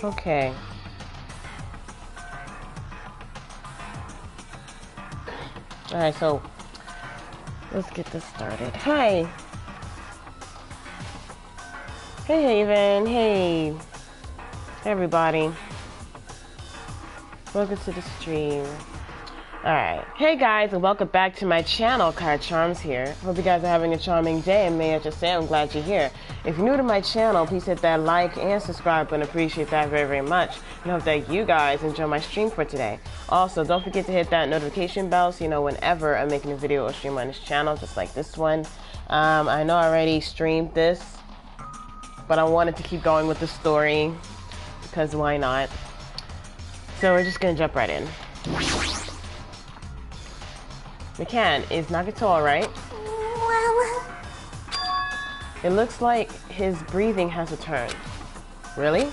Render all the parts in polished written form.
Okay. Alright, so let's get this started. Hi! Hey Haven, hey everybody. Welcome to the stream. Alright. Hey guys, and welcome back to my channel. KiraCharmz here. Hope you guys are having a charming day, and may I just say I'm glad you're here. If you're new to my channel, please hit that like and subscribe button. Appreciate that very, very much. And hope that you guys enjoy my stream for today. Also, don't forget to hit that notification bell so you know whenever I'm making a video or stream on this channel, just like this one. I know I already streamed this, but I wanted to keep going with the story, because why not? So we're just gonna jump right in. McCann, is Nagato alright? Well... It looks like his breathing has returned. Really?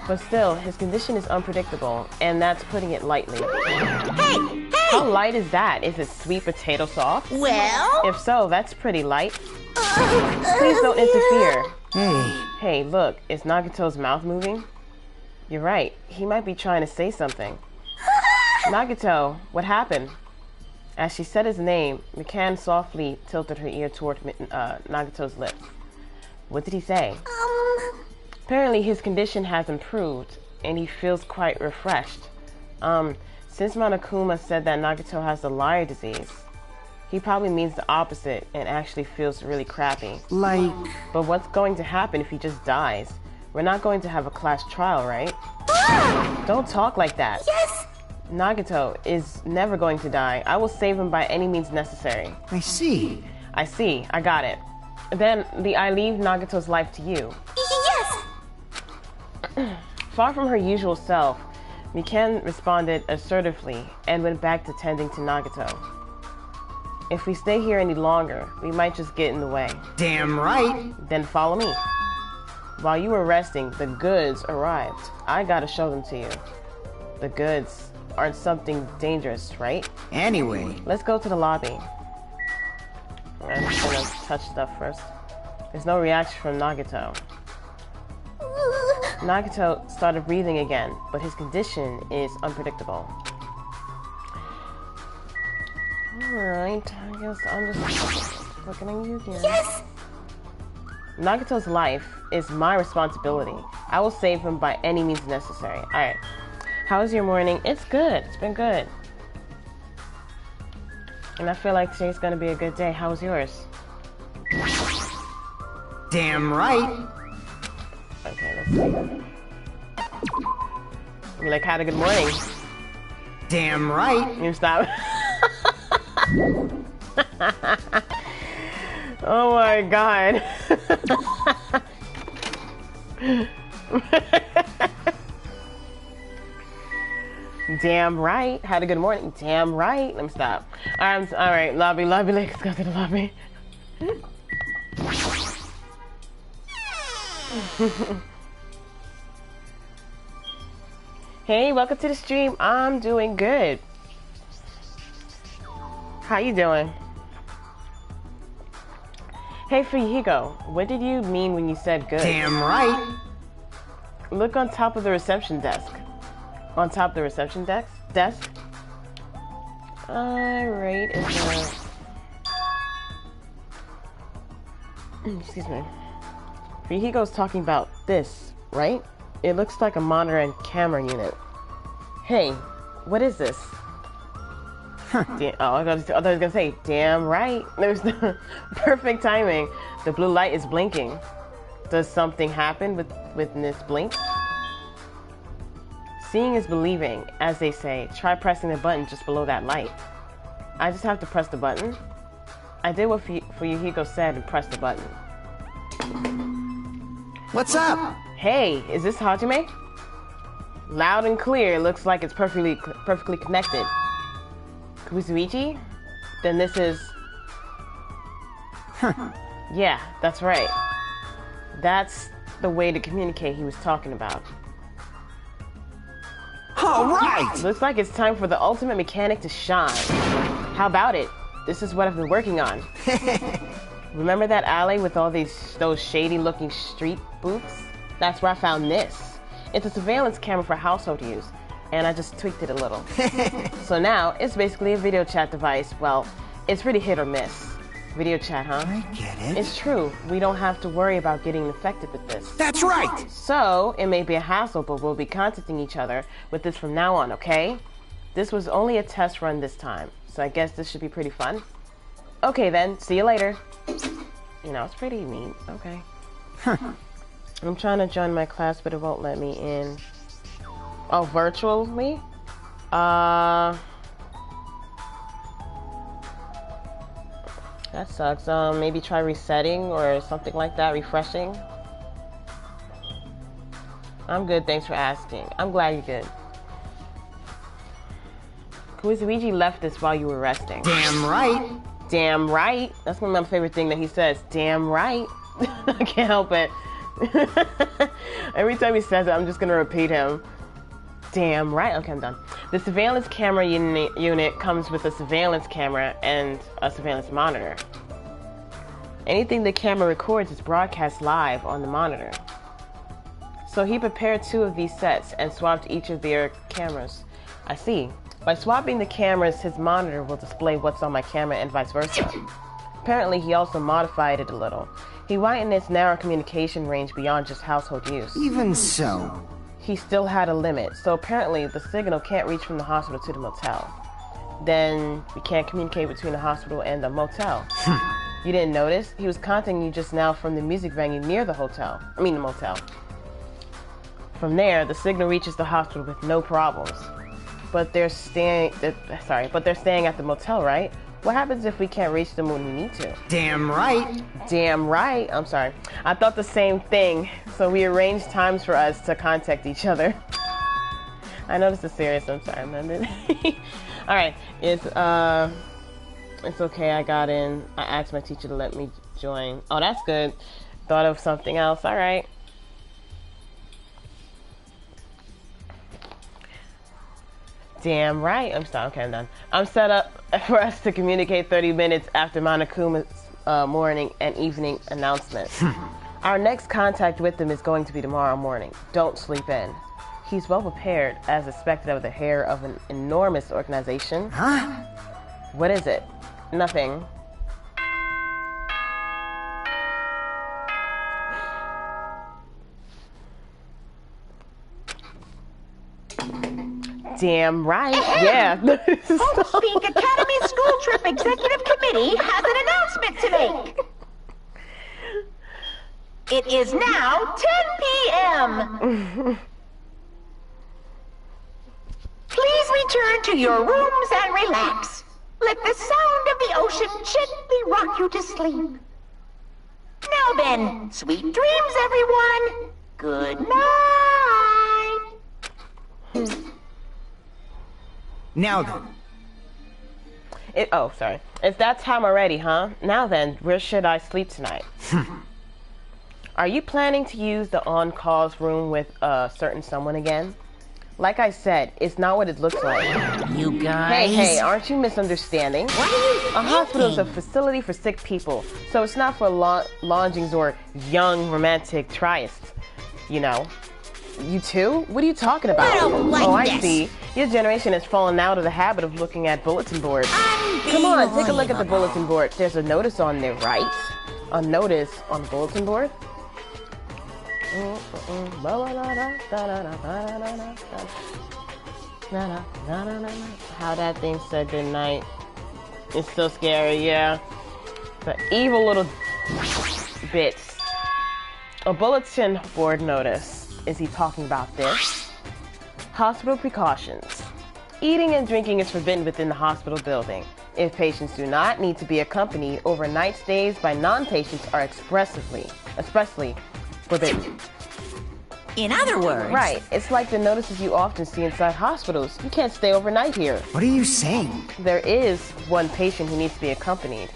But still, his condition is unpredictable, and that's putting it lightly. Hey! How light is that? Is it sweet potato soft? Well... If so, that's pretty light. Please don't interfere. Hey, look, is Nagato's mouth moving? You're right, he might be trying to say something. Nagato, what happened? As she said his name, McCann softly tilted her ear toward Nagato's lips. What did he say? Apparently his condition has improved, and he feels quite refreshed. Since Monokuma said that Nagato has the liar disease, he probably means the opposite and actually feels really crappy. Like... But what's going to happen if he just dies? We're not going to have a class trial, right? Don't talk like that. Yes! Nagato is never going to die. I will save him by any means necessary. I see. I see. I got it. Then I leave Nagato's life to you. Yes! Far from her usual self, McCann responded assertively and went back to tending to Nagato. If we stay here any longer, we might just get in the way. Damn right. Then follow me. While you were resting, the goods arrived. I gotta show them to you. The goods aren't something dangerous, right? Anyway. Let's go to the lobby. I'm just gonna touch stuff first. There's no reaction from Nagato. Nagato started breathing again, but his condition is unpredictable. Alright, I guess I'm just looking at you again. Yes! Nagato's life is my responsibility. I will save him by any means necessary. Alright. How's your morning? It's good. It's been good. And I feel like today's gonna be a good day. How was yours? Damn right. Okay, let's see. You like had a good morning. Damn right. You stop. Oh my god. Damn right. Had a good morning. Damn right. Let me stop. Alright, lobby, let's go to the lobby. Hey, welcome to the stream. I'm doing good. How you doing? Hey, Fuyuhiko, what did you mean when you said good? Damn right. Look on top of the reception desk. On top of the reception desk? Alright, is there... Excuse me. Fuyuhiko's talking about this, right? It looks like a monitor and camera unit. Hey, what is this? I thought I was gonna say, damn right. There's the perfect timing. The blue light is blinking. Does something happen with this blink? Seeing is believing, as they say. Try pressing the button just below that light. I just have to press the button? I did what Fuyuhiko said and pressed the button. What's up? Hey, is this Hajime? Loud and clear. Looks like it's perfectly connected. Kuzuichi? Then this is... Yeah, that's right. That's the way to communicate he was talking about. All right! Looks like it's time for the ultimate mechanic to shine. How about it? This is what I've been working on. Remember that alley with all those shady-looking street booths? That's where I found this. It's a surveillance camera for household use, and I just tweaked it a little. So now, it's basically a video chat device. Well, it's really hit or miss. Video chat, huh? I get it. It's true. We don't have to worry about getting infected with this. That's right! So, it may be a hassle, but we'll be contacting each other with this from now on, okay? This was only a test run this time, so I guess this should be pretty fun. Okay then, see you later. You know, it's pretty neat. Okay. I'm trying to join my class, but it won't let me in. Oh, virtually? That sucks. Maybe try resetting or something like that, refreshing. I'm good, thanks for asking. I'm glad you're good. Kuizuigi left this while you were resting. Damn right! Damn right. That's one of my favorite things that he says. Damn right. I can't help it. Every time he says it, I'm just gonna repeat him. Damn right. Okay, I'm done. The surveillance camera unit comes with a surveillance camera and a surveillance monitor. Anything the camera records is broadcast live on the monitor. So he prepared 2 of these sets and swapped each of their cameras. I see. By swapping the cameras, his monitor will display what's on my camera and vice versa. Apparently, he also modified it a little. He widened its narrow communication range beyond just household use. Even so. He still had a limit, so apparently the signal can't reach from the hospital to the motel. Then we can't communicate between the hospital and the motel. You didn't notice? He was contacting you just now from the music venue near the hotel. The motel. From there, the signal reaches the hospital with no problems. But they're staying at the motel, right? What happens if we can't reach them when we need to? Damn right! Damn right. I'm sorry. I thought the same thing. So we arranged times for us to contact each other. I know this is serious. I'm sorry, man. All right. It's okay. I got in. I asked my teacher to let me join. Oh, that's good. Thought of something else. All right. Damn right. I'm sorry. Okay, I'm done. I'm set up for us to communicate 30 minutes after Monokuma's morning and evening announcement. Our next contact with him is going to be tomorrow morning. Don't sleep in. He's well prepared, as expected of the heir of an enormous organization. Huh? What is it? Nothing. Damn right, yeah. Oaks Peak Academy School Trip Executive Committee has an announcement to make. It is now 10 p.m. Please return to your rooms and relax. Let the sound of the ocean gently rock you to sleep. Now then, sweet dreams, everyone. Good night. Now then. Sorry. It's that time already, huh? Now then, where should I sleep tonight? Are you planning to use the on-calls room with a certain someone again? Like I said, it's not what it looks like. You guys. Hey, aren't you misunderstanding? What are you thinking? A hospital is a facility for sick people, so it's not for lodgings or young romantic trysts. You know. You too? What are you talking about? I don't like I this. see. Your generation has fallen out of the habit of looking at bulletin boards. Come on, take a look at the bulletin board. There's a notice on there, right? A notice on the bulletin board? How that thing said goodnight. It's so scary, yeah. The evil little bits. A bulletin board notice. Is he talking about this? Hospital precautions. Eating and drinking is forbidden within the hospital building. If patients do not need to be accompanied, overnight stays by non-patients are expressly forbidden. In other words. Right. It's like the notices you often see inside hospitals. You can't stay overnight here. What are you saying? There is one patient who needs to be accompanied.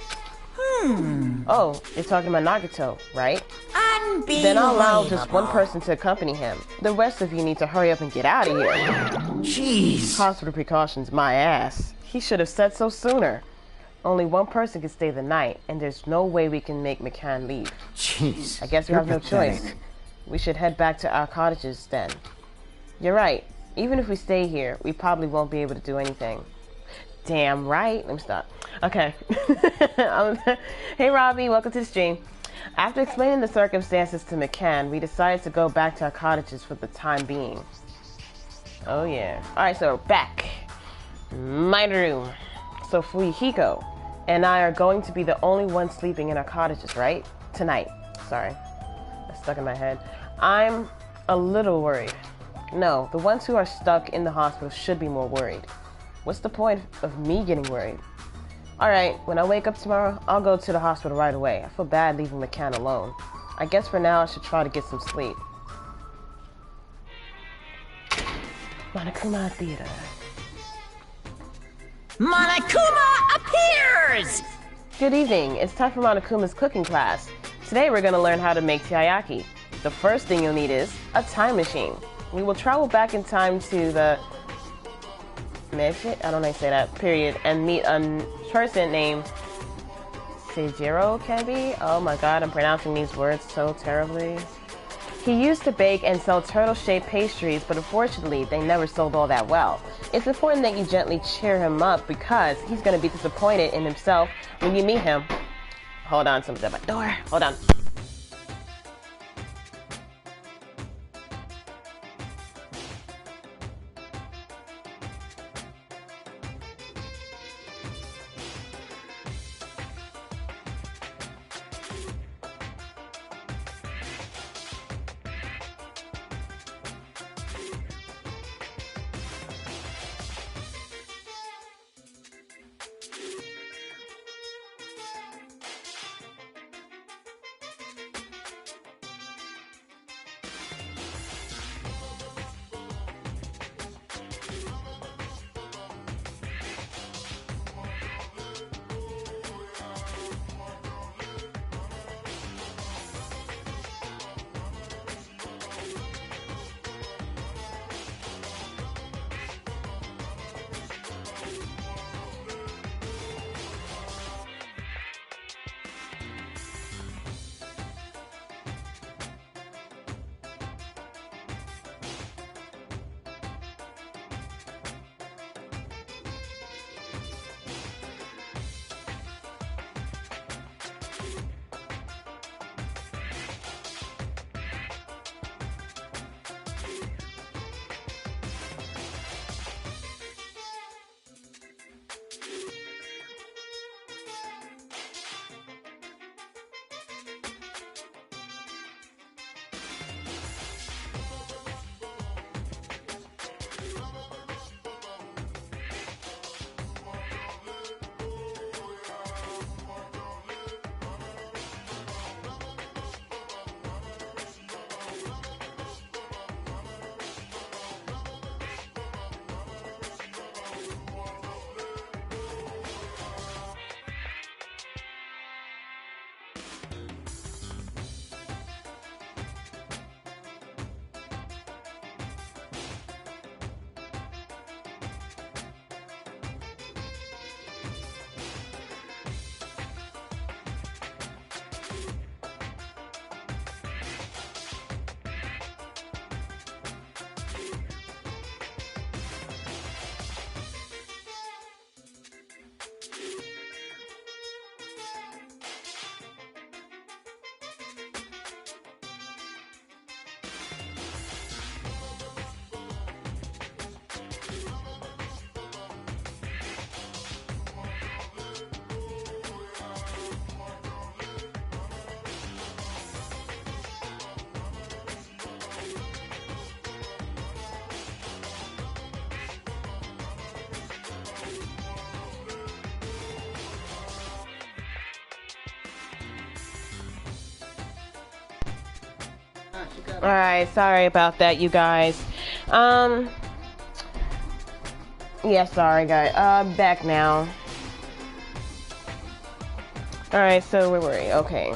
Oh, you're talking about Nagito, right? Unbelievable. Then I'll allow just one person to accompany him. The rest of you need to hurry up and get out of here. Jeez. Hospital precautions, my ass. He should have said so sooner. Only one person can stay the night, and there's no way we can make McCann leave. Jeez. I guess we you're have no pathetic. choice. We should head back to our cottages then. You're right. Even if we stay here, we probably won't be able to do anything. Damn right. Let me stop. Okay. Hey, Robbie. Welcome to the stream. After explaining the circumstances to McCann, we decided to go back to our cottages for the time being. Oh, yeah. Alright, so back. My room. So Fuyuhiko and I are going to be the only ones sleeping in our cottages, right? Tonight. Sorry. That's stuck in my head. I'm a little worried. No, the ones who are stuck in the hospital should be more worried. What's the point of me getting worried? Alright, when I wake up tomorrow, I'll go to the hospital right away. I feel bad leaving McCann alone. I guess for now I should try to get some sleep. Monokuma Theater. Monokuma appears! Good evening. It's time for Monokuma's cooking class. Today we're going to learn how to make teriyaki. The first thing you'll need is a time machine. We will travel back in time to the I don't know how to say that, period, and meet a person named Seijiro Kanbi. Oh my god, I'm pronouncing these words so terribly. He used to bake and sell turtle-shaped pastries, but unfortunately, they never sold all that well. It's important that you gently cheer him up because he's going to be disappointed in himself when you meet him. Hold on, someone's at my door. Hold on. Alright, sorry about that, you guys. Yeah, sorry, guys. Back now. Alright, so where were we? Okay.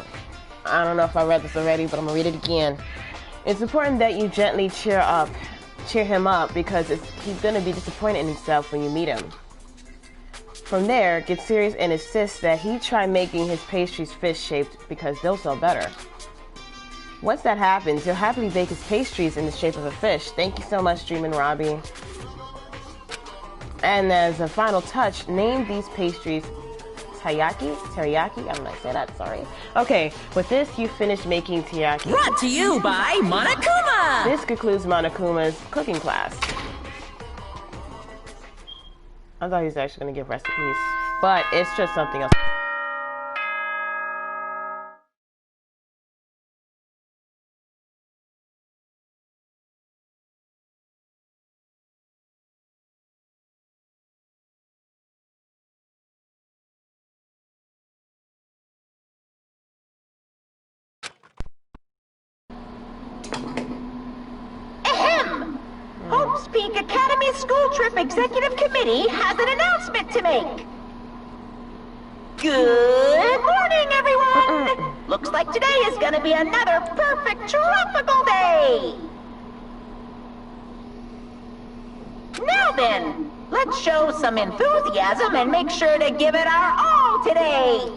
I don't know if I read this already, but I'm gonna read it again. It's important that you gently cheer him up, because he's gonna be disappointed in himself when you meet him. From there, get serious and insist that he try making his pastries fish-shaped because they'll sell better. Once that happens, you'll happily bake his pastries in the shape of a fish. Thank you so much, Dreamin' Robbie. And as a final touch, name these pastries teriyaki? I don't know how to say that, sorry. Okay, with this, you finish making teriyaki. Brought to you by Monokuma! This concludes Monokuma's cooking class. I thought he was actually going to give recipes, but it's just something else. Hope's Peak Academy School Trip Executive Committee has an announcement to make. Good morning, everyone! Looks like today is gonna be another perfect tropical day! Now then, let's show some enthusiasm and make sure to give it our all today!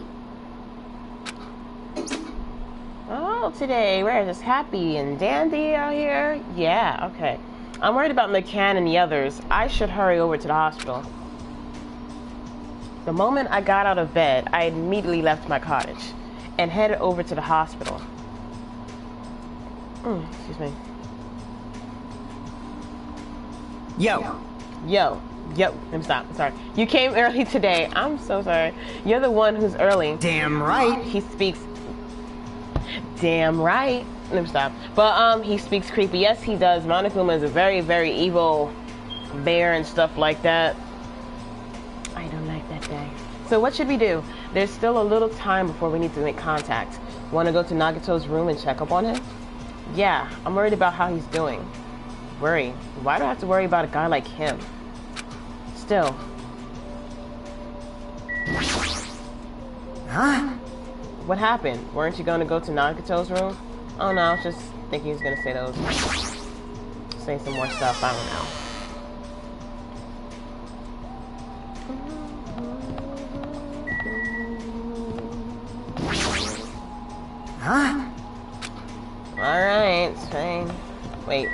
Oh, today, we're just happy and dandy out here? Yeah, okay. I'm worried about McCann and the others. I should hurry over to the hospital. The moment I got out of bed, I immediately left my cottage and headed over to the hospital. Excuse me. Yo. Let me stop. Sorry. You came early today. I'm so sorry. You're the one who's early. Damn right. He speaks... Damn right. Let me stop. But, he speaks creepy. Yes, he does. Monokuma is a very, very evil bear and stuff like that. I don't like that guy. So what should we do? There's still a little time before we need to make contact. Want to go to Nagato's room and check up on him? Yeah, I'm worried about how he's doing. Worry? Why do I have to worry about a guy like him? Still. Huh? What happened? Weren't you going to go to Nagato's room? Oh no, I was just thinking he was gonna say those. Say some more stuff, I don't know. Huh? Alright, it's fine. Wait.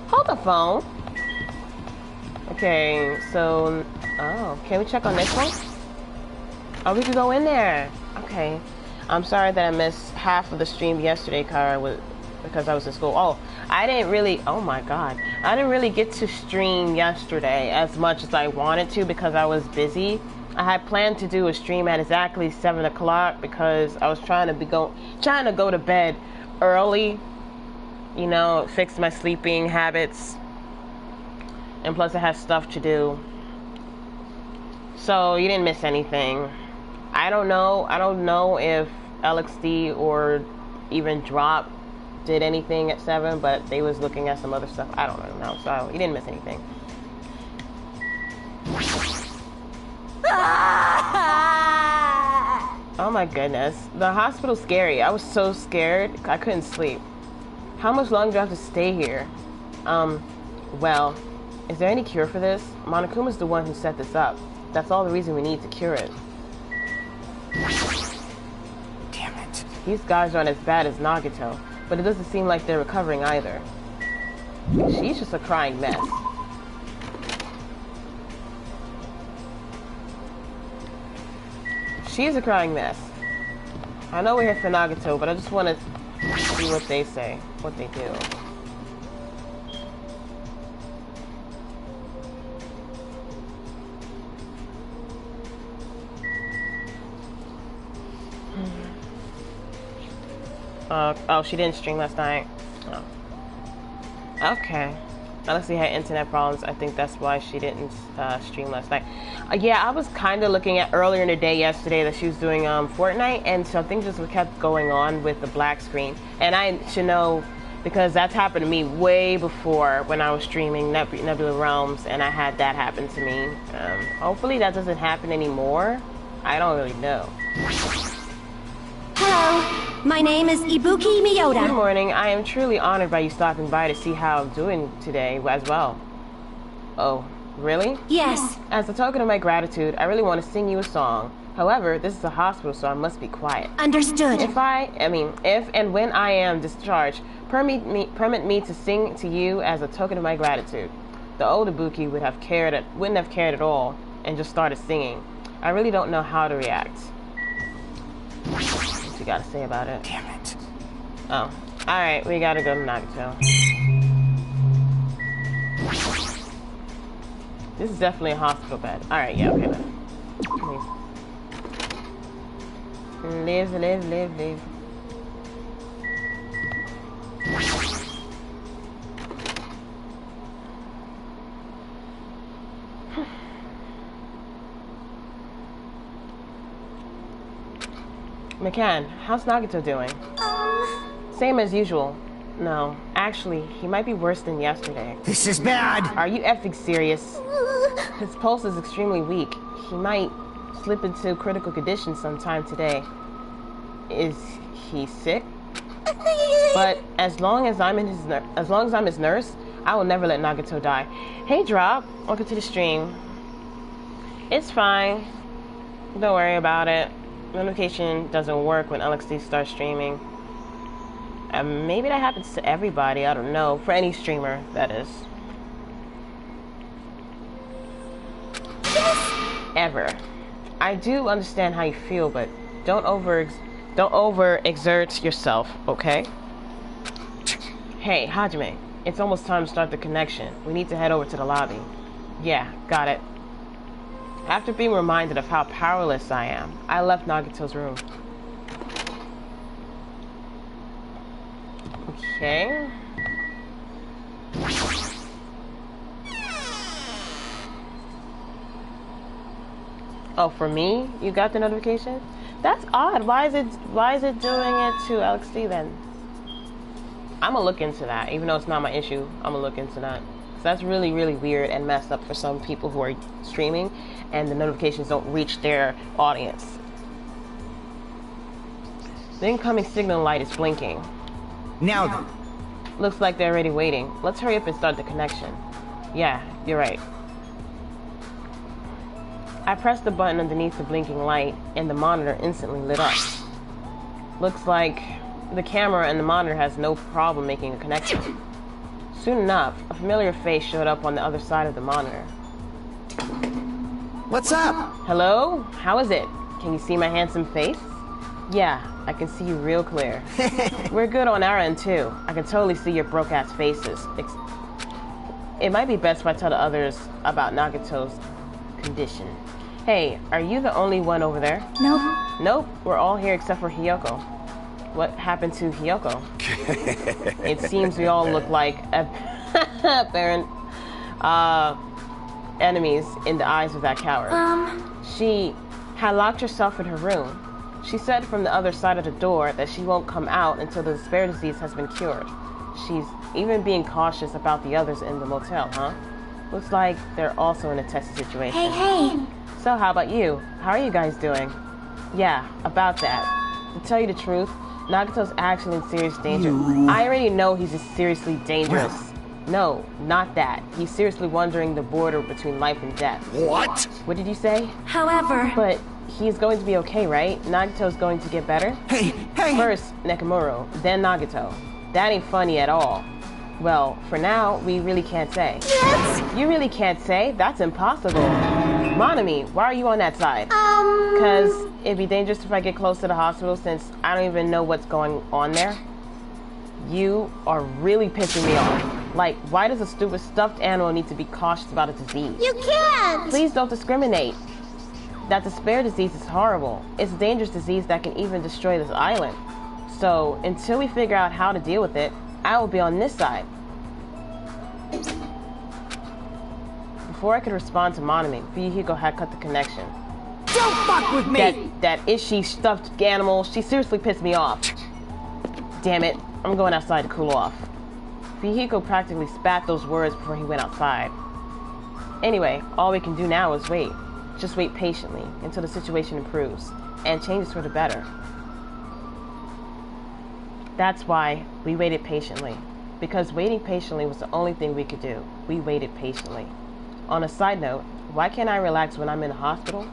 Hold the phone. Okay, so... Oh, can we check on this one? Oh, we can go in there. Okay. I'm sorry that I missed half of the stream yesterday, Kara, because I was in school. Oh, I didn't really... Oh my god. I didn't really get to stream yesterday as much as I wanted to because I was busy. I had planned to do a stream at exactly 7 o'clock because I was trying to go to bed early. You know, fix my sleeping habits. And plus I had stuff to do. So you didn't miss anything. I don't know if LXD or even Drop did anything at 7, but they was looking at some other stuff. I don't know, so you didn't miss anything. Oh my goodness. The hospital's scary. I was so scared. I couldn't sleep. How much longer do I have to stay here? Well, is there any cure for this? Monokuma's the one who set this up. That's all the reason we need to cure it. Damn it. These guys aren't as bad as Nagato, but it doesn't seem like they're recovering either. She's just a crying mess. She's a crying mess. I know we're here for Nagato, but I just want to see what they say, what they do. Oh, she didn't stream last night. Oh. Okay. Unless she had internet problems, I think that's why she didn't stream last night. Yeah, I was kind of looking at earlier in the day yesterday that she was doing Fortnite, and something just kept going on with the black screen. And I should know, because that's happened to me way before when I was streaming Nebula Realms, and I had that happen to me. Hopefully that doesn't happen anymore. I don't really know. Hello, my name is Ibuki Miyota. Good morning. I am truly honored by you stopping by to see how I'm doing today as well. Oh, Really? Yes. As a token of my gratitude, I really want to sing you a song. However, this is a hospital, so I must be quiet. Understood. If and when I am discharged, permit me to sing to you as a token of my gratitude. The old Ibuki wouldn't have cared at all and just started singing. I really don't know how to react. What you gotta say about it? Damn it. Oh. Alright, we gotta go to Nagato. This is definitely a hospital bed. Alright, yeah, okay then. Please. Live, live, live, live. McCann, how's Nagato doing? Same as usual. No, actually, he might be worse than yesterday. This is bad. Are you effing serious? His pulse is extremely weak. He might slip into critical condition sometime today. Is he sick? But as long as I'm his nurse, I will never let Nagato die. Hey, Drop, welcome to the stream. It's fine. Don't worry about it. Notification doesn't work when LXD starts streaming. Maybe that happens to everybody. I don't know. For any streamer, that is. Ever. I do understand how you feel, but don't overexert yourself, okay? Hey, Hajime. It's almost time to start the connection. We need to head over to the lobby. Yeah, got it. After being reminded of how powerless I am, I left Nagato's room. Okay. Oh, for me? You got the notification? That's odd. Why is it doing it to LXD then? I'm gonna look into that. Even though it's not my issue, I'm gonna look into that. So that's really, really weird and messed up for some people who are streaming and the notifications don't reach their audience. The incoming signal light is blinking. Now then. Looks like they're already waiting. Let's hurry up and start the connection. Yeah, you're right. I pressed the button underneath the blinking light, and the monitor instantly lit up. Looks like the camera and the monitor has no problem making a connection. Soon enough, a familiar face showed up on the other side of the monitor. What's up? Hello? How is it? Can you see my handsome face? Yeah, I can see you real clear. We're good on our end, too. I can totally see your broke-ass faces. It might be best if I tell the others about Nagato's condition. Hey, are you the only one over there? Nope. Nope, we're all here except for Hiyoko. What happened to Hiyoko? It seems we all look like apparent enemies in the eyes of that coward. She had locked herself in her room. She said from the other side of the door that she won't come out until the despair disease has been cured. She's even being cautious about the others in the motel, huh? Looks like they're also in a tested situation. Hey. So how about you? How are you guys doing? Yeah, about that. To tell you the truth, Nagato's actually in serious danger. I already know he's just seriously dangerous. No, not that. He's seriously wandering the border between life and death. What? What did you say? However... But he's going to be okay, right? Nagato's going to get better? Hey! First, Nekomuro, then Nagato. That ain't funny at all. Well, for now, we really can't say. Yes? You really can't say? That's impossible. Monami, why are you on that side? Because it'd be dangerous if I get close to the hospital since I don't even know what's going on there. You are really pissing me off. Like, why does a stupid stuffed animal need to be cautious about a disease? You can't! Please don't discriminate. That despair disease is horrible. It's a dangerous disease that can even destroy this island. So, until we figure out how to deal with it, I will be on this side. Before I could respond to Monami, Fuyuhiko had cut the connection. Don't fuck with me! That Ishi stuffed animal, she seriously pissed me off. Damn it, I'm going outside to cool off. Fuyuhiko practically spat those words before he went outside. Anyway, all we can do now is wait. Just wait patiently until the situation improves and changes for the better. That's why we waited patiently. Because waiting patiently was the only thing we could do. We waited patiently. On a side note, why can't I relax when I'm in the hospital?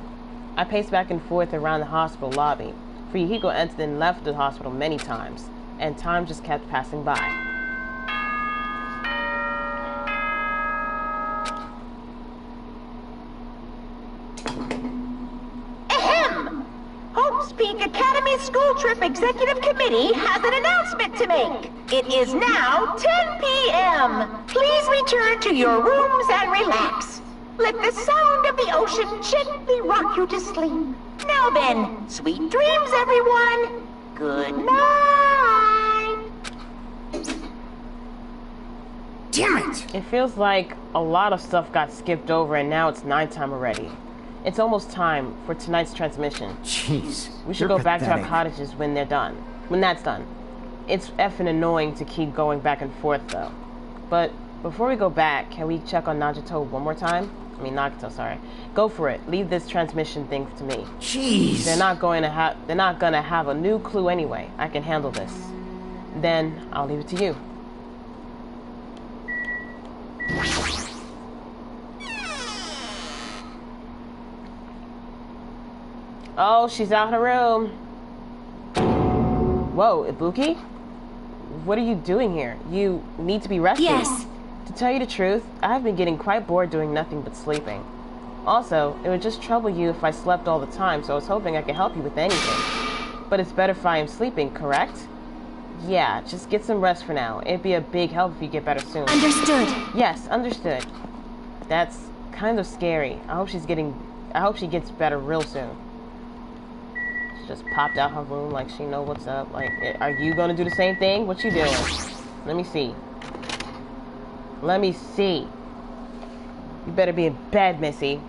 I paced back and forth around the hospital lobby. Fuyuhiko entered and left the hospital many times, and time just kept passing by. Ahem! Hope's Peak Academy School Trip Executive Committee has an announcement to make. It is now 10 p.m. Please return to your rooms and relax. Let the sound of the ocean gently rock you to sleep. Now then, sweet dreams, everyone. Good night. Damn it! It feels like a lot of stuff got skipped over and now it's nighttime already. It's almost time for tonight's transmission. Jeez. We should go back to our cottages when they're done. When that's done. It's effing annoying to keep going back and forth though. But before we go back, can we check on Nagito one more time? Nagito, sorry. Go for it. Leave this transmission thing to me. Jeez. They're not gonna have a new clue anyway. I can handle this. Then I'll leave it to you. Oh, she's out of her room. Whoa, Ibuki? What are you doing here? You need to be rested. Yes. To tell you the truth, I have been getting quite bored doing nothing but sleeping. Also, it would just trouble you if I slept all the time, so I was hoping I could help you with anything. But it's better if I am sleeping, correct? Yeah, just get some rest for now. It'd be a big help if you get better soon. Understood. Yes, understood. That's kind of scary. I hope she gets better real soon. She just popped out her room like she know what's up. Like, are you gonna do the same thing? What you doing? Let me see. Let me see. You better be in bed, Missy.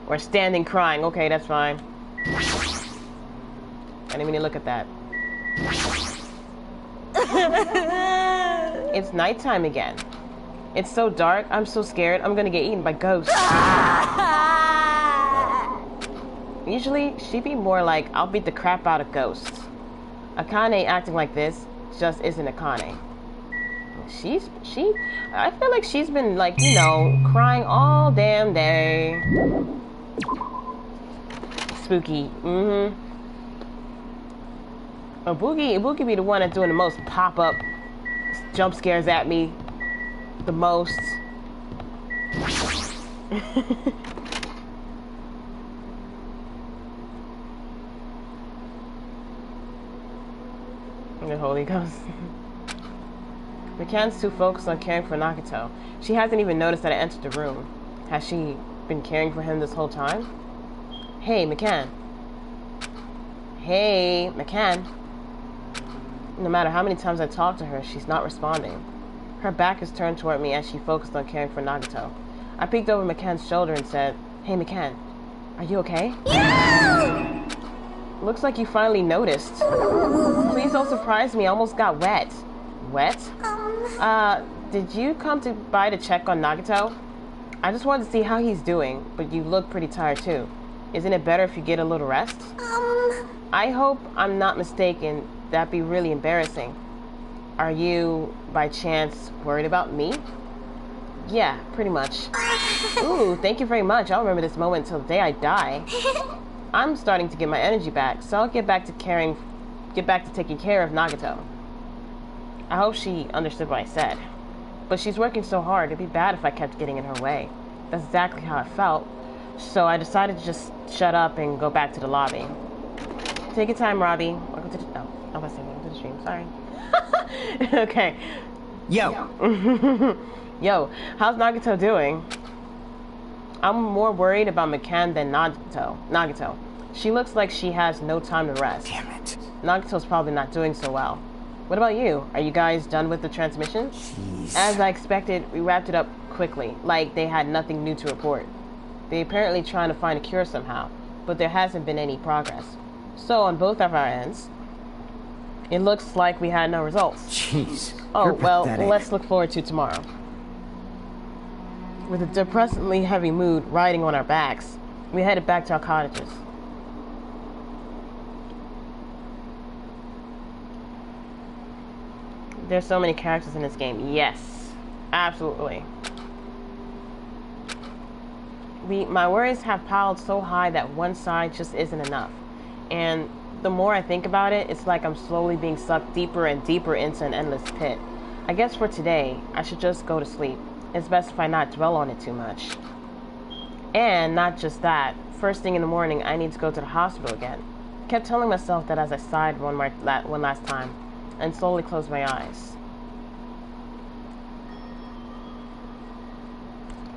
Or standing crying. Okay, that's fine. I didn't mean to look at that. It's nighttime again. It's so dark, I'm so scared I'm gonna get eaten by ghosts. Usually, she'd be more like, I'll beat the crap out of ghosts. Akane acting like this just isn't Akane. I feel like she's been, like, you know, crying all damn day. Spooky. Ibuki be the one that's doing the most pop-up jump scares at me. The most. The Holy Ghost. McCann's too focused on caring for Nagito. She hasn't even noticed that I entered the room. Has she been caring for him this whole time? Hey, McCann. Hey, McCann. No matter how many times I talk to her, she's not responding. Her back is turned toward me as she focused on caring for Nagito. I peeked over McCann's shoulder and said, Hey, McCann, are you okay? Yeah! Looks like you finally noticed. Please don't surprise me, I almost got wet. Wet? Did you come by to check on Nagito? I just wanted to see how he's doing, but you look pretty tired too. Isn't it better if you get a little rest? I hope I'm not mistaken. That'd be really embarrassing. Are you, by chance, worried about me? Yeah, pretty much. Ooh, thank you very much. I'll remember this moment until the day I die. I'm starting to get my energy back, so I'll get back to taking care of Nagito. I hope she understood what I said. But she's working so hard, it'd be bad if I kept getting in her way. That's exactly how I felt. So I decided to just shut up and go back to the lobby. Take your time, Robbie. Welcome to the... Oh, I was saying welcome to the stream. Sorry. Okay. Yo. Yo, how's Nagito doing? I'm more worried about McCann than Nagito. She looks like she has no time to rest. Damn it. Nagito's probably not doing so well. What about you? Are you guys done with the transmission? Jeez. As I expected, we wrapped it up quickly, like they had nothing new to report. They're apparently trying to find a cure somehow, but there hasn't been any progress. So on both of our ends, it looks like we had no results. Jeez. Oh, well, let's look forward to tomorrow. With a depressingly heavy mood riding on our backs, we headed back to our cottages. There's so many characters in this game. Yes, absolutely. My worries have piled so high that one side just isn't enough. And the more I think about it, it's like I'm slowly being sucked deeper and deeper into an endless pit. I guess for today, I should just go to sleep. It's best if I not dwell on it too much. And not just that, first thing in the morning, I need to go to the hospital again. I kept telling myself that as I sighed one last time, and slowly closed my eyes.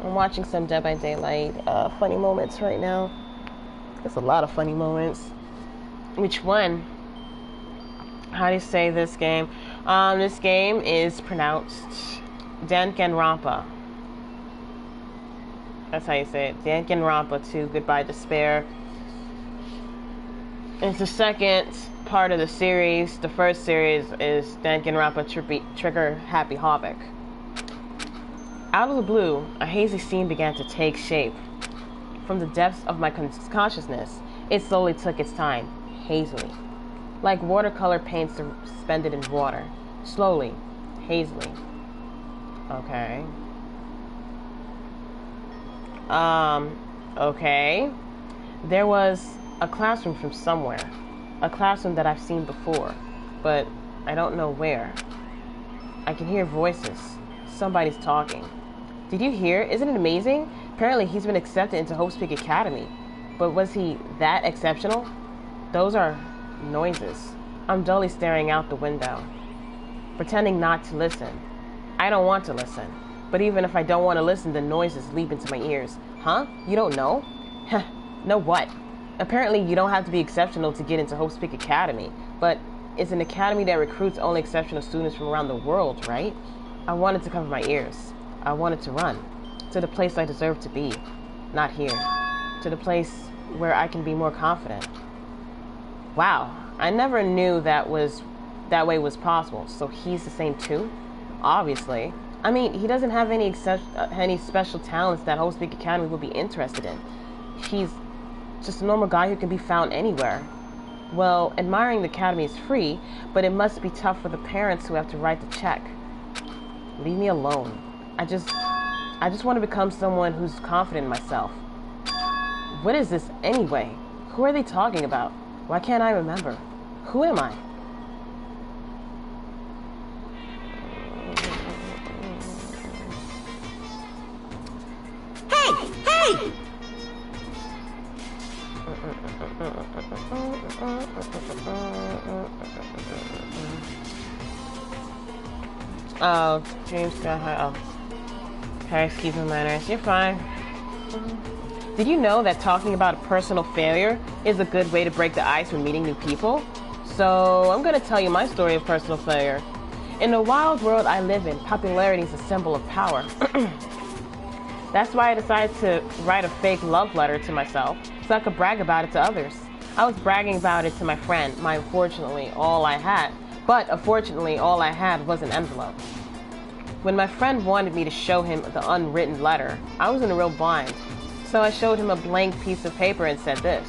I'm watching some Dead by Daylight funny moments right now. There's a lot of funny moments. Which one? How do you say this game? This game is pronounced Danganronpa. That's how you say it. Danganronpa 2, Goodbye Despair. It's the second part of the series. The first series is Danganronpa Trigger Happy Havoc. Out of the blue, a hazy scene began to take shape. From the depths of my consciousness, it slowly took its time, hazily. Like watercolor paint suspended in water. Slowly, hazily. Okay. Okay. There was a classroom from somewhere. A classroom that I've seen before, but I don't know where. I can hear voices. Somebody's talking. Did you hear? Isn't it amazing? Apparently he's been accepted into Hope's Peak Academy. But was he that exceptional? Those are noises. I'm dully staring out the window, pretending not to listen. I don't want to listen. But even if I don't want to listen, the noises leap into my ears. Huh? You don't know? Heh. Know what? Apparently you don't have to be exceptional to get into Hope's Peak Academy. But it's an academy that recruits only exceptional students from around the world, right? I wanted to cover my ears. I wanted to run to the place I deserve to be. Not here. To the place where I can be more confident. Wow, I never knew that way was possible. So he's the same too? Obviously. I mean, he doesn't have any special talents that Hope's Peak Academy would be interested in. He's just a normal guy who can be found anywhere. Well, admiring the academy is free, but it must be tough for the parents who have to write the check. Leave me alone. I just want to become someone who's confident in myself. What is this anyway? Who are they talking about? Why can't I remember? Who am I? Hey! Hey! Oh, James got high. Oh. Okay, excuse my manners. You're fine. Did you know that talking about a personal failure is a good way to break the ice when meeting new people? So, I'm going to tell you my story of personal failure. In the wild world I live in, popularity is a symbol of power. That's why I decided to write a fake love letter to myself, so I could brag about it to others. I was bragging about it to my friend, unfortunately all I had was an envelope. When my friend wanted me to show him the unwritten letter, I was in a real bind. So I showed him a blank piece of paper and said this.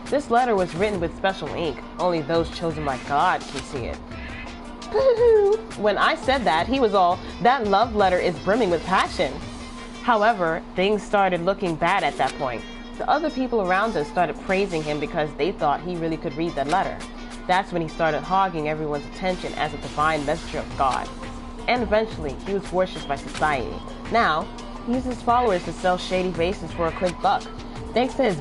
This letter was written with special ink. Only those chosen by God can see it. When I said that, he was all, that love letter is brimming with passion. However, things started looking bad at that point. The other people around us started praising him because they thought he really could read that letter. That's when he started hogging everyone's attention as a divine messenger of God. And eventually, he was worshipped by society. Now, he uses his followers to sell shady vases for a quick buck. Thanks to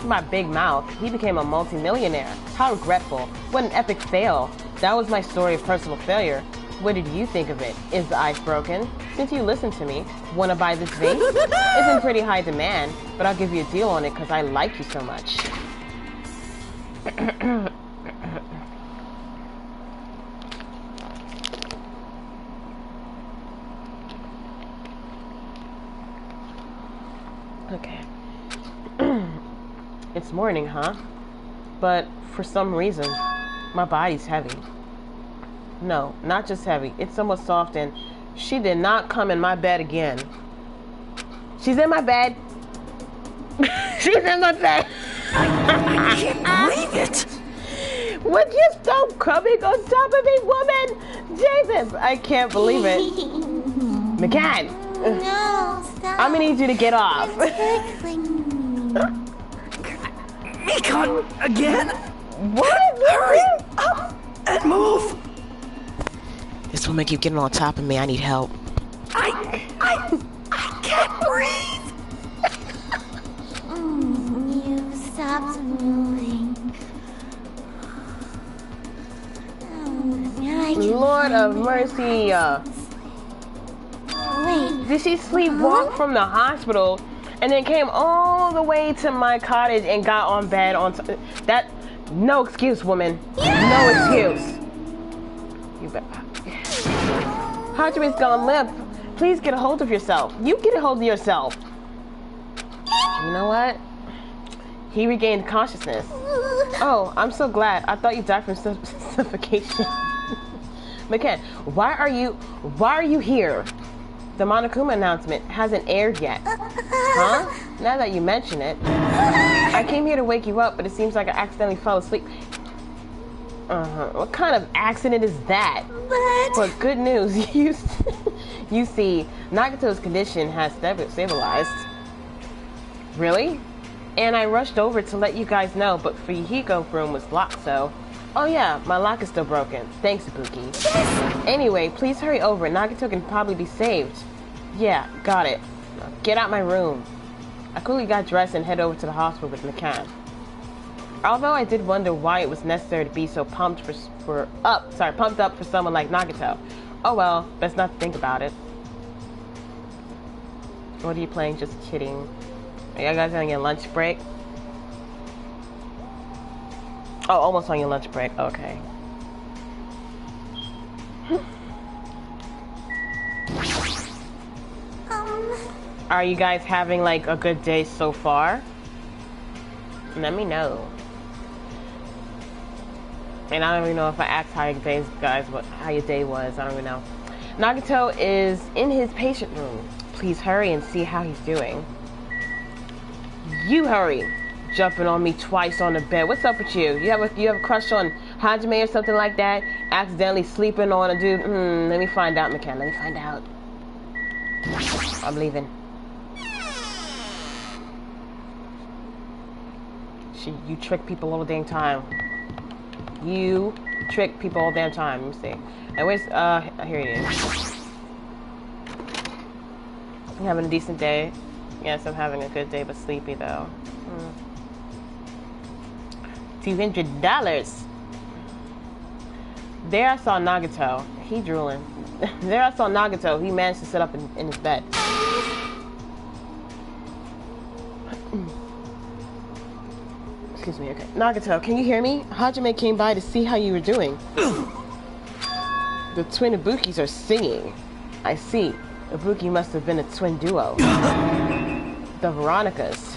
my big mouth, he became a multi-millionaire. How regretful. What an epic fail. That was my story of personal failure. What did you think of it? Is the ice broken? Since you listened to me, wanna buy this vase? It's in pretty high demand, but I'll give you a deal on it because I like you so much. Okay. It's morning, huh? But for some reason, my body's heavy. No, not just heavy. It's somewhat soft, and she did not come in my bed again. She's in my bed. She's in my bed. I can't believe it! Would you stop coming on top of me, woman? Jesus, I can't believe it. McCann. No. I'm gonna need you to get off. Me caught again? What? Hurry up and move. This will make you getting on top of me. I need help. I can't breathe. You stopped moving. I can Lord of mercy. wait. Did she sleepwalk from the hospital and then came all the way to my cottage and got on bed on that? No excuse, woman. No excuse. You bet. Hajime's gone limp. Please get a hold of yourself. You get a hold of yourself. You know what? He regained consciousness. Oh, I'm so glad. I thought you died from suffocation. McKen, why are you here? The Monokuma announcement hasn't aired yet. Huh? Now that you mention it. I came here to wake you up, but it seems like I accidentally fell asleep. What kind of accident is that? But good news, you see, Nagato's condition has stabilized. Really? And I rushed over to let you guys know, but Fuyuhiko's room was locked, so... Oh yeah, my lock is still broken. Thanks, Ibuki. Yes. Anyway, please hurry over. Nagato can probably be saved. Yeah, got it. Now get out my room. I quickly got dressed and head over to the hospital with McCann. Although I did wonder why it was necessary to be so pumped up for someone like Nagato. Oh well, best not to think about it. What are you playing? Just kidding. Are you guys on your lunch break? Oh, almost on your lunch break. Okay. Are you guys having like a good day so far? Let me know. And I don't even know if I asked how your day was. I don't even know. Nagato is in his patient room. Please hurry and see how he's doing. You hurry. Jumping on me twice on the bed. What's up with you? You have a crush on Hajime or something like that? Accidentally sleeping on a dude? Let me find out, McKenna. Let me find out. I'm leaving. You trick people all the damn time. You trick people all the damn time. Let me see. And where's here he is. You having a decent day? Yes, I'm having a good day, but sleepy though. $200. There I saw Nagato. He drooling. There I saw Nagato. He managed to sit up in his bed. Excuse me, okay. Nagato, can you hear me? Hajime came by to see how you were doing. The twin Ibukis are singing. I see. Ibuki must have been a twin duo. The Veronicas.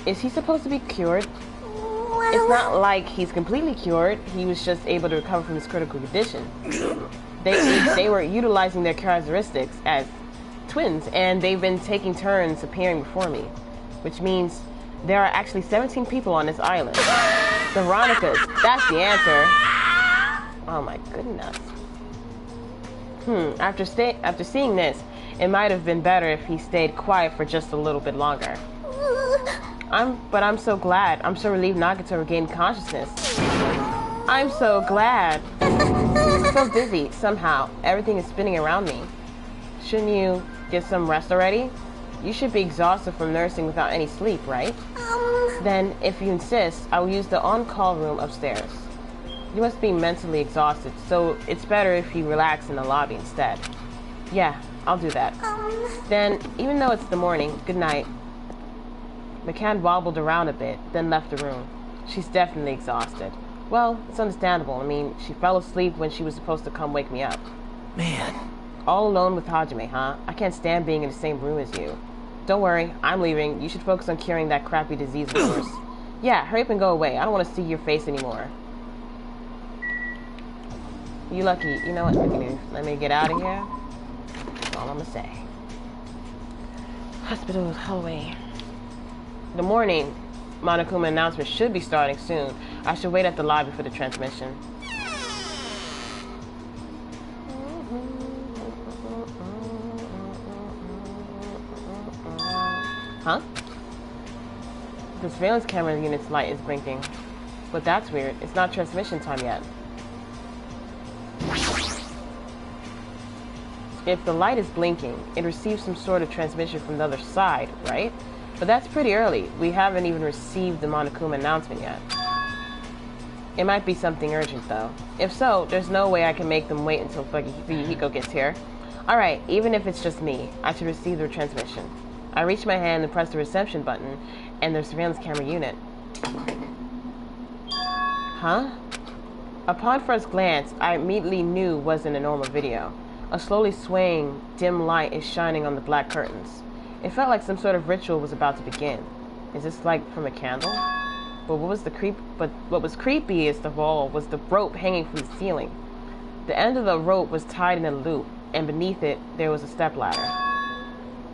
Is he supposed to be cured? It's not like he's completely cured. He was just able to recover from his critical condition. They were utilizing their characteristics as twins, and they've been taking turns appearing before me. Which means there are actually 17 people on this island. The Veronicas. That's the answer. Oh my goodness. After seeing this, it might have been better if he stayed quiet for just a little bit longer. But I'm so glad. I'm so relieved Nagato regained consciousness. I'm so glad. I'm so dizzy, somehow. Everything is spinning around me. Shouldn't you get some rest already? You should be exhausted from nursing without any sleep, right? Then, if you insist, I will use the on-call room upstairs. You must be mentally exhausted, so it's better if you relax in the lobby instead. Yeah, I'll do that. Then, even though it's the morning, good night. McCann wobbled around a bit, then left the room. She's definitely exhausted. Well, it's understandable. I mean, she fell asleep when she was supposed to come wake me up. Man. All alone with Hajime, huh? I can't stand being in the same room as you. Don't worry, I'm leaving. You should focus on curing that crappy disease of yours. Yeah, hurry up and go away. I don't want to see your face anymore. You lucky. You know what? Let me get out of here. That's all I'm gonna say. Hospital hallway. The morning Monokuma announcement should be starting soon. I should wait at the lobby for the transmission. The surveillance camera unit's light is blinking. But that's weird. It's not transmission time yet. If the light is blinking, it receives some sort of transmission from the other side, right? But that's pretty early. We haven't even received the Monokuma announcement yet. It might be something urgent, though. If so, there's no way I can make them wait until Fuyuhiko gets here. Alright, even if it's just me, I should receive the transmission. I reach my hand and press the reception button, and the surveillance camera unit. Huh? Upon first glance, I immediately knew it wasn't a normal video. A slowly swaying, dim light is shining on the black curtains. It felt like some sort of ritual was about to begin. Is this like from a candle? But what was creepiest of all was the rope hanging from the ceiling. The end of the rope was tied in a loop, and beneath it there was a stepladder.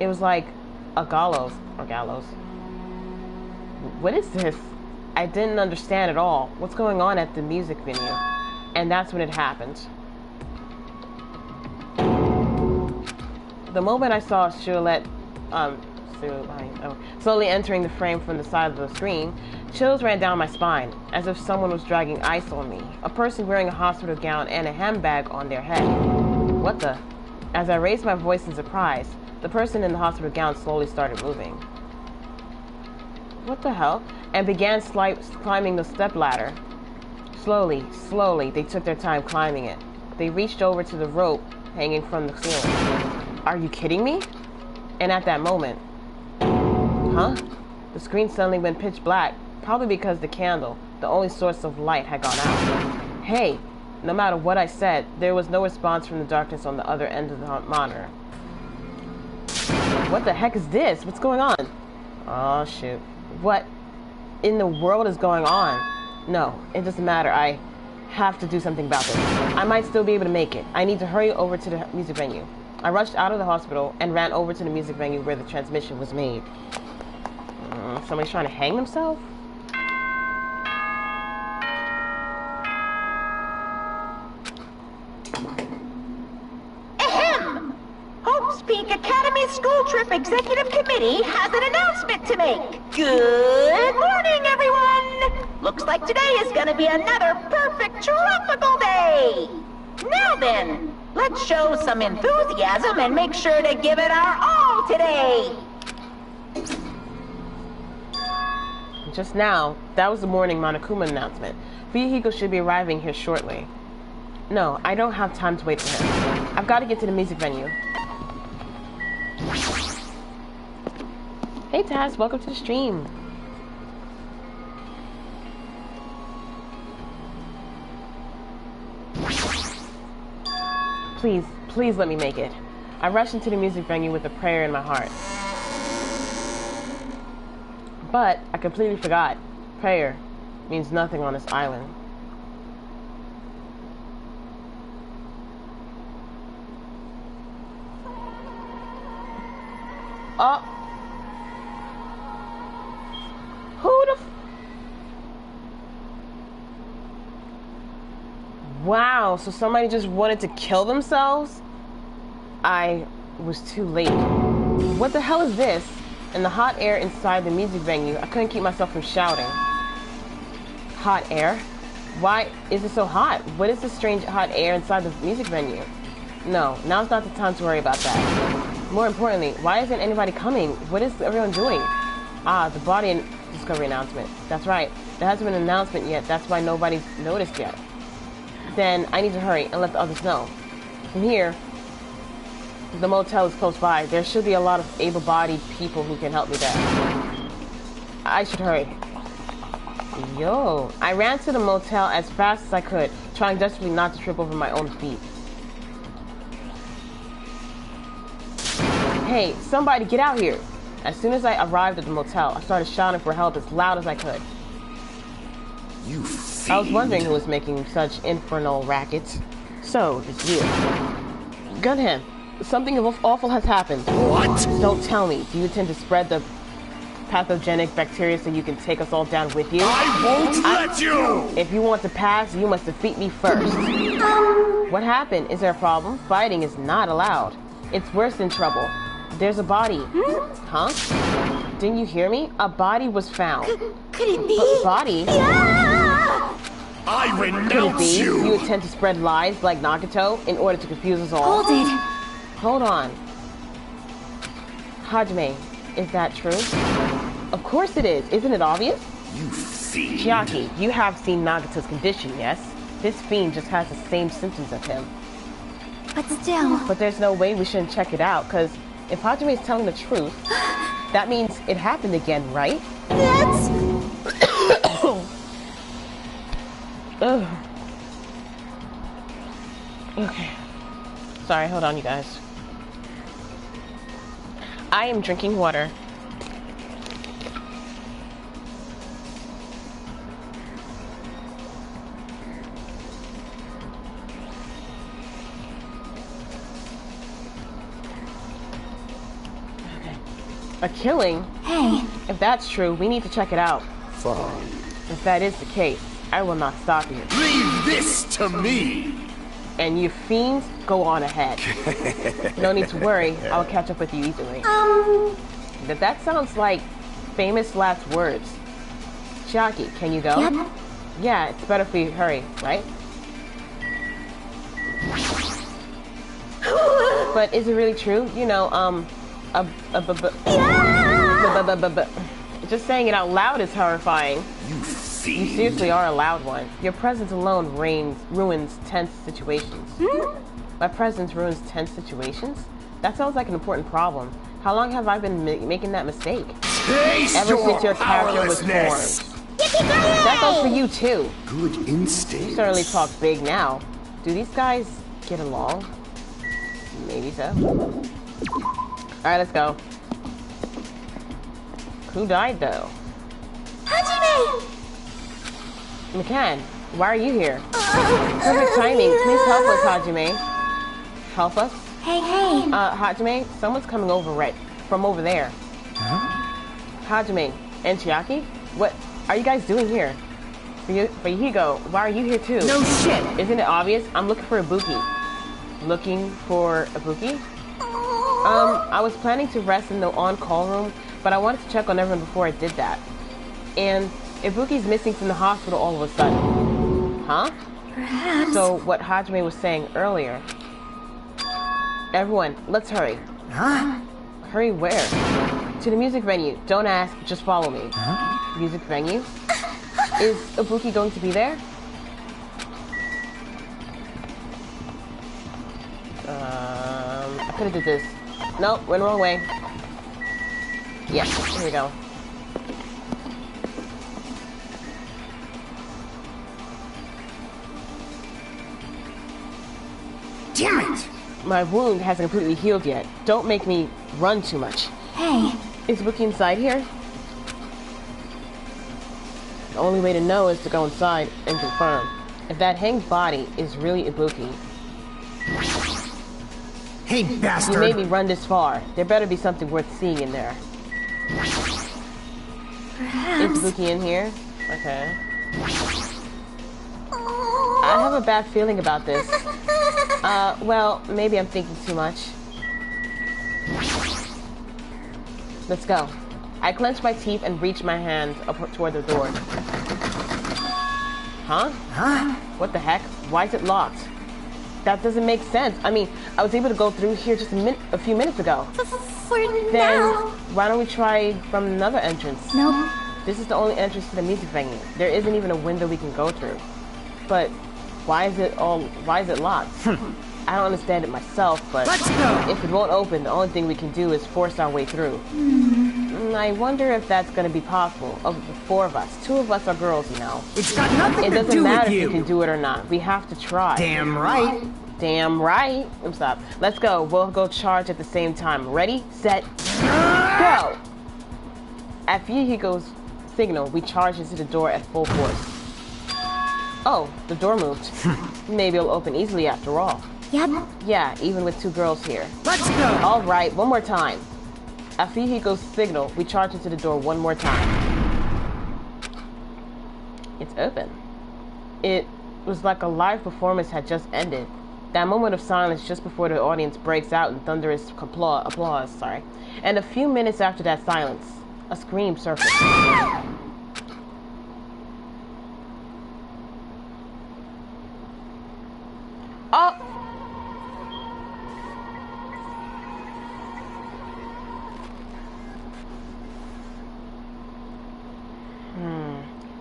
It was like a gallows. What is this? I didn't understand at all. What's going on at the music venue? And that's when it happened. The moment I saw Silhouette, slowly entering the frame from the side of the screen, chills ran down my spine, as if someone was dragging ice on me. A person wearing a hospital gown and a handbag on their head. What the? As I raised my voice in surprise, the person in the hospital gown slowly started moving. What the hell? And began climbing the stepladder. Slowly, they took their time climbing it. They reached over to the rope hanging from the ceiling. Are you kidding me? And at that moment, huh? The screen suddenly went pitch black, probably because the candle, the only source of light, had gone out. Hey, no matter what I said, there was no response from the darkness on the other end of the monitor. What the heck is this? What's going on? Oh, shoot. What in the world is going on? No, it doesn't matter. I have to do something about this. I might still be able to make it. I need to hurry over to the music venue. I rushed out of the hospital and ran over to the music venue where the transmission was made. Somebody's trying to hang themselves? Ahem! Hope's Peak Academy School Trip Executive Committee has an announcement to make. Good morning, everyone! Looks like today is gonna be another perfect tropical day! Now then, let's show some enthusiasm and make sure to give it our all today! Just now, that was the morning Monokuma announcement. Fuyuhiko should be arriving here shortly. No, I don't have time to wait for him. I've got to get to the music venue. Hey Taz, welcome to the stream. Please let me make it. I rushed into the music venue with a prayer in my heart. But I completely forgot. Prayer means nothing on this island. Oh. Who the Wow, so somebody just wanted to kill themselves? I was too late. What the hell is this? In the hot air inside the music venue, I couldn't keep myself from shouting. Hot air? Why is it so hot? What is this strange hot air inside the music venue? No, now's not the time to worry about that. More importantly, why isn't anybody coming? What is everyone doing? Ah, the body and discovery announcement. That's right. There hasn't been an announcement yet. That's why nobody's noticed yet. Then I need to hurry and let the others know. From here, the motel is close by. There should be a lot of able-bodied people who can help me there. I should hurry. Yo. I ran to the motel as fast as I could, trying desperately not to trip over my own feet. Hey, somebody get out here! As soon as I arrived at the motel, I started shouting for help as loud as I could. You fiend. I was wondering who was making such infernal rackets. So, it's you. Gun him. Something awful has happened. What? Don't tell me. Do you intend to spread the pathogenic bacteria so you can take us all down with you? I won't let you! If you want to pass, you must defeat me first. What happened? Is there a problem? Fighting is not allowed. It's worse than trouble. There's a body. Huh? Didn't you hear me? A body was found. Could it be? But body? Yeah! I Could it renounce be you! you intend to spread lies like Nagato in order to confuse us all? Hold it. Hold on. Hajime, is that true? Of course it is. Isn't it obvious? You fiend. Chiaki, you have seen Nagato's condition, yes? This fiend just has the same symptoms of him. But still. But there's no way we shouldn't check it out, because if Hajime is telling the truth, that means it happened again, right? That's... Ugh. Okay. Sorry, hold on, you guys. I am drinking water. A killing? Hey. If that's true, we need to check it out. Fine. If that is the case, I will not stop you. Leave this to me! And you fiends, go on ahead. No need to worry, I'll catch up with you easily. That sounds like famous last words. Chiaki, can you go? Yep. Yeah, it's better for you to hurry, right? But is it really true? You know, just saying it out loud is horrifying. You You fiend. seriously are a loud one. Your presence alone ruins tense situations. My presence ruins tense situations? That sounds like an important problem. How long have I been making that mistake? Taste Ever your since your character was powerlessness. formed. That goes for you too. Good instinct. You certainly talk big now. Do these guys get along? Maybe so. Alright, let's go. Who died though? Hajime! McCann, why are you here? Perfect timing. Please help us, Hajime. Help us? Hey, hey. Hajime, someone's coming over from over there. Huh? Hajime and Chiaki? What are you guys doing here? Yuhigo, why are you here too? No shit. Isn't it obvious? I'm looking for Ibuki. Looking for Ibuki? I was planning to rest in the on-call room, but I wanted to check on everyone before I did that. And Ibuki's missing from the hospital all of a sudden. Huh? Perhaps. So what Hajime was saying earlier. Everyone, let's hurry. Huh? Hurry where? To the music venue. Don't ask, just follow me. Huh? Music venue? Is Ibuki going to be there? I could have did this. Nope, went the wrong way. Yeah, here we go. Damn it! My wound hasn't completely healed yet. Don't make me run too much. Hey. Is Ibuki inside here? The only way to know is to go inside and confirm. If that hanged body is really Ibuki, Hey, bastard! you made me run this far. There better be something worth seeing in there. Perhaps. Is Ibuki in here? Okay. I have a bad feeling about this. Well, maybe I'm thinking too much. Let's go. I clench my teeth and reach my hand up toward the door. Huh? Huh? What the heck? Why is it locked? That doesn't make sense. I mean, I was able to go through here just a few minutes ago. For Then, now. why don't we try from another entrance? Nope. This is the only entrance to the music venue. There isn't even a window we can go through. But why is it locked? I don't understand it myself, but Let's go! if it won't open, the only thing we can do is force our way through. I wonder if that's going to be possible. Of the four of us, two of us are girls, you know. It's got nothing It to doesn't do matter with if you! we can do it or not. We have to try. Damn right! Damn right. Stop. Let's go. We'll go charge at the same time. Ready, set, go! At Yuhigo's signal, we charge into the door at full force. Oh, the door moved. Maybe it'll open easily after all. Yep. Yeah, even with two girls here. Let's go! All right, one more time. At Yuhigo's signal, we charge into the door one more time. It's open. It was like a live performance had just ended. That moment of silence just before the audience breaks out in thunderous applause, sorry. And a few minutes after that silence, a scream surfaced. Oh!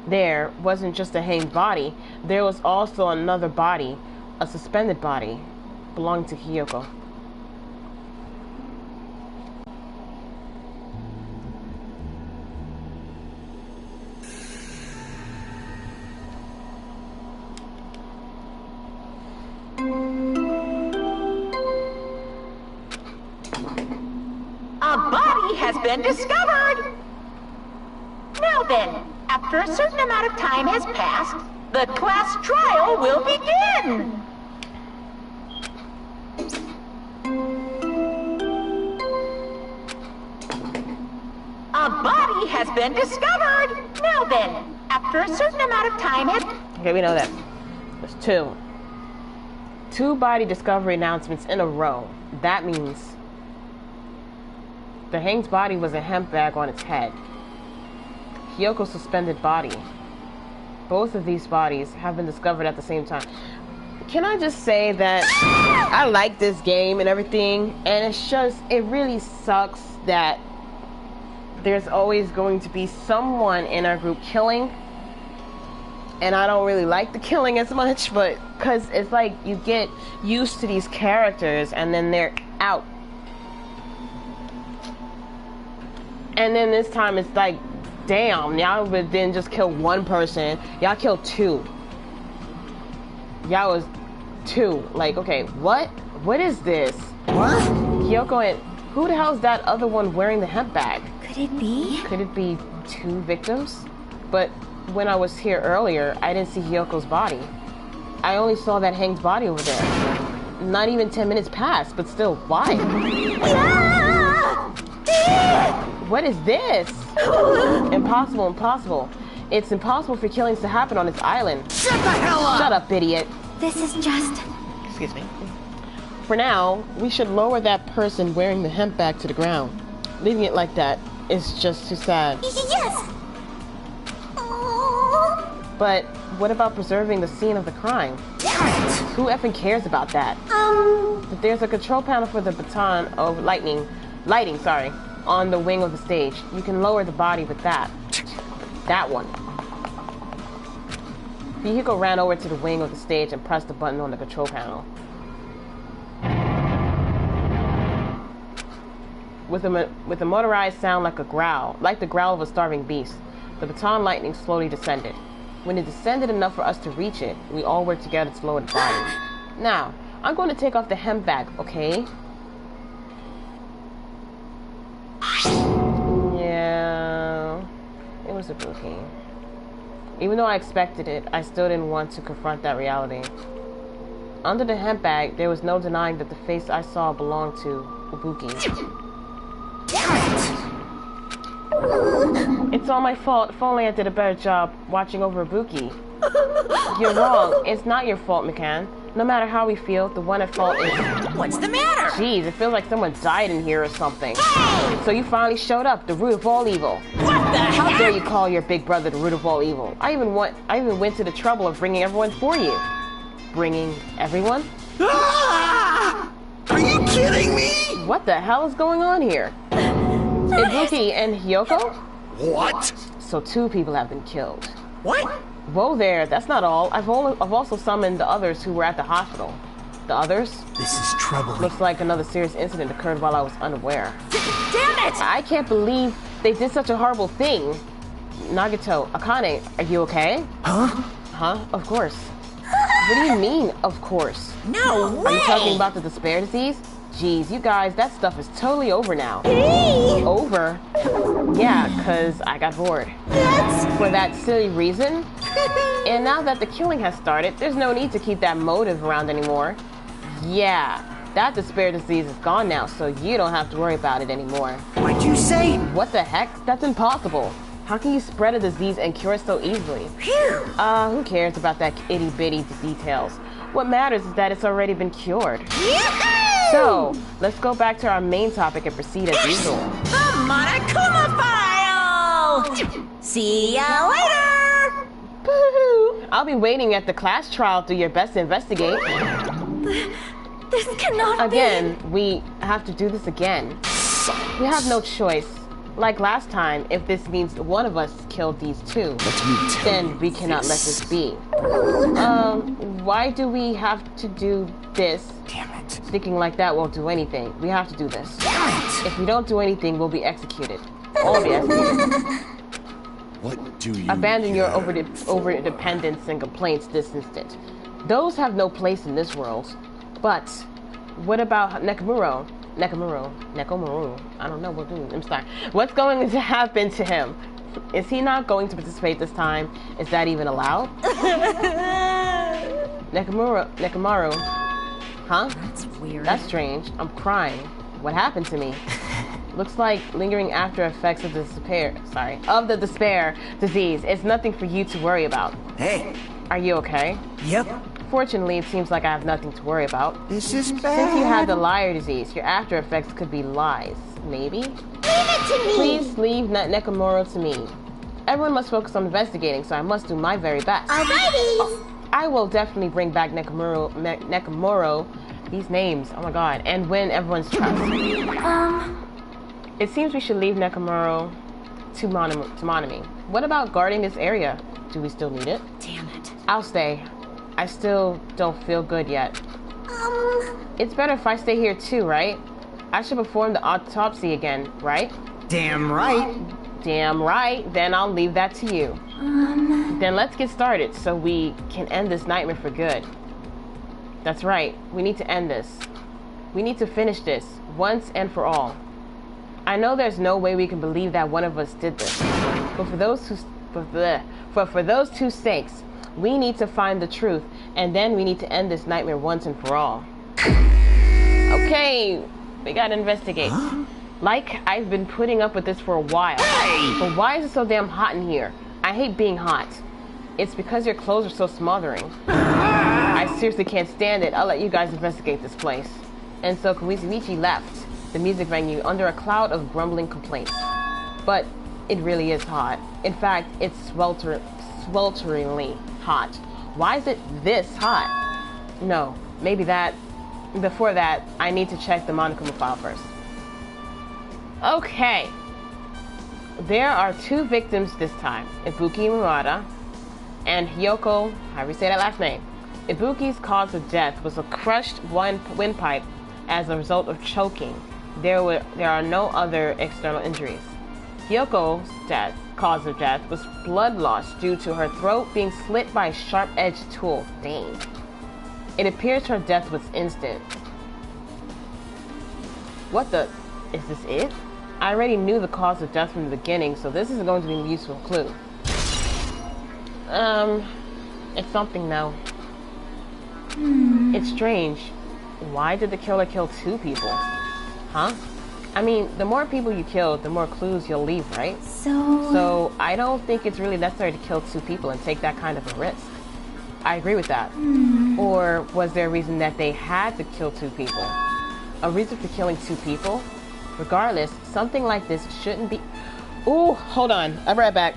There wasn't just a hanged body. There was also another body, a suspended body, belonging to Hiyoko. A body has been discovered! Now then, after a certain amount of time has passed, the class trial will begin! A body has been discovered! Now then, after a certain amount of time has... Okay, we know that. There's two. Two body discovery announcements in a row. That means the hanged body was a hemp bag on its head. Hyoko's suspended body. Both of these bodies have been discovered at the same time. Can I just say that I like this game and everything, and it's just, it really sucks that there's always going to be someone in our group killing, and I don't really like the killing as much, but because it's like you get used to these characters and then they're out. And then this time it's like, damn, y'all would then just kill one person. Y'all killed two. Y'all was two. Like, okay, what? What is this? What? Hiyoko and who the hell is that other one wearing the hemp bag? Could it be? Could it be two victims? But when I was here earlier, I didn't see Hyoko's body. I only saw that hanged body over there. Not even 10 minutes passed, but still, why? What is this? Impossible, impossible. It's impossible for killings to happen on this island. Shut the hell up! Shut up, idiot. This is just... Excuse me. For now, we should lower that person wearing the hemp bag to the ground. Leaving it like that is just too sad. Yes! But what about preserving the scene of the crime? Who effing cares about that? But there's a control panel for the baton of lighting, on the wing of the stage. You can lower the body with that. That one. Hihiko ran over to the wing of the stage and pressed the button on the control panel. With a motorized sound like the growl of a starving beast, the baton lightning slowly descended. When it descended enough for us to reach it, we all worked together to lower the body. Now, I'm going to take off the hemp bag, okay? Yeah, it was a bookie. Even though I expected it, I still didn't want to confront that reality. Under the hemp bag, there was no denying that the face I saw belonged to Ibuki. It's all my fault. If only I did a better job watching over Ibuki. You're wrong. It's not your fault, McCann. No matter how we feel, the one at fault is... What's the matter? Jeez, it feels like someone died in here or something. Hey! So you finally showed up, the root of all evil. What the heck? How dare you call your big brother the root of all evil? I even went to the trouble of bringing everyone for you. Bringing everyone? Ah! Are you kidding me? What the hell is going on here? Ibuki and Hiyoko? What? So two people have been killed. What? Whoa there, that's not all. I've also summoned the others who were at the hospital. The others? This is troubling. Looks like another serious incident occurred while I was unaware. Damn it! I can't believe they did such a horrible thing. Nagito, Akane, are you okay? Huh? Huh? Of course. What do you mean, of course? No way! Are you talking about the despair disease? Jeez, you guys, that stuff is totally over now. Hey! Over? Yeah, 'cause I got bored. For that silly reason? And now that the killing has started, there's no need to keep that motive around anymore. Yeah, that despair disease is gone now, so you don't have to worry about it anymore. What'd you say? What the heck? That's impossible. How can you spread a disease and cure it so easily? Who cares about that itty-bitty details? What matters is that it's already been cured. So, let's go back to our main topic and proceed as usual. The Monokuma File! See ya later! Boo-hoo. I'll be waiting at the class trial. Do your best to investigate. This cannot Again, we have to do this again. We have no choice. Like last time, if this means one of us killed these two, then we cannot let this be. Why do we have to do this? Damn it. Thinking like that won't do anything. We have to do this. Damn it. If we don't do anything, we'll be executed. All be executed. What do you Abandon your care? over-dependence and complaints this instant. Those have no place in this world. But what about Nekomuro? I don't know what I'm sorry. What's going to happen to him? Is he not going to participate this time? Is that even allowed? Nekomaru. Huh? That's weird. That's strange. I'm crying. What happened to me? Looks like lingering after effects of the despair disease. It's nothing for you to worry about. Hey. Are you okay? Yep. Fortunately, it seems like I have nothing to worry about. This is bad. Since you have the liar disease, your after effects could be lies. Maybe? Leave it to me. Please leave Nekomuro to me. Everyone must focus on investigating, so I must do my very best. Alrighty. I will definitely bring back Nekomuro, these names, oh my god, and win everyone's trust. It seems we should leave Nekomuro to Monami. What about guarding this area? Do we still need it? Damn it. I'll stay. I still don't feel good yet. It's better if I stay here too, right? I should perform the autopsy again, right? Damn right. Damn right. Then I'll leave that to you. Then let's get started so we can end this nightmare for good. That's right. We need to end this. We need to finish this once and for all. I know there's no way we can believe that one of us did this. But for those two sakes, we need to find the truth, and then we need to end this nightmare once and for all. Okay, we gotta investigate. Huh? Like, I've been putting up with this for a while. Hey! But why is it so damn hot in here? I hate being hot. It's because your clothes are so smothering. I seriously can't stand it. I'll let you guys investigate this place. And so Koizumi left the music venue under a cloud of grumbling complaints. But it really is hot. In fact, it's swelteringly hot. Why is it this hot? No, maybe that. Before that, I need to check the Monokuma file first. Okay. There are two victims this time, Ibuki Murata and Hyoko, however you say that last name. Ibuki's cause of death was a crushed windpipe as a result of choking. There are no other external injuries. Hyoko's cause of death was blood loss due to her throat being slit by a sharp-edged tool. Dang. It appears her death was instant. What the? Is this it? I already knew the cause of death from the beginning, so this is going to be a useful clue. It's something now. It's strange. Why did the killer kill two people? Huh? I mean, the more people you kill, the more clues you'll leave, right? So I don't think it's really necessary to kill two people and take that kind of a risk. I agree with that. Or was there a reason that they had to kill two people? A reason for killing two people? Regardless, something like this shouldn't be... Ooh, hold on. I'll be right back.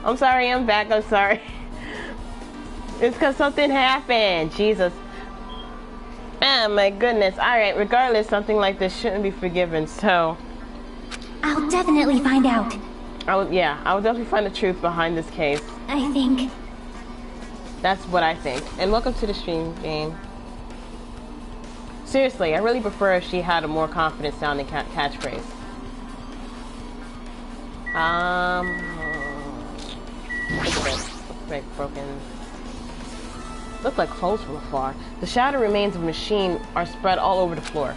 I'm sorry, I'm back. I'm sorry. It's because something happened. Jesus. Oh my goodness. Alright, regardless, something like this shouldn't be forgiven, so... I'll definitely find out. I will definitely find the truth behind this case. I think. That's what I think. And welcome to the stream, Jane. Seriously, I really prefer if she had a more confident sounding catchphrase. Looks like broken. Look like clothes from afar. The shattered remains of a machine are spread all over the floor.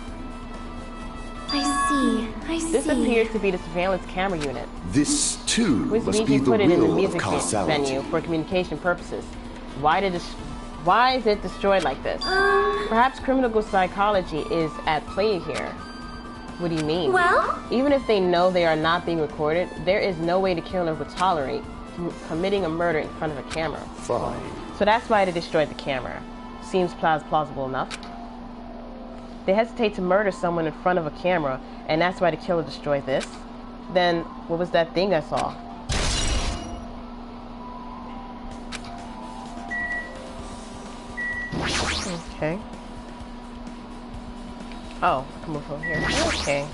I see. This appears to be the surveillance camera unit. This, too, Which must means be you the put it in the will of music causality. venue for communication purposes. Why is it destroyed like this? Perhaps criminal psychology is at play here. What do you mean? Well? Even if they know they are not being recorded, there is no way the killer would tolerate committing a murder in front of a camera. Fine. So that's why they destroyed the camera. Seems plausible enough. They hesitate to murder someone in front of a camera, and that's why the killer destroyed this. Then, what was that thing I saw? Okay. Oh, I can move over here. Okay.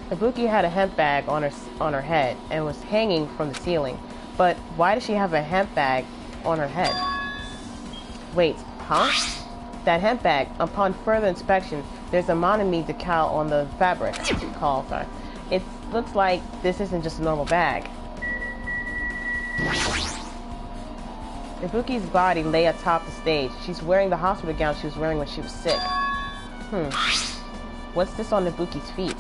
Ibuki had a hemp bag on her head and was hanging from the ceiling. But why does she have a hemp bag on her head? Wait, huh? That hemp bag, upon further inspection, there's a Monami decal on the fabric. Sorry. It looks like this isn't just a normal bag. Ibuki's body lay atop the stage. She's wearing the hospital gown she was wearing when she was sick. What's this on Ibuki's feet?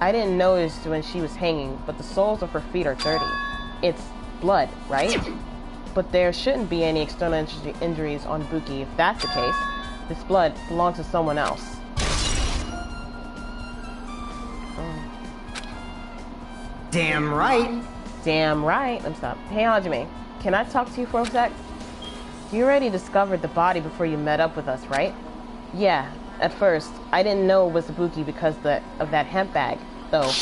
I didn't notice when she was hanging, but the soles of her feet are dirty. It's blood, right? But there shouldn't be any external injuries on Ibuki if that's the case. This blood belongs to someone else. Damn right. Damn right. Let me stop. Hey, Hajime, can I talk to you for a sec? You already discovered the body before you met up with us, right? Yeah, at first. I didn't know it was Ibuki because of that hemp bag, though.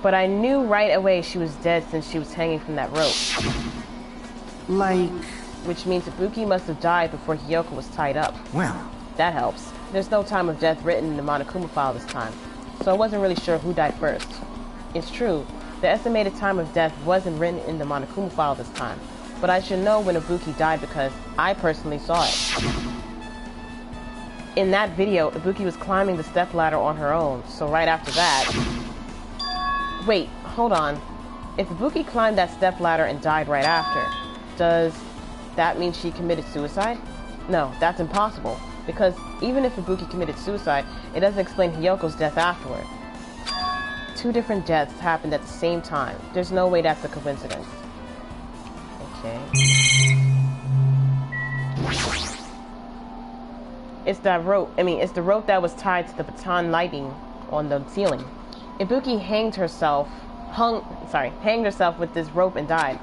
But I knew right away she was dead since she was hanging from that rope. Like... Which means Ibuki must have died before Hiyoko was tied up. Well... That helps. There's no time of death written in the Monokuma file this time, so I wasn't really sure who died first. It's true, the estimated time of death wasn't written in the Monokuma file this time, but I should know when Ibuki died because I personally saw it. In that video, Ibuki was climbing the stepladder on her own, so right after that... Wait, hold on. If Ibuki climbed that stepladder and died right after, does that mean she committed suicide? No, that's impossible, because even if Ibuki committed suicide, it doesn't explain Hiyoko's death afterward. Two different deaths happened at the same time. There's no way that's a coincidence. Okay. It's that rope. It's the rope that was tied to the baton lighting on the ceiling. Ibuki hanged herself with this rope and died.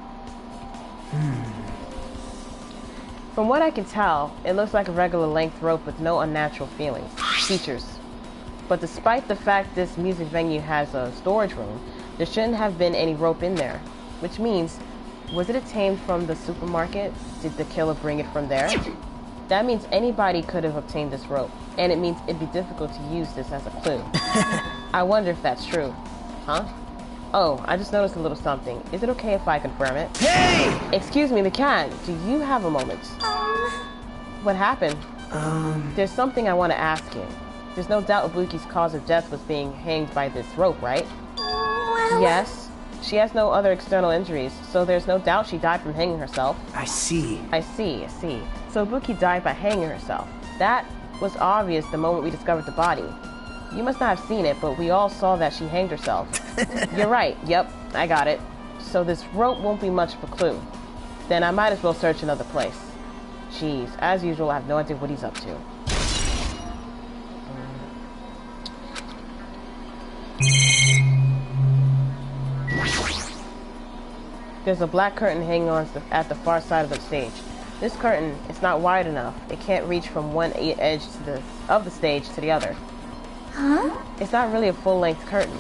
From what I can tell, it looks like a regular length rope with no unnatural features. But despite the fact this music venue has a storage room, there shouldn't have been any rope in there. Which means, was it obtained from the supermarket? Did the killer bring it from there? That means anybody could have obtained this rope, and it means it'd be difficult to use this as a clue. I wonder if that's true. Huh? Oh, I just noticed a little something. Is it okay if I confirm it? Hey! Excuse me, McCann. Do you have a moment? What happened? There's something I want to ask you. There's no doubt Ibuki's cause of death was being hanged by this rope, right? Well... Yes. She has no other external injuries, so there's no doubt she died from hanging herself. I see. I see. So Ibuki died by hanging herself. That was obvious the moment we discovered the body. You must not have seen it, but we all saw that she hanged herself. You're right. Yep, I got it. So this rope won't be much of a clue. Then I might as well search another place. Jeez, as usual, I have no idea what he's up to. There's a black curtain hanging on at the far side of the stage. This curtain is not wide enough. It can't reach from one edge of the stage to the other. Huh? It's not really a full-length curtain.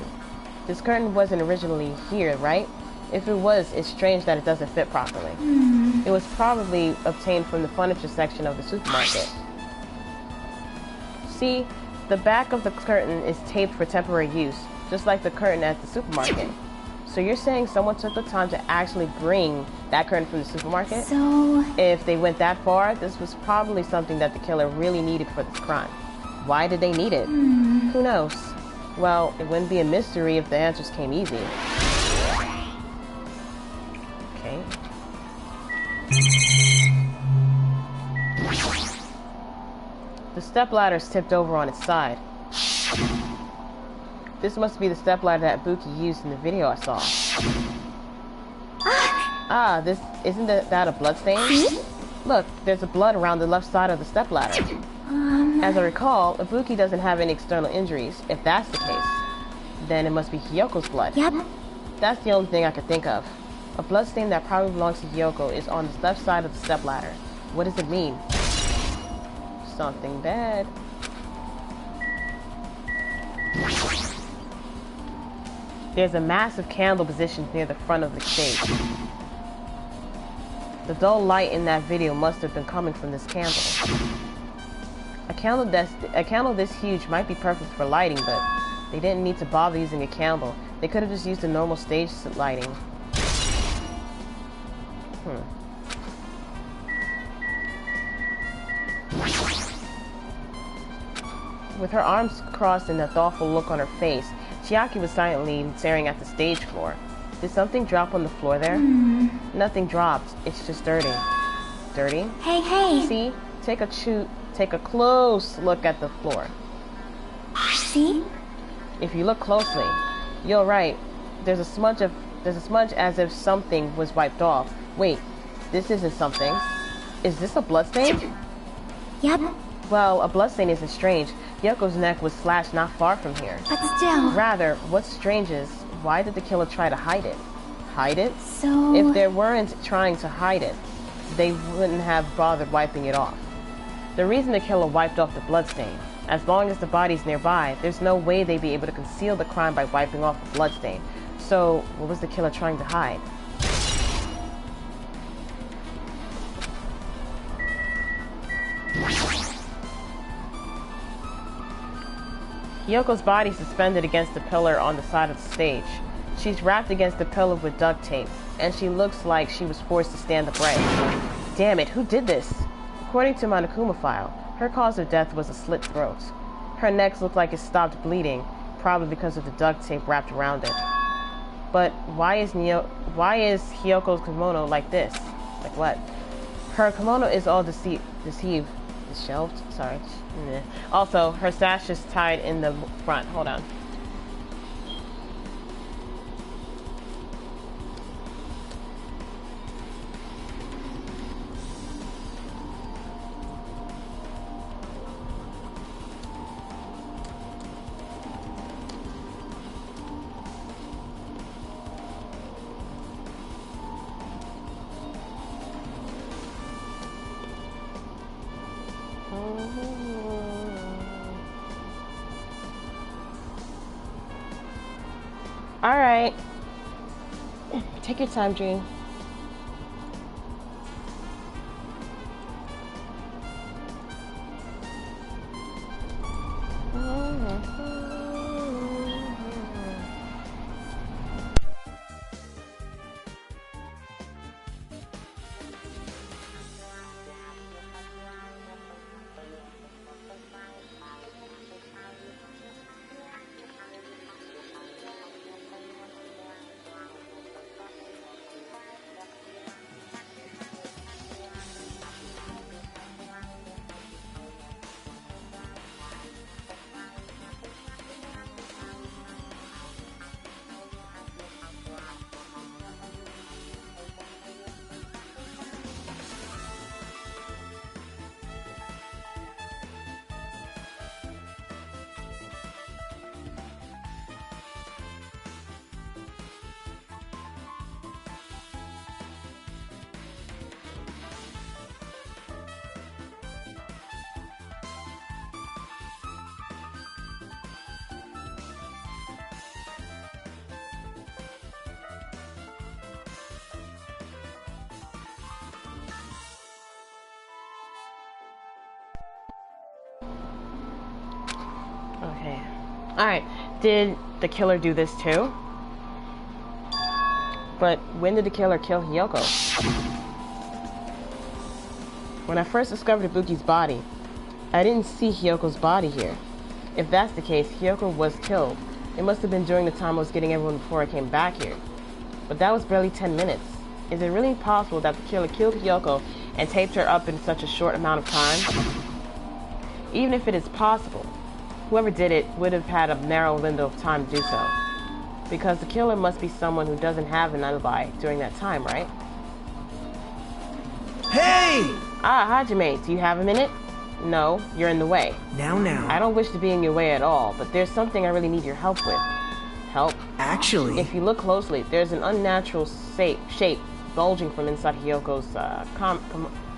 This curtain wasn't originally here, right? If it was, it's strange that it doesn't fit properly. It was probably obtained from the furniture section of the supermarket. See, the back of the curtain is taped for temporary use, just like the curtain at the supermarket. So you're saying someone took the time to actually bring that curtain from the supermarket? So... If they went that far, this was probably something that the killer really needed for this crime. Why did they need it? Who knows? Well, it wouldn't be a mystery if the answers came easy. Okay. The stepladder's tipped over on its side. This must be the stepladder that Buki used in the video I saw. This isn't that a bloodstain? Look, there's a blood around the left side of the stepladder. As I recall, Ibuki doesn't have any external injuries. If that's the case, then it must be Hyoko's blood. Yep. That's the only thing I could think of. A bloodstain that probably belongs to Hyoko is on the left side of the stepladder. What does it mean? Something bad. There's a massive candle positioned near the front of the stage. The dull light in that video must have been coming from this candle. A candle this huge might be perfect for lighting, but they didn't need to bother using a candle. They could have just used a normal stage lighting. With her arms crossed and a thoughtful look on her face, Chiaki was silently staring at the stage floor. Did something drop on the floor there? Nothing dropped. It's just dirty. Dirty? Hey. See? Take a close look at the floor. See? If you look closely, you're right. There's a smudge as if something was wiped off. Wait, this isn't something. Is this a bloodstain? Yep. Well, a bloodstain isn't strange. Yoko's neck was slashed not far from here. But still... Rather, what's strange is, why did the killer try to hide it? Hide it? So... If they weren't trying to hide it, they wouldn't have bothered wiping it off. The reason the killer wiped off the bloodstain, as long as the body's nearby, there's no way they'd be able to conceal the crime by wiping off the bloodstain. So, what was the killer trying to hide? Yoko's body suspended against the pillar on the side of the stage. She's wrapped against the pillar with duct tape, and she looks like she was forced to stand upright. Damn it, who did this? According to my Nakuma file, her cause of death was a slit throat. Her neck looked like it stopped bleeding, probably because of the duct tape wrapped around it. But why is Hyoko's kimono like this? Like what? Her kimono is all shelved? Sorry. Also, her sash is tied in the front. Hold on. Alright. Take your time, Dream. Okay. Alright. Did the killer do this too? But when did the killer kill Hiyoko? When I first discovered Ibuki's body, I didn't see Hiyoko's body here. If that's the case, Hiyoko was killed. It must have been during the time I was getting everyone before I came back here. But that was barely 10 minutes. Is it really possible that the killer killed Hiyoko and taped her up in such a short amount of time? Even if it is possible, whoever did it would have had a narrow window of time to do so. Because the killer must be someone who doesn't have an alibi during that time, right? Hey! Ah, Hajime, do you have a minute? No, you're in the way. Now. I don't wish to be in your way at all, but there's something I really need your help with. Help? Actually... If you look closely, there's an unnatural shape bulging from inside Hiyoko's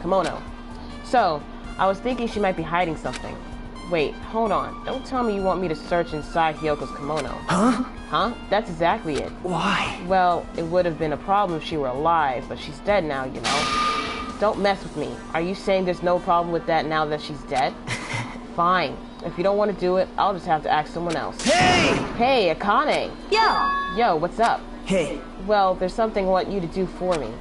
kimono. So, I was thinking she might be hiding something. Wait, hold on. Don't tell me you want me to search inside Hiyoko's kimono. Huh? Huh? That's exactly it. Why? Well, it would have been a problem if she were alive, but she's dead now, you know. Don't mess with me. Are you saying there's no problem with that now that she's dead? Fine. If you don't want to do it, I'll just have to ask someone else. Hey! Hey, Akane! Yo, what's up? Hey. Well, there's something I want you to do for me.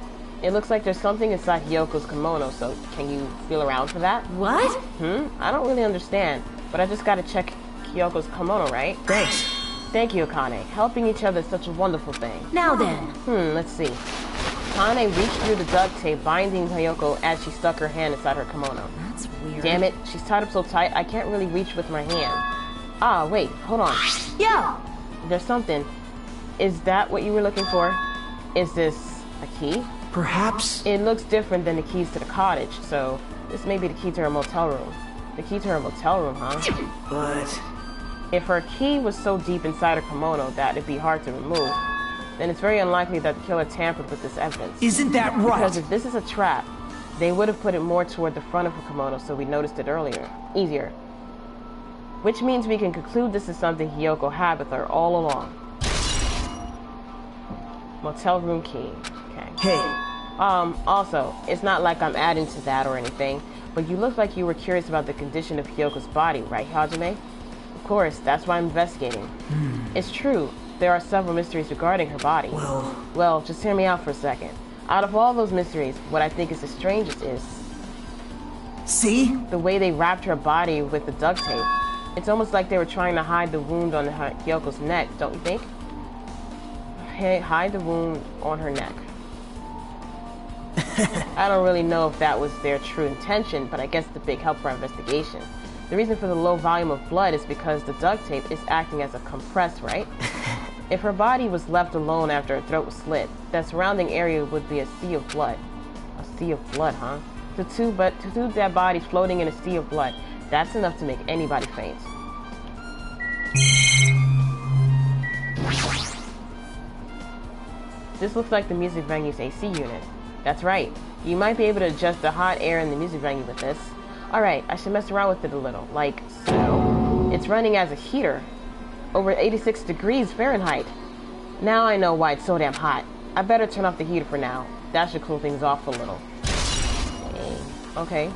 It looks like there's something inside Hiyoko's kimono, so can you feel around for that? What? I don't really understand, but I just gotta check Hiyoko's kimono, right? Thanks. Thank you, Akane. Helping each other is such a wonderful thing. Now then. Let's see. Akane reached through the duct tape binding Hiyoko as she stuck her hand inside her kimono. That's weird. Damn it, she's tied up so tight I can't really reach with my hand. Ah, wait, hold on. Yo! There's something. Is that what you were looking for? Is this a key? Perhaps... It looks different than the keys to the cottage, so this may be the key to her motel room. The key to her motel room, huh? But... If her key was so deep inside her kimono that it'd be hard to remove, then it's very unlikely that the killer tampered with this evidence. Isn't that right? Because if this is a trap, they would have put it more toward the front of her kimono so we noticed it easier. Which means we can conclude this is something Hiyoko had with her all along. Motel room key. Okay. Hey. Also, it's not like I'm adding to that or anything, but you look like you were curious about the condition of Hiyoko's body, right, Hajime? Of course, that's why I'm investigating. It's true, there are several mysteries regarding her body. Well, just hear me out for a second. Out of all those mysteries, what I think is the strangest is... See? The way they wrapped her body with the duct tape. It's almost like they were trying to hide the wound on Hiyoko's neck, don't you think? Hey, hide the wound on her neck. I don't really know if that was their true intention, but I guess it's a big help for our investigation. The reason for the low volume of blood is because the duct tape is acting as a compress, right? If her body was left alone after her throat was slit, that surrounding area would be a sea of blood. A sea of blood, huh? Two dead bodies floating in a sea of blood. That's enough to make anybody faint. This looks like the music venue's AC unit. That's right. You might be able to adjust the hot air in the music venue with this. Alright, I should mess around with it a little. Like so. It's running as a heater. Over 86 degrees Fahrenheit. Now I know why it's so damn hot. I better turn off the heater for now. That should cool things off a little. Okay.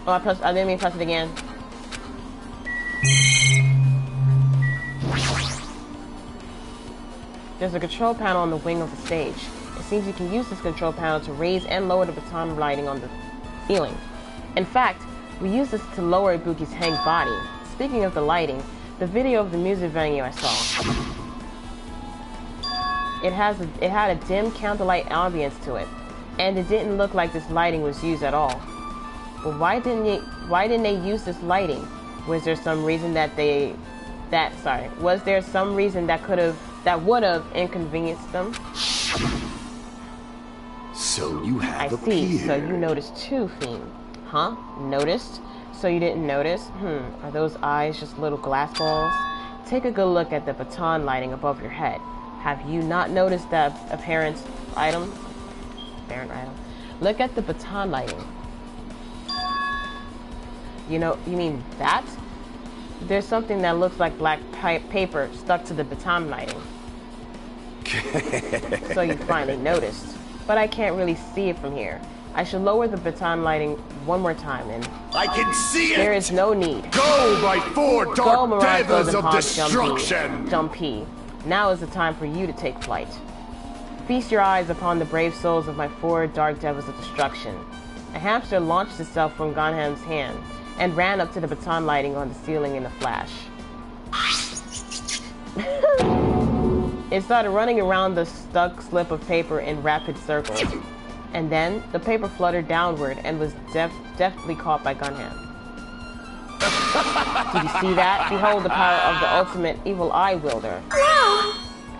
Oh, I didn't mean to press it again. There's a control panel on the wing of the stage. It seems you can use this control panel to raise and lower the baton lighting on the ceiling. In fact, we use this to lower Ibuki's hanged body. Speaking of the lighting, the video of the music venue I saw. It had a dim candlelight ambience to it, and it didn't look like this lighting was used at all. But why didn't they use this lighting? Was there some reason that was there some reason that would have inconvenienced them? So you have I see, so you noticed too, Fiend. Huh? Noticed? So you didn't notice? Are those eyes just little glass balls? Take a good look at the baton lighting above your head. Have you not noticed the apparent item? Look at the baton lighting. You mean that? There's something that looks like black paper stuck to the baton lighting. So you finally noticed. But I can't really see it from here. I should lower the baton lighting one more time, and I can see it! there is no need. Go, my four Go, dark Mirage devils Golden of Hawk destruction! Jumpy. Now is the time for you to take flight. Feast your eyes upon the brave souls of my four dark devils of destruction. A hamster launched itself from Ganham's hand and ran up to the baton lighting on the ceiling in a flash. It started running around the stuck slip of paper in rapid circles. And then the paper fluttered downward and was deftly caught by Gunham. Did you see that? Behold the power of the ultimate evil eye wielder. Wow!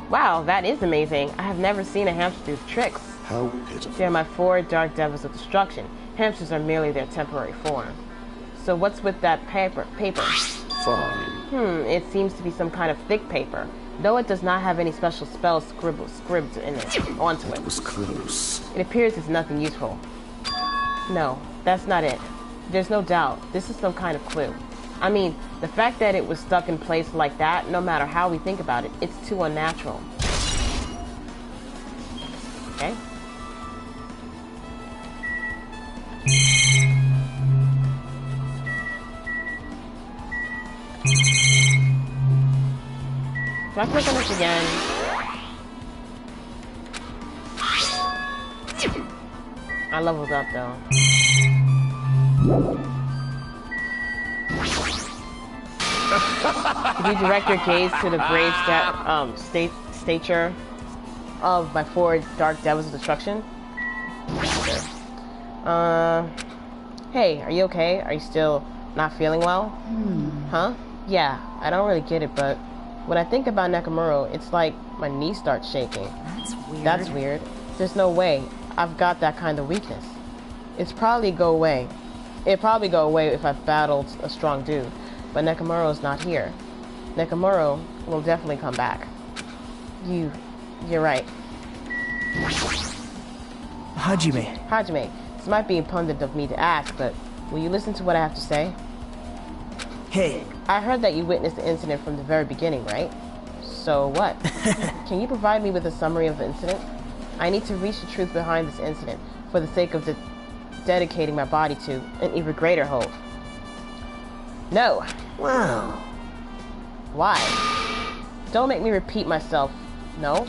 Wow, that is amazing. I have never seen a hamster do tricks. How pitiful. They're my four dark devils of destruction. Hamsters are merely their temporary form. So what's with that paper? Fine. It seems to be some kind of thick paper, though it does not have any special spells scribbled in it, onto it. It was close. It appears it's nothing useful. No, that's not it. There's no doubt. This is some kind of clue. I mean, the fact that it was stuck in place like that, no matter how we think about it, it's too unnatural. Okay? Do I click on this again? I leveled up though. Could you direct your gaze to the brave stature of my four dark devils of destruction? Hey, are you okay? Are you still not feeling well? Huh? Yeah, I don't really get it, but when I think about Nakamura, it's like my knees start shaking. That's weird. There's no way I've got that kind of weakness. It'd probably go away if I battled a strong dude, but Nakamura's not here. Nakamura will definitely come back. You're right. Hajime, this might be impudent of me to ask, but will you listen to what I have to say? Hey. I heard that you witnessed the incident from the very beginning, right? So what? Can you provide me with a summary of the incident? I need to reach the truth behind this incident for the sake of dedicating my body to an even greater hope. No. Wow. Why? Don't make me repeat myself. No.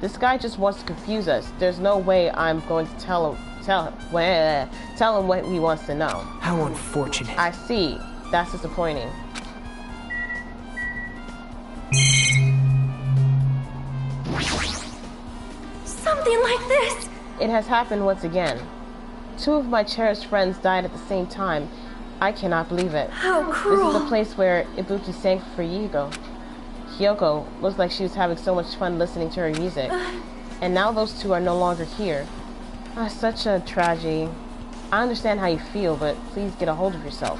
This guy just wants to confuse us. There's no way I'm going to tell him what he wants to know. How unfortunate. I see. That's disappointing. Something like this! It has happened once again. Two of my cherished friends died at the same time. I cannot believe it. How cruel! This is the place where Ibuki sang for Hyoko. Hyoko looks like she was having so much fun listening to her music. And now those two are no longer here. Such a tragedy. I understand how you feel, but please get a hold of yourself.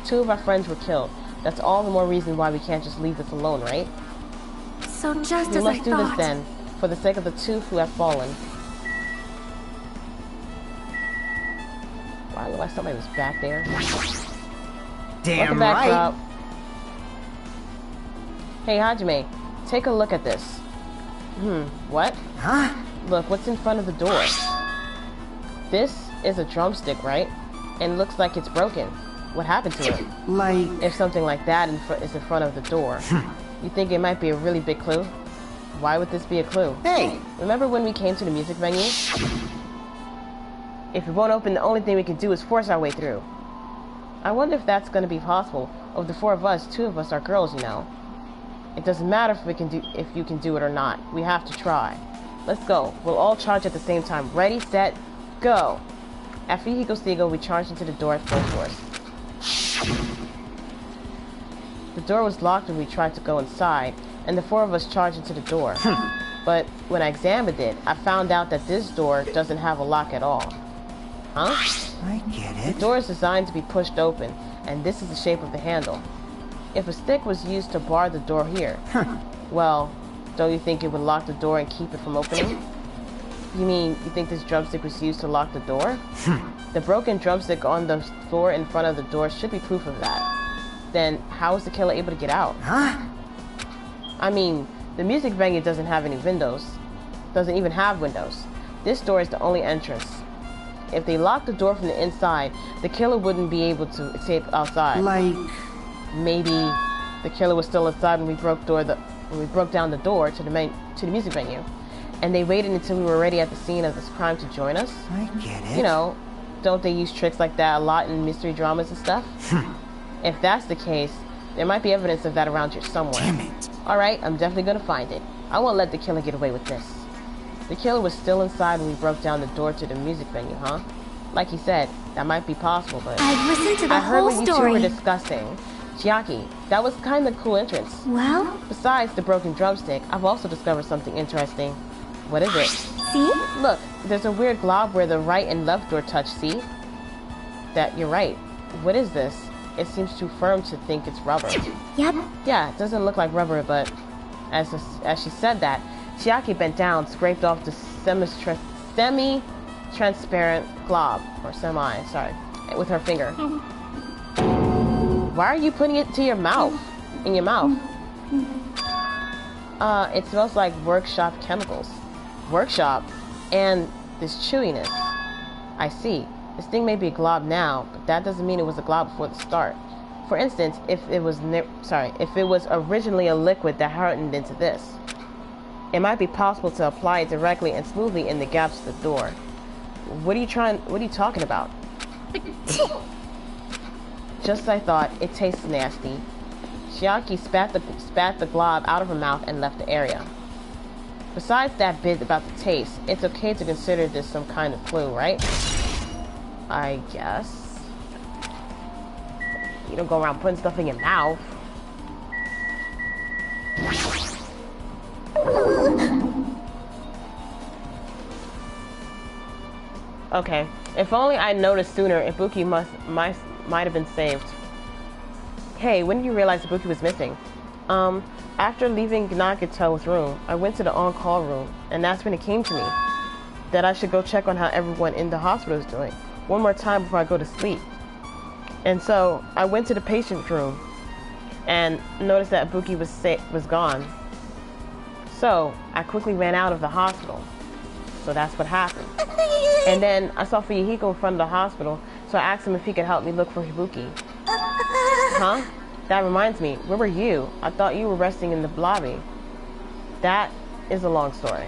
Two of our friends were killed. That's all the more reason why we can't just leave this alone, right? So just We as I must do this thought. then, for the sake of the two who have fallen. Wow, I look like somebody was back there. Damn Welcome back, right. Rob. Hey, Hajime, take a look at this. What? Huh? Look, what's in front of the door? This is a drumstick, right? And it looks like it's broken. What happened to it? Like... If something like that is in front of the door, you think it might be a really big clue? Why would this be a clue? Hey! Remember when we came to the music venue? If it won't open, the only thing we can do is force our way through. I wonder if that's going to be possible. Of the four of us, two of us are girls, you know. It doesn't matter if you can do it or not. We have to try. Let's go. We'll all charge at the same time. Ready, set, go. After Hiko we charged into the door at full force. The door was locked when we tried to go inside, and the four of us charged into the door. But when I examined it, I found out that this door doesn't have a lock at all. Huh? I get The it. door is designed to be pushed open, and this is the shape of the handle. If a stick was used to bar the door here, well, don't you think it would lock the door and keep it from opening? You mean you think this drumstick was used to lock the door? The broken drumstick on the floor in front of the door should be proof of that. Then how was the killer able to get out? Huh? I mean, the music venue doesn't have any windows. Doesn't even have windows. This door is the only entrance. If they locked the door from the inside, the killer wouldn't be able to escape outside. Like... Maybe the killer was still inside when we broke down the door to the music venue, and they waited until we were already at the scene of this crime to join us. I get it. You know, don't they use tricks like that a lot in mystery dramas and stuff? If that's the case, there might be evidence of that around here somewhere. Damn it. Alright, I'm definitely gonna find it. I won't let the killer get away with this. The killer was still inside when we broke down the door to the music venue, huh? Like he said, that might be possible, but... I've listened to the I heard whole what you story. two were discussing. Chiaki, that was kind of a cool entrance. Well? Besides the broken drumstick, I've also discovered something interesting. What is it? See? Look, there's a weird glob where the right and left door touch, see? That, you're right. What is this? It seems too firm to think it's rubber. Yep. Yeah, it doesn't look like rubber, but as she said that, Chiaki bent down, scraped off the semi-transparent glob, or sorry, with her finger. Why are you putting it to your mouth? In your mouth? It smells like workshop chemicals. Workshop? And this chewiness. I see. This thing may be a glob now, but that doesn't mean it was a glob before the start. For instance, if it was originally a liquid that hardened into this, it might be possible to apply it directly and smoothly in the gaps of the door. What are you talking about? Just as I thought, it tastes nasty. Chiaki spat the glob out of her mouth and left the area. Besides that bit about the taste, it's okay to consider this some kind of clue, right? I guess. You don't go around putting stuff in your mouth. Okay. If only I noticed sooner, Ibuki might have been saved. Hey, when did you realize Ibuki was missing? After leaving Nagito's room, I went to the on-call room, and that's when it came to me that I should go check on how everyone in the hospital is doing one more time before I go to sleep. And so I went to the patient's room and noticed that Ibuki was gone. So I quickly ran out of the hospital. So that's what happened. And then I saw Fuyuhiko in front of the hospital, so I asked him if he could help me look for Ibuki. Huh? That reminds me, where were you? I thought you were resting in the lobby. That is a long story.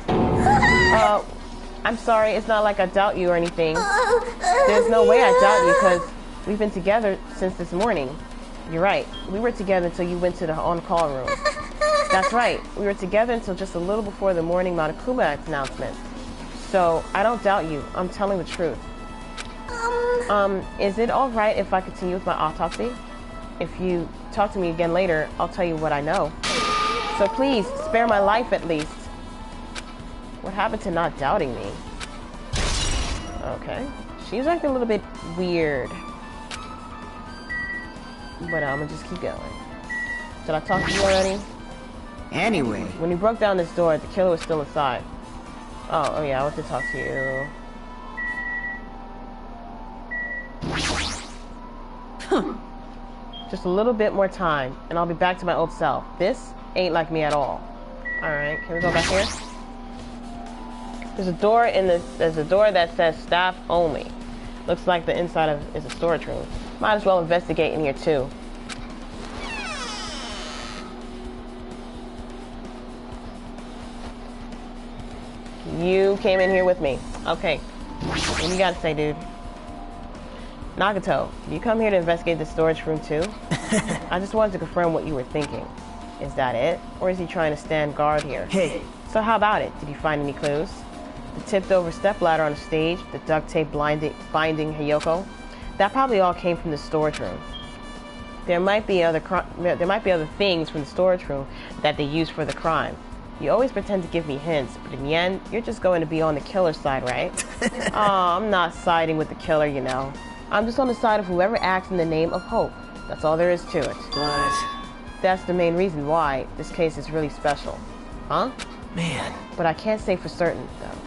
I'm sorry, it's not like I doubt you or anything. There's no way I doubt you because we've been together since this morning. You're right, we were together until you went to the on-call room. That's right, we were together until just a little before the morning Monokuma announcement. So, I don't doubt you, I'm telling the truth. Is it alright if I continue with my autopsy? If you talk to me again later, I'll tell you what I know. So please, spare my life at least. What happened to not doubting me? Okay. She's acting a little bit weird. But I'm gonna just keep going. Did I talk to you already? Anyway. When you broke down this door, the killer was still inside. Oh yeah, I want to talk to you. Just a little bit more time, and I'll be back to my old self. This ain't like me at all. Alright, can we go back here? There's a door that says staff only. Looks like the inside is a storage room. Might as well investigate in here too. You came in here with me. Okay. What do you gotta say, dude? Nagito, do you come here to investigate the storage room too? I just wanted to confirm what you were thinking. Is that it? Or is he trying to stand guard here? Hey. So how about it? Did you find any clues? The tipped over stepladder on the stage, the duct tape binding Hiyoko. That probably all came from the storage room. There might be other things from the storage room that they used for the crime. You always pretend to give me hints, but in the end, you're just going to be on the killer's side, right? Oh, I'm not siding with the killer, you know. I'm just on the side of whoever acts in the name of hope. That's all there is to it. But... that's the main reason why this case is really special. Huh? man. But I can't say for certain, though.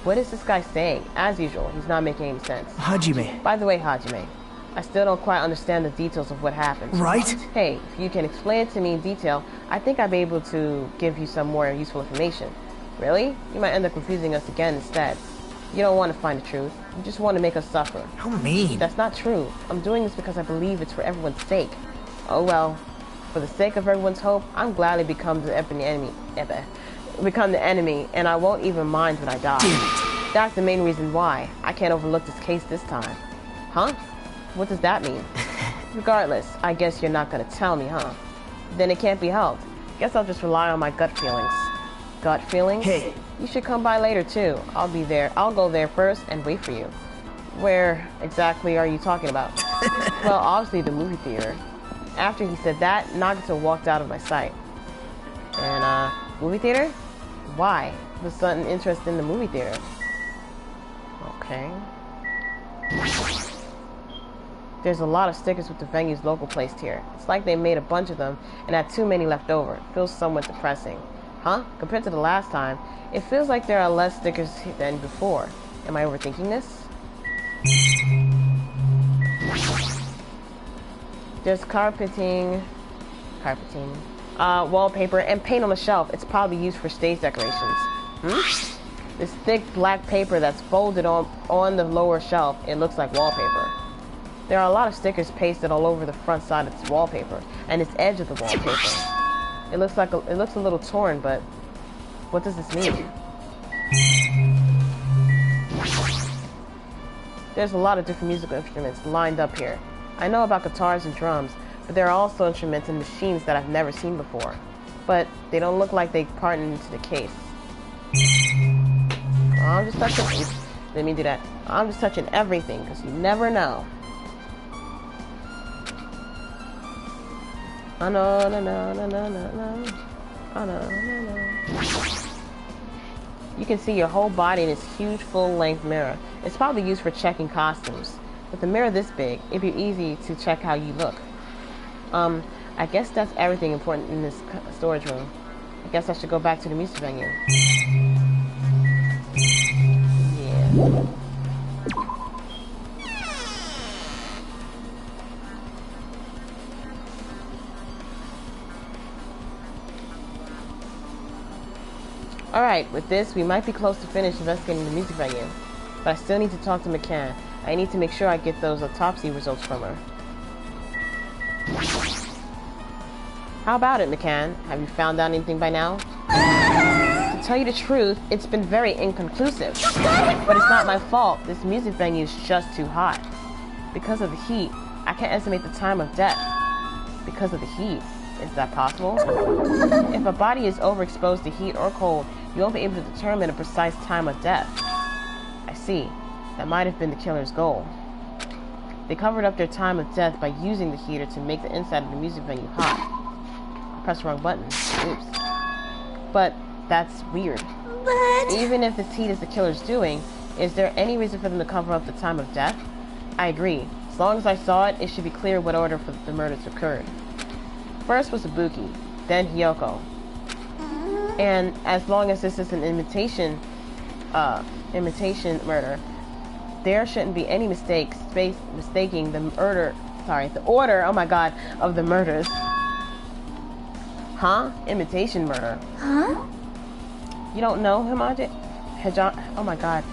What is this guy saying? As usual, he's not making any sense. Hajime. By the way, Hajime, I still don't quite understand the details of what happened. Right? Hey, if you can explain it to me in detail, I think I'll be able to give you some more useful information. Really? You might end up confusing us again instead. You don't want to find the truth. You just want to make us suffer. How mean. That's not true. I'm doing this because I believe it's for everyone's sake. Oh well. For the sake of everyone's hope, I'm gladly become the enemy, and I won't even mind when I die. That's the main reason why. I can't overlook this case this time. Huh? What does that mean? Regardless, I guess you're not gonna tell me, huh? Then it can't be helped. Guess I'll just rely on my gut feelings. Gut feelings? Hey. You should come by later too. I'll be there. I'll go there first and wait for you. Where exactly are you talking about? Well, obviously the movie theater. After he said that, Nagito walked out of my sight. And, movie theater? Why? Was sudden interest in the movie theater. Okay. There's a lot of stickers with the venue's logo placed here. It's like they made a bunch of them and had too many left over. It feels somewhat depressing. Huh? Compared to the last time, it feels like there are less stickers than before. Am I overthinking this? There's carpeting, wallpaper, and paint on the shelf. It's probably used for stage decorations. This thick black paper that's folded on the lower shelf, it looks like wallpaper. There are a lot of stickers pasted all over the front side of this wallpaper, and its edge of the wallpaper. It looks a little torn, but what does this mean? There's a lot of different musical instruments lined up here. I know about guitars and drums, but there are also instruments and machines that I've never seen before. But they don't look like they parted into the case. I'm just touching. Let me do that. I'm just touching everything, because you never know. Oh no, no, no, no, no, no, no. Oh no, no, no. You can see your whole body in this huge full-length mirror. It's probably used for checking costumes. With a mirror this big, it'd be easy to check how you look. I guess that's everything important in this storage room. I guess I should go back to the music venue. Yeah. Alright, with this, we might be close to finish investigating the music venue. But I still need to talk to McCann. I need to make sure I get those autopsy results from her. How about it, McCann? Have you found out anything by now? To tell you the truth, it's been very inconclusive. But it's not my fault. This music venue is just too hot. Because of the heat, I can't estimate the time of death. Because of the heat. Is that possible? If a body is overexposed to heat or cold, you won't be able to determine a precise time of death. I see. That might have been the killer's goal. They covered up their time of death by using the heater to make the inside of the music venue hot. I pressed the wrong button. Oops. But that's weird. But... Even if this heat is the killer's doing, is there any reason for them to cover up the time of death? I agree. As long as I saw it, it should be clear what order for the murders occurred. First was Ibuki, then Hiyoko. And as long as this is an imitation murder, there shouldn't be any mistaking the order, oh my god, of the murders. Huh? Imitation murder. Huh? You don't know oh my god.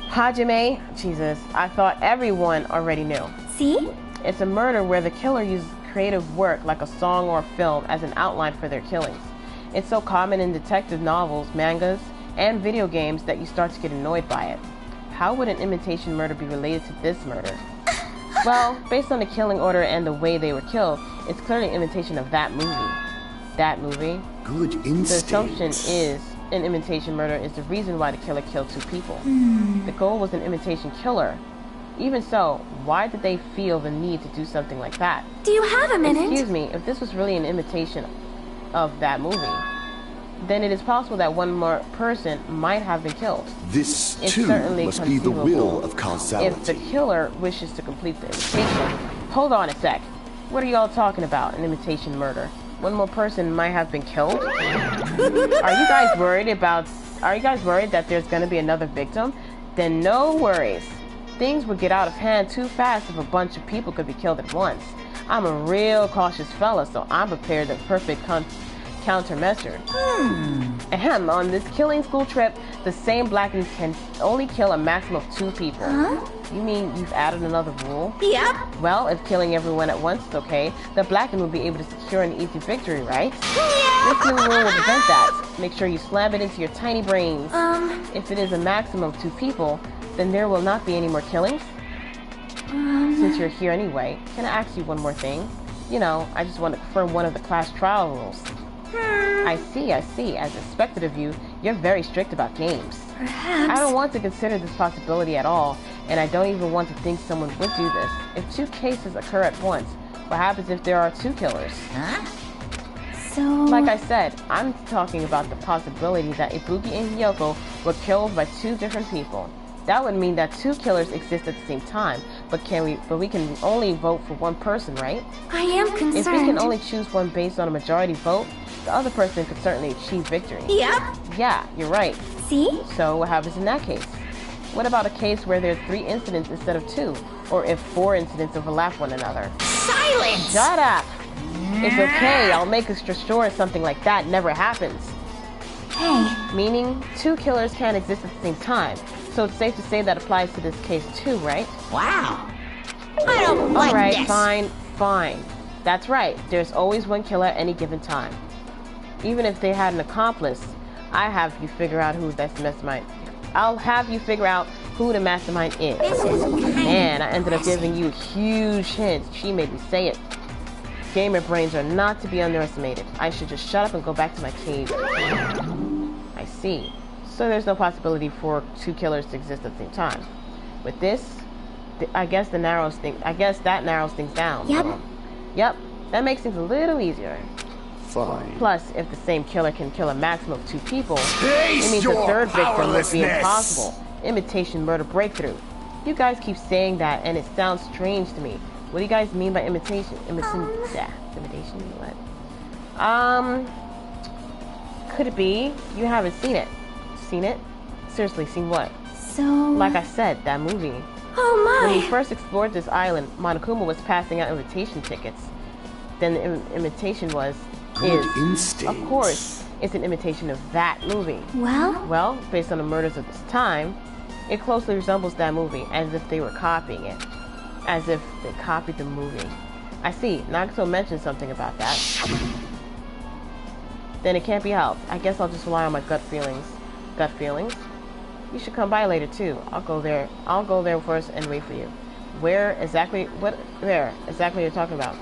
Hajime? Jesus, I thought everyone already knew. See? It's a murder where the killer uses creative work like a song or a film as an outline for their killings. It's so common in detective novels, mangas, and video games that you start to get annoyed by it. How would an imitation murder be related to this murder? Well, based on the killing order and the way they were killed, it's clearly an imitation of that movie. That movie? Good instinct. The assumption is an imitation murder is the reason why the killer killed two people. The goal was an imitation killer. Even so, why did they feel the need to do something like that? Do you have a minute? Excuse me, if this was really an imitation of that movie, then it is possible that one more person might have been killed. This, It's too, certainly must be the will conceivable of causality. if the killer wishes to complete the imitation. Hold on a sec. What are y'all talking about? An imitation murder. One more person might have been killed? Are you guys worried that there's gonna be another victim? Then no worries. Things would get out of hand too fast if a bunch of people could be killed at once. I'm a real cautious fella, so I'm prepared to countermeasure. Ahem, on this killing school trip, the same Blackened can only kill a maximum of 2 people. You mean you've added another rule? Yep. Well, if killing everyone at once is okay, the Blackened will be able to secure an easy victory, right? This new rule will prevent that. Make sure you slam it into your tiny brains. If it is a maximum of 2 people, then there will not be any more killings. Since you're here anyway, can I ask you one more thing? You know, I just want to confirm one of the class trial rules. I see. As expected of you, you're very strict about games. Perhaps. I don't want to consider this possibility at all, and I don't even want to think someone would do this. If 2 cases occur at once, what happens if there are 2 killers? So... Like I said, I'm talking about the possibility that Ibuki and Hiyoko were killed by 2 different people. That would mean that 2 killers exist at the same time, but we can only vote for 1 person, right? I am concerned. If we can only choose one based on a majority vote, the other person could certainly achieve victory. Yep. Yeah, you're right. See? So what happens in that case? What about a case where there's 3 incidents instead of 2? Or if 4 incidents overlap one another? Silence! Shut up! It's okay, I'll make extra sure something like that never happens. Hey. Meaning, 2 killers can't exist at the same time. So it's safe to say that applies to this case too, right? Wow. I don't like Alright, this. fine. That's right, there's always 1 killer at any given time. Even if they had an accomplice, I'll have you figure out who the mastermind is. This is Man, I ended up giving you huge hints. She made me say it. Gamer brains are not to be underestimated. I should just shut up and go back to my cave. I see. So there's no possibility for 2 killers to exist at the same time. With this, I guess that narrows things down. Yep, that makes things a little easier. Fine. Plus, if the same killer can kill a maximum of 2 people, it means the 3rd victim would be impossible. Imitation murder breakthrough. You guys keep saying that, and it sounds strange to me. What do you guys mean by imitation? Imitation? What? Could it be you haven't seen it? Seen it? Seriously, seen what? So... Like I said, that movie. Oh my! When we first explored this island, Monokuma was passing out invitation tickets. Then the imitation of course, it's an imitation of that movie. Well, based on the murders of this time, it closely resembles that movie, as if they were copying it. As if they copied the movie. I see, Nagato mentioned something about that. Then it can't be helped. I guess I'll just rely on my gut feelings. Gut feelings? You should come by later too. I'll go there first and wait for you. Where exactly you're talking about?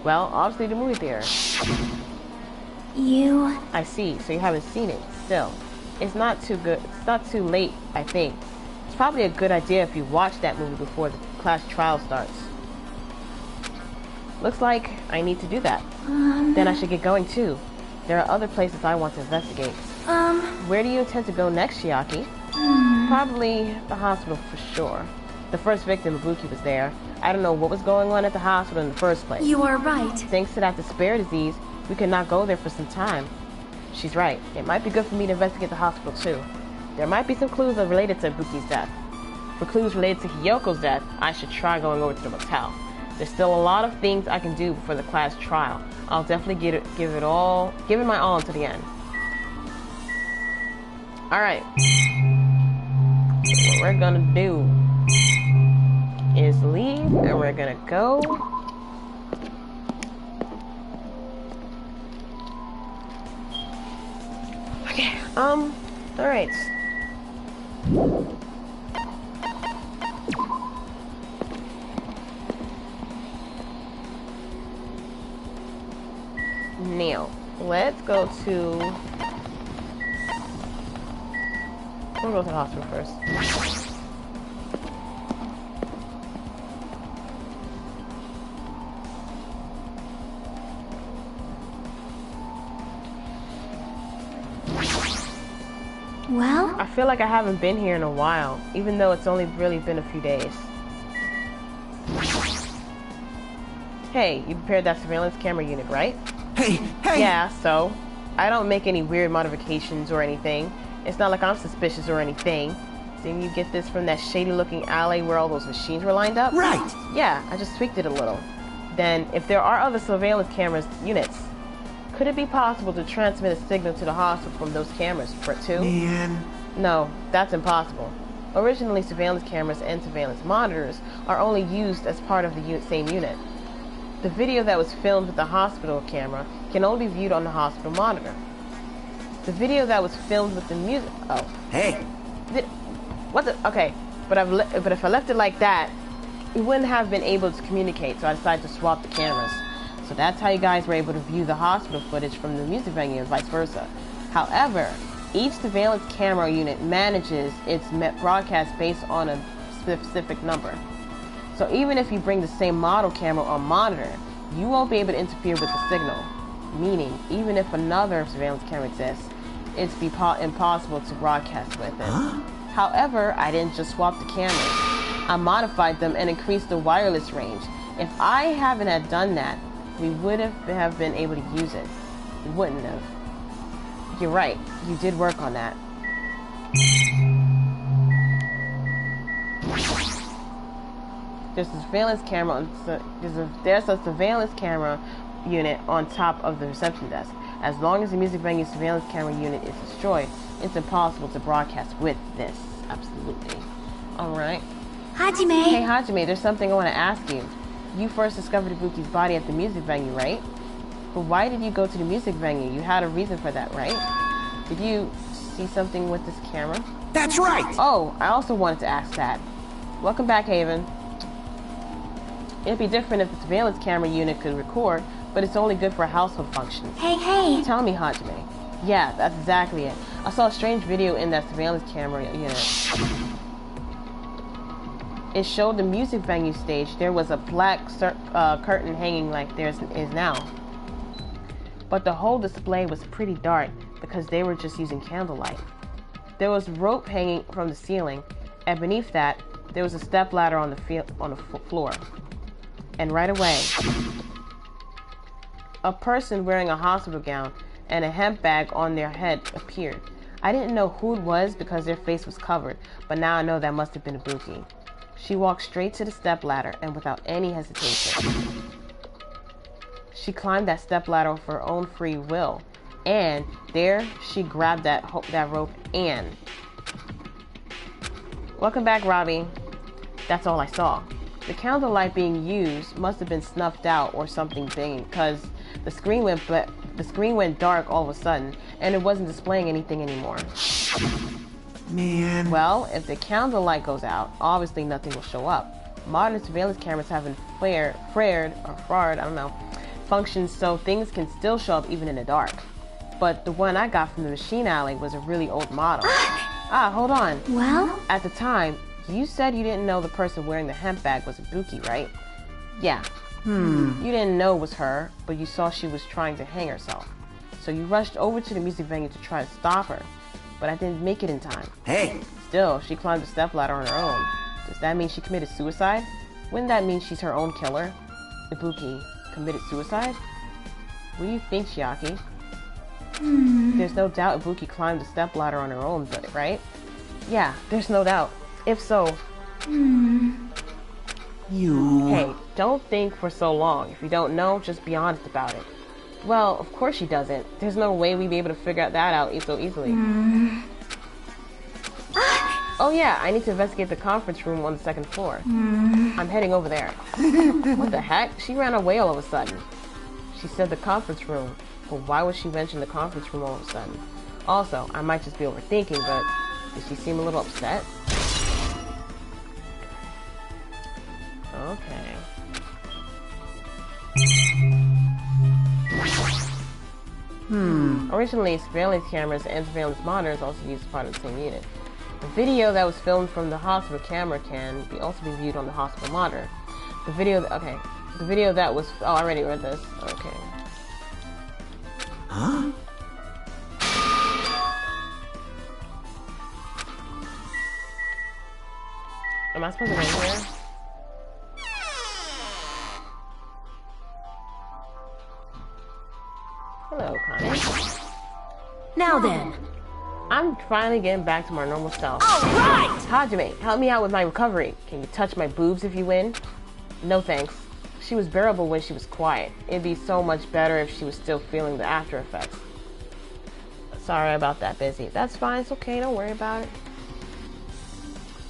Well, obviously the movie theater. I see, so you haven't seen it still. It's not too too late, I think. It's probably a good idea if you watch that movie before the class trial starts. Looks like I need to do that. Then I should get going too. There are other places I want to investigate. Where do you intend to go next, Chiaki? Probably the hospital for sure. The first victim, Ibuki, was there. I don't know what was going on at the hospital in the first place. You are right. Thanks to that despair disease, we could not go there for some time. She's right. It might be good for me to investigate the hospital too. There might be some clues related to Ibuki's death. For clues related to Hiyoko's death, I should try going over to the motel. There's still a lot of things I can do before the class trial. I'll definitely give it my all until the end. Alright. What we're gonna do is leave, and we're gonna go. Okay, alright. Now, let's go to... We'll go to the hospital first. Well? I feel like I haven't been here in a while, even though it's only really been a few days. Hey, you prepared that surveillance camera unit, right? Hey! Yeah, so? I don't make any weird modifications or anything. It's not like I'm suspicious or anything. Didn't you get this from that shady-looking alley where all those machines were lined up? Right! Yeah, I just tweaked it a little. Then, if there are other surveillance cameras units, Could it be possible to transmit a signal to the hospital from those cameras, too? Man. No, that's impossible. Originally, surveillance cameras and surveillance monitors are only used as part of the same unit. The video that was filmed with the hospital camera can only be viewed on the hospital monitor. The video that was filmed with the music... Oh. Hey. What the... Okay, but if I left it like that, we wouldn't have been able to communicate, so I decided to swap the cameras. So that's how you guys were able to view the hospital footage from the music venue and vice versa. However, each surveillance camera unit manages its broadcast based on a specific number. So even if you bring the same model camera or monitor, you won't be able to interfere with the signal. Meaning, even if another surveillance camera exists, it's impossible to broadcast with it. However, I didn't just swap the cameras. I modified them and increased the wireless range. If I haven't had done that, we would have been able to use it. We wouldn't have. You're right. You did work on that. There's a surveillance camera. There's a surveillance camera unit on top of the reception desk. As long as the music venue surveillance camera unit is destroyed, it's impossible to broadcast with this. Absolutely. All right. Hajime. Hey, Hajime, there's something I want to ask you. You first discovered Ibuki's body at the music venue, right? But why did you go to the music venue? You had a reason for that, right? Did you see something with this camera? That's right. Oh, I also wanted to ask that. Welcome back, Haven. It'd be different if the surveillance camera unit could record, but it's only good for household functions. Hey. Tell me, Hajime. Yeah, that's exactly it. I saw a strange video in that surveillance camera unit. It showed the music venue stage. There was a black curtain hanging like there is now. But the whole display was pretty dark because they were just using candlelight. There was rope hanging from the ceiling, and beneath that, there was a stepladder on the floor. And right away, a person wearing a hospital gown and a hemp bag on their head appeared. I didn't know who it was because their face was covered, but now I know that must have been Ibuki. She walked straight to the stepladder and without any hesitation. She climbed that stepladder of her own free will, and there she grabbed that rope and... Welcome back, Robbie. That's all I saw. The candlelight being used must have been snuffed out or something big, because the screen went dark all of a sudden, and it wasn't displaying anything anymore. Man. Well, if the candlelight goes out, obviously nothing will show up. Modern surveillance cameras haven't functions so things can still show up even in the dark. But the one I got from the machine alley was a really old model. Hold on. Well? At the time, you said you didn't know the person wearing the hemp bag was Ibuki, right? Yeah. You didn't know it was her, but you saw she was trying to hang herself. So you rushed over to the music venue to try to stop her. But I didn't make it in time. Hey. Still, she climbed the stepladder on her own. Does that mean she committed suicide? Wouldn't that mean she's her own killer? Ibuki committed suicide? What do you think, Chiaki? There's no doubt Ibuki climbed the stepladder on her own, but right? Yeah, there's no doubt. If so... Hey, don't think for so long. If you don't know, just be honest about it. Well, of course she doesn't. There's no way we'd be able to figure that out so easily. Oh yeah, I need to investigate the conference room on the second floor. I'm heading over there. What the heck? She ran away all of a sudden. She said the conference room. But why would she mention the conference room all of a sudden? Also, I might just be overthinking, but did she seem a little upset? Okay. Originally, surveillance cameras and surveillance monitors also used as part of the same unit. The video that was filmed from the hospital camera can also be viewed on the hospital monitor. The video that was... Oh, I already read this. Okay. Huh? Am I supposed to go here? Hello, Connie. Now then. I'm finally getting back to my normal self. Alright! Hajime, help me out with my recovery. Can you touch my boobs if you win? No thanks. She was bearable when she was quiet. It'd be so much better if she was still feeling the after effects. Sorry about that, Busy. That's fine. It's okay. Don't worry about it.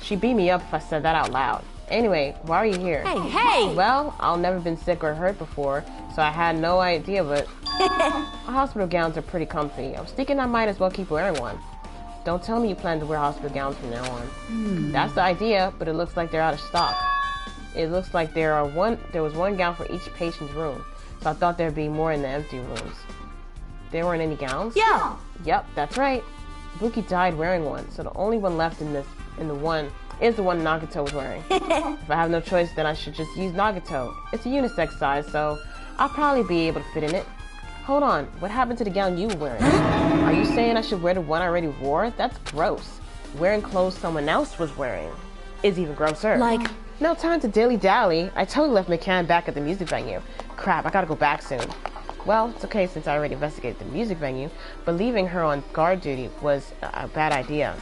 She'd beat me up if I said that out loud. Anyway, why are you here? Hey! Well, I've never been sick or hurt before, so I had no idea, but hospital gowns are pretty comfy. I was thinking I might as well keep wearing one. Don't tell me you plan to wear hospital gowns from now on. That's the idea, but it looks like they're out of stock. It looks like there was one gown for each patient's room, so I thought there'd be more in the empty rooms. There weren't any gowns? Yeah! Yep, that's right. Buki died wearing one, so the only one left is the one Nagato was wearing. If I have no choice, then I should just use Nagato. It's a unisex size, so I'll probably be able to fit in it. Hold on, what happened to the gown you were wearing? Are you saying I should wear the one I already wore? That's gross. Wearing clothes someone else was wearing is even grosser. Like, No time to dilly-dally. I totally left McCann back at the music venue. Crap, I gotta go back soon. Well, it's okay since I already investigated the music venue, but leaving her on guard duty was a bad idea.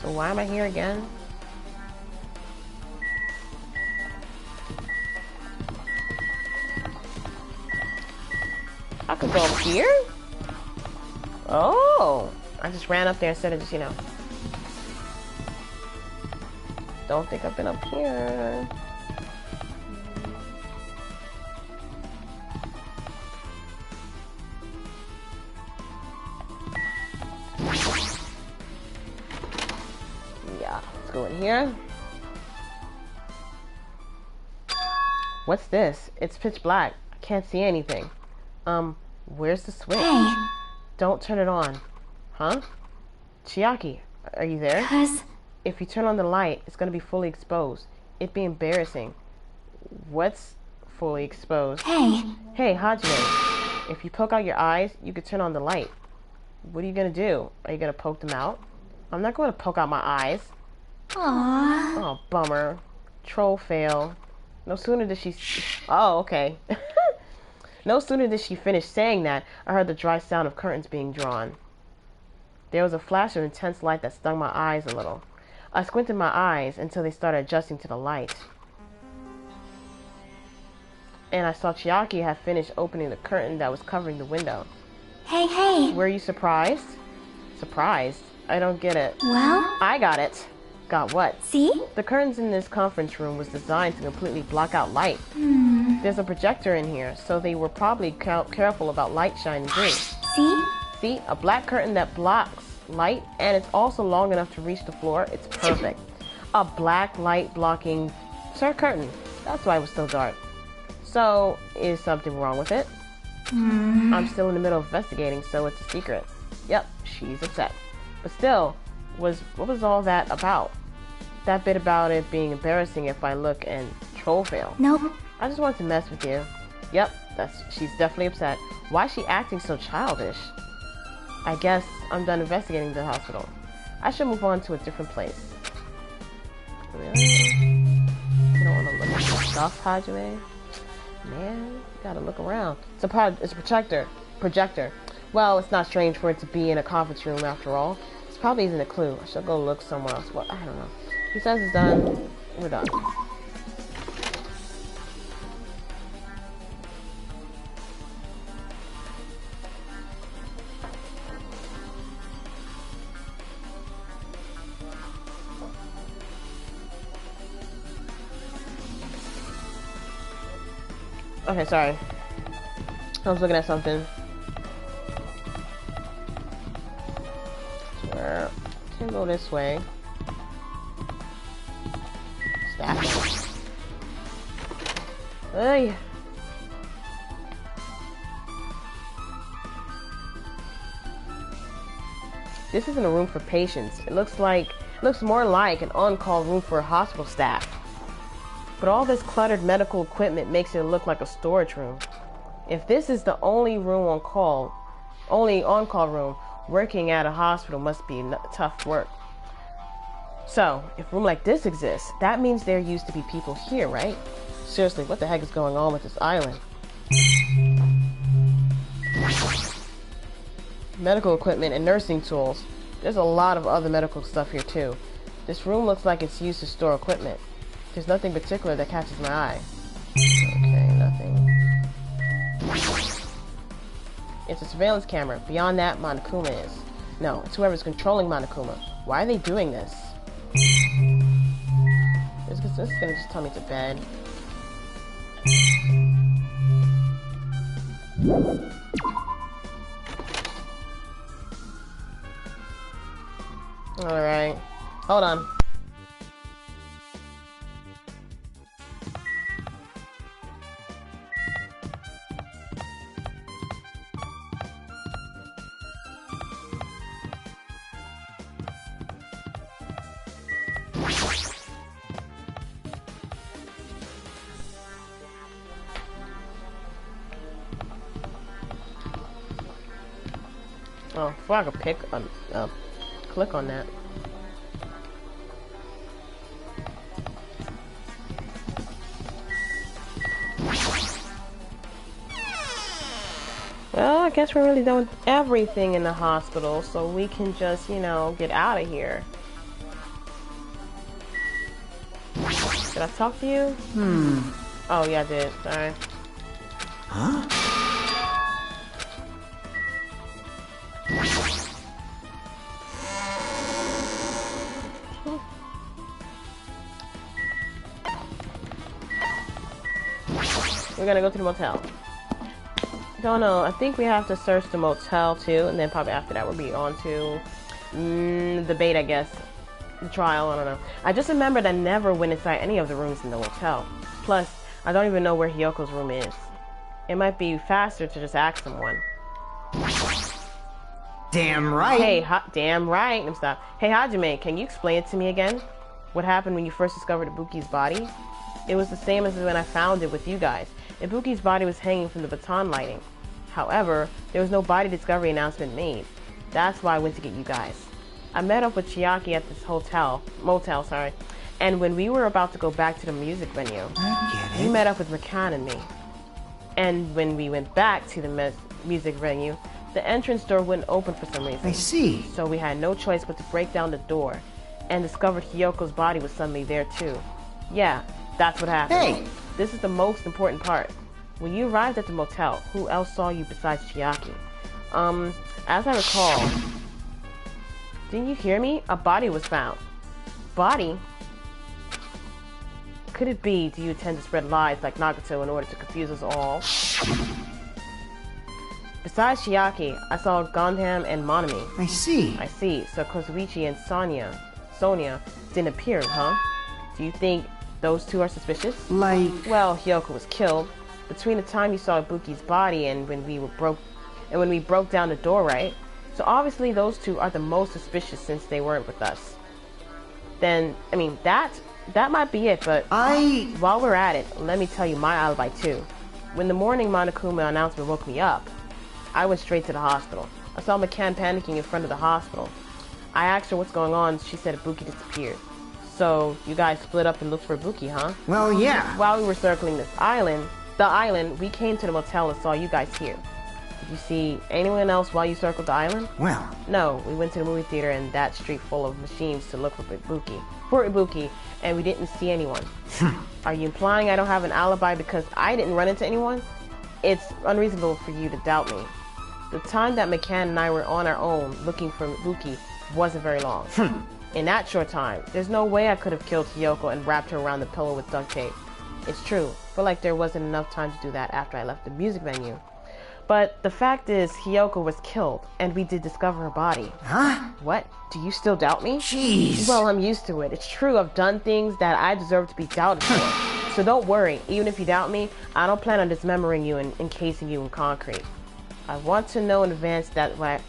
So why am I here again? I could go up here? Oh, I just ran up there instead of just, you know. Don't think I've been up here. Yeah, let's go in here. What's this? It's pitch black. I can't see anything. Where's the switch? hey, Don't turn it on. Huh? Chiaki, are you there? 'cause If you turn on the light, it's gonna be fully exposed. It'd be embarrassing. What's fully exposed? hey, Hey, Hajime, if you poke out your eyes, you could turn on the light. What are you gonna do? Are you gonna poke them out? I'm not going to poke out my eyes. aww, Oh, bummer. Troll fail. No sooner did she... Oh, okay. No sooner did she finish saying that, I heard the dry sound of curtains being drawn. There was a flash of intense light that stung my eyes a little. I squinted my eyes until they started adjusting to the light. And I saw Chiaki had finished opening the curtain that was covering the window. hey, Were you surprised? Surprised? I don't get it. well, I got it. Got what? see? The curtains in this conference room was designed to completely block out light. There's a projector in here, so they were probably careful about light shining through. See? See, a black curtain that blocks light, and it's also long enough to reach the floor. It's perfect. A black light blocking curtain. That's why it was so dark. So, is something wrong with it? I'm still in the middle of investigating, so it's a secret. Yep, she's upset. But still, what was all that about? That bit about it being embarrassing if I look and troll fail. Nope. I just wanted to mess with you. Yep, she's definitely upset. Why is she acting so childish? I guess I'm done investigating the hospital. I should move on to a different place. Really? You don't want to look at the stuff, Hajime? Man, you gotta look around. It's a projector. Well, it's not strange for it to be in a conference room after all. This probably isn't a clue. I should go look somewhere else. Well, I don't know. He says it's done. We're done. Okay, sorry. I was looking at something. Swear. Can't go this way. Staff. Hey. This isn't a room for patients. It looks more like an on-call room for room staff. But all this cluttered medical equipment makes it look like a storage room. If this is the only on-call room, working at a hospital must be tough work. So, if a room like this exists, that means there used to be people here, right? Seriously, what the heck is going on with this island? Medical equipment and nursing tools. There's a lot of other medical stuff here too. This room looks like it's used to store equipment. There's nothing particular that catches my eye. Okay, nothing. It's a surveillance camera. Beyond that, Monokuma is. No, it's whoever's controlling Monokuma. Why are they doing this? This is gonna just tell me to bed. Alright. Hold on. Oh, before I could click on that. Well, I guess we're really done with everything in the hospital, so we can just, you know, get out of here. Did I talk to you? Oh, yeah, I did. Sorry. Huh? We're gonna go to the motel. Don't know. I think we have to search the motel too, and then probably after that we'll be on to the debate, I guess. The trial, I don't know. I just remembered I never went inside any of the rooms in the motel. Plus, I don't even know where Hiyoko's room is. It might be faster to just ask someone. Damn right. Hey, damn right. Let me stop. Hey, Hajime, can you explain it to me again? What happened when you first discovered Ibuki's body? It was the same as when I found it with you guys. Ibuki's body was hanging from the baton lighting. However, there was no body discovery announcement made. That's why I went to get you guys. I met up with Chiaki at this motel, and when we were about to go back to the music venue, we met up with McCann and me. And when we went back to the music venue, the entrance door wouldn't open for some reason. I see. So we had no choice but to break down the door, and discovered Hiyoko's body was suddenly there too. Yeah, that's what happened. Hey! This is the most important part. When you arrived at the motel, who else saw you besides Chiaki? As I recall, didn't you hear me? A body was found. Body? Could it be, do you intend to spread lies like Nagato in order to confuse us all? Besides Chiaki, I saw Gundam and Monami. I see. I see. So Kozuichi and Sonia didn't appear, huh? Do you think those two are suspicious? Like... Well, Hiyoko was killed between the time you saw Ibuki's body and when we broke down the door, right? So obviously those two are the most suspicious since they weren't with us. Then, I mean, that might be it, but while we're at it, let me tell you my alibi too. When the morning Monokuma announcement woke me up, I went straight to the hospital. I saw McCann panicking in front of the hospital. I asked her what's going on. She said Ibuki disappeared. So you guys split up and looked for Ibuki, huh? Well, yeah. While we were circling the island, we came to the motel and saw you guys here. Did you see anyone else while you circled the island? Well... No, we went to the movie theater and that street full of machines to look for Ibuki, and we didn't see anyone. Are you implying I don't have an alibi because I didn't run into anyone? It's unreasonable for you to doubt me. The time that McCann and I were on our own looking for Ibuki wasn't very long. In that short time, there's no way I could have killed Hiyoko and wrapped her around the pillow with duct tape. It's true, but like there wasn't enough time to do that after I left the music venue. But the fact is, Hiyoko was killed, and we did discover her body. Huh? What? Do you still doubt me? Jeez. Well, I'm used to it. It's true, I've done things that I deserve to be doubted for. So don't worry, even if you doubt me, I don't plan on dismembering you and encasing you in concrete. I want to know in advance what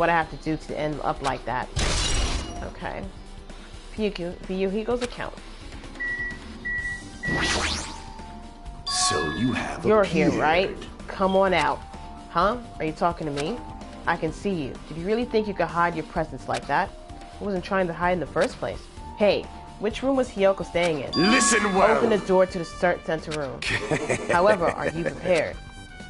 I have to do to end up like that. Okay. Fuyuhiko's account. So you have You're appeared. here, right? Come on out. Huh? Are you talking to me? I can see you. Did you really think you could hide your presence like that? I wasn't trying to hide in the first place. Hey, which room was Hiyoko staying in? Listen well. Open the door to the center room. However, are you prepared?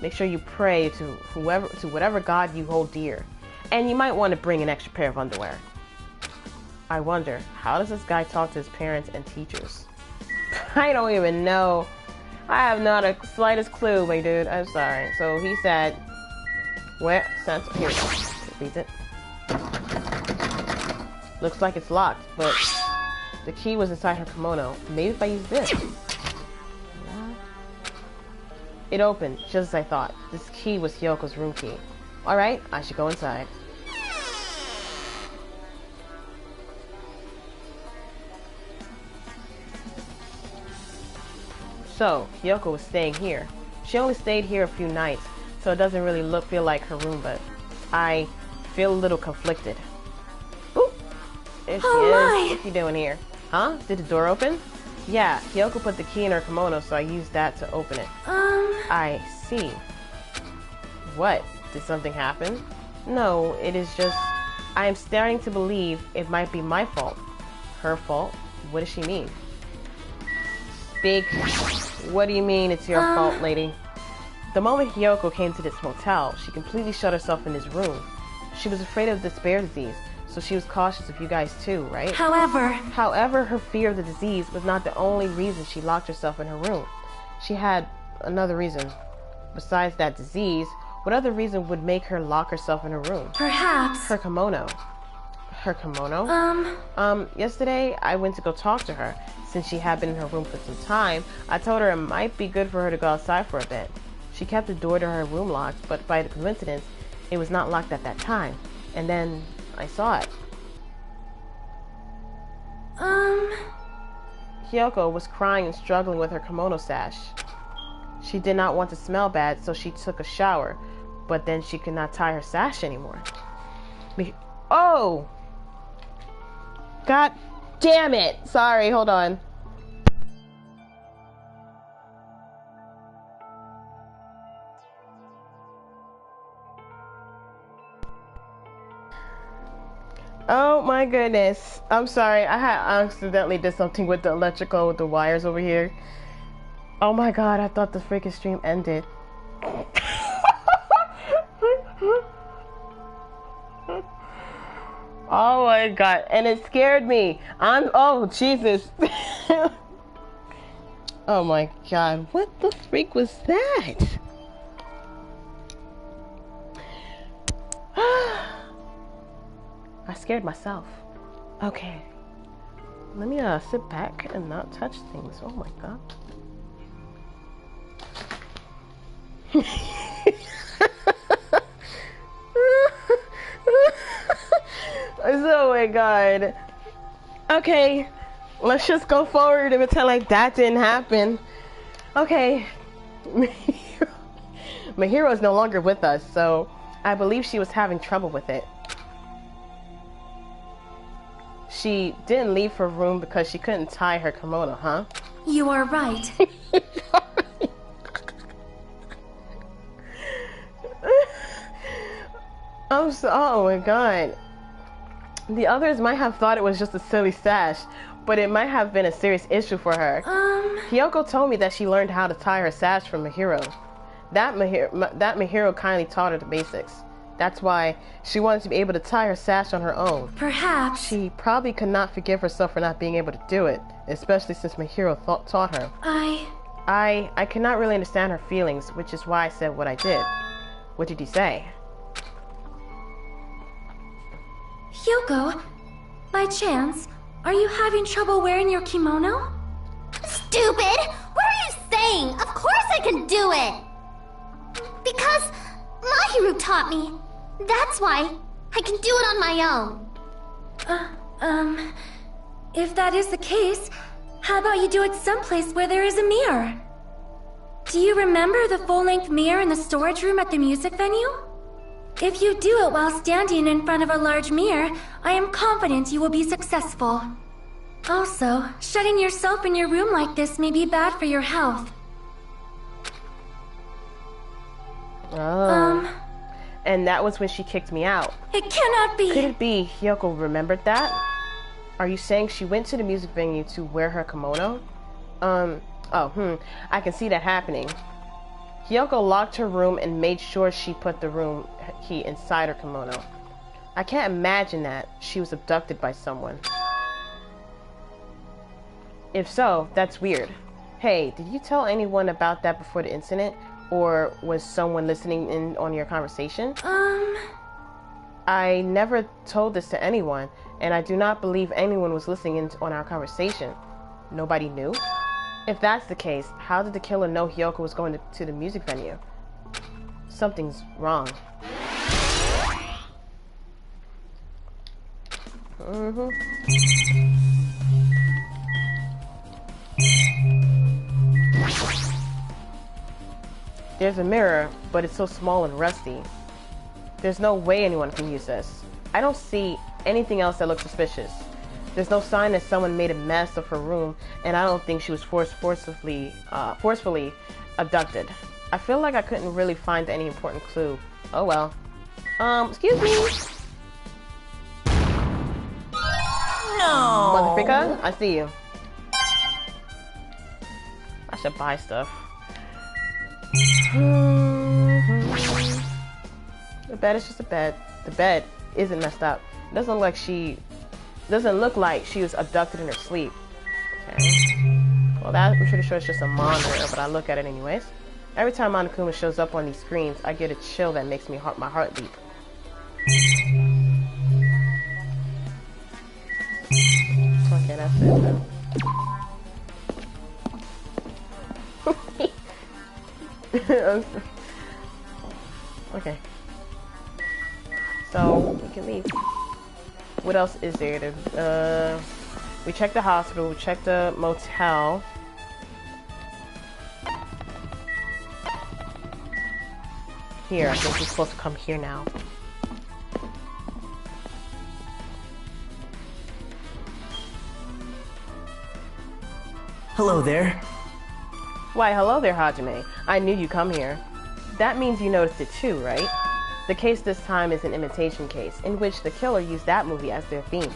Make sure you pray to whatever god you hold dear. And you might want to bring an extra pair of underwear. I wonder, how does this guy talk to his parents and teachers? I don't even know. I have not a slightest clue, my dude. I'm sorry. So he said, where? Here we go. Reads it. Looks like it's locked, but the key was inside her kimono. Maybe if I use this. It opened, just as I thought. This key was Hyoko's room key. Alright, I should go inside. So, Hyoko was staying here. She only stayed here a few nights, so it doesn't really feel like her room, but I feel a little conflicted. Ooh! There she is. What you doing here? Huh? Did the door open? Yeah, Hyoko put the key in her kimono, so I used that to open it. I see. What? Did something happen? No, it is just... I am starting to believe it might be my fault. Her fault? What does she mean? Speak. What do you mean it's your fault, lady? The moment Hyoko came to this motel, she completely shut herself in this room. She was afraid of despair disease, so she was cautious of you guys too, right? However, her fear of the disease was not the only reason she locked herself in her room. She had another reason. Besides that disease, what other reason would make her lock herself in her room? Perhaps. Her kimono. Her kimono? Yesterday I went to go talk to her. Since she had been in her room for some time, I told her it might be good for her to go outside for a bit. She kept the door to her room locked, but by the coincidence, it was not locked at that time. And then I saw it. Hyoko was crying and struggling with her kimono sash. She did not want to smell bad, so she took a shower, but then she could not tie her sash anymore. Oh! God damn it! Sorry, hold on. Oh my goodness. I'm sorry. I accidentally did something with the electrical, with the wires over here. Oh my god, I thought the freaking stream ended. Oh my god, and it scared me. Oh Jesus. Oh my god, what the freak was that? I scared myself. Okay. Let me sit back and not touch things. Oh my god. Oh my god. Okay. Let's just go forward and pretend like that didn't happen. Okay. Mahiro is no longer with us, so I believe she was having trouble with it. She didn't leave her room because she couldn't tie her kimono, huh? You are right. Oh my god. The others might have thought it was just a silly sash, but it might have been a serious issue for her. Hyoko told me that she learned how to tie her sash from Mahiro. That Mahiro kindly taught her the basics. That's why she wanted to be able to tie her sash on her own. Perhaps. She probably could not forgive herself for not being able to do it, especially since Mahiro taught her. I cannot really understand her feelings, which is why I said what I did. What did he say? Hyoko, by chance, are you having trouble wearing your kimono? Stupid! What are you saying? Of course I can do it! Because Mahiru taught me. That's why I can do it on my own. If that is the case, how about you do it someplace where there is a mirror? Do you remember the full-length mirror in the storage room at the music venue? If you do it while standing in front of a large mirror, I am confident you will be successful. Also, shutting yourself in your room like this may be bad for your health. Oh. And that was when she kicked me out. It cannot be! Could it be Hyoko remembered that? Are you saying she went to the music venue to wear her kimono? I can see that happening. Hyoko locked her room and made sure she put the room key inside her kimono. I can't imagine that she was abducted by someone. If so, that's weird. Hey, did you tell anyone about that before the incident? Or was someone listening in on your conversation? I never told this to anyone, and I do not believe anyone was listening in on our conversation. Nobody knew? If that's the case, how did the killer know Hiyoko was going to the music venue? Something's wrong. There's a mirror, but it's so small and rusty. There's no way anyone can use this. I don't see anything else that looks suspicious. There's no sign that someone made a mess of her room, and I don't think she was forcefully abducted. I feel like I couldn't really find any important clue. Oh well. Excuse me. No. Motherfucker, I see you. I should buy stuff. The bed is just a bed. The bed isn't messed up. It doesn't look like she was abducted in her sleep. Okay. Well, that I'm pretty sure it's just a monitor, but I look at it anyways. Every time Monokuma shows up on these screens, I get a chill that makes my heart leap. Okay, that's it. Okay. So we can leave. What else is there? We checked the hospital. We checked the motel. Here, I think we're supposed to come here now. Hello there. Why, hello there, Hajime. I knew you'd come here. That means you noticed it too, right? The case this time is an imitation case, in which the killer used that movie as their theme.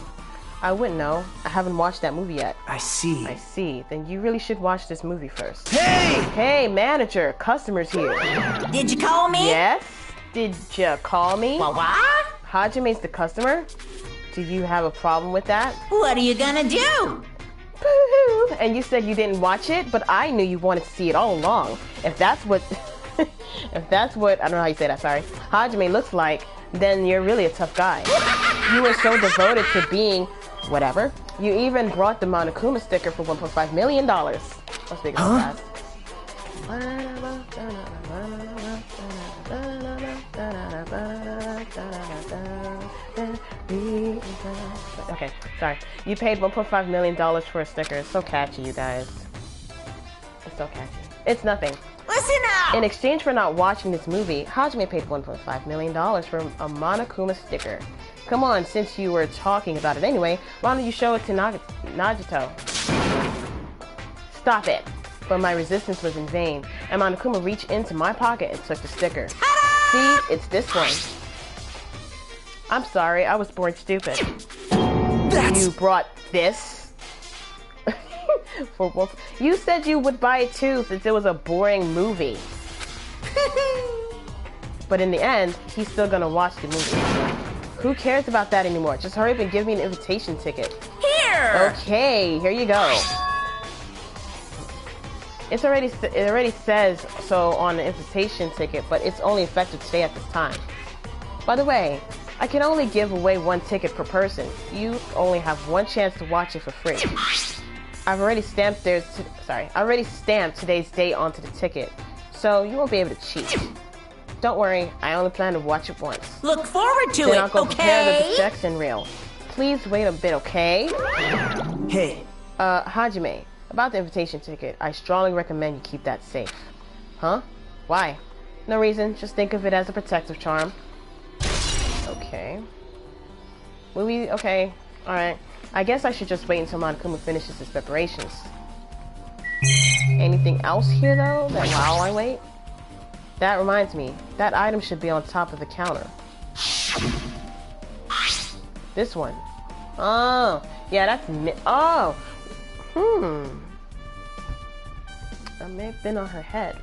I wouldn't know. I haven't watched that movie yet. I see. I see. Then you really should watch this movie first. Hey! Hey, manager. Customers here. Did you call me? Yes? Did you call me? What? Hajime's the customer? Do you have a problem with that? What are you gonna do? Boo-hoo. And you said you didn't watch it, but I knew you wanted to see it all along. If that's what... if that's what... I don't know how you say that, sorry. Hajime looks like, then you're really a tough guy. You were so devoted to being... whatever. You even brought the Monokuma sticker for $1.5 million. Let's make it fast. Okay, sorry. You paid $1.5 million for a sticker. It's so catchy, you guys. It's so catchy. It's nothing. Listen up! In exchange for not watching this movie, Hajime paid $1.5 million for a Monokuma sticker. Come on, since you were talking about it anyway, why don't you show it to Nagito? Stop it. But my resistance was in vain, and Monokuma reached into my pocket and took the sticker. See, it's this one. I'm sorry, I was born stupid. You brought this? You said you would buy it too, since it was a boring movie. But in the end, he's still gonna watch the movie. Who cares about that anymore? Just hurry up and give me an invitation ticket. Here! Okay, here you go. It already says so on the invitation ticket, but it's only effective today at this time. By the way, I can only give away one ticket per person. You only have one chance to watch it for free. I've already stamped today's date onto the ticket, so you won't be able to cheat. Don't worry, I only plan to watch it once. Look forward to then it, I'll go prepare the okay? projection reel. Please wait a bit, okay? Hey. Hajime, about the invitation ticket, I strongly recommend you keep that safe. Huh? Why? No reason, just think of it as a protective charm. Okay. Movie, okay, alright. I guess I should just wait until Monokuma finishes his preparations. Anything else here, though, that while I wait? That reminds me, that item should be on top of the counter. This one. Oh, yeah, that's oh. That may have been on her head.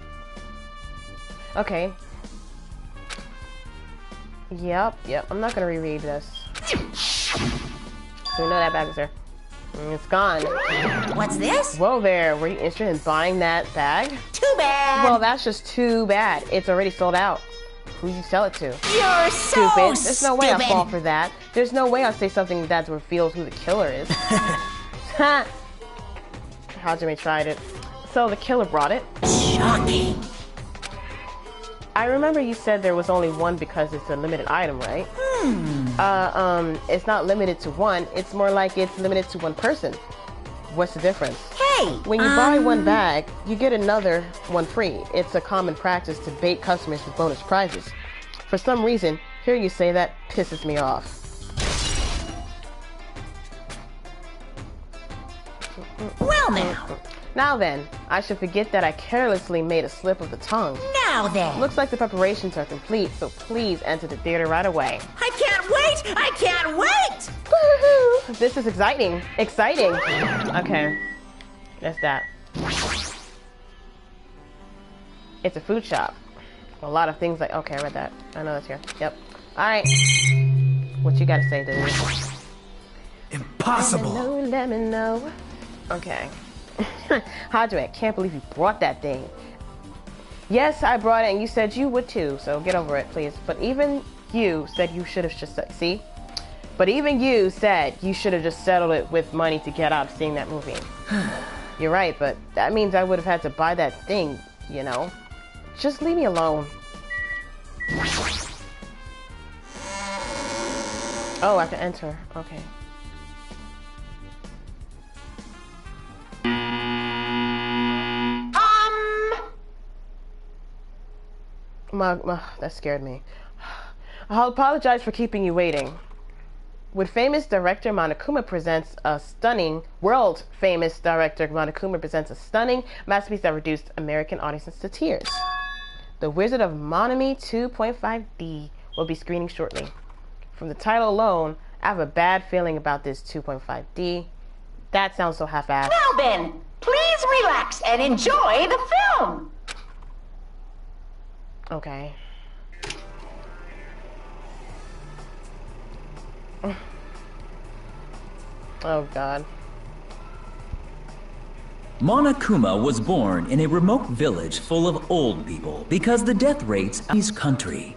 Okay. Yep, I'm not gonna reread this. So we know that bag was there. It's gone. What's this? Whoa there, were you interested in buying that bag? Too bad. Well, that's just too bad. It's already sold out. Who you sell it to? You're so Stupid. There's no way I'll stupid. fall for that. There's no way I'll say something that reveals who the killer is. Hajime tried it. So the killer brought it? Shocking. I remember you said there was only one because it's a limited item, right? It's not limited to one. It's more like it's limited to one person. What's the difference? Hey. When you buy one bag, you get another one free. It's a common practice to bait customers with bonus prizes. For some reason, hearing you say that pisses me off. Well now. Now then, I should forget that I carelessly made a slip of the tongue. Now then. Looks like the preparations are complete, so please enter the theater right away. I can't wait! I can't wait! Woohoo! This is exciting. Exciting. Okay. That's that. It's a food shop. A lot of things like... Okay, I read that. I know that's here. Yep. Alright. What you gotta say, dude? Impossible. Let me know. Okay. Hajime, I can't believe you brought that thing. Yes, I brought it and you said you would too, so get over it, please. But even you said you should have just... See? But even you said you should have just settled it with money to get out of seeing that movie. You're right, but that means I would have had to buy that thing, you know? Just leave me alone. Oh, I have to enter. Okay. That scared me. I'll apologize for keeping you waiting. With famous director Monokuma presents a stunning, world-famous director Monokuma presents a stunning masterpiece that reduced American audiences to tears. The Wizard of Monami 2.5D will be screening shortly. From the title alone, I have a bad feeling about this 2.5D. That sounds so half-assed. Now then, please relax and enjoy the film. Okay. Oh God. Monokuma was born in a remote village full of old people because the death rates in his country.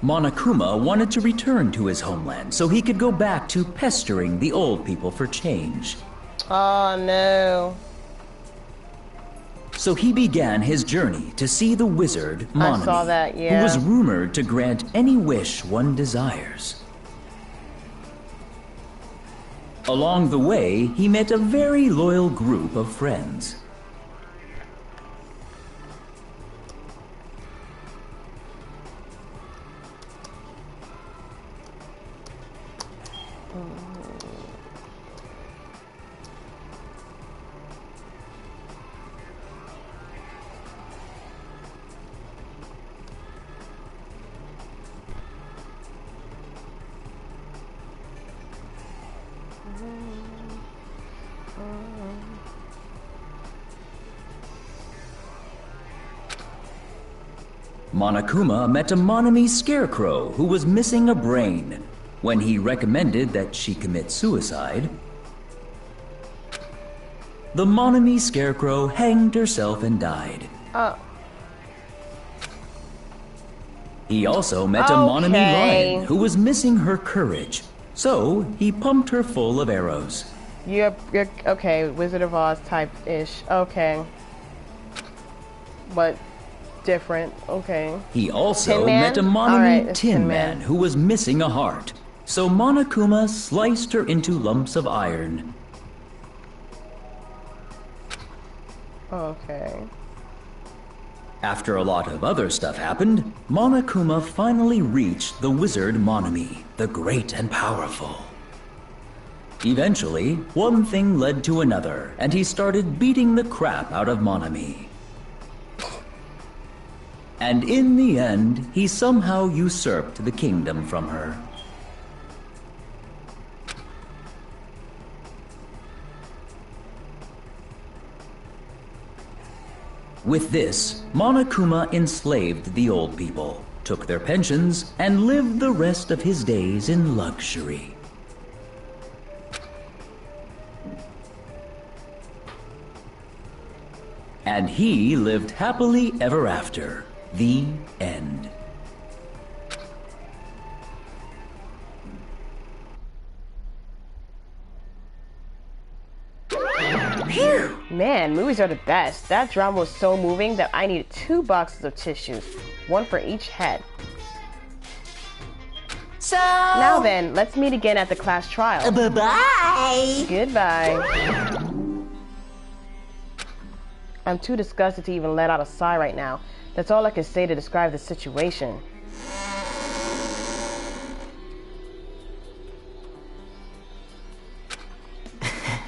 Monokuma wanted to return to his homeland so he could go back to pestering the old people for change. Oh no. So he began his journey to see the wizard Monami, I saw that, yeah. who was rumored to grant any wish one desires. Along the way, he met a very loyal group of friends. Monokuma met a Monami scarecrow who was missing a brain. When he recommended that she commit suicide, the Monami scarecrow hanged herself and died. He also met a Monami lion who was missing her courage, so he pumped her full of arrows. You're okay, Wizard of Oz type-ish. Okay. But different. Okay. He also Tin Man? met a Monami Alright, it's Tin Tin Man Man. who was missing a heart. So Monokuma sliced her into lumps of iron. Okay. After a lot of other stuff happened, Monokuma finally reached the wizard Monami, the great and powerful. Eventually, one thing led to another, and he started beating the crap out of Monami. And in the end, he somehow usurped the kingdom from her. With this, Monokuma enslaved the old people. took their pensions, and lived the rest of his days in luxury. And he lived happily ever after. The end. Phew! Man, movies are the best. That drama was so moving that I needed 2 boxes of tissues, one for each head. So... Now then, let's meet again at the class trial. Bye-bye! Goodbye. I'm too disgusted to even let out a sigh right now. That's all I can say to describe the situation.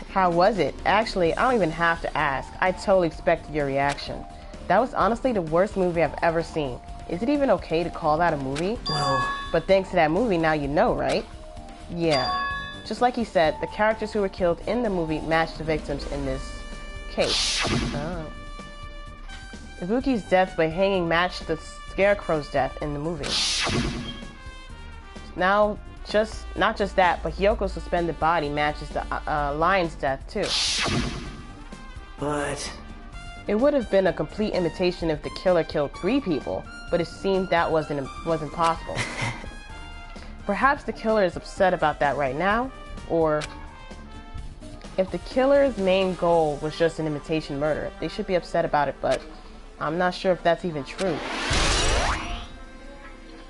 How was it? Actually, I don't even have to ask. I totally expected your reaction. That was honestly the worst movie I've ever seen. Is it even okay to call that a movie? Well... But thanks to that movie, now you know, right? Yeah. Just like he said, the characters who were killed in the movie matched the victims in this case. Oh. Ibuki's death by hanging matched the Scarecrow's death in the movie. Now, not just that, but Hyoko's suspended body matches the lion's death too. But... It would have been a complete imitation if the killer killed 3 people, but it seemed that wasn't possible. Perhaps the killer is upset about that right now, or if the killer's main goal was just an imitation murder, they should be upset about it, but I'm not sure if that's even true.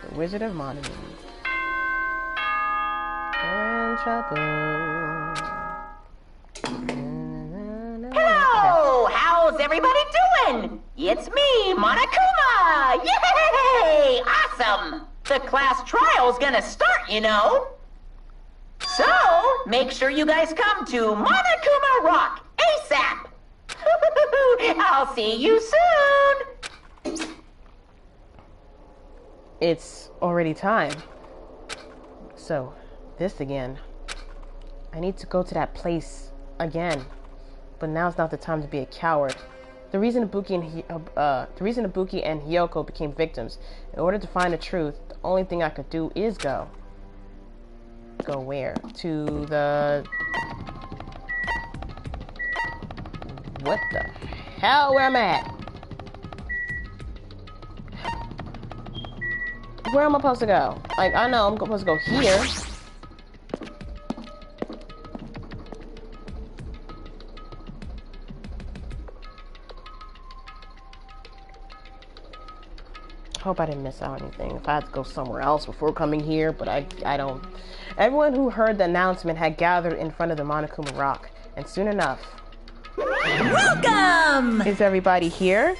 The Wizard of Monami. We're in trouble. Hello! How's everybody doing? It's me, Monokuma! Yay! Awesome! The class trial's gonna start, you know. So, make sure you guys come to Monokuma Rock ASAP! I'll see you soon! It's already time. So, this again. I need to go to that place again. But now's not the time to be a coward. The reason Ibuki and Hyoko became victims, in order to find the truth, the only thing I could do is go. Go where? To the... What the hell? Where am I at? Where am I supposed to go? Like, I know I'm supposed to go here. Hope I didn't miss out anything. If I had to go somewhere else before coming here, but I don't. Everyone who heard the announcement had gathered in front of the Monokuma Rock, and soon enough. Welcome! Is everybody here?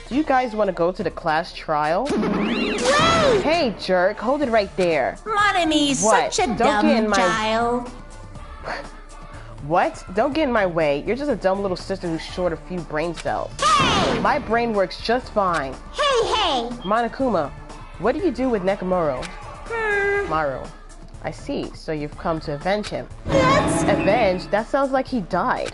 Do you guys want to go to the class trial? Whoa! Hey, jerk, hold it right there. Monami's What? such a Don't dumb get in my- child. What? Don't get in my way. You're just a dumb little sister who's short a few brain cells. Hey! My brain works just fine. Hey! Monokuma, what do you do with Nekomaru? Maru. I see, so you've come to avenge him. What? Avenge? That sounds like he died.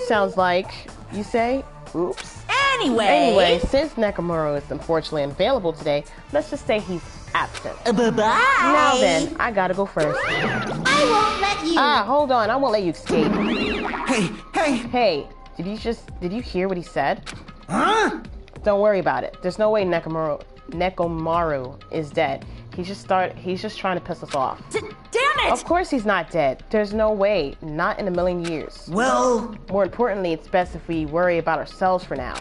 Sounds like, you say? Oops. Anyway, since Nekomaru is unfortunately unavailable today, let's just say he's absent. Bye-bye. Now then, I gotta go first. I won't let you. Ah, hold on, I won't let you escape. Hey! Hey, did you hear what he said? Huh? Don't worry about it. There's no way Nekomaru is dead. He's just trying to piss us off. Damn it! Of course he's not dead. There's no way. Not in a million years. Well... More importantly, it's best if we worry about ourselves for now.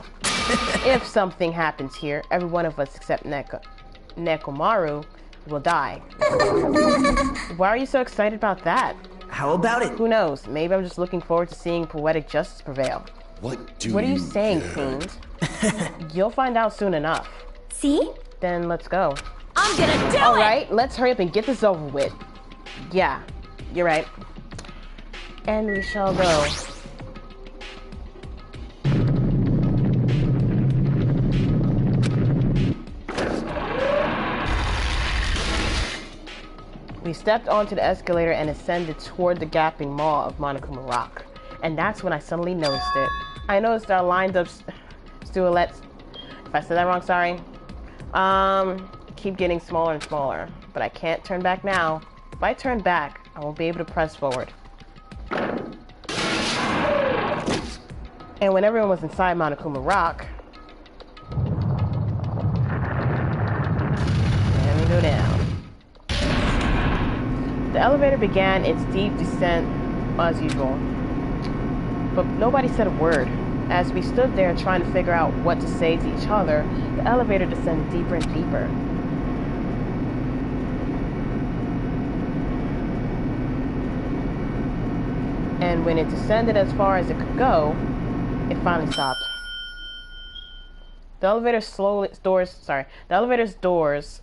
If something happens here, every one of us except Nekomaru will die. Why are you so excited about that? How about it? Who knows? Maybe I'm just looking forward to seeing poetic justice prevail. What are you saying, Fiend? You'll find out soon enough. See? Then let's go. I'm gonna do it! Alright, let's hurry up and get this over with. Yeah, you're right. And we shall go. We stepped onto the escalator and ascended toward the gaping maw of Monokuma Rock. And that's when I suddenly noticed it. I noticed our lined up statuettes. If I said that wrong, sorry. keep getting smaller and smaller, but I can't turn back now. If I turn back, I won't be able to press forward. And when everyone was inside Monokuma Rock, let me go down. The elevator began its deep descent as usual, but nobody said a word. As we stood there trying to figure out what to say to each other, the elevator descended deeper and deeper. And when it descended as far as it could go, it finally stopped. The elevator's doors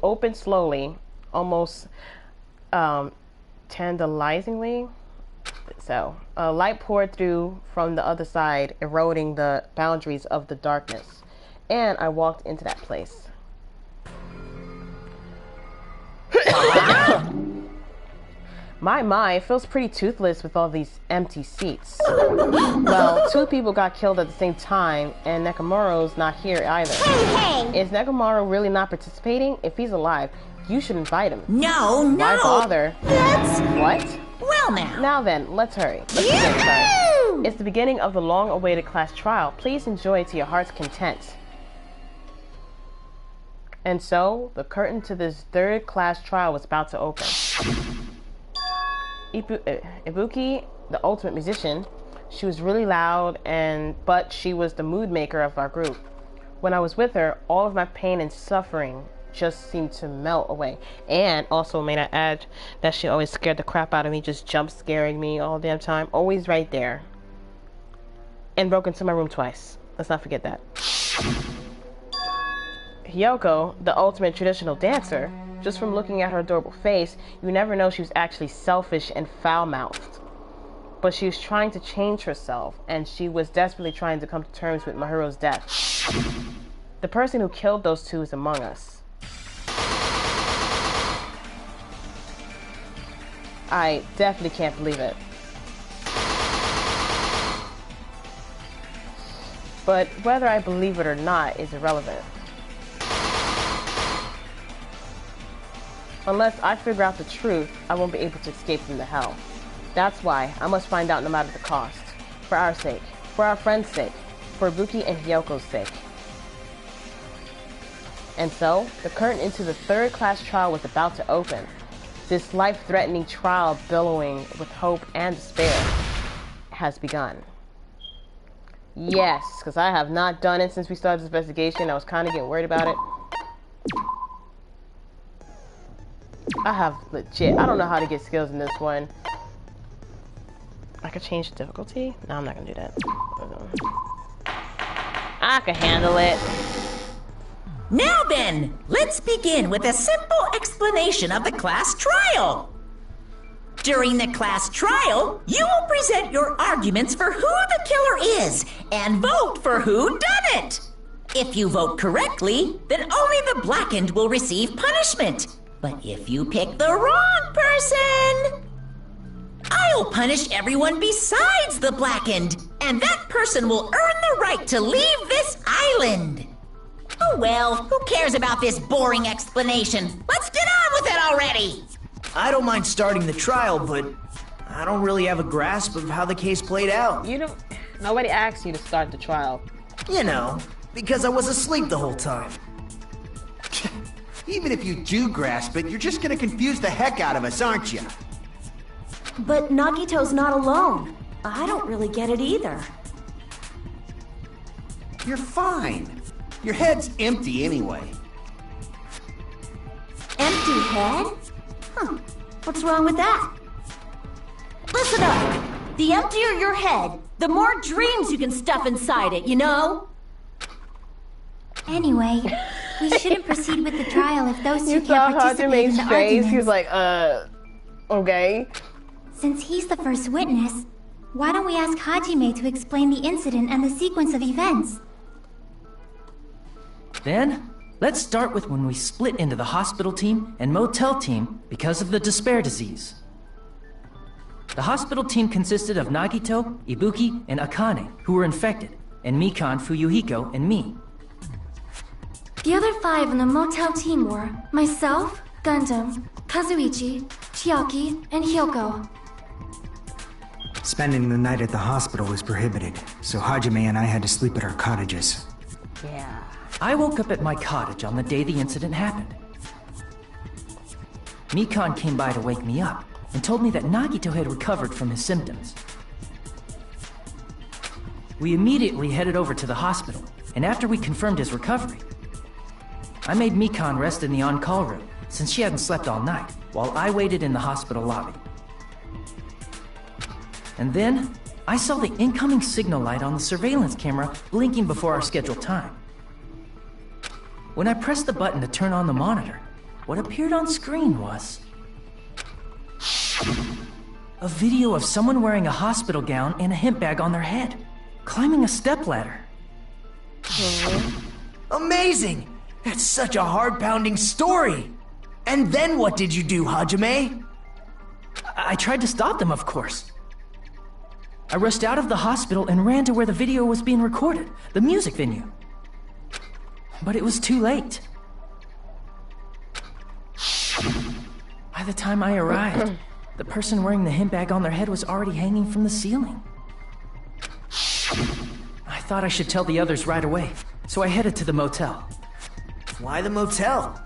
opened slowly, almost tantalizingly. So, a light poured through from the other side, eroding the boundaries of the darkness. And I walked into that place. My, it feels pretty toothless with all these empty seats. Well, 2 people got killed at the same time, and Nekomaru's not here either. Hey! Is Nekomaru really not participating? If he's alive, you should invite him. No! Why bother? That's... What? Well now. Now then, let's hurry. Let's begin, sorry. It's the beginning of the long-awaited class trial. Please enjoy it to your heart's content. And so, the curtain to this 3rd class trial was about to open. Ibuki, the ultimate musician, she was really loud, but she was the mood maker of our group. When I was with her, all of my pain and suffering just seemed to melt away. And also, may I add that she always scared the crap out of me, just jump scaring me all the damn time. Always right there. And broke into my room twice. Let's not forget that. Hyoko, the ultimate traditional dancer, just from looking at her adorable face, you never know she was actually selfish and foul-mouthed. But she was trying to change herself, and she was desperately trying to come to terms with Mahiro's death. The person who killed those 2 is among us. I definitely can't believe it. But whether I believe it or not is irrelevant. Unless I figure out the truth, I won't be able to escape from the hell. That's why I must find out no matter the cost. For our sake. For our friend's sake. For Ibuki and Hyoko's sake. And so, the curtain into the 3rd class trial was about to open. This life-threatening trial, billowing with hope and despair, has begun. Yes, because I have not done it since we started this investigation. I was kind of getting worried about it. I have legit, I don't know how to get skills in this one. I could change the difficulty? No, I'm not gonna do that. I can handle it. Now then, let's begin with a simple explanation of the class trial. During the class trial, you will present your arguments for who the killer is and vote for who done it. If you vote correctly, then only the blackened will receive punishment. But if you pick the wrong person, I'll punish everyone besides the blackened, and that person will earn the right to leave this island. Oh well, who cares about this boring explanation? Let's get on with it already! I don't mind starting the trial, but I don't really have a grasp of how the case played out. You don't... Nobody asked you to start the trial. You know, because I was asleep the whole time. Even if you do grasp it, you're just gonna confuse the heck out of us, aren't you? But Nagito's not alone. I don't really get it either. You're fine. Your head's empty anyway. Empty head? Huh. What's wrong with that? Listen up! The emptier your head, the more dreams you can stuff inside it, you know? Anyway, we shouldn't proceed with the trial if those 2 You can't saw participate in the Hajime's face? He was arguments. like, okay. Since he's the first witness, why don't we ask Hajime to explain the incident and the sequence of events? Then, let's start with when we split into the hospital team and motel team because of the despair disease. The hospital team consisted of Nagito, Ibuki, and Akane, who were infected, and Mikan, Fuyuhiko, and me. The other 5 in the motel team were myself, Gundam, Kazuichi, Chiaki, and Hyoko. Spending the night at the hospital was prohibited, so Hajime and I had to sleep at our cottages. Yeah. I woke up at my cottage on the day the incident happened. Mikan came by to wake me up and told me that Nagito had recovered from his symptoms. We immediately headed over to the hospital, and after we confirmed his recovery, I made Mikan rest in the on-call room since she hadn't slept all night, while I waited in the hospital lobby. And then, I saw the incoming signal light on the surveillance camera blinking before our scheduled time. When I pressed the button to turn on the monitor, what appeared on screen was a video of someone wearing a hospital gown and a hemp bag on their head, climbing a stepladder. Amazing! That's such a heart-pounding story! And then what did you do, Hajime? I tried to stop them, of course. I rushed out of the hospital and ran to where the video was being recorded, the music venue. But it was too late. By the time I arrived, the person wearing the hemp bag on their head was already hanging from the ceiling. I thought I should tell the others right away, so I headed to the motel. Why the motel?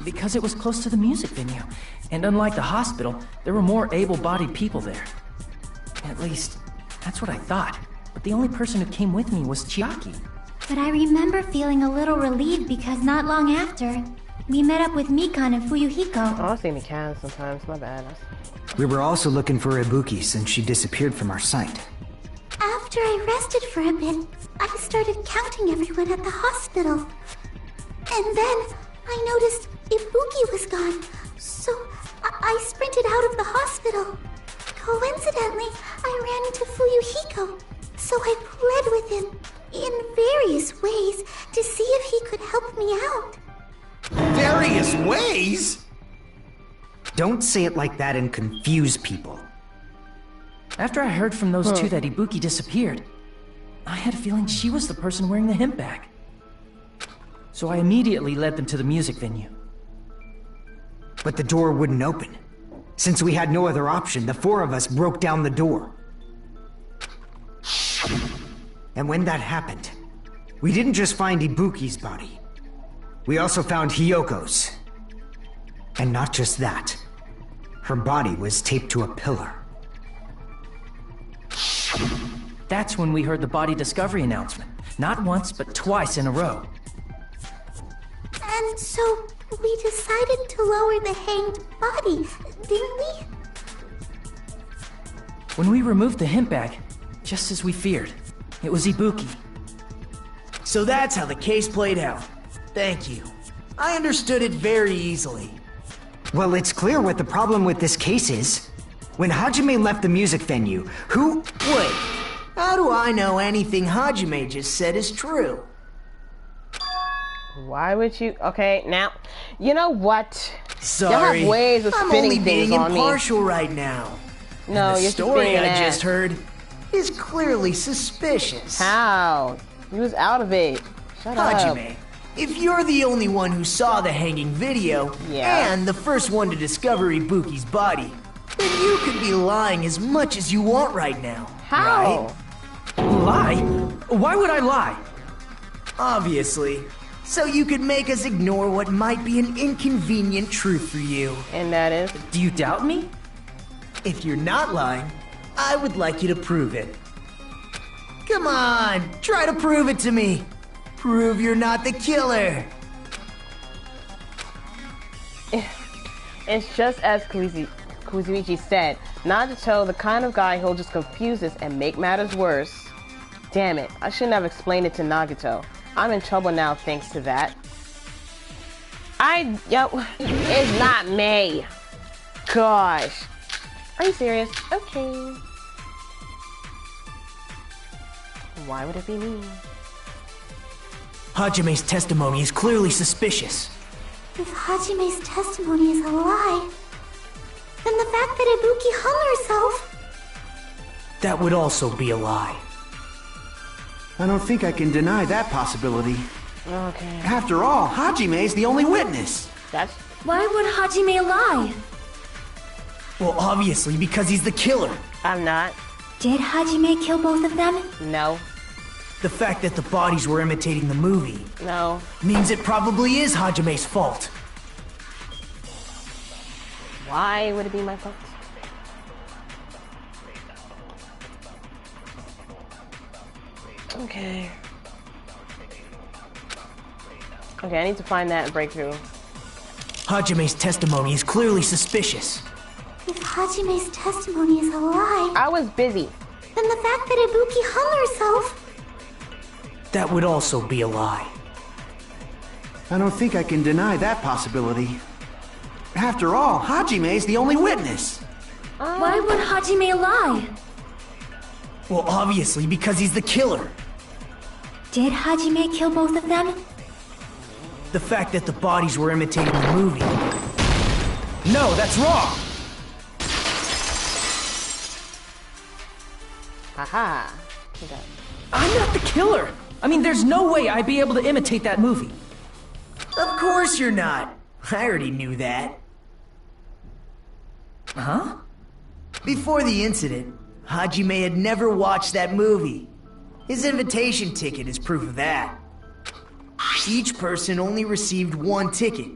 Because it was close to the music venue, and unlike the hospital, there were more able-bodied people there. At least, that's what I thought. But the only person who came with me was Chiaki. But I remember feeling a little relieved because not long after, we met up with Mikan and Fuyuhiko. Oh, I see Mikan sometimes, my bad. We were also looking for Ibuki since she disappeared from our sight. After I rested for a bit, I started counting everyone at the hospital. And then I noticed Ibuki was gone, so I sprinted out of the hospital. Coincidentally, I ran into Fuyuhiko, so I pled with him in various ways to see if he could help me out. Various ways? Don't say it like that and confuse people. After I heard from those two that Ibuki disappeared, I had a feeling she was the person wearing the hemp bag. So I immediately led them to the music venue. But the door wouldn't open. Since we had no other option, the 4 of us broke down the door. And when that happened, we didn't just find Ibuki's body. We also found Hyoko's. And not just that. Her body was taped to a pillar. That's when we heard the body discovery announcement. Not once, but twice in a row. And so, we decided to lower the hanged body, didn't we? When we removed the hemp bag, just as we feared, it was Ibuki. So that's how the case played out. Thank you. I understood it very easily. Well, it's clear what the problem with this case is. When Hajime left the music venue, who— Wait, how do I know anything Hajime just said is true? Why would you? Okay, now, you know what? Sorry, y'all have ways of I'm spinning only things being on me. impartial right now. No, and the you're story just being I an just ass. heard is clearly suspicious. How? You was out of it. Shut up. Hajime, if you're the only one who saw the hanging video, Yeah. and the first one to discover Ibuki's body, then you could be lying as much as you want right now. How? Right? Lie? Why would I lie? Obviously. So you could make us ignore what might be an inconvenient truth for you. And that is? Do you doubt me? If you're not lying, I would like you to prove it. Come on, try to prove it to me. Prove you're not the killer. It's just as Kuzuichi said, Nagito, the kind of guy who'll just confuse us and make matters worse. Damn it, I shouldn't have explained it to Nagito. I'm in trouble now thanks to that. It's not me. Gosh. Are you serious? Okay. Why would it be me? Hajime's testimony is clearly suspicious. If Hajime's testimony is a lie, then the fact that Ibuki hung herself... That would also be a lie. I don't think I can deny that possibility. Okay. After all, Hajime's the only witness. That's... Why would Hajime lie? Well, obviously, because he's the killer. I'm not. Did Hajime kill both of them? No. The fact that the bodies were imitating the movie No. means it probably is Hajime's fault. Why would it be my fault? Okay. Okay, I need to find that breakthrough. Hajime's testimony is clearly suspicious. If Hajime's testimony is a lie, I was busy. then the fact that Ibuki hung herself... That would also be a lie. I don't think I can deny that possibility. After all, Hajime's the only witness. Why would Hajime lie? Well, obviously, because he's the killer. Did Hajime kill both of them? The fact that the bodies were imitating the movie. No, that's wrong! Haha. Okay. I'm not the killer! I mean, there's no way I'd be able to imitate that movie. Of course you're not. I already knew that. Huh? Before the incident, Hajime had never watched that movie. His invitation ticket is proof of that. Each person only received one ticket,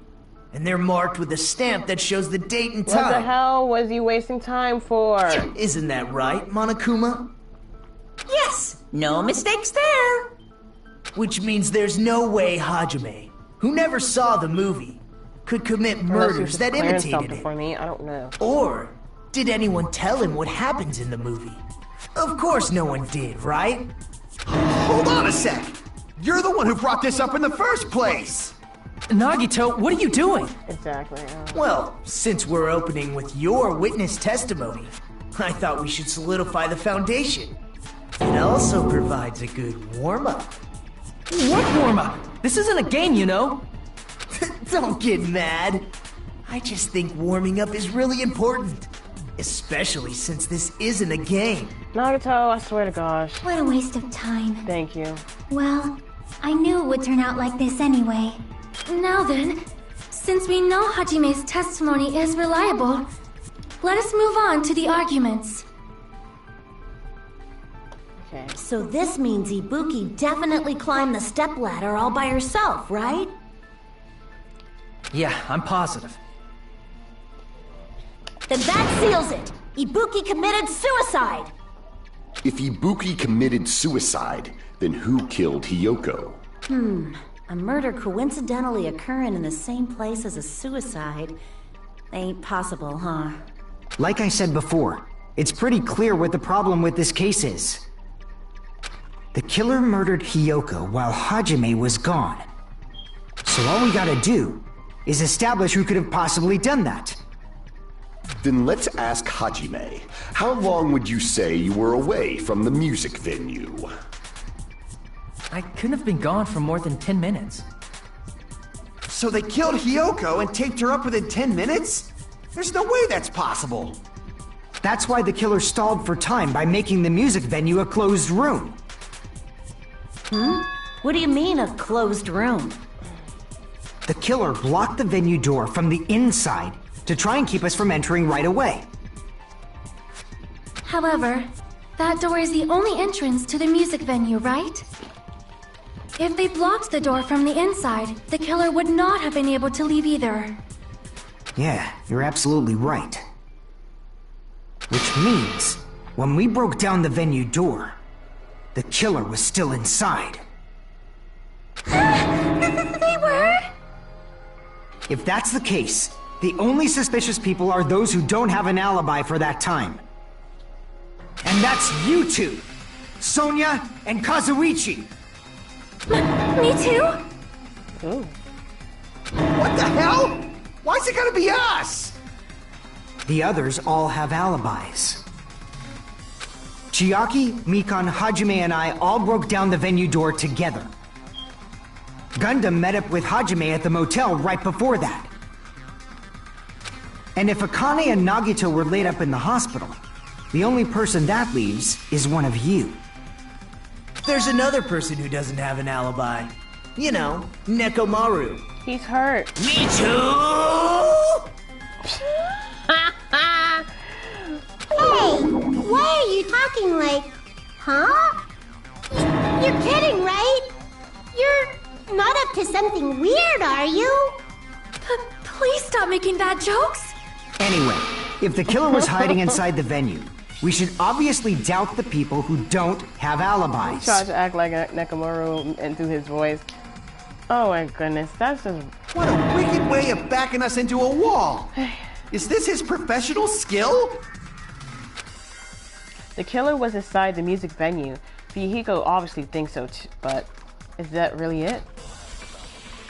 and they're marked with a stamp that shows the date and time. What the hell was you wasting time for? Isn't that right, Monokuma? Yes, no mistakes there. Which means there's no way Hajime, who never saw the movie, could commit murders that imitated it. For me, I don't know. Or did anyone tell him what happens in the movie? Of course no one did, right? Hold on a sec! You're the one who brought this up in the first place! Nagito, what are you doing? Exactly. Well, since we're opening with your witness testimony, I thought we should solidify the foundation. It also provides a good warm-up. What warm-up? This isn't a game, you know. Don't get mad. I just think warming up is really important. Especially since this isn't a game. Nagito, I swear to gosh. What a waste of time. Thank you. Well, I knew it would turn out like this anyway. Now then, since we know Hajime's testimony is reliable, let us move on to the arguments. Okay. So this means Ibuki definitely climbed the stepladder all by herself, right? Yeah, I'm positive. Then that seals it! Ibuki committed suicide! If Ibuki committed suicide, then who killed Hiyoko? A murder coincidentally occurring in the same place as a suicide ain't possible, huh? Like I said before, it's pretty clear what the problem with this case is. The killer murdered Hiyoko while Hajime was gone. So all we gotta do is establish who could have possibly done that. Then let's ask Hajime. How long would you say you were away from the music venue? I couldn't have been gone for more than 10 minutes. So they killed Hiyoko and taped her up within 10 minutes? There's no way that's possible. That's why the killer stalled for time by making the music venue a closed room. What do you mean, a closed room? The killer blocked the venue door from the inside to try and keep us from entering right away. However, that door is the only entrance to the music venue, right? If they blocked the door from the inside, the killer would not have been able to leave either. Yeah, you're absolutely right. Which means, when we broke down the venue door, the killer was still inside. They were? If that's the case, the only suspicious people are those who don't have an alibi for that time. And that's you two! Sonia and Kazuichi! Me too? Ooh. What the hell? Why's it gonna be us? The others all have alibis. Chiaki, Mikan, Hajime, and I all broke down the venue door together. Gundam met up with Hajime at the motel right before that. And if Akane and Nagito were laid up in the hospital, the only person that leaves is one of you. There's another person who doesn't have an alibi. You know, Nekomaru. He's hurt. Me too! Hey, why are you talking like... Huh? You're kidding, right? You're not up to something weird, are you? Please stop making bad jokes. Anyway, if the killer was hiding inside the venue, we should obviously doubt the people who don't have alibis. He tried to act like Nekomaru and do his voice. Oh my goodness, that's just... What a wicked way of backing us into a wall! Is this his professional skill? The killer was inside the music venue. Fuyuhiko obviously thinks so too, but is that really it?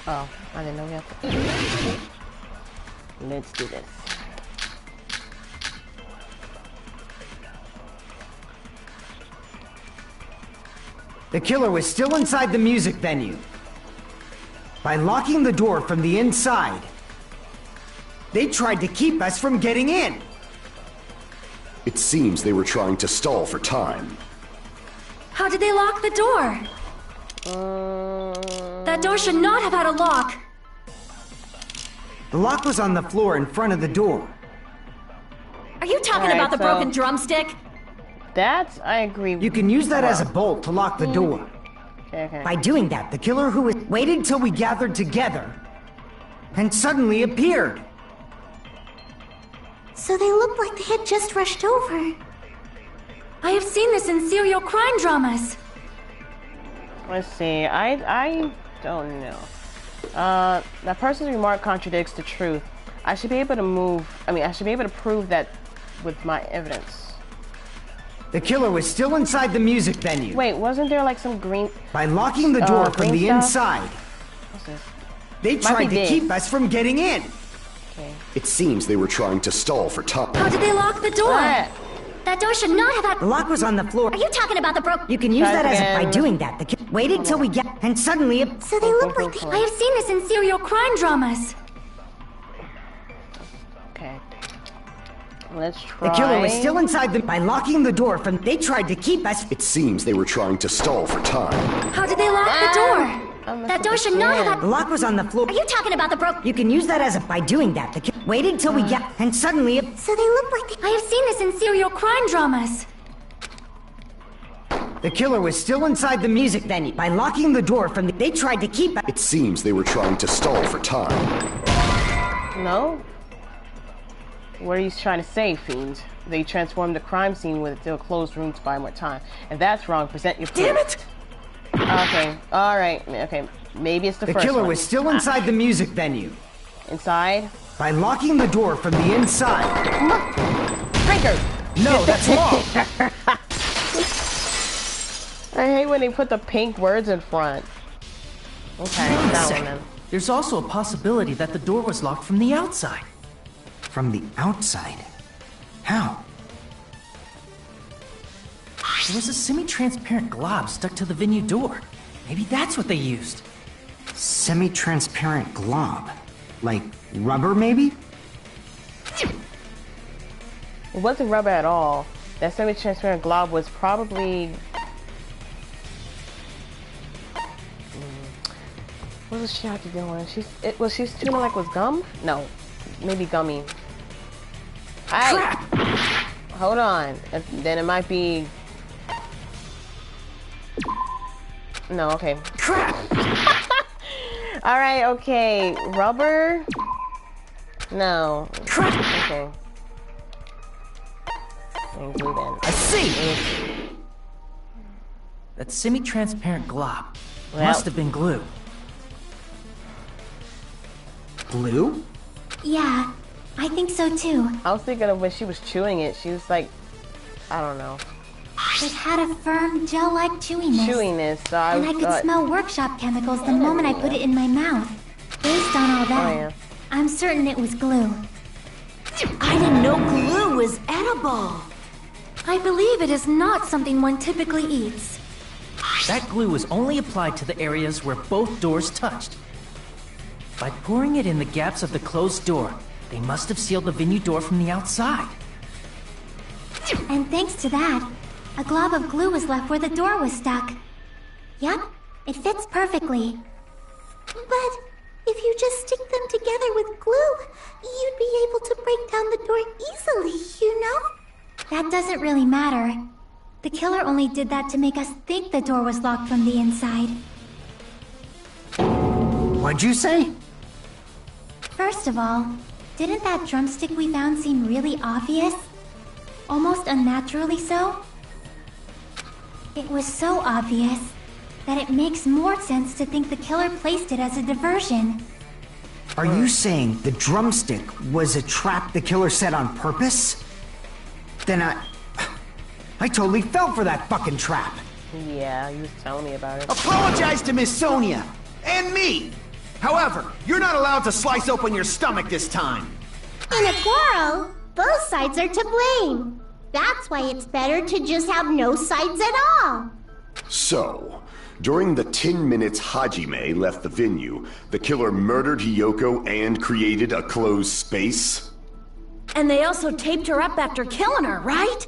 Oh, I didn't know we have to... Let's do this. The killer was still inside the music venue. By locking the door from the inside, they tried to keep us from getting in. It seems they were trying to stall for time. How did they lock the door? That door should not have had a lock. The lock was on the floor in front of the door. Are you talking about the broken drumstick? That, I agree with. You can use that as a bolt to lock the door. Okay. By doing that, the killer who was waited till we gathered together and suddenly appeared. So they looked like they had just rushed over. I have seen this in serial crime dramas. Let's see. I don't know. That person's remark contradicts the truth. I should be able to prove that with my evidence. The killer was still inside the music venue. Wait, wasn't there like some green... By locking the door from the stuff? inside, What's this? they tried to keep us from getting in. Okay. It seems they were trying to stall for time. How did they lock the door? That door should not have had... The lock was on the floor. Are you talking about the broke... You can use that as by doing that. The killer waited till we get... And suddenly... So they look like they... I have seen this in serial crime dramas. Okay. Let's try... The killer was still inside the... By locking the door from... They tried to keep us... It seems they were trying to stall for time. How did they lock the door? That door should not have had... The lock was on the floor. Are you talking about the broke... You can use that as by doing that. The killer waited till we get... And suddenly... So they look like they... I have seen this in serial crime dramas. The killer was still inside the music venue. By locking the door from the... They tried to keep us... It seems they were trying to stall for time. No? What are you trying to say, Fiend? They transformed the crime scene with a closed room to buy more time. If that's wrong, present your proof. Damn it! Okay, alright, okay. Maybe it's the first The killer one. was still inside the music venue. Inside? By locking the door from the inside. Drinker! No, that's wrong! I hate when they put the pink words in front. Okay, that one then. There's also a possibility that the door was locked from the outside. From the outside? How? There was a semi-transparent glob stuck to the venue door. Maybe that's what they used. Semi-transparent glob? Like rubber, maybe? It wasn't rubber at all. That semi-transparent glob was probably... What was she actually doing? Was she tuning like was gum? No, maybe gummy. Hold on. Then it might be... No, okay. Crap! Alright, okay. Rubber? No. Crap! Okay. And glue then. I see! That semi-transparent glob Well. must have been glue. Glue? Yeah, I think so too. I was thinking of when she was chewing it. She was like, I don't know. It had a firm, gel-like chewiness. Chewiness. So And I could smell workshop chemicals the moment I put it in my mouth. Based on all that, yeah. I'm certain it was glue. I didn't know glue was edible. I believe it is not something one typically eats. That glue was only applied to the areas where both doors touched. By pouring it in the gaps of the closed door, they must have sealed the venue door from the outside. And thanks to that, a glob of glue was left where the door was stuck. Yep, it fits perfectly. But if you just stick them together with glue, you'd be able to break down the door easily, you know? That doesn't really matter. The killer only did that to make us think the door was locked from the inside. What'd you say? First of all, didn't that drumstick we found seem really obvious? Almost unnaturally so? It was so obvious that it makes more sense to think the killer placed it as a diversion. Are you saying the drumstick was a trap the killer set on purpose? Then I totally fell for that fucking trap. Yeah, you was telling me about it. Apologize to Miss Sonia and me. However, you're not allowed to slice open your stomach this time. In a quarrel, both sides are to blame. That's why it's better to just have no sides at all. So, during the 10 minutes Hajime left the venue, the killer murdered Hiyoko and created a closed space? And they also taped her up after killing her, right?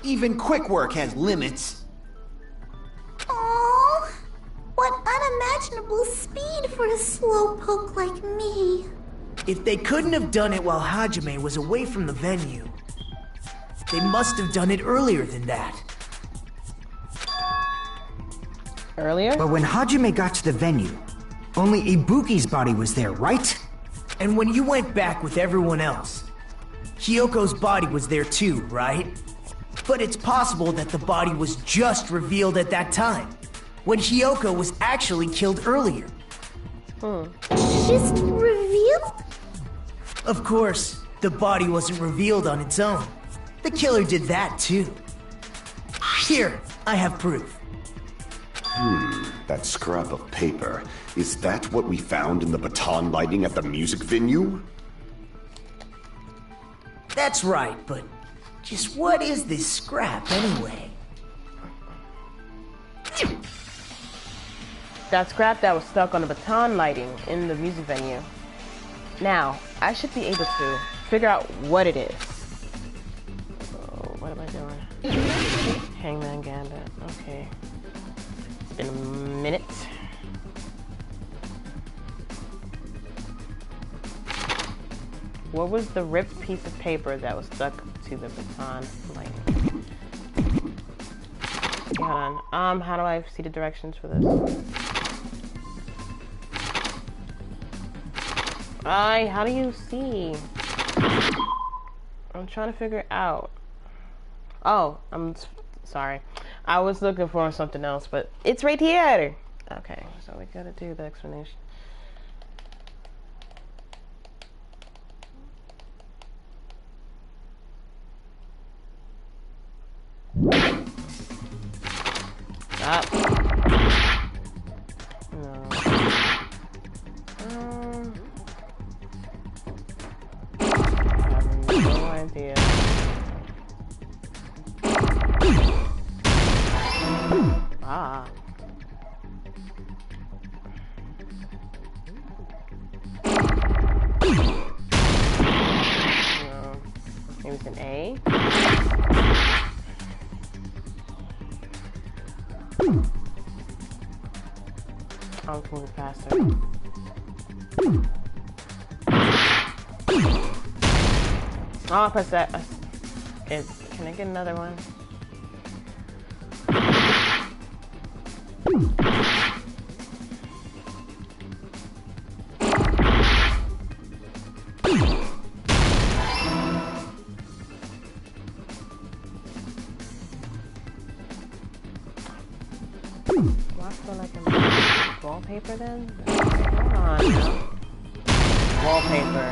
Even quick work has limits. Oh, what unimaginable speed for a slowpoke like me. If they couldn't have done it while Hajime was away from the venue, they must have done it earlier than that. Earlier? But when Hajime got to the venue, only Ibuki's body was there, right? And when you went back with everyone else, Hiyoko's body was there too, right? But it's possible that the body was just revealed at that time, when Hiyoko was actually killed earlier. Just revealed? Of course, the body wasn't revealed on its own. The killer did that too. Here, I have proof. That scrap of paper. Is that what we found in the baton lighting at the music venue? That's right, but just what is this scrap anyway? That scrap that was stuck on the baton lighting in the music venue. Now, I should be able to figure out what it is. Oh, what am I doing? Hangman Gambit. Okay. It's been a minute. What was the ripped piece of paper that was stuck to the baton lighting? Okay, hold on. How do I see the directions for this? How do you see? I'm trying to figure it out. Oh, I'm sorry. I was looking for something else, but it's right here. Okay, so we gotta do the explanation. Stop. No. I have no idea. Ah. No. Maybe it's an A. I'll move faster. Oh, I'll press that. Can I get another one? Wallpaper then? Hold on now. Wallpaper.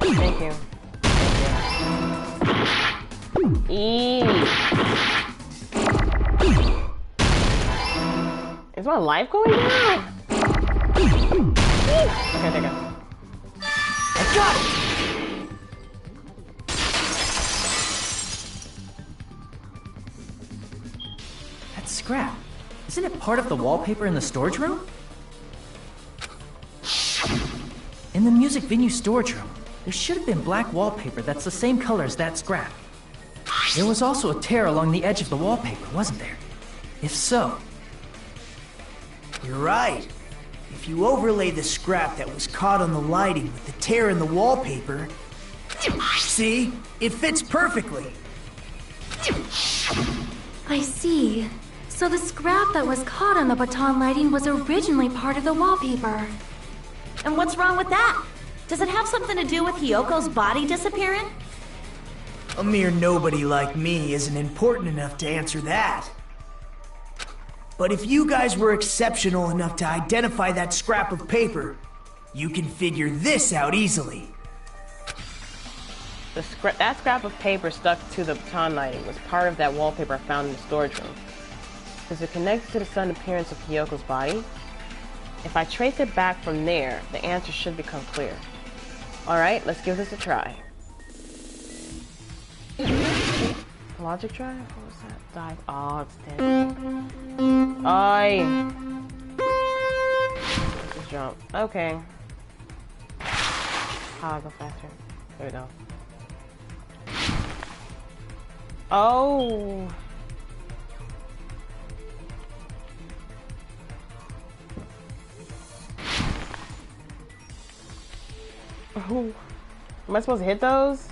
Thank you. Is my life going down? Okay, there you go. I got it! scrap? Isn't it part of the wallpaper in the storage room? In the music venue storage room, there should have been black wallpaper that's the same color as that scrap. There was also a tear along the edge of the wallpaper, wasn't there? If so... You're right. If you overlay the scrap that was caught on the lighting with the tear in the wallpaper... See? It fits perfectly. I see. So the scrap that was caught on the baton lighting was originally part of the wallpaper. And what's wrong with that? Does it have something to do with Hiyoko's body disappearing? A mere nobody like me isn't important enough to answer that. But if you guys were exceptional enough to identify that scrap of paper, you can figure this out easily. That scrap of paper stuck to the baton lighting was part of that wallpaper found in the storage room. Is it connected to the sudden appearance of Hiyoko's body? If I trace it back from there, the answer should become clear. Alright, let's give this a try. Logic try? What was that? Dive. Oh, it's dead. Let's just jump. Okay. I'll go faster. There we go. Oh! Oh. Am I supposed to hit those?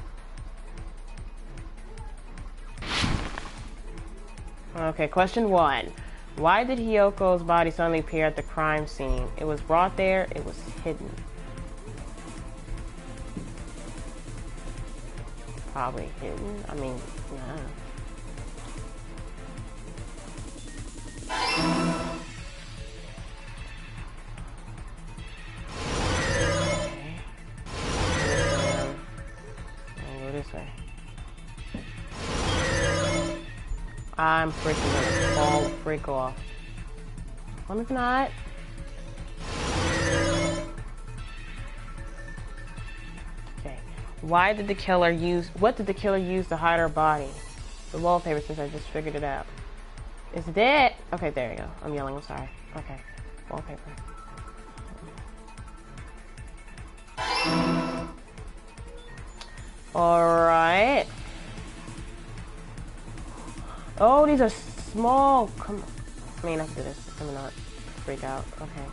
Okay, question 1. Why did Hiyoko's body suddenly appear at the crime scene? It was brought there, it was hidden. Probably hidden. I mean, yeah. This way. I'm freaking gonna fall freak off. What if not? Okay. What did the killer use to hide her body? The wallpaper, since I just figured it out. Is it it? Okay, there you go. I'm yelling, I'm sorry. Okay. Wallpaper. Alright. Oh, these are small. Come on. I mean, I can do this. I'm not freak out. Okay.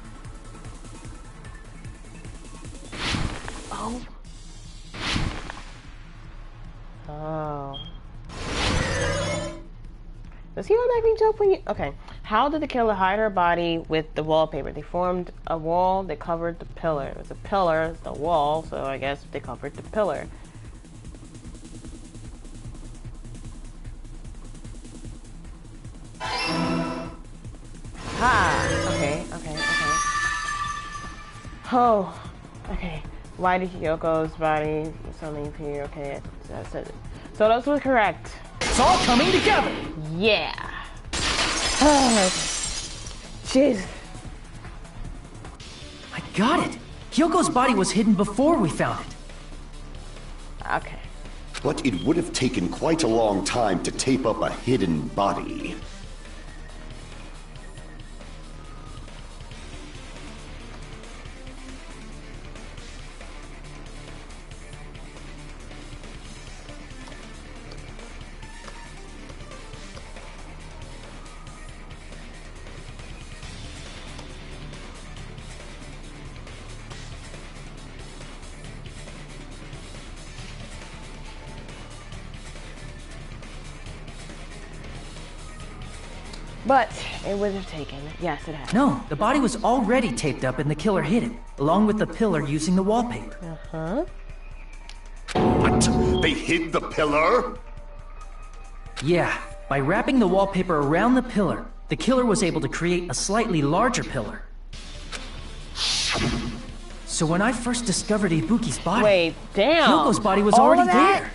Oh. Oh. Does he automatically jump when you... Okay. How did the killer hide her body with the wallpaper? They formed a wall that covered the pillar. It was a pillar, the wall, so I guess they covered the pillar. Ah, okay. Oh, okay. Why did Hiyoko's body suddenly appear? Okay, that's it. So those were correct. It's all coming together! Yeah. Oh, jeez. I got it! Hiyoko's body was hidden before we found it. Okay. But it would have taken quite a long time to tape up a hidden body. But it would have taken. Yes, it has. No, the body was already taped up and the killer hid it, along with the pillar using the wallpaper. Uh-huh. What? They hid the pillar? Yeah, by wrapping the wallpaper around the pillar, the killer was able to create a slightly larger pillar. So when I first discovered Ibuki's body... Wait, damn! Hyoko's body was already there!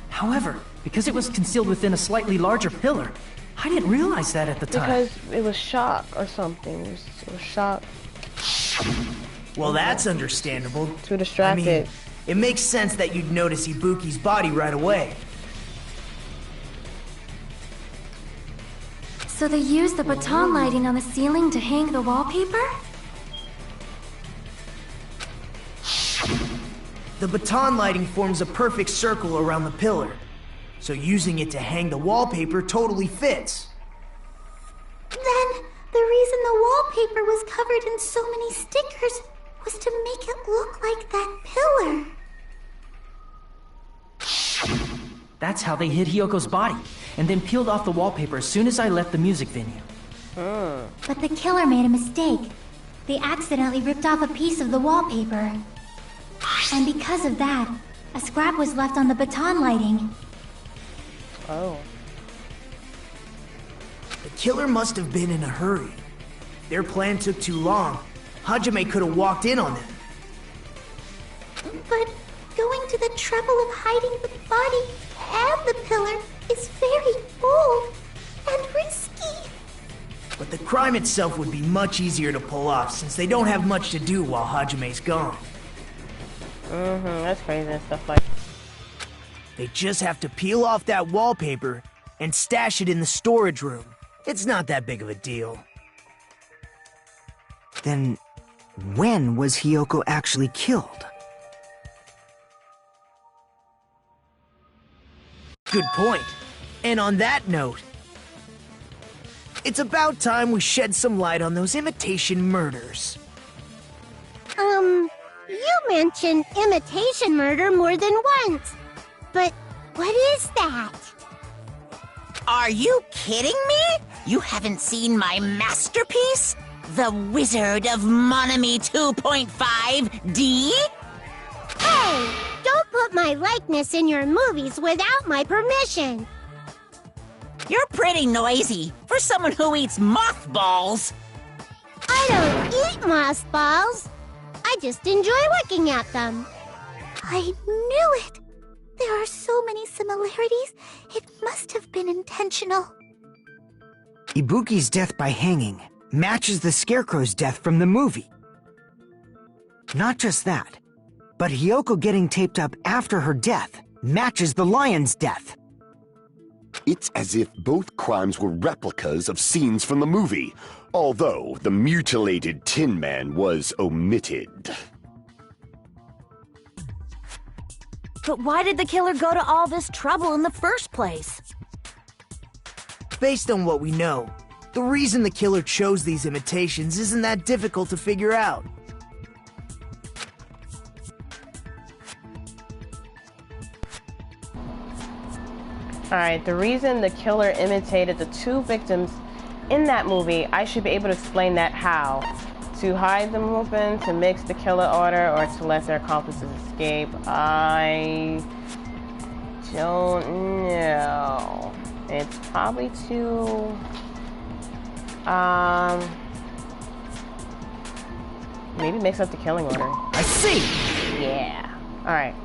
However, because it was concealed within a slightly larger pillar, I didn't realize that at the time. Because it was shock or something. It was shock. Well, that's understandable. Too distracted. I mean, It makes sense that you'd notice Ibuki's body right away. So they used the baton lighting on the ceiling to hang the wallpaper? The baton lighting forms a perfect circle around the pillar, so using it to hang the wallpaper totally fits. Then, the reason the wallpaper was covered in so many stickers was to make it look like that pillar. That's how they hid Hyoko's body, and then peeled off the wallpaper as soon as I left the music venue. But the killer made a mistake. They accidentally ripped off a piece of the wallpaper. And because of that, a scrap was left on the baton lighting. Oh. The killer must have been in a hurry. Their plan took too long. Hajime could have walked in on them. But going to the trouble of hiding the body and the pillar is very bold and risky. But the crime itself would be much easier to pull off since they don't have much to do while Hajime's gone. That's crazy and stuff like. They just have to peel off that wallpaper and stash it in the storage room. It's not that big of a deal. Then, when was Hyoko actually killed? Good point. And on that note, it's about time we shed some light on those imitation murders. You mentioned imitation murder more than once. But what is that? Are you kidding me? You haven't seen my masterpiece? The Wizard of Monami 2.5D? Hey! Don't put my likeness in your movies without my permission! You're pretty noisy for someone who eats mothballs. I don't eat mothballs. I just enjoy looking at them. I knew it! There are so many similarities, it must have been intentional. Ibuki's death by hanging matches the Scarecrow's death from the movie. Not just that, but Hyoko getting taped up after her death matches the lion's death. It's as if both crimes were replicas of scenes from the movie, although the mutilated Tin Man was omitted. But why did the killer go to all this trouble in the first place? Based on what we know, the reason the killer chose these imitations isn't that difficult to figure out. Alright, the reason the killer imitated the two victims in that movie, I should be able to explain that how. To hide them open, to mix the killer order, or to let their accomplices escape. I don't know. It's probably to maybe mix up the killing order. I see! Yeah. Alright.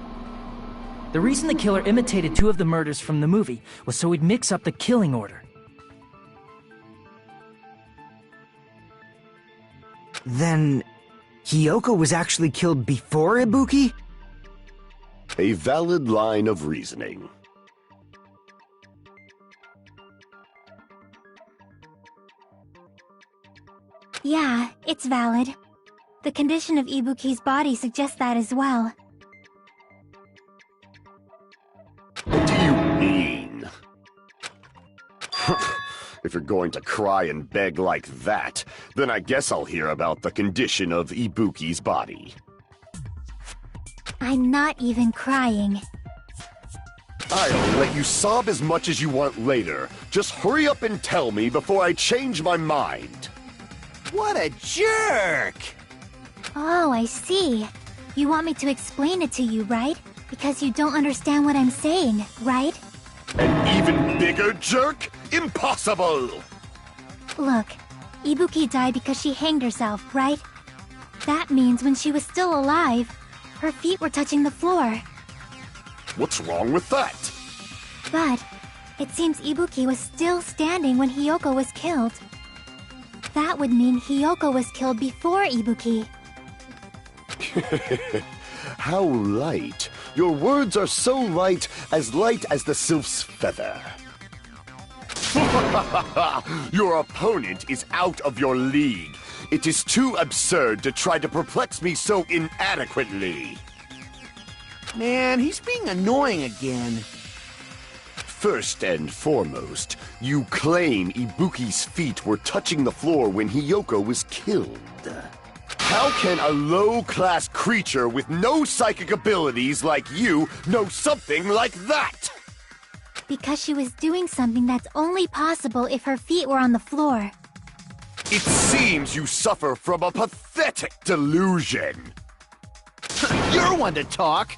The reason the killer imitated two of the murders from the movie was so he'd mix up the killing order. Then, Hyoko was actually killed before Ibuki? A valid line of reasoning. Yeah, it's valid. The condition of Ibuki's body suggests that as well. What do you mean? If you're going to cry and beg like that, then I guess I'll hear about the condition of Ibuki's body. I'm not even crying. I'll let you sob as much as you want later. Just hurry up and tell me before I change my mind. What a jerk! Oh, I see. You want me to explain it to you, right? Because you don't understand what I'm saying, right? An even bigger jerk? Impossible! Look, Ibuki died because she hanged herself, right? That means when she was still alive, her feet were touching the floor. What's wrong with that? But it seems Ibuki was still standing when Hyoko was killed. That would mean Hyoko was killed before Ibuki. How light. Your words are so light as the sylph's feather. Your opponent is out of your league. It is too absurd to try to perplex me so inadequately. Man, he's being annoying again. First and foremost, you claim Ibuki's feet were touching the floor when Hiyoko was killed. How can a low-class creature with no psychic abilities like you know something like that? Because she was doing something that's only possible if her feet were on the floor. It seems you suffer from a pathetic delusion. You're one to talk.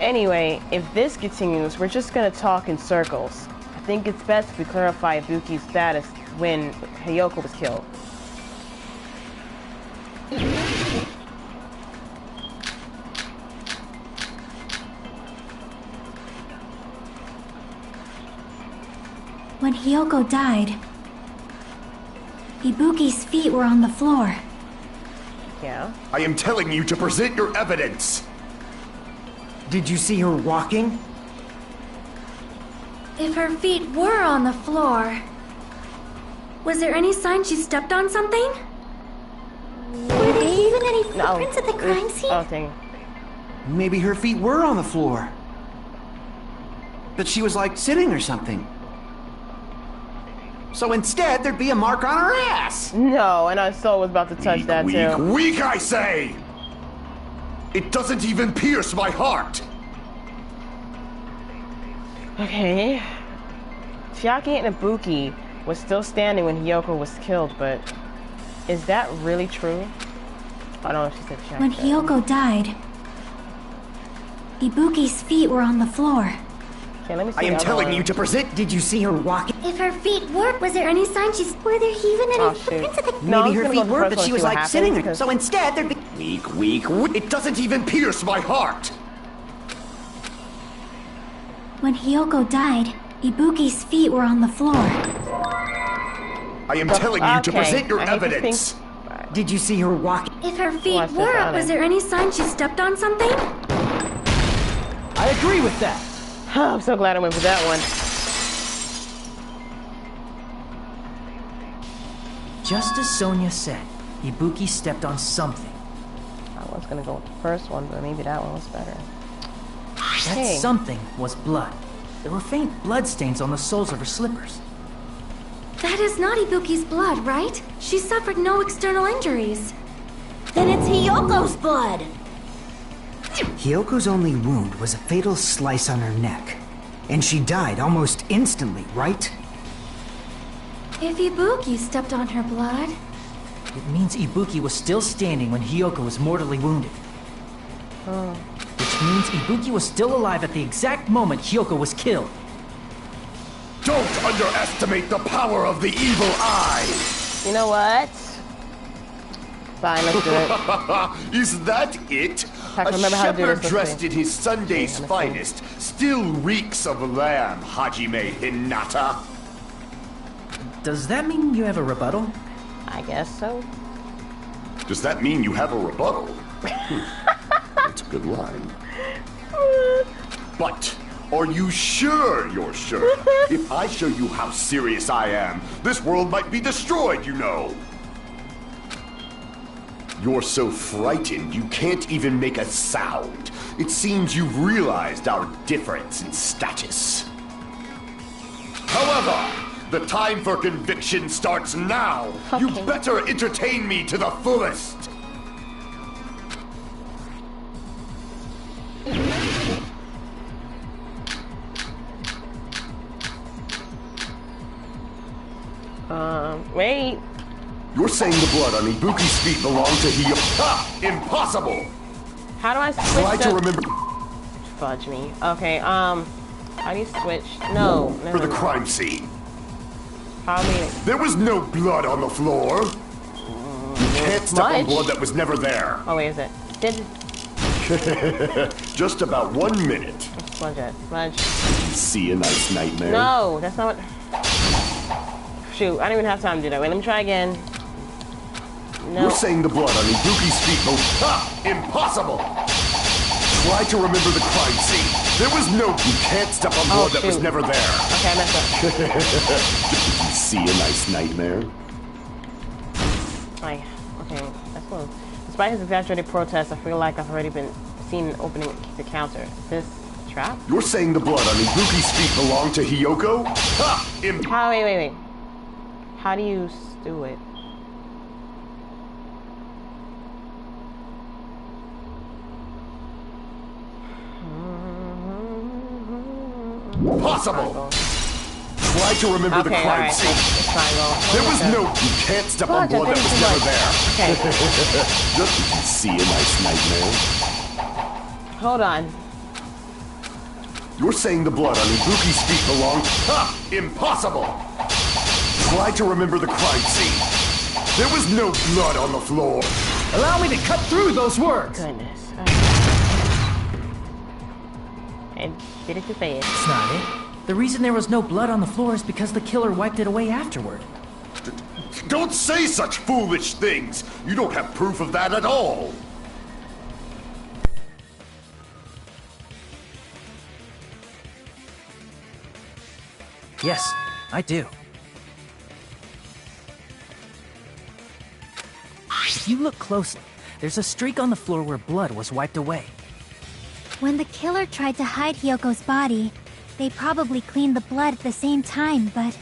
Anyway, if this continues, we're just gonna talk in circles. I think it's best if we clarify Ibuki's status when Hiyoko was killed. When Hiyoko died, Ibuki's feet were on the floor. Yeah? I am telling you to present your evidence! Did you see her walking? If her feet were on the floor, was there any sign she stepped on something? Were there even any footprints at the crime scene? Oh, dang. Maybe her feet were on the floor. But she was like sitting or something. So instead, there'd be a mark on her ass. No, and I so was about to touch that too. Weak, I say! It doesn't even pierce my heart! Okay. Chiaki and Ibuki was still standing when Hiyoko was killed, but is that really true? I don't know if she said Chiaki. When Hiyoko died, Ibuki's feet were on the floor. Okay, let me see. I am telling you to present. Did you see her walking? If her feet were, was there any sign she's? Were there even any footprints at the? No, Maybe her feet were, but she was like sitting there. So instead, there'd be. Weak. It doesn't even pierce my heart! When Hiyoko died, Ibuki's feet were on the floor. I am telling you to present your evidence! Did you see her walking? If her feet were up, was there any sign she stepped on something? I agree with that. I'm so glad I went for that one. Just as Sonia said, Ibuki stepped on something. I was gonna go with the first one, but maybe that one was better. That something was blood. There were faint blood stains on the soles of her slippers. That is not Ibuki's blood, right? She suffered no external injuries. Then it's Hiyoko's blood! Hiyoko's only wound was a fatal slice on her neck. And she died almost instantly, right? If Ibuki stepped on her blood... It means Ibuki was still standing when Hiyoko was mortally wounded. Oh. Which means Ibuki was still alive at the exact moment Hiyoko was killed. Don't underestimate the power of the evil eye! You know what? Fine, let's do it. Is that it? A shepherd dressed in his Sunday's finest still reeks of lamb, Hajime Hinata. Does that mean you have a rebuttal? I guess so. Does that mean you have a rebuttal? That's a good line. But are you sure you're sure? If I show you how serious I am, this world might be destroyed, you know. You're so frightened you can't even make a sound. It seems you've realized our difference in status. However, the time for conviction starts now. Okay. You better entertain me to the fullest. Wait. You're saying the blood on Ibuki's feet belonged to Hiyoko? Ha! Impossible! How do I switch? Try to remember. Fudge me. Okay, how do you switch? No. For the crime scene. How many? There was no blood on the floor. You can't step on blood that was never there. Oh, wait, is it? Just about 1 minute. Smudge it. Smudge. See a nice nightmare. No, that's not what... shoot. I don't even have time to do that. Wait, let me try again. No. You're saying the blood on Ibuki's feet will... Impossible! Try to remember the crime scene. There was no... You can't step on blood that was never there. Okay, I messed up. Did you see a nice nightmare? Okay, that's cool. Despite his exaggerated protests, I feel like I've already been seen opening the counter. This trap? You're saying the blood on Ibuki's feet belonged to Hiyoko? Ha! Wait. How do you do it? Possible! Try to remember the crime scene. There was no... You can't step on blood that was never there. Okay. Did you see a nice nightmare? Hold on. You're saying the blood on Ibuki's feet belonged... Ha! Impossible! Try to remember the crime scene. There was no blood on the floor. Allow me to cut through those words. Goodness. And did it too fast. That's not it. The reason there was no blood on the floor is because the killer wiped it away afterward. Don't say such foolish things! You don't have proof of that at all! Yes, I do. If you look closely, there's a streak on the floor where blood was wiped away. When the killer tried to hide Hyoko's body, they probably cleaned the blood at the same time, but...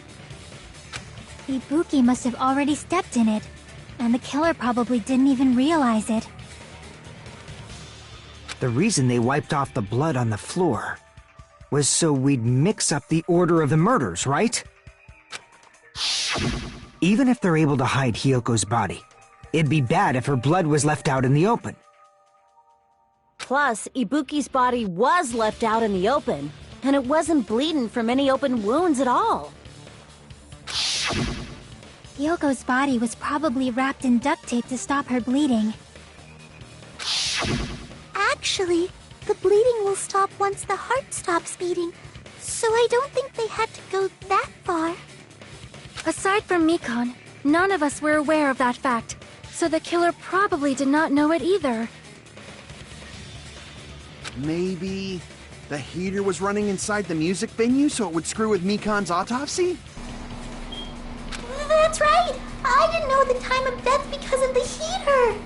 Ibuki must have already stepped in it, and the killer probably didn't even realize it. The reason they wiped off the blood on the floor was so we'd mix up the order of the murders, right? Even if they're able to hide Hyoko's body, it'd be bad if her blood was left out in the open. Plus, Ibuki's body was left out in the open, and it wasn't bleeding from any open wounds at all. Hyoko's body was probably wrapped in duct tape to stop her bleeding. Actually, the bleeding will stop once the heart stops beating, so I don't think they had to go that far. Aside from Mikon, none of us were aware of that fact, so the killer probably did not know it either. Maybe the heater was running inside the music venue so it would screw with Mikon's autopsy? That's right! I didn't know the time of death because of the heater!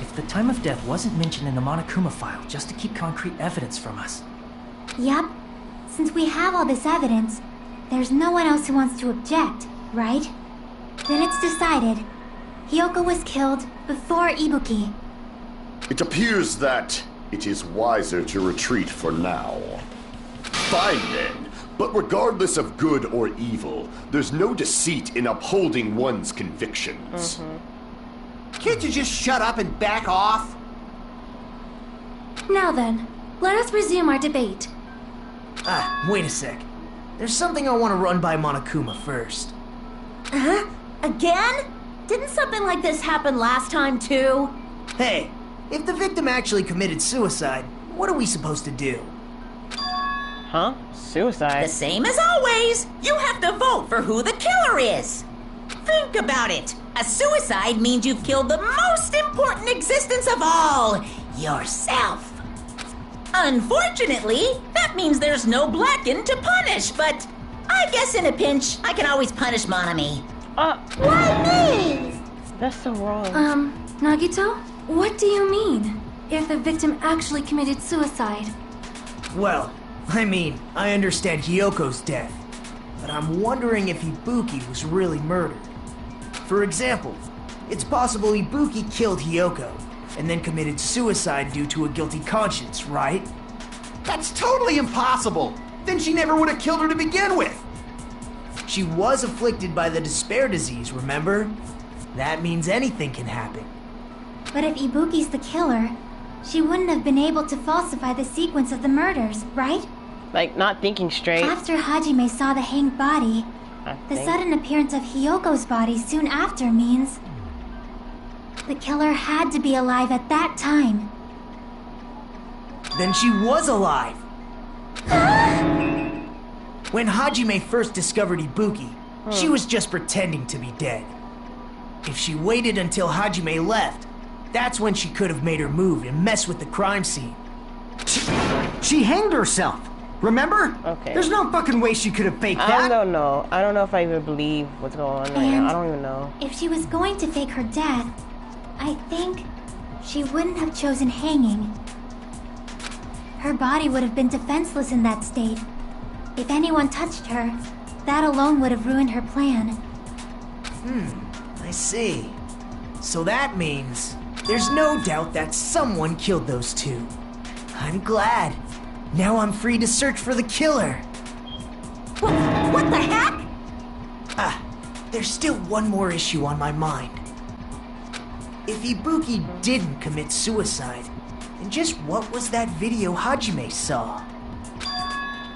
If the time of death wasn't mentioned in the Monokuma file just to keep concrete evidence from us. Yep. Since we have all this evidence, there's no one else who wants to object, right? Then it's decided. Hyoko was killed before Ibuki. It appears that it is wiser to retreat for now. Fine then. But regardless of good or evil, there's no deceit in upholding one's convictions. Can't you just shut up and back off? Now then, let us resume our debate. Wait a sec. There's something I want to run by Monokuma first. Huh? Again? Didn't something like this happen last time too? Hey, if the victim actually committed suicide, what are we supposed to do? Huh? Suicide? The same as always. You have to vote for who the killer is. Think about it. A suicide means you've killed the most important existence of all, yourself. Unfortunately, that means there's no Blacken to punish, but I guess in a pinch, I can always punish Monami. Why me? That's so wrong. Nagito? What do you mean? If the victim actually committed suicide? Well, I mean, I understand Hyoko's death, but I'm wondering if Ibuki was really murdered. For example, it's possible Ibuki killed Hyoko, and then committed suicide due to a guilty conscience, right? That's totally impossible! Then she never would have killed her to begin with! She was afflicted by the despair disease, remember? That means anything can happen. But if Ibuki's the killer, she wouldn't have been able to falsify the sequence of the murders, right? Like, not thinking straight. After Hajime saw the hanged body, the sudden appearance of Hyoko's body soon after means... the killer had to be alive at that time. Then she was alive! When Hajime first discovered Ibuki, She was just pretending to be dead. If she waited until Hajime left, that's when she could have made her move and mess with the crime scene. She hanged herself. Remember? Okay. There's no fucking way she could have faked that. I don't know. I don't know if I even believe what's going on right now. I don't even know. If she was going to fake her death, I think she wouldn't have chosen hanging. Her body would have been defenseless in that state. If anyone touched her, that alone would have ruined her plan. I see. So that means there's no doubt that someone killed those two. I'm glad. Now I'm free to search for the killer. What the heck? There's still one more issue on my mind. If Ibuki didn't commit suicide, then just what was that video Hajime saw?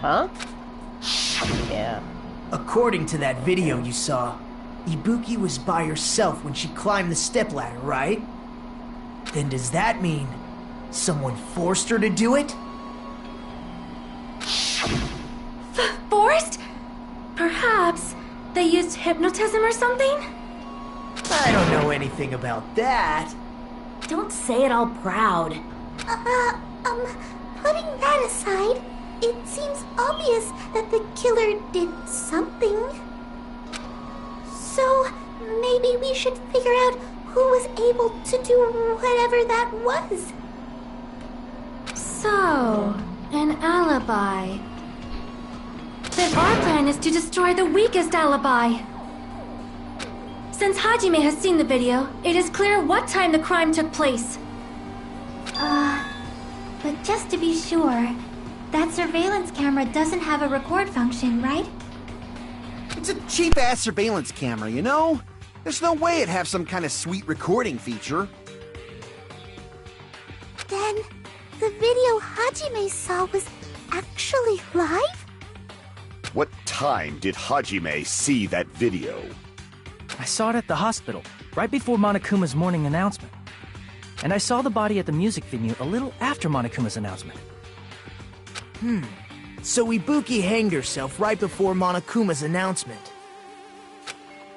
Huh? Yeah. According to that video you saw, Ibuki was by herself when she climbed the stepladder, right? Then does that mean someone forced her to do it? Forced? Perhaps they used hypnotism or something? I don't know anything about that. Don't say it all proud. Putting that aside, it seems obvious that the killer did something. So, maybe we should figure out who was able to do whatever that was. So, an alibi. Then our plan is to destroy the weakest alibi. Since Hajime has seen the video, it is clear what time the crime took place. But just to be sure, that surveillance camera doesn't have a record function, right? It's a cheap-ass surveillance camera, you know? There's no way it'd have some kind of sweet recording feature. Then, the video Hajime saw was actually live? What time did Hajime see that video? I saw it at the hospital, right before Monokuma's morning announcement. And I saw the body at the music venue a little after Monokuma's announcement. So Ibuki hanged herself right before Monokuma's announcement.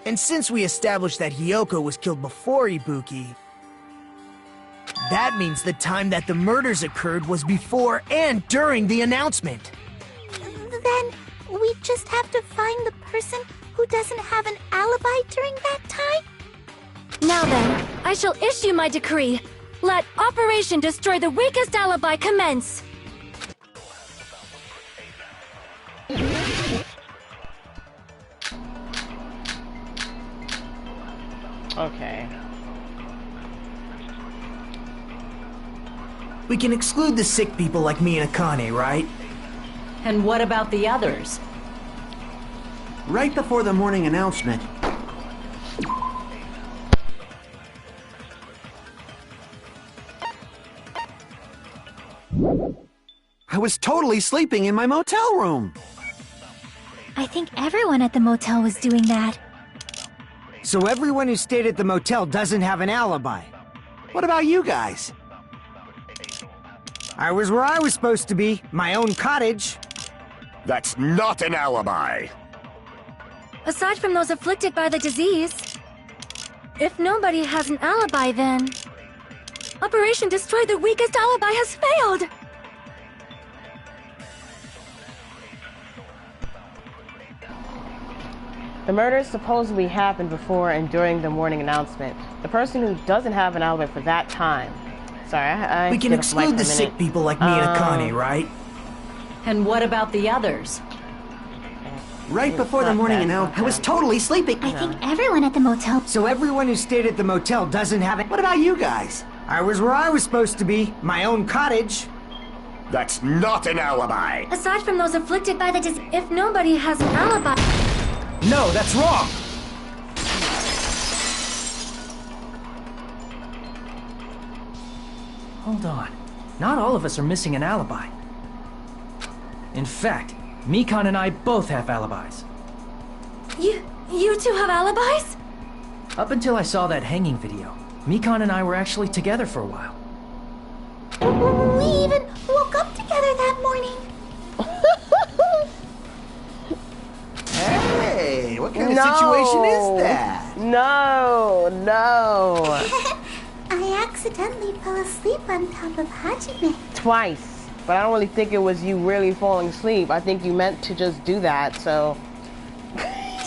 And since we established that Hiyoko was killed before Ibuki, that means the time that the murders occurred was before and during the announcement. Then, we just have to find the person who doesn't have an alibi during that time? Now then, I shall issue my decree. Let Operation Destroy the Weakest Alibi commence. Okay. We can exclude the sick people like me and Akane, right? And what about the others? Right before the morning announcement, I was totally sleeping in my motel room. I think everyone at the motel was doing that. So everyone who stayed at the motel doesn't have an alibi. What about you guys? I was where I was supposed to be, my own cottage. That's not an alibi. Aside from those afflicted by the disease, if nobody has an alibi, then Operation Destroy the Weakest Alibi has failed. The murders supposedly happened before and during the morning announcement. The person who doesn't have an alibi for that time. Sorry, I We can skipped a mic exclude for the a sick minute. people like me and Akane, right? And what about the others? Right before the not morning that, announcement, not I was that. totally sleeping. I think everyone at the motel... So everyone who stayed at the motel doesn't have it. What about you guys? I was where I was supposed to be, my own cottage. That's not an alibi. Aside from those afflicted by the disease, if nobody has an alibi... No, that's wrong! Hold on. Not all of us are missing an alibi. In fact, Mikan and I both have alibis. You two have alibis? Up until I saw that hanging video, Mikan and I were actually together for a while. We even woke up together that morning. Hey, What kind of situation is that? No. I accidentally fell asleep on top of Hajime. Twice. But I don't really think it was you really falling asleep. I think you meant to just do that, so...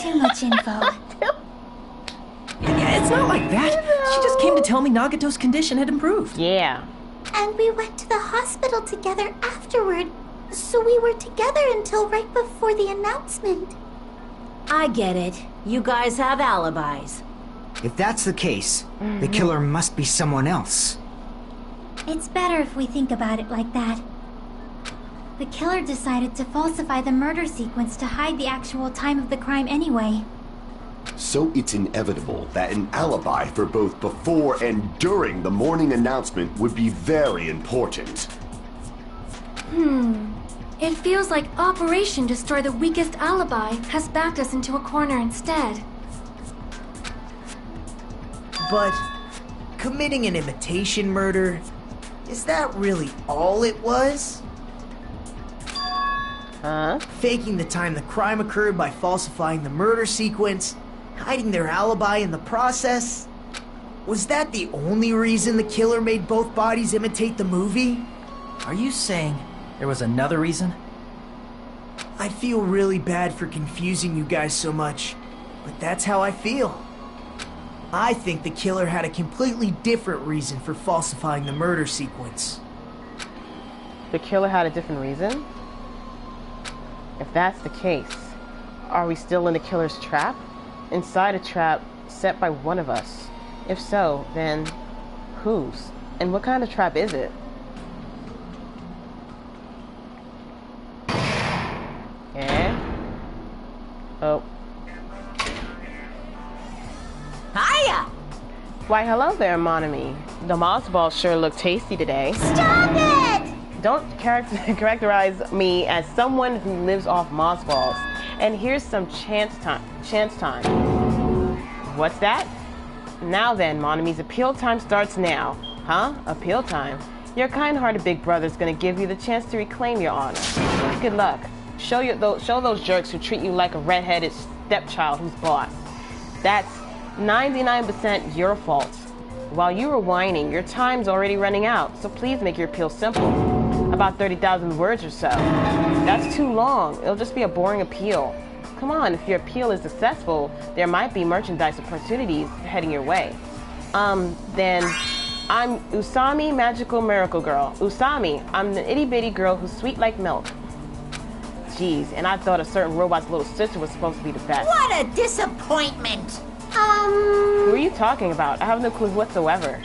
Too much info. Yeah, it's not like that. She just came to tell me Nagato's condition had improved. Yeah. And we went to the hospital together afterward. So we were together until right before the announcement. I get it. You guys have alibis. If that's the case, the killer must be someone else. It's better if we think about it like that. The killer decided to falsify the murder sequence to hide the actual time of the crime anyway. So it's inevitable that an alibi for both before and during the morning announcement would be very important. It feels like Operation Destroy the Weakest Alibi has backed us into a corner instead. But committing an imitation murder, is that really all it was? Huh? Faking the time the crime occurred by falsifying the murder sequence, hiding their alibi in the process? Was that the only reason the killer made both bodies imitate the movie? Are you saying there was another reason? I feel really bad for confusing you guys so much, but that's how I feel. I think the killer had a completely different reason for falsifying the murder sequence. The killer had a different reason? If that's the case, are we still in the killer's trap? Inside a trap set by one of us? If so, then whose? And what kind of trap is it? Oh. Hiya! Why, hello there, Monami. The moss balls sure look tasty today. Stop it! Don't characterize me as someone who lives off moss balls. And here's some chance time. What's that? Now then, Monami's appeal time starts now. Huh? Appeal time? Your kind-hearted big brother's gonna give you the chance to reclaim your honor. Good luck. Show those jerks who treat you like a red-headed stepchild who's boss. That's 99% your fault. While you were whining, your time's already running out, so please make your appeal simple. About 30,000 words or so. That's too long. It'll just be a boring appeal. Come on, if your appeal is successful, there might be merchandise opportunities heading your way. Then I'm Usami, Magical Miracle Girl. Usami, I'm the itty-bitty girl who's sweet like milk. Jeez, and I thought a certain robot's little sister was supposed to be the best. What a disappointment! Who are you talking about? I have no clue whatsoever.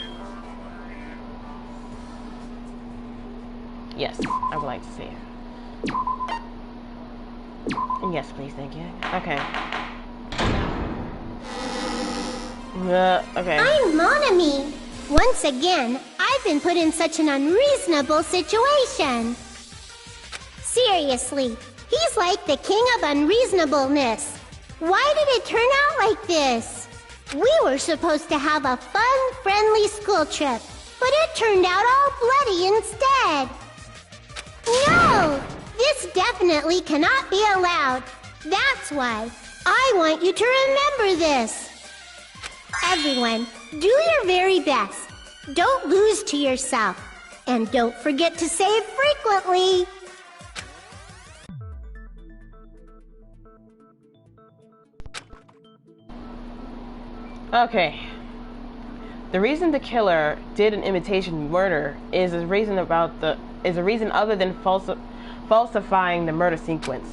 Yes, I would like to see it. Yes, please, thank you. Okay. Okay. I'm Monami. Once again, I've been put in such an unreasonable situation. Seriously, he's like the king of unreasonableness. Why did it turn out like this? We were supposed to have a fun, friendly school trip, but it turned out all bloody instead. No! This definitely cannot be allowed. That's why I want you to remember this. Everyone, do your very best. Don't lose to yourself. And don't forget to save frequently. Okay. The reason the killer did an imitation murder is a reason other than falsifying the murder sequence.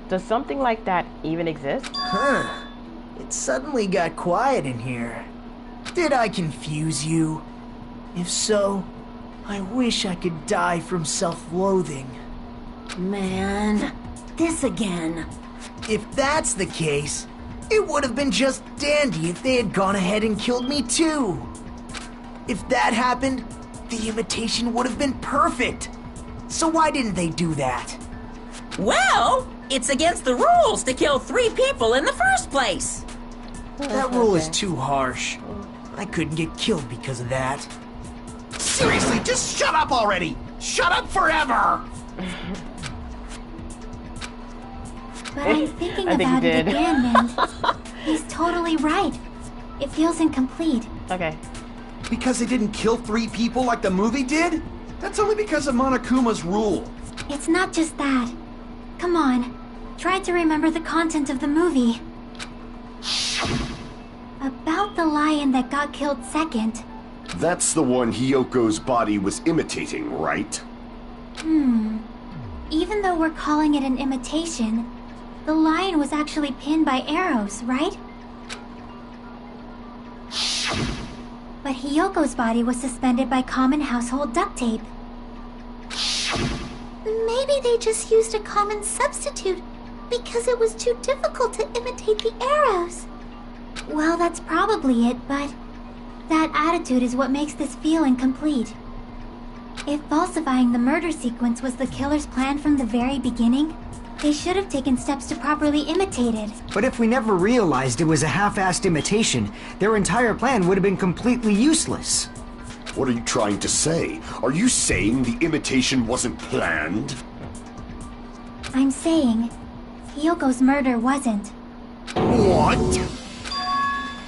Does something like that even exist? Huh. It suddenly got quiet in here. Did I confuse you? If so, I wish I could die from self-loathing. Man, this again. If that's the case, it would have been just dandy if they had gone ahead and killed me too. If that happened, the imitation would have been perfect. So why didn't they do that? Well, it's against the rules to kill 3 people in the first place. That rule is too harsh. I couldn't get killed because of that. Seriously, just shut up already! Shut up forever! But I'm thinking I think about he it did. again, and he's totally right. It feels incomplete. Okay. Because they didn't kill 3 people like the movie did? That's only because of Monokuma's rule. It's not just that. Come on, try to remember the content of the movie. About the lion that got killed second. That's the one Hyoko's body was imitating, right? Even though we're calling it an imitation, the lion was actually pinned by arrows, right? But Hyoko's body was suspended by common household duct tape. Maybe they just used a common substitute because it was too difficult to imitate the arrows. Well, that's probably it, but that attitude is what makes this feel incomplete. If falsifying the murder sequence was the killer's plan from the very beginning, they should have taken steps to properly imitate it. But if we never realized it was a half-assed imitation, their entire plan would have been completely useless. What are you trying to say? Are you saying the imitation wasn't planned? I'm saying, Hyoko's murder wasn't. What?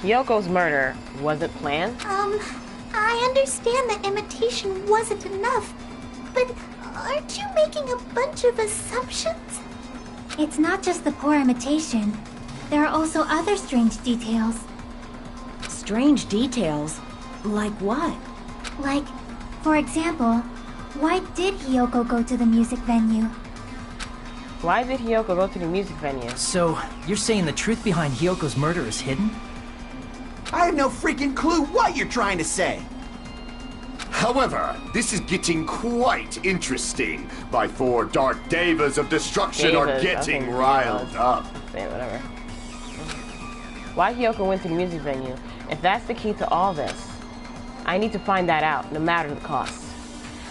Hyoko's murder wasn't planned? I understand that imitation wasn't enough, but aren't you making a bunch of assumptions? It's not just the poor imitation. There are also other strange details. Strange details? Like what? Like, for example, why did Hyoko go to the music venue? Why did Hyoko go to the music venue? So, you're saying the truth behind Hyoko's murder is hidden? I have no freaking clue what you're trying to say. However, this is getting quite interesting. My 4 dark devas of destruction are Devas, getting okay, riled devas. up. Say whatever. Why Hyoko went to the music venue? If that's the key to all this, I need to find that out, no matter the cost.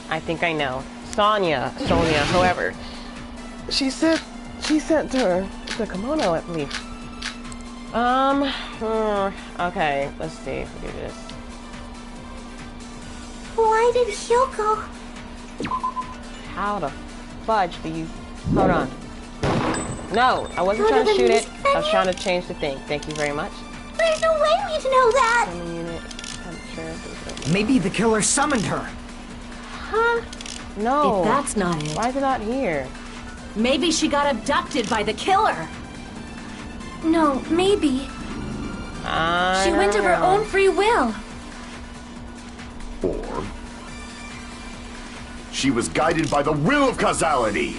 I think I know. Sonia, however. She sent her the kimono, I believe. Okay, let's see if we do this. Why did Hyoko... How the fudge do you... Hold on. No, I wasn't Go trying to to the shoot it. music I was venue? trying to change the thing. Thank you very much. There's no way we'd know that! Summon unit, temperature. Maybe the killer summoned her. Huh? No. If that's not it, Why is it not here? maybe she got abducted by the killer. No, maybe. She went of her own free will. Or she was guided by the will of causality.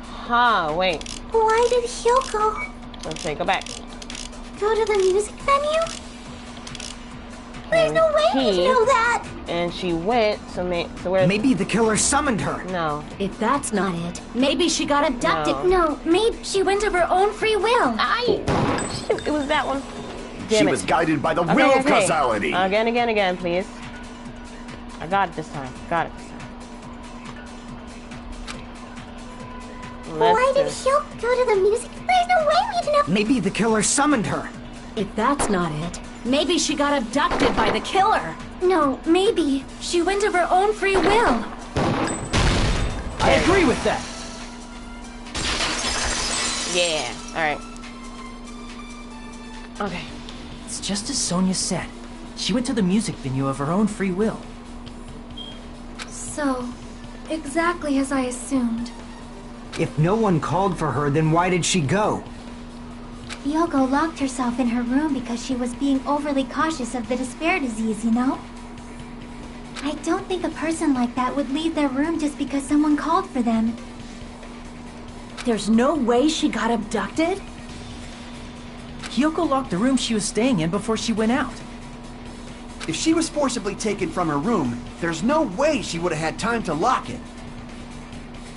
Huh, wait. Why did Hyoko Let's see, go back. go to the music venue? There's no way we'd know that! And she went, so where... Maybe the killer summoned her. No. If that's not it, maybe she got abducted. No, maybe she went of her own free will. Shoot, it was that one. She Damn it. was guided by the Okay, will of okay. causality. Again, please. I got it this time. Got it this time. Why did Let's Hyoko go to the music? There's no way we'd know. Maybe the killer summoned her. If that's not it, maybe she got abducted by the killer. No, maybe she went of her own free will. I agree with that. Yeah. All right. Okay. It's just as Sonia said. She went to the music venue of her own free will. So, exactly as I assumed. If no one called for her, then why did she go? Hyoko locked herself in her room because she was being overly cautious of the despair disease, you know? I don't think a person like that would leave their room just because someone called for them. There's no way she got abducted? Hyoko locked the room she was staying in before she went out. If she was forcibly taken from her room, there's no way she would have had time to lock it.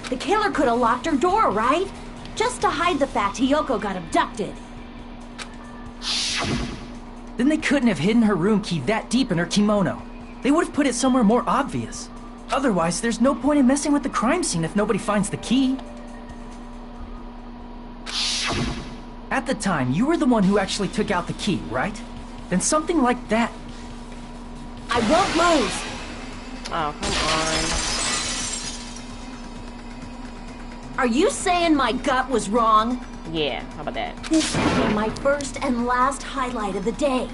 The killer could have locked her door, right? Just to hide the fact Hyoko got abducted. Then they couldn't have hidden her room key that deep in her kimono. They would have put it somewhere more obvious. Otherwise, there's no point in messing with the crime scene if nobody finds the key. At the time, you were the one who actually took out the key, right? Then something like that... I won't lose. Oh, come on. Are you saying my gut was wrong? Yeah, how about that? This could be my first and last highlight of the day.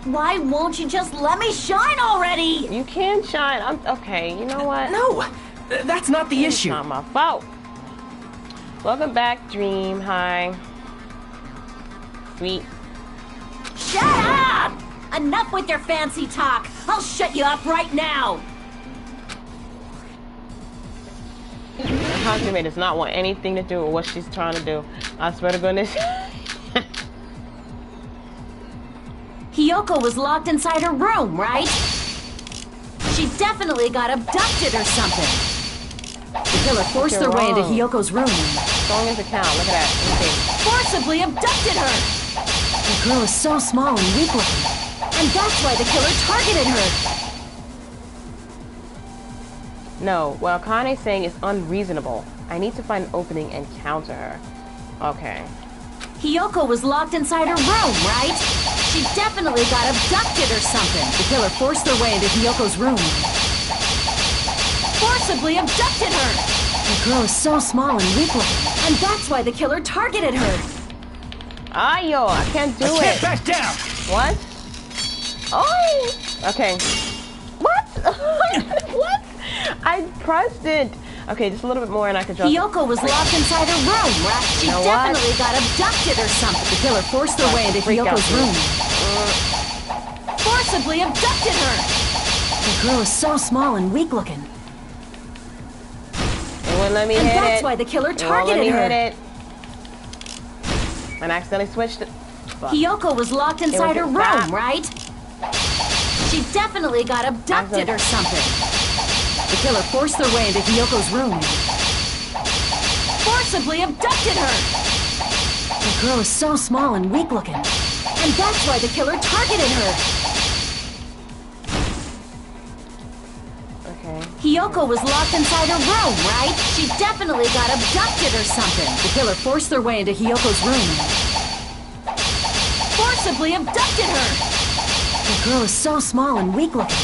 Why won't you just let me shine already? You can shine. Okay, you know what? No, that's not the issue. It's not my fault. Welcome back, Dream. Hi. Sweet. Shut up! Enough with your fancy talk. I'll shut you up right now. Hajime does not want anything to do with what she's trying to do. I swear to goodness. Hiyoko was locked inside her room, right? She definitely got abducted or something. The killer forced their way into Hiyoko's room. Showing his account, look at that. Forcibly abducted her! The girl is so small and weak looking. And that's why the killer targeted her. No, what Akane's saying is unreasonable. I need to find an opening and counter her. Okay. Hiyoko was locked inside her room, right? She definitely got abducted or something. The killer forced their way into Hiyoko's room. Forcibly abducted her! The girl is so small and weak looking. And that's why the killer targeted her. Ayo, I can't do it. Can't back down! What? Oh! Okay. What? What? I pressed it. Okay, just a little bit more and I can drop. Hiyoko was locked inside her room, right? She definitely got abducted or something. The killer forced their way into Hiyoko's room. Forcibly abducted her! The girl is so small and weak looking. It wouldn't let me hit it. And that's why the killer targeted her. Hit it. And I accidentally switched it. Fuck. Hiyoko was locked inside her room, right? She definitely got abducted or something. The killer forced their way into Hiyoko's room. Forcibly abducted her! The girl is so small and weak looking. And that's why the killer targeted her. Okay. Hiyoko was locked inside her room, right? She definitely got abducted or something. The killer forced their way into Hiyoko's room. Forcibly abducted her! The girl is so small and weak looking.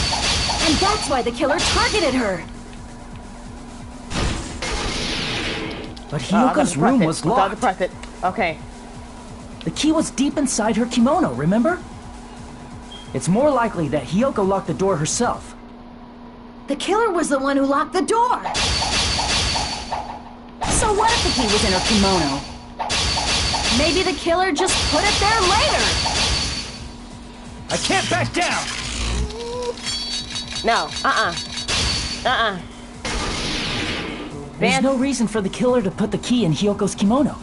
And that's why the killer targeted her. But Hiyoko's room was locked. Press it. Okay. The key was deep inside her kimono, remember? It's more likely that Hiyoko locked the door herself. The killer was the one who locked the door. So what if the key was in her kimono? Maybe the killer just put it there later. I can't back down! No. There's no reason for the killer to put the key in Hiyoko's kimono.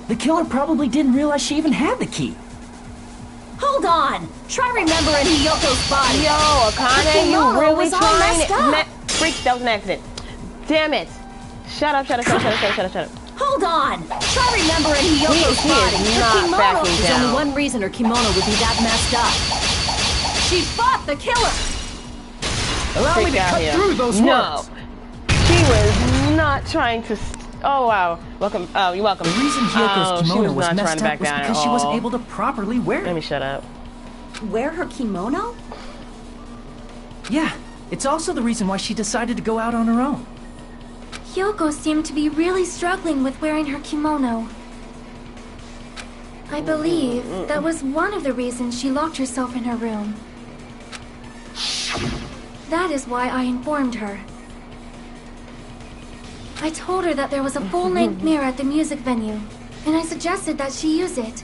The killer probably didn't realize she even had the key. Hold on! Try remembering Hiyoko's body. Yo, Akane, you really trying it? Freak, that was an accident. Damn it. Shut up. Hold on! Try remembering Hiyoko's body. Her kimono, there's only one reason her kimono would be that messed up. She fought the killer! Allow me to cut through those words! No. He was not trying to... Oh, wow. Welcome. Oh, you're welcome. The reason Hiyoko's kimono was messed up was because she wasn't able to properly wear it. Let me shut up. Wear her kimono? Yeah. It's also the reason why she decided to go out on her own. Hiyoko seemed to be really struggling with wearing her kimono. I believe that was one of the reasons she locked herself in her room. That is why I informed her. I told her that there was a full-length mirror at the music venue, and I suggested that she use it.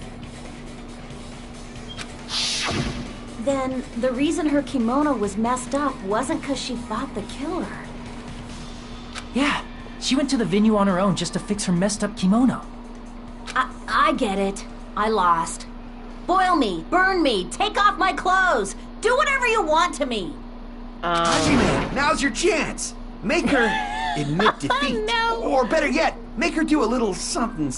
Then, the reason her kimono was messed up wasn't because she fought the killer. Yeah, she went to the venue on her own just to fix her messed up kimono. I get it. I lost. Boil me, burn me, take off my clothes, do whatever you want to me. Hajime, now's your chance. Make her admit defeat. No. Or better yet, make her do a little something.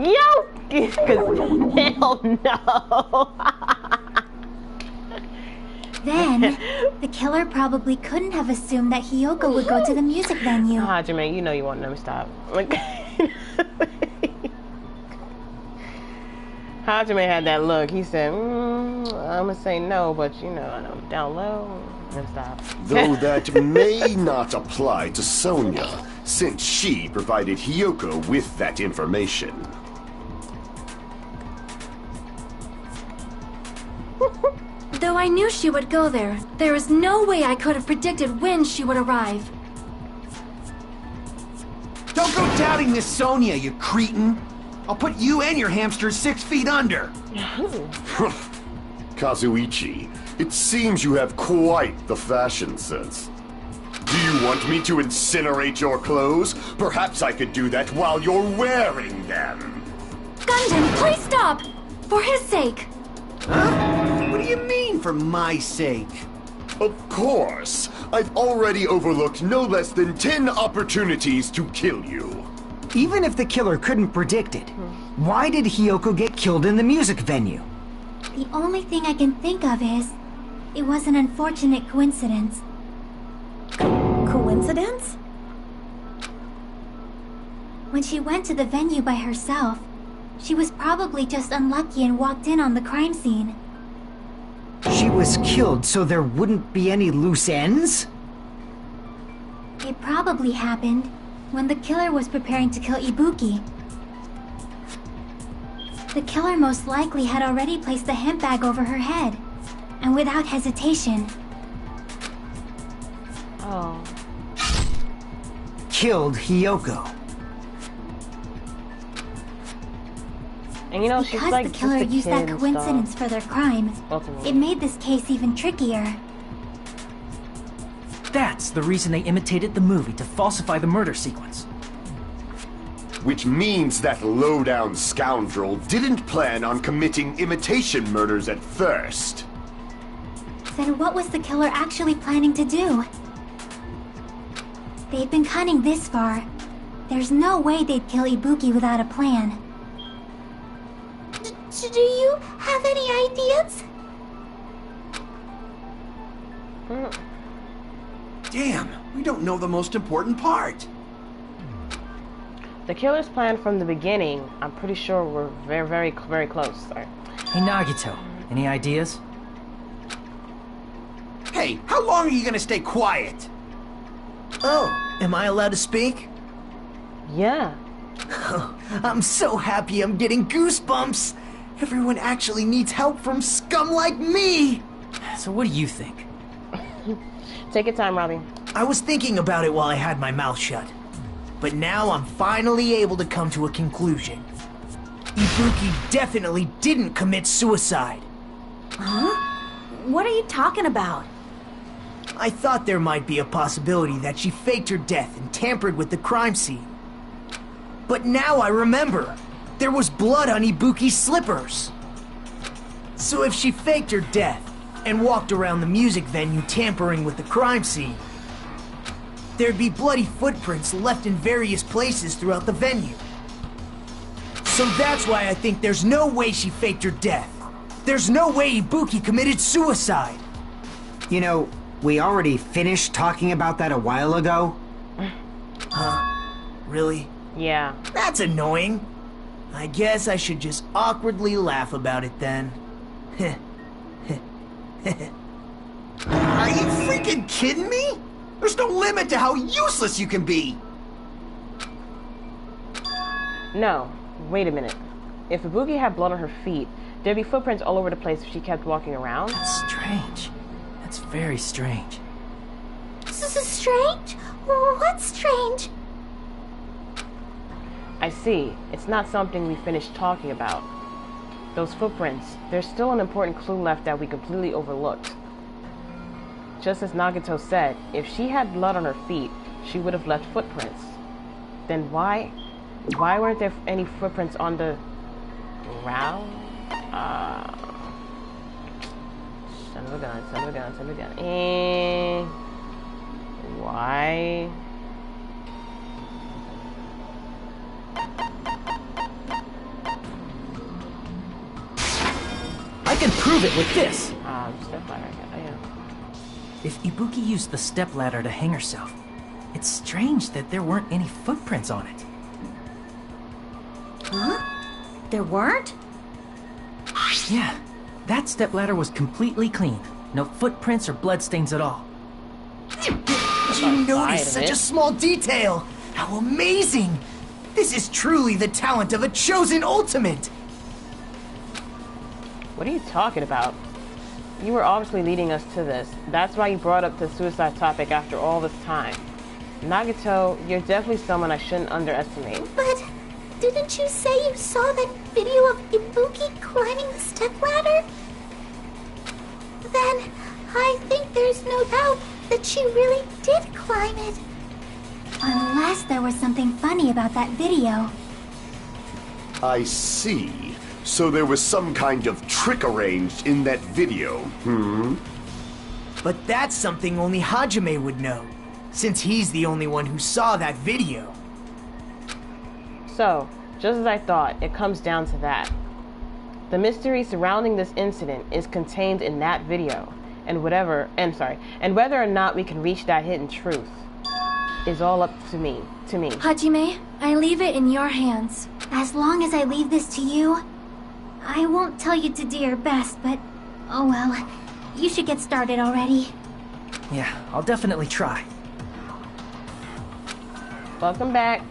Yo! Hell no! Then, the killer probably couldn't have assumed that Hiyoko would go to the music venue. Hajime, you know you want them to stop. Hajime had that look. He said, I'm gonna say no, but you know, I'm down low. Stop. Though that may not apply to Sonia, since she provided Hiyoko with that information. Though I knew she would go there, there is no way I could have predicted when she would arrive. Don't go doubting this Sonia, you cretin. I'll put you and your hamster 6 feet under. Kazuichi, it seems you have quite the fashion sense. Do you want me to incinerate your clothes? Perhaps I could do that while you're wearing them. Gundam, please stop! For his sake! Huh? What do you mean, for my sake? Of course. I've already overlooked no less than 10 opportunities to kill you. Even if the killer couldn't predict it, why did Hiyoko get killed in the music venue? The only thing I can think of is, it was an unfortunate coincidence. Coincidence? When she went to the venue by herself, she was probably just unlucky and walked in on the crime scene. She was killed so there wouldn't be any loose ends? It probably happened when the killer was preparing to kill Ibuki. The killer most likely had already placed the hemp bag over her head, and without hesitation. Oh. Killed Hiyoko. And you know, she's Because like the killer just a used that kid and coincidence stuff. for their crime, Ultimately. it made this case even trickier. That's the reason they imitated the movie to falsify the murder sequence. Which means that low-down scoundrel didn't plan on committing imitation murders at first. Then what was the killer actually planning to do? They've been cunning this far. There's no way they'd kill Ibuki without a plan. Do you have any ideas? Damn, we don't know the most important part. The killer's plan from the beginning, I'm pretty sure we're very close. Sorry. Hey Nagito, any ideas? Hey, how long are you gonna stay quiet? Oh, am I allowed to speak? Yeah. I'm so happy I'm getting goosebumps. Everyone actually needs help from scum like me. So what do you think? Take your time, Robbie. I was thinking about it while I had my mouth shut. But now I'm finally able to come to a conclusion. Ibuki definitely didn't commit suicide. Huh? What are you talking about? I thought there might be a possibility that she faked her death and tampered with the crime scene. But now I remember. There was blood on Ibuki's slippers. So if she faked her death and walked around the music venue tampering with the crime scene, there'd be bloody footprints left in various places throughout the venue. So that's why I think there's no way she faked her death. There's no way Ibuki committed suicide. You know, we already finished talking about that a while ago. Huh? Really? Yeah. That's annoying. I guess I should just awkwardly laugh about it then. Are you freaking kidding me? There's no limit to how useless you can be. No. Wait a minute. If Ibuki had blood on her feet, there'd be footprints all over the place if she kept walking around. That's strange. That's very strange. This is strange? What's strange? I see. It's not something we finished talking about. Those footprints, there's still an important clue left that we completely overlooked. Just as Nagito said, if she had blood on her feet, she would have left footprints. Then why weren't there any footprints on the ground? Son of a gun. Why? I can prove it with this! Step ladder. Oh, yeah. If Ibuki used the stepladder to hang herself, it's strange that there weren't any footprints on it. Huh? There weren't? Yeah, that stepladder was completely clean. No footprints or bloodstains at all. You noticed such a small detail! How amazing! This is truly the talent of a chosen ultimate! What are you talking about? You were obviously leading us to this. That's why you brought up the suicide topic after all this time. Nagito, you're definitely someone I shouldn't underestimate. But didn't you say you saw that video of Ibuki climbing the stepladder? Then I think there's no doubt that she really did climb it. Unless there was something funny about that video. I see. So there was some kind of trick arranged in that video, But that's something only Hajime would know, since he's the only one who saw that video. So, just as I thought, it comes down to that. The mystery surrounding this incident is contained in that video, and whether or not we can reach that hidden truth is all up to me. Hajime, I leave it in your hands. As long as I leave this to you, I won't tell you to do your best, but oh well. You should get started already. Yeah, I'll definitely try. Welcome back.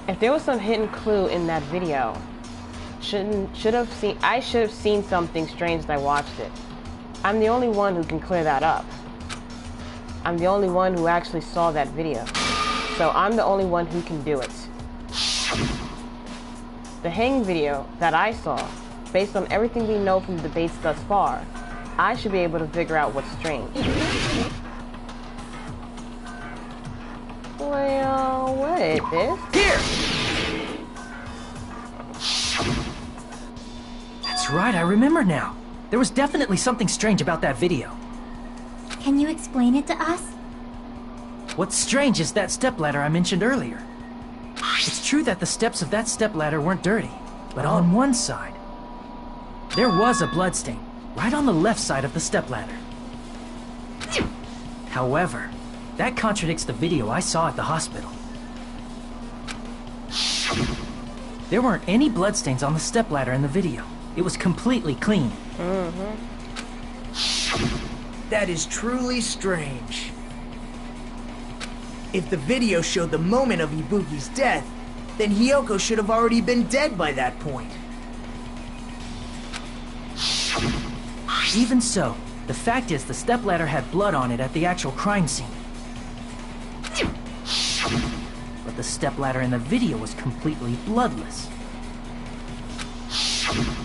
If there was some hidden clue in that video, I should have seen something strange as I watched it. I'm the only one who can clear that up. I'm the only one who actually saw that video. So I'm the only one who can do it. The hanging video that I saw, based on everything we know from the debates thus far, I should be able to figure out what's strange. Well, what is this? Here! That's right, I remember now. There was definitely something strange about that video. Can you explain it to us? What's strange is that stepladder I mentioned earlier. It's true that the steps of that stepladder weren't dirty, but on one side, there was a bloodstain, right on the left side of the stepladder. However, that contradicts the video I saw at the hospital. There weren't any bloodstains on the stepladder in the video. It was completely clean. That is truly strange. If the video showed the moment of Ibuki's death, then Hiyoko should have already been dead by that point. Even so, the fact is the stepladder had blood on it at the actual crime scene. But the stepladder in the video was completely bloodless.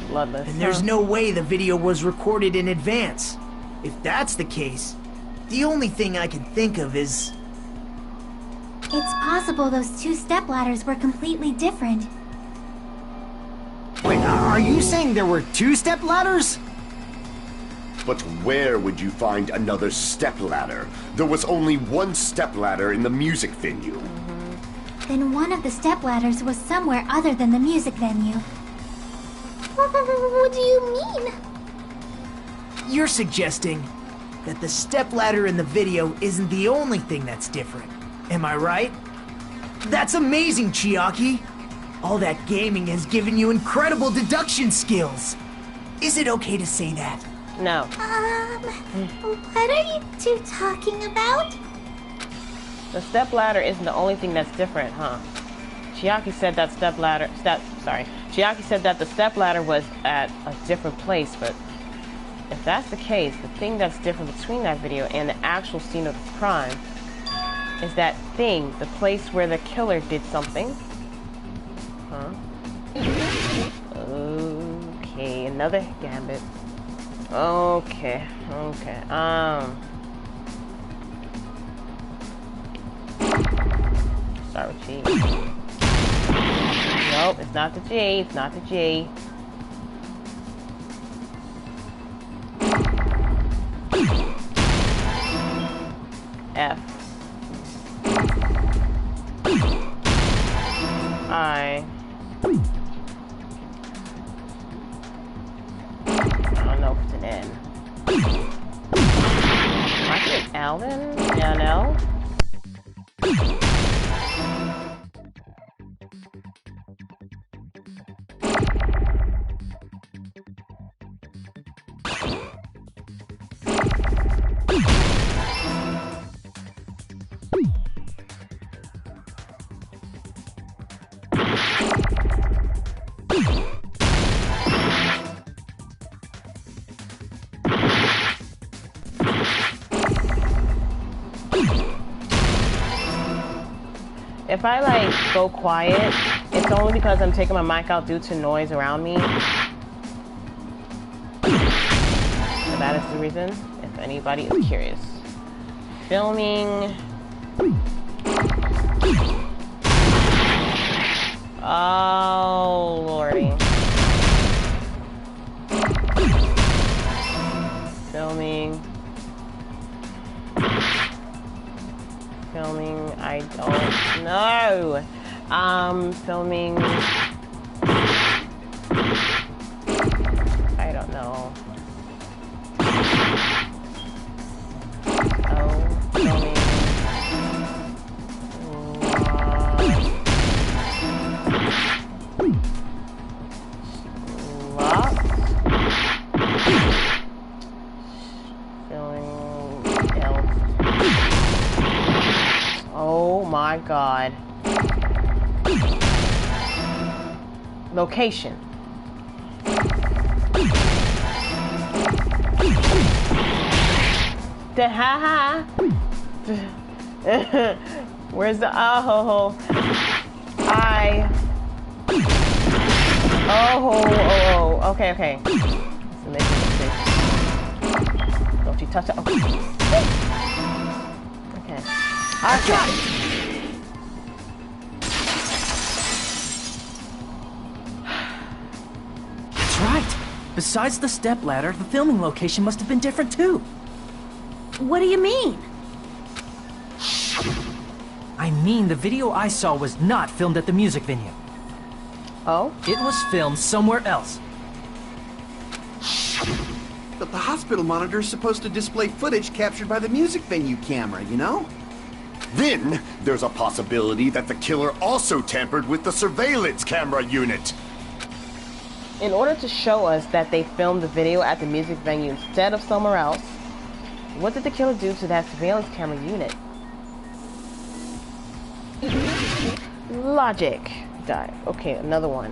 Bloodless. And there's no way the video was recorded in advance. If that's the case, the only thing I can think of is... It's possible those two stepladders were completely different. Wait, are you saying there were two stepladders? But where would you find another stepladder? There was only one stepladder in the music venue. Then one of the stepladders was somewhere other than the music venue. What do you mean? You're suggesting that the stepladder in the video isn't the only thing that's different. Am I right? That's amazing, Chiaki! All that gaming has given you incredible deduction skills. Is it okay to say that? No. What are you two talking about? The stepladder isn't the only thing that's different, huh? Chiaki said that Chiaki said that the stepladder was at a different place, but if that's the case, the thing that's different between that video and the actual scene of the crime is that thing, the place where the killer did something. Huh? Okay, another gambit. Okay. Start with G. Nope, it's not the G. It's not the G. F. I don't know if it's an N. Might be an L then? Yeah, an L? If I like go quiet, it's only because I'm taking my mic out due to noise around me. So that is the reason, if anybody is curious. Filming. Oh, lordy. Filming. I don't know. Filming. I don't know. Oh, filming. Oh my God. Location. The ha Where's the oh? Okay. Don't you touch it? Okay. I got it. That's right. Besides the stepladder, the filming location must have been different too. What do you mean? I mean, the video I saw was not filmed at the music venue. Oh? It was filmed somewhere else. But the hospital monitor is supposed to display footage captured by the music venue camera, you know? Then, there's a possibility that the killer also tampered with the surveillance camera unit. In order to show us that they filmed the video at the music venue instead of somewhere else, what did the killer do to that surveillance camera unit? Logic. Die. Okay, another one.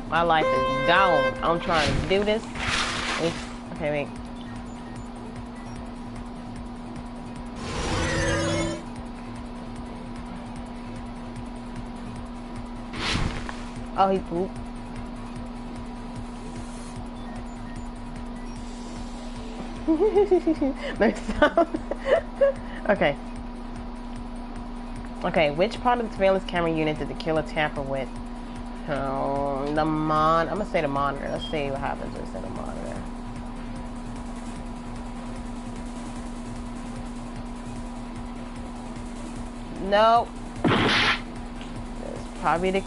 My life is down. I'm trying to do this. Wait. Okay, wait. Oh, he's poop. Next time. Okay. Okay, which part of the surveillance camera unit did the killer tamper with? I'm gonna say the monitor. Let's see what happens when I say the monitor. No. It's probably the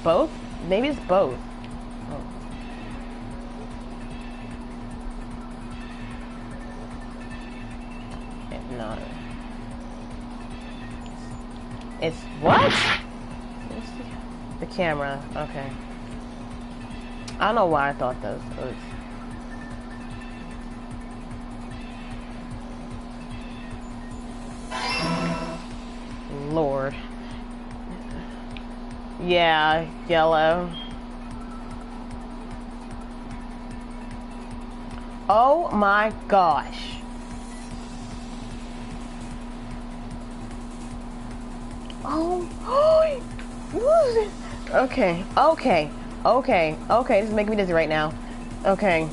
both? Maybe it's both. Oh. No. It's what? The camera. Okay. I don't know why I thought those. Lord. Yeah, yellow. Oh my gosh. Oh, okay. This is making me dizzy right now. Okay.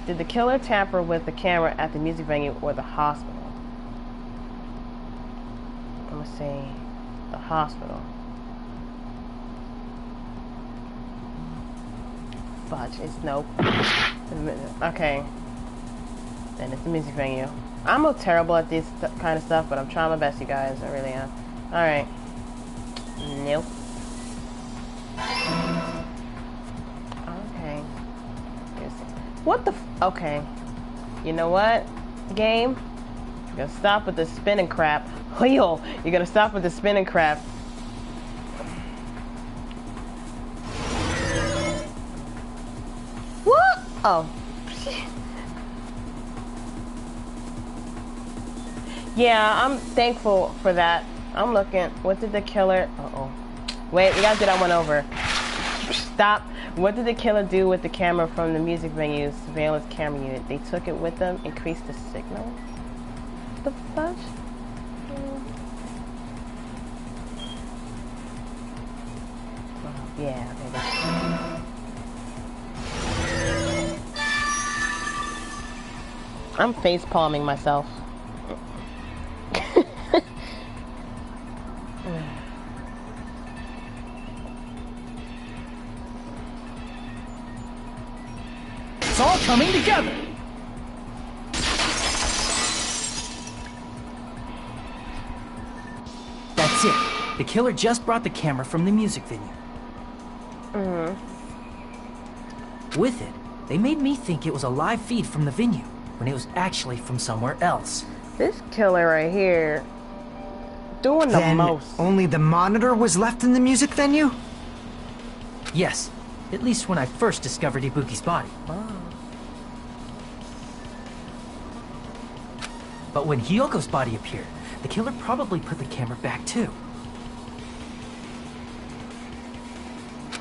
Did the killer tamper with the camera at the music venue or the hospital? I'm gonna say the hospital. Fudge, it's nope. Okay. Then it's the music venue. I'm terrible at this kind of stuff, but I'm trying my best, you guys. I really am. Alright. Nope. Okay. What the okay. You know what? Game? You're gonna stop with the spinning crap. You're gonna stop with the spinning crap. What? Oh. Yeah, I'm thankful for that. I'm looking. What did the killer... Uh-oh. Wait, we gotta do that one over. Stop. What did the killer do with the camera from the music venue's surveillance camera unit? They took it with them, increased the signal? The fudge? Yeah, okay, I'm face palming myself. It's all coming together! That's it. The killer just brought the camera from the music venue. With it, they made me think it was a live feed from the venue, when it was actually from somewhere else. This killer right here, doing the most. Only the monitor was left in the music venue? Yes, at least when I first discovered Ibuki's body. But when Hyoko's body appeared, the killer probably put the camera back too.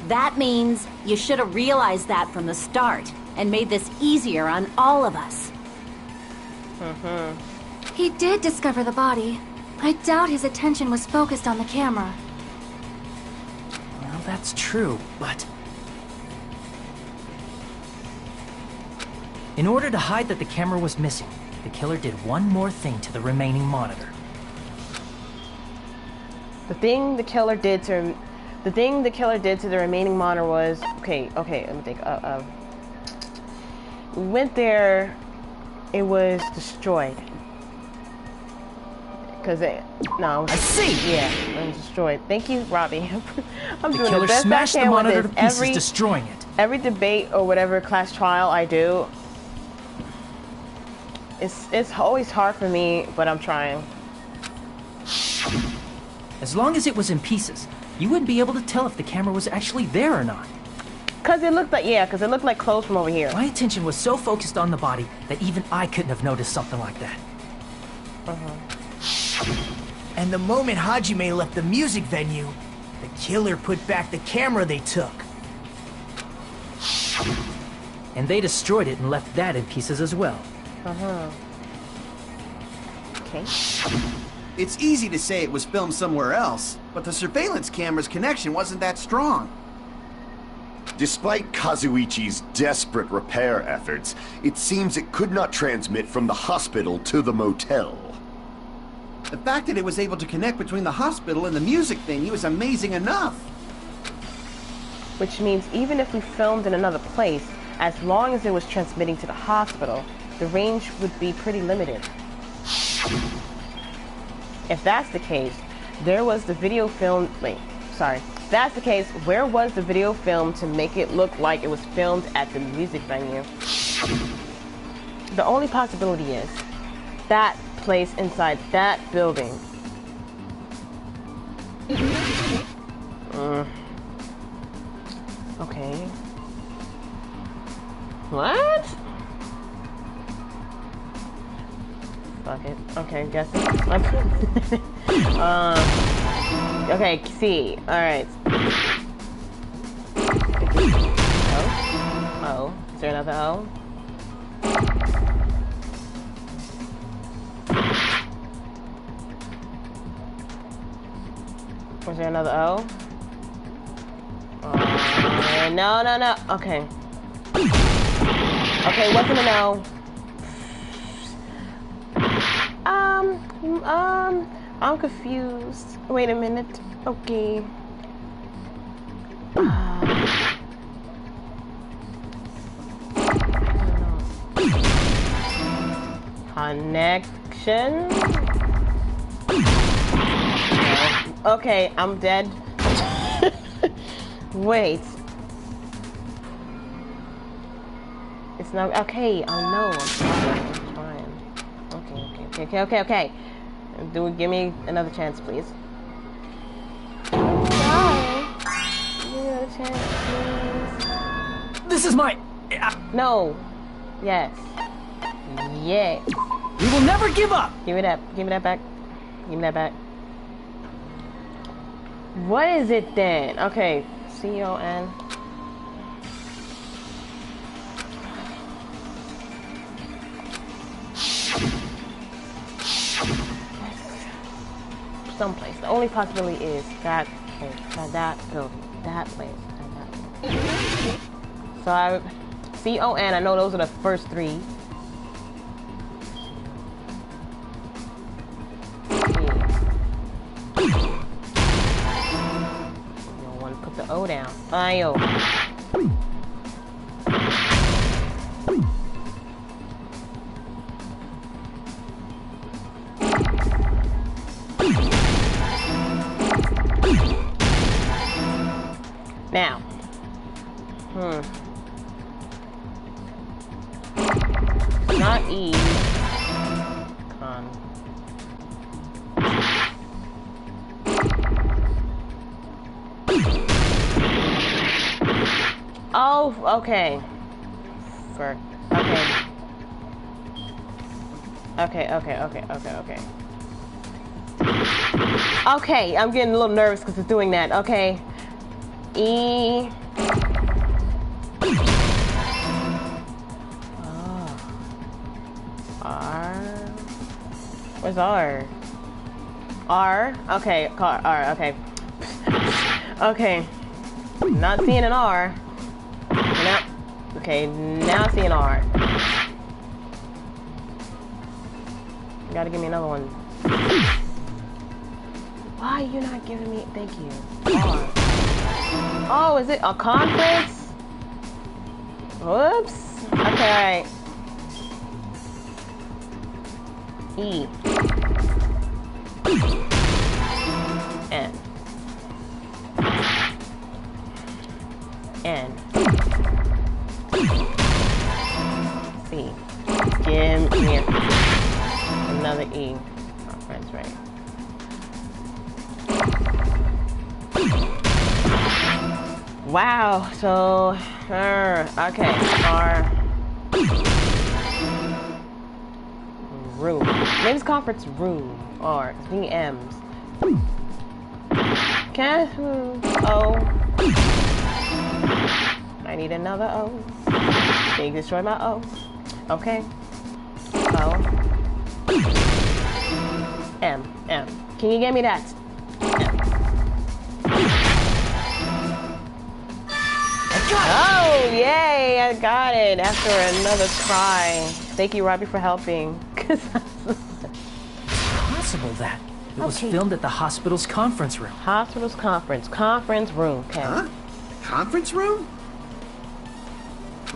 That means you should have realized that from the start and made this easier on all of us. He did discover the body. I doubt his attention was focused on the camera. Well, that's true, but... in order to hide that the camera was missing, the killer did one more thing to the remaining monitor. The thing the killer did to the remaining monitor was okay, let me think. We went there, it was destroyed. I see! Yeah, it was destroyed. Thank you, Robbie. I'm the doing killer the best smashed I can the monitor with to this. pieces, destroying it. Every debate or whatever class trial I do, it's always hard for me, but I'm trying. As long as it was in pieces, you wouldn't be able to tell if the camera was actually there or not. Cause it looked like clothes from over here. My attention was so focused on the body that even I couldn't have noticed something like that. And the moment Hajime left the music venue, the killer put back the camera they took. And they destroyed it and left that in pieces as well. Okay. It's easy to say it was filmed somewhere else, but the surveillance camera's connection wasn't that strong. Despite Kazuichi's desperate repair efforts, it seems it could not transmit from the hospital to the motel. The fact that it was able to connect between the hospital and the music venue is amazing enough. Which means even if we filmed in another place, as long as it was transmitting to the hospital, the range would be pretty limited. If that's the case, where was the video film to make it look like it was filmed at the music venue? The only possibility is that place inside that building. Okay. What? Fuck it. Okay, guessing. Okay, C. Alright. O. Is there another O? Was there another O? No. Okay. Okay, wasn't an O. I'm confused. Wait a minute. Okay. Connection? Okay, I'm dead. Wait. It's not okay. I know. I'm trying. Okay. Give me another chance, please. Give me another chance, please. This is my... No. Yes. Yes. We will never give up. Give me that. Give me that back. Give me that back. What is it then? Okay. C-O-N. someplace. The only possibility is that place, that building, that place, that place. So I C-O-N, I know those are the first three. You don't want to put the O down. I-O. Now. Not E. Con. Oh, okay. For okay. Okay. Okay, I'm getting a little nervous because it's doing that. Okay. E. Oh. R. Where's R? R. Okay, R. Okay. Okay. Not seeing an R. No. Okay, now seeing R. You gotta give me another one. Why are you not giving me? Thank you. R. Oh, is it a conference? Whoops. Okay, alright. E. N. N. C. Give me here. Another E. Conference, right? Wow, so, okay, R. Room. Maybe it's conference room. R. It's being M's. Can O. I need another O. Can you destroy my O? Okay. O. M. M. Can you get me that? Oh, yay, I got it after another try. Thank you, Robbie, for helping. Possible that it was filmed at the hospital's conference room. Hospital's conference room. Okay. Huh? Conference room?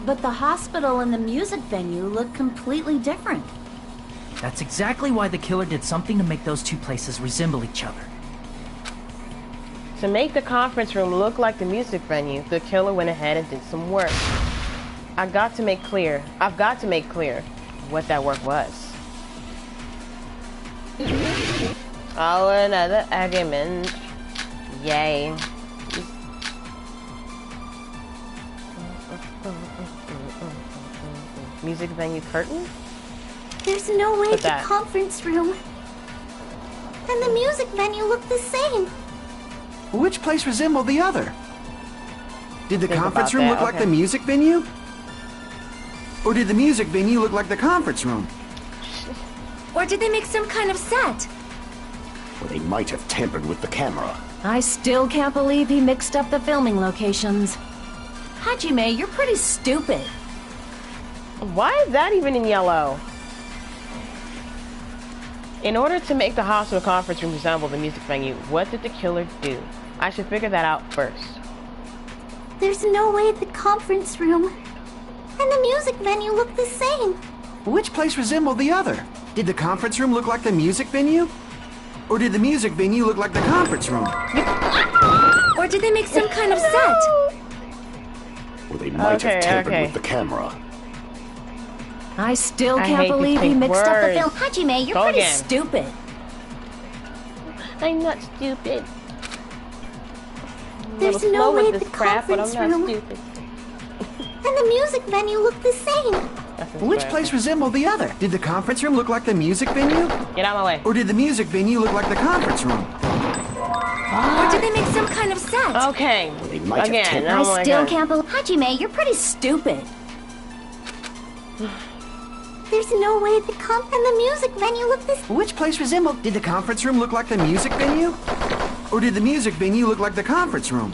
But the hospital and the music venue look completely different. That's exactly why the killer did something to make those two places resemble each other. To make the conference room look like the music venue, the killer went ahead and did some work. I've got to make clear what that work was. Oh, another argument. Yay. Music venue curtain? There's no way What's the that? conference room and the music venue look the same. Which place resembled the other? Did the Think conference about room that, look like okay. the music venue? Or did the music venue look like the conference room? Or did they make some kind of set? Or they might have tampered with the camera. I still can't believe he mixed up the filming locations. Hajime, you're pretty stupid. Why is that even in yellow? In order to make the hospital conference room resemble the music venue, what did the killer do? I should figure that out first. There's no way the conference room and the music venue look the same. Which place resembled the other? Did the conference room look like the music venue? Or did the music venue look like the conference room? Or did they make some kind of set? Or they might have tampered okay. with the camera. I still I can't hate to believe he think mixed up the words. film. Hajime, you're Go pretty again. stupid. I'm not stupid. There's no way the crap, but I'm conference not room stupid. and the music venue look the same. Which place resembled the other? Did the conference room look like the music venue? Get out of my way. Or did the music venue look like the conference room? Or did they make some kind of set? Okay. They might have Again. tampered. Oh I my still God. can't believe. Hajime, you're pretty stupid. There's no way the music venue look this... Which place resembled? Did the conference room look like the music venue? Or did the music venue look like the conference room?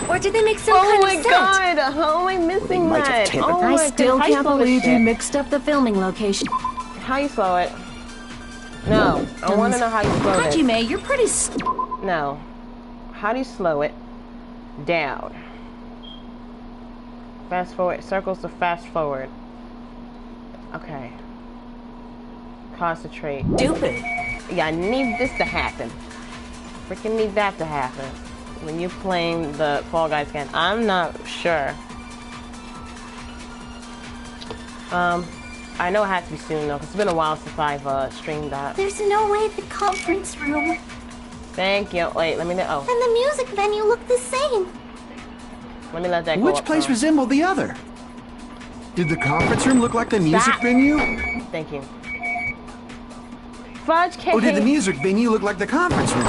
Or did they make some kind of set? Oh my god, how am I missing that? Oh I still can't believe you shit. mixed up the filming location. How you slow it? No, I want to know how you slow it. Hajime, you're pretty No. How do you slow it? Down. Fast forward. Circles to fast forward. Okay. Concentrate. Stupid. Yeah, I need this to happen. Freaking need that to happen. When you're playing the Fall Guys game. I'm not sure. I know it has to be soon though, because it's been a while since I've streamed that. There's no way the conference room Thank you. Wait, let me know. Oh, and the music venue look the same. let me let that go. Which up place front. resembled the other? Did the conference room look like the music venue? Thank you. Fudge cake. Or did the music venue look like the conference room?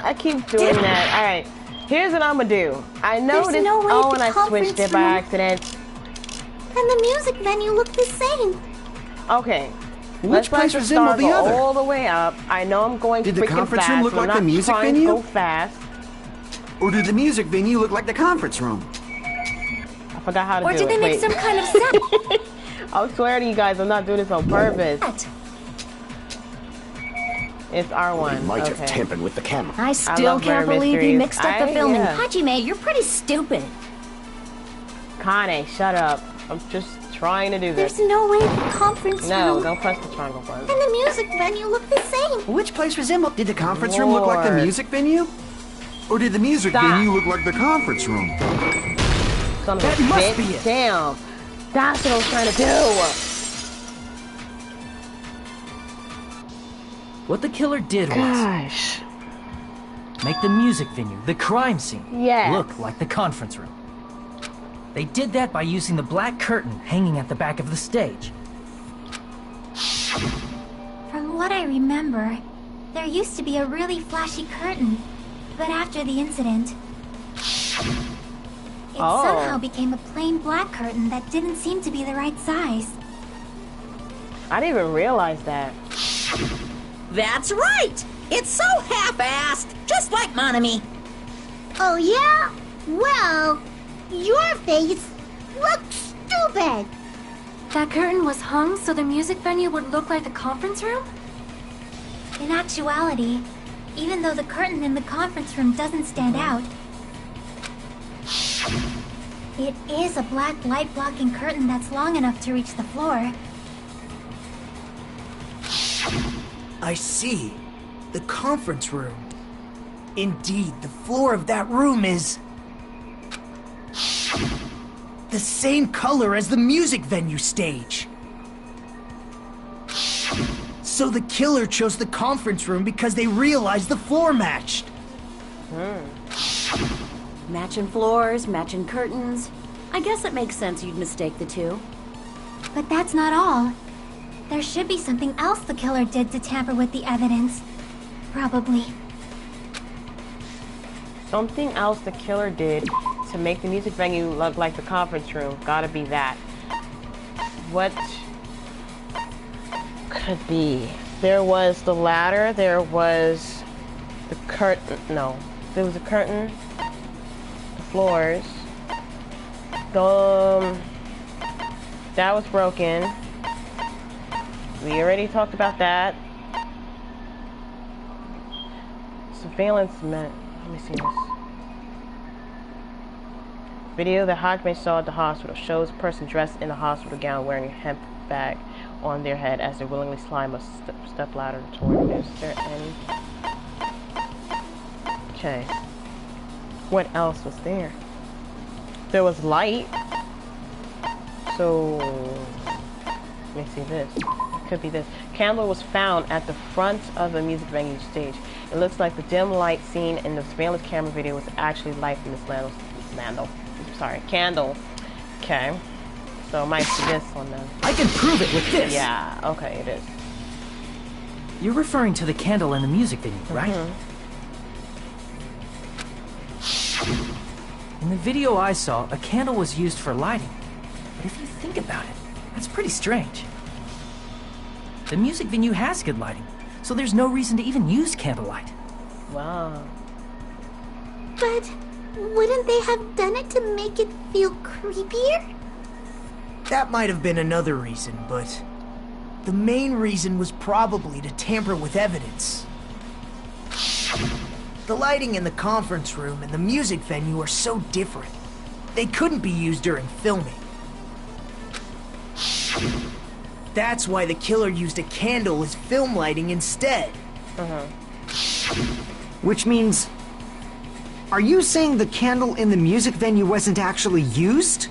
I keep doing that. All right. Here's what I'm gonna do. I know There's this. no way Oh, the and I switched it by conference accident. And the music venue look the same. Okay. Which Let's let place the resembled star the go other? all the way up. I know I'm going Did the freaking conference fast. room look but I'm like the not music trying venue? to go fast. Or did the music venue look like the conference room? I forgot how to Or do did they it. make Wait. some kind of set? I swear to you guys, I'm not doing this on purpose. It's R1. They might okay. have tampered with the camera. I still love can't murder believe you mysteries. mixed up the filming. Yeah. Hajime, you're pretty stupid. Kane, shut up. I'm just trying to do this. There's no way the conference No, room don't press the triangle button. and the music venue look the same. Which place resembled? Did the conference room look like the Lord. music venue? Or did the music Stop. venue look like the conference room? Son of a That must bitch. be it. Damn. That's what I was trying to do. What the killer did was Gosh. make the music venue, the crime scene, Yes. look like the conference room. They did that by using the black curtain hanging at the back of the stage. From what I remember, there used to be a really flashy curtain. But after the incident, it somehow became a plain black curtain that didn't seem to be the right size. I didn't even realize that. That's right! It's so half-assed, just like Monami. Oh yeah? Well, your face looks stupid. That curtain was hung so the music venue would look like the conference room? In actuality, even though the curtain in the conference room doesn't stand out, it is a black light-blocking curtain that's long enough to reach the floor. I see. The conference room. Indeed, the floor of that room is... the same color as the music venue stage. So the killer chose the conference room because they realized the floor matched. Matching floors, matching curtains. I guess it makes sense you'd mistake the two. But that's not all. There should be something else the killer did to tamper with the evidence. Probably. Something else the killer did to make the music venue look like the conference room. Gotta be that. What could be? There was the ladder, there was the curtain. No, there was a curtain, the floors. That was broken. We already talked about that. Surveillance meant. Let me see this. Video that Hajime saw at the hospital shows a person dressed in a hospital gown wearing a hemp bag on their head as they willingly climb a step ladder toward it. Is there any? Okay. What else was there? There was light. So let me see this. It could be this. Candle was found at the front of the music venue stage. It looks like the dim light seen in the surveillance camera video was actually light from this candle. Okay. So it might be this one then. I can prove it with this! Yeah, okay, it is. You're referring to the candle in the music venue, right? In the video I saw, a candle was used for lighting. But if you think about it, that's pretty strange. The music venue has good lighting, so there's no reason to even use candlelight. Wow. But wouldn't they have done it to make it feel creepier? That might have been another reason, but the main reason was probably to tamper with evidence. The lighting in the conference room and the music venue are so different. They couldn't be used during filming. That's why the killer used a candle as film lighting instead. Which means... Are you saying the candle in the music venue wasn't actually used?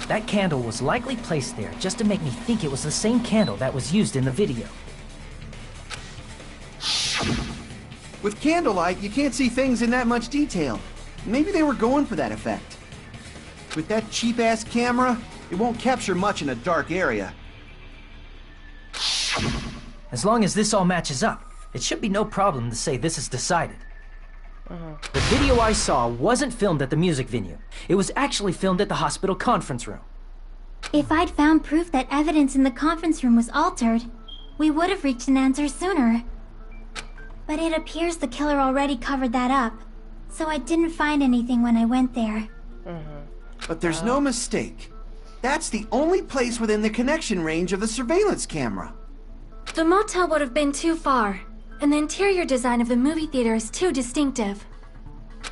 That candle was likely placed there just to make me think it was the same candle that was used in the video. With candlelight, you can't see things in that much detail. Maybe they were going for that effect. With that cheap-ass camera, it won't capture much in a dark area. As long as this all matches up, it should be no problem to say this is decided. The video I saw wasn't filmed at the music venue. It was actually filmed at the hospital conference room. If I'd found proof that evidence in the conference room was altered, we would have reached an answer sooner. But it appears the killer already covered that up, so I didn't find anything when I went there. But there's no mistake. That's the only place within the connection range of the surveillance camera. The motel would have been too far, and the interior design of the movie theater is too distinctive.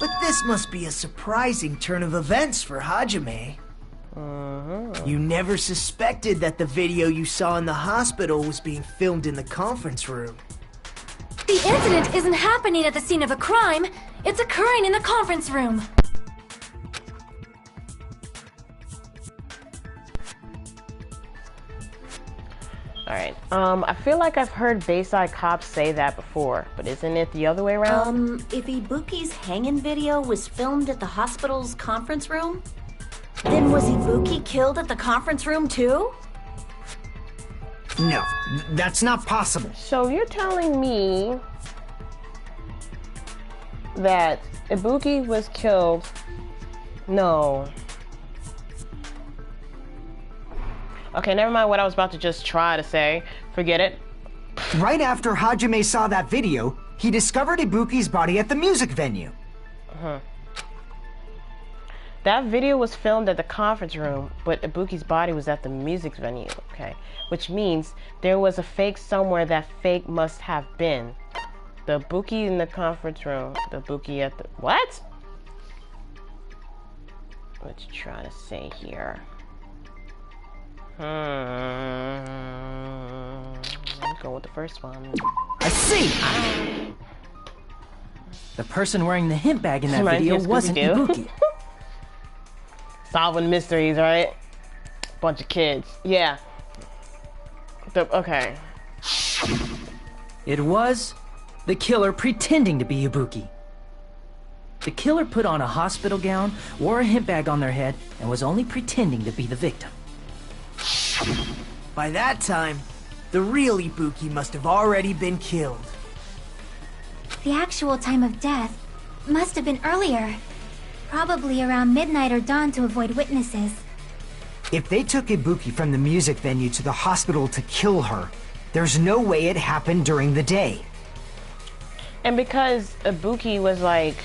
But this must be a surprising turn of events for Hajime. You never suspected that the video you saw in the hospital was being filmed in the conference room. The incident isn't happening at the scene of a crime, it's occurring in the conference room. Alright, I feel like I've heard Bayside Cops say that before, but isn't it the other way around? If Ibuki's hanging video was filmed at the hospital's conference room, then was Ibuki killed at the conference room too? No, that's not possible. So you're telling me that Ibuki was killed? No. Okay, never mind what I was about to just try to say. Forget it. Right after Hajime saw that video, he discovered Ibuki's body at the music venue. That video was filmed at the conference room, but Ibuki's body was at the music venue, okay? Which means there was a fake somewhere that fake must have been. The Ibuki in the conference room, the Ibuki at the... What? What you trying to say here? Let's go with the first one. I see! The person wearing the hint bag in that video wasn't Ibuki. Solving mysteries, right? Bunch of kids. Yeah. Okay. It was the killer pretending to be Ibuki. The killer put on a hospital gown, wore a hint bag on their head, and was only pretending to be the victim. By that time, the real Ibuki must have already been killed. The actual time of death must have been earlier. Probably around midnight or dawn to avoid witnesses. If they took Ibuki from the music venue to the hospital to kill her, there's no way it happened during the day. And because Ibuki was like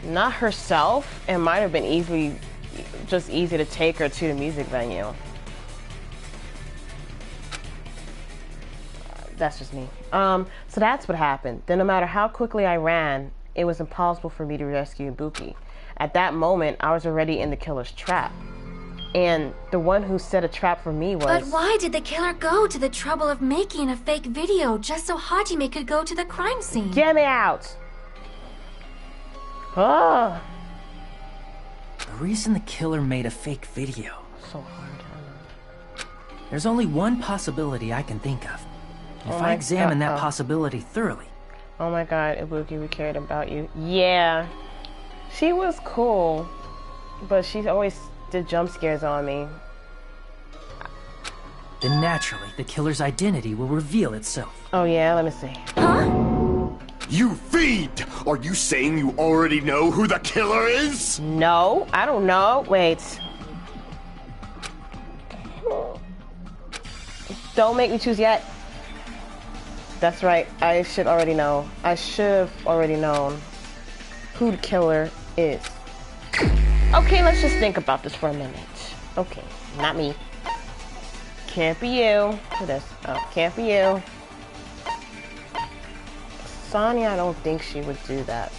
not herself, it might have been easy to take her to the music venue. That's just me. So that's what happened. Then no matter how quickly I ran, it was impossible for me to rescue Ibuki. At that moment, I was already in the killer's trap. And the one who set a trap for me was... But why did the killer go to the trouble of making a fake video just so Hajime could go to the crime scene? Get me out! Oh. The reason the killer made a fake video... So hard. There's only one possibility I can think of. If I examine that possibility thoroughly... Oh my god, Ibuki, we cared about you. Yeah. She was cool, but she always did jump scares on me. Then naturally, the killer's identity will reveal itself. Oh yeah, let me see. Huh? You fiend! Are you saying you already know who the killer is? No, I don't know. Wait. Don't make me choose yet. That's right. I should already know. I should have already known who the killer is. Okay, let's just think about this for a minute. Okay, not me. Can't be you. Who this? Oh, can't be you. Sonya, I don't think she would do that.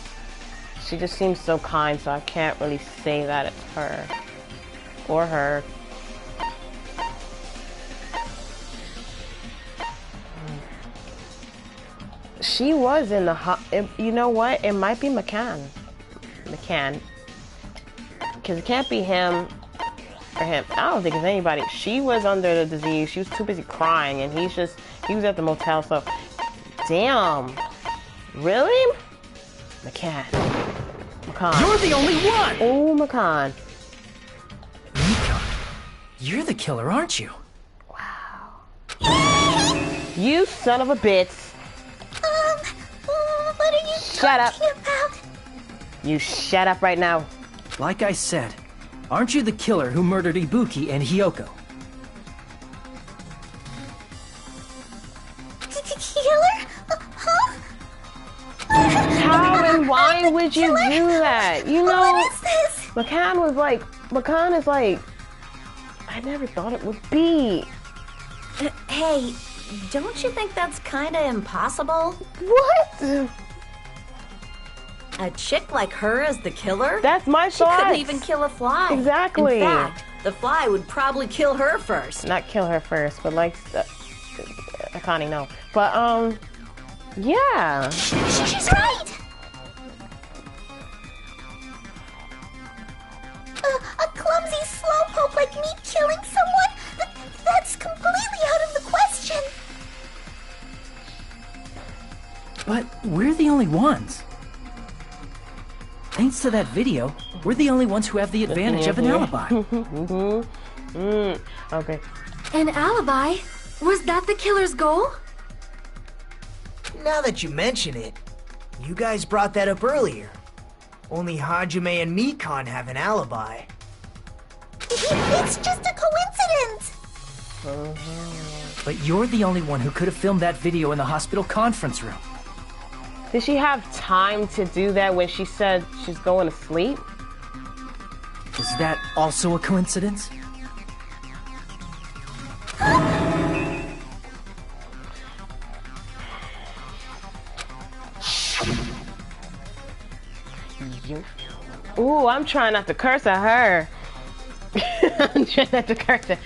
She just seems so kind, so I can't really say that it's her. Or her. She was in the you know what? It might be McCann. Because it can't be him or him. I don't think it's anybody. She was under the disease. She was too busy crying, and he was at the motel, so. Damn. Really? McCann. You're the only one! Oh, McCann. You're the killer, aren't you? You son of a bitch. What are you talking about? You shut up right now. Like I said, aren't you the killer who murdered Ibuki and Hiyoko? Killer? Huh? How and why would you do that? You know, what is this? McCann is like, I never thought it would be. Hey, don't you think that's kinda impossible? What? A chick like her as the killer? That's my thought. She couldn't even kill a fly. Exactly. In fact, the fly would probably kill her first. Not kill her first, but like, I can't even know. But, yeah. She's right! A clumsy slowpoke like me killing someone? That's completely out of the question. But we're the only ones. Thanks to that video, we're the only ones who have the advantage of an alibi. Okay. An alibi? Was that the killer's goal? Now that you mention it, you guys brought that up earlier. Only Hajime and Mikan have an alibi. It's just a coincidence! But you're the only one who could have filmed that video in the hospital conference room. Did she have time to do that when she said she's going to sleep? Is that also a coincidence? Ooh, I'm trying not to curse at her. I'm trying not to curse at her.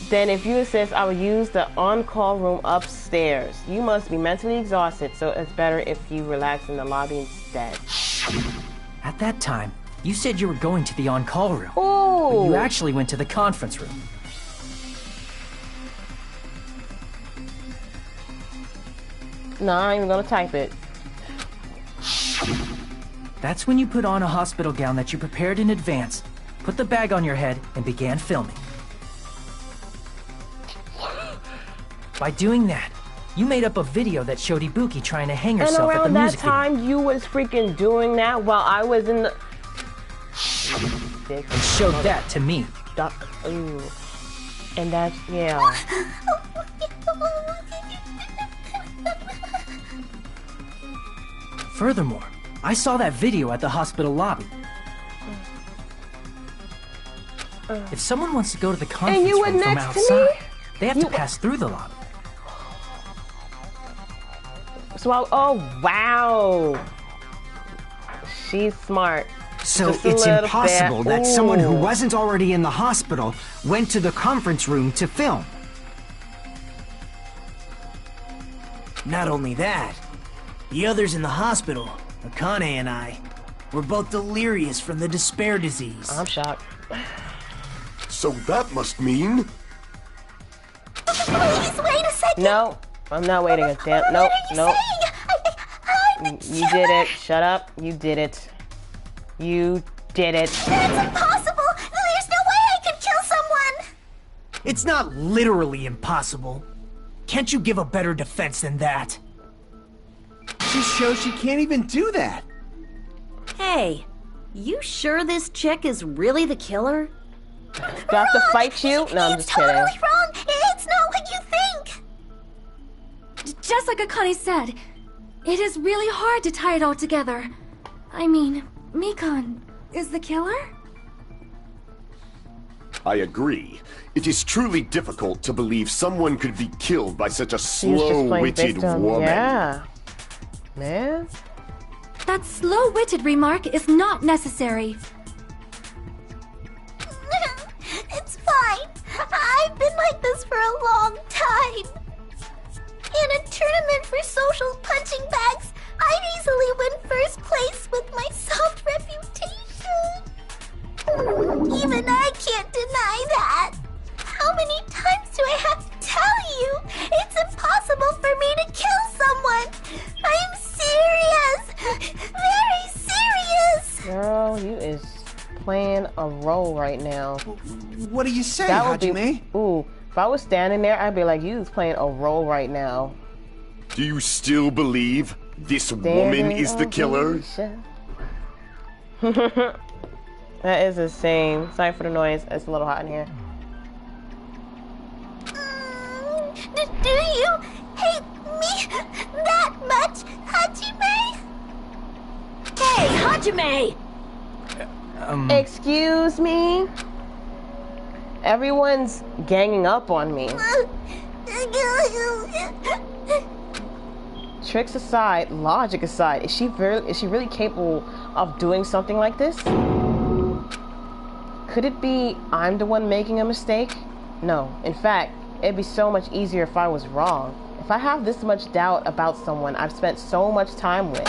Then if you insist, I will use the on-call room upstairs. You must be mentally exhausted, so it's better if you relax in the lobby instead. At that time, you said you were going to the on-call room. Ooh! But you actually went to the conference room. No, I ain't even gonna type it. That's when you put on a hospital gown that you prepared in advance, put the bag on your head, and began filming. By doing that, you made up a video that showed Ibuki trying to hang herself at the music video. And around that time, you was freaking doing that while I was in the... And showed that to me. Ooh. And that's, yeah. Furthermore, I saw that video at the hospital lobby. If someone wants to go to the conference room from outside, they have to pass through the lobby. So, oh, wow. She's smart. So it's impossible that someone who wasn't already in the hospital went to the conference room to film. Not only that, the others in the hospital, Akane and I, were both delirious from the despair disease. I'm shocked. So that must mean... Please, wait a second. No, I'm not waiting a damn... Nope, nope. You did it. Shut up. You did it. You did it. That's impossible. There's no way I could kill someone. It's not literally impossible. Can't you give a better defense than that? just shows she can't even do that. Hey, you sure this chick is really the killer? Do I have to fight you? No, I'm just kidding. Totally wrong. It's not what you think. Just like Akane said, it is really hard to tie it all together. I mean, Mikan is the killer? I agree. It is truly difficult to believe someone could be killed by such a She was just playing slow-witted victim. woman. Yeah. Man. That slow-witted remark is not necessary. It's fine. I've been like this for a long time. In a tournament for social punching bags, I'd easily win first place with my soft reputation. Even I can't deny that. How many times do I have to tell you? It's impossible for me to kill someone. I'm serious. Very serious. Girl, you is playing a role right now. What do you say, That would Hajime? be, ooh, if I was standing there, I'd be like, you is playing a role right now. Do you still believe this woman is the killer? That is insane. Sorry for the noise. It's a little hot in here. Do you hate me that much, Hajime? Hey, Hajime! Excuse me? Everyone's ganging up on me. Tricks aside, logic aside, is she really capable of doing something like this? Could it be I'm the one making a mistake? No. In fact, it'd be so much easier if I was wrong. If I have this much doubt about someone I've spent so much time with.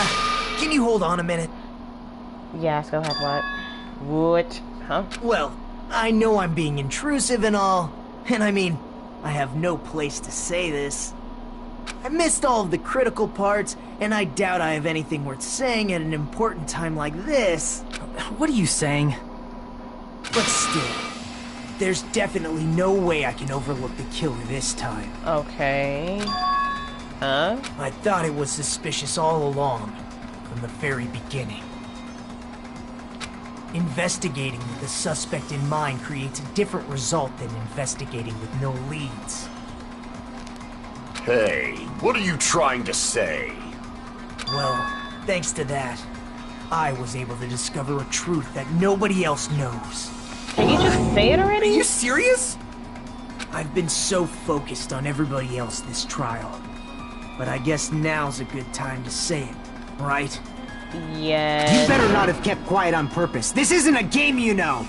Can you hold on a minute? Yes, go ahead, what? Huh? Well, I know I'm being intrusive and all, and I mean, I have no place to say this. I missed all of the critical parts, and I doubt I have anything worth saying at an important time like this. What are you saying? But still, there's definitely no way I can overlook the killer this time. Okay. Huh? I thought it was suspicious all along, from the very beginning. Investigating with the suspect in mind creates a different result than investigating with no leads. Hey, what are you trying to say? Well, thanks to that, I was able to discover a truth that nobody else knows. Can you just say it already? Are you serious? I've been so focused on everybody else this trial. But I guess now's a good time to say it, right? Yes. You better not have kept quiet on purpose. This isn't a game, you know.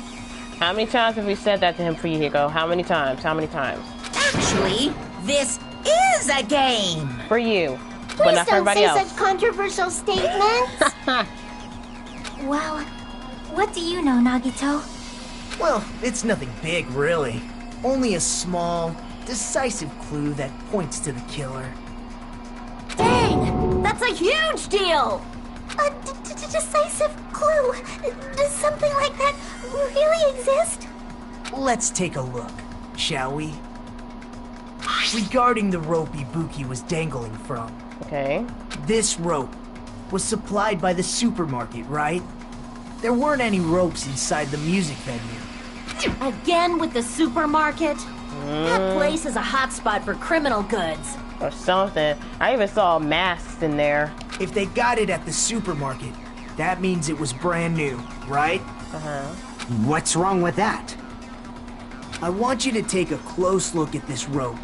How many times have we said that to him for you, Hiko? How many times? How many times? Actually, this is a game. For you. But Please not for don't everybody say else. such controversial statements. Well, what do you know, Nagito? Well, it's nothing big, really. Only a small, decisive clue that points to the killer. Dang! That's a huge deal! A decisive clue. Does something like that really exist? Let's take a look, shall we? Regarding the rope Ibuki was dangling from. Okay. This rope was supplied by the supermarket, right? There weren't any ropes inside the music venue. Again with the supermarket? That place is a hotspot for criminal goods. Or something. I even saw masks in there. If they got it at the supermarket, that means it was brand new, right? Uh-huh. What's wrong with that? I want you to take a close look at this rope.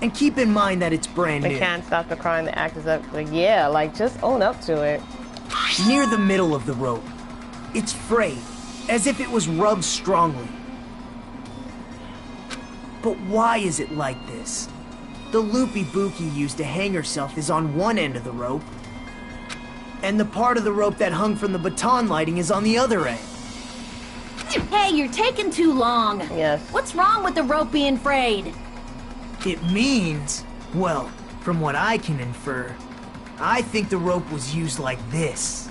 And keep in mind that it's brand They new. can't stop the crime. The actors up. Like, yeah, like, just own up to it. Near the middle of the rope, it's frayed, as if it was rubbed strongly. But why is it like this? The loop Ibuki used to hang herself is on one end of the rope, and the part of the rope that hung from the baton lighting is on the other end. Hey, you're taking too long. Yes. What's wrong with the rope being frayed? It means, well, from what I can infer, I think the rope was used like this.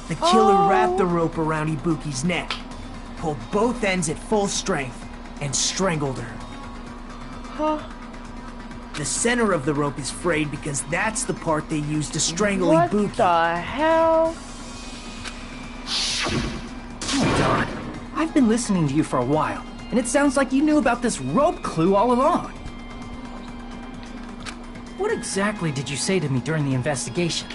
The killer wrapped the rope around Ibuki's neck, pulled both ends at full strength, and strangled her. The center of the rope is frayed because that's the part they used to strangle What Ibuki. the hell? Hold on. I've been listening to you for a while, and it sounds like you knew about this rope clue all along. What exactly did you say to me during the investigation?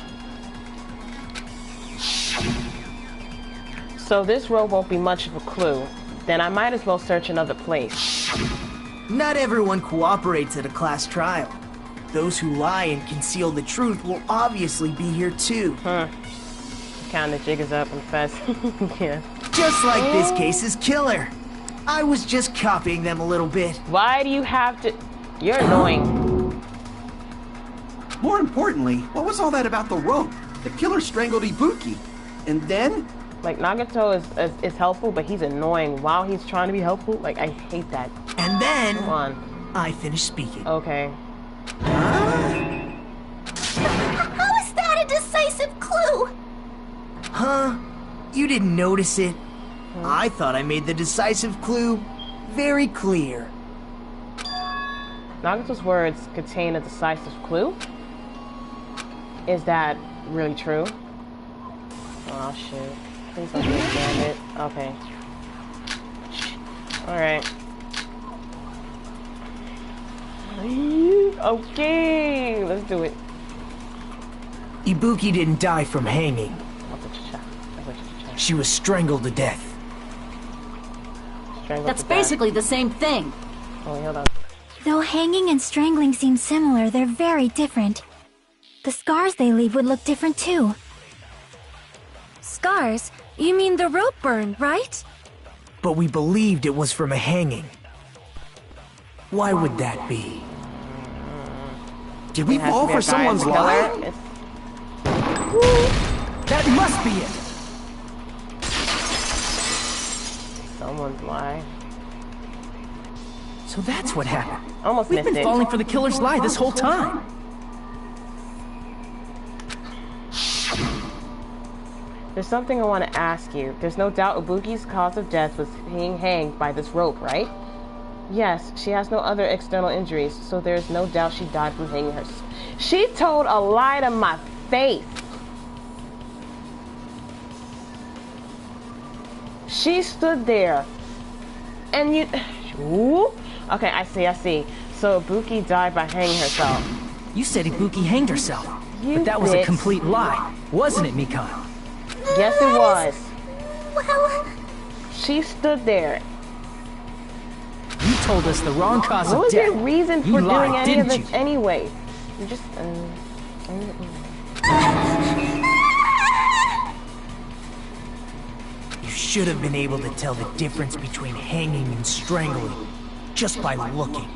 So this rope won't be much of a clue. Then I might as well search another place. Not everyone cooperates at a class trial. Those who lie and conceal the truth will obviously be here too. Count the jiggers up and fast. Yeah. Just like this case's killer. I was just copying them a little bit. Why do you have to... You're annoying. More importantly, what was all that about the rope? The killer strangled Ibuki. And then? Like, Nagato is helpful, but he's annoying while he's trying to be helpful. Like, I hate that. And then... Come on. I finished speaking. Okay. How is that a decisive clue? Huh? You didn't notice it? I thought I made the decisive clue very clear. Nagato's words contain a decisive clue? Is that really true? Oh, shit. Please don't understand it. Okay. Alright. Okay, let's do it. Ibuki didn't die from hanging. She was strangled to death. That's basically the same thing. Oh, hold on. Though hanging and strangling seem similar, they're very different. The scars they leave would look different too. Scars? You mean the rope burn, right? But we believed it was from a hanging. Why would that be? Did we fall for someone's lie? That must be it! Someone's lie. So that's what happened. Almost We've missed been it. falling for the killer's lie this whole time. There's something I want to ask you. There's no doubt Ibuki's cause of death was being hanged by this rope, right? Yes, she has no other external injuries, so there's no doubt she died from hanging herself. She told a lie to my face. She stood there, and you... Ooh. Okay, I see. So Ibuki died by hanging herself. You said Ibuki hanged herself, but that was a complete lie, wasn't it, Mikan? Yes, it was. Well... She stood there. You told us the wrong cause What of was death. your reason for You doing lied, any of didn't this you? anyway? You just... You should have been able to tell the difference between hanging and strangling just by looking.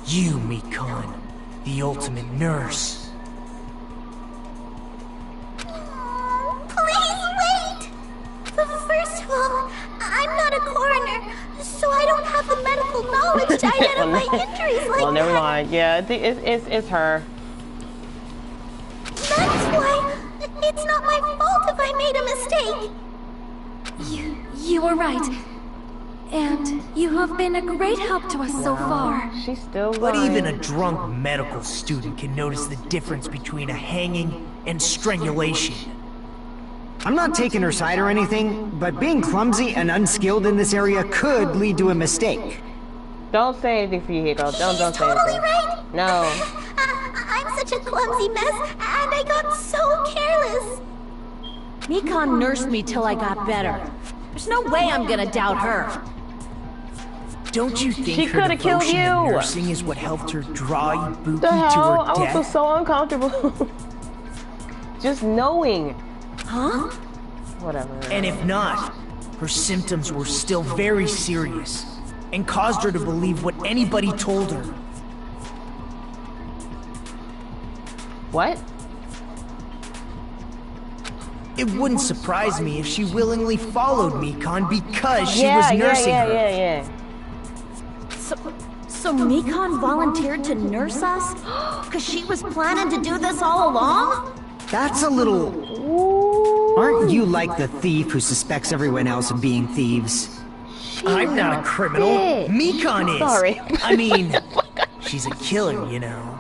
You, Mikan, the ultimate nurse. Please wait! First of all, I'm not a coroner, so I don't have the medical knowledge to identify injuries like Well, never that. mind. Yeah, it's her. That's why it's not my fault if I made a mistake. You were right. And you have been a great help to us so far. She's still But lying. even a drunk medical student can notice the difference between a hanging and strangulation. I'm not taking her side or anything, but being clumsy and unskilled in this area could lead to a mistake. Don't say anything, Fuyuhiko. Don't say Totally anything. right. No. I'm such a clumsy mess, and I got so careless. Mikan nursed me till I got better. There's no way I'm gonna doubt her. Don't you think She her coulda killed devotion to you. nursing is what helped her draw Ibuki The to hell? her I would feel death? so uncomfortable. Just knowing. Huh? Whatever. And if not, her symptoms were still very serious and caused her to believe what anybody told her. What? It wouldn't surprise me if she willingly followed Mikan because she was nursing her. Yeah. So Mikan volunteered to nurse us? Cause she was planning to do this all along? That's a little... Aren't you like the thief who suspects everyone else of being thieves? I'm not a criminal. bitch. Mikon is. Sorry. I mean, she's a killer, you know.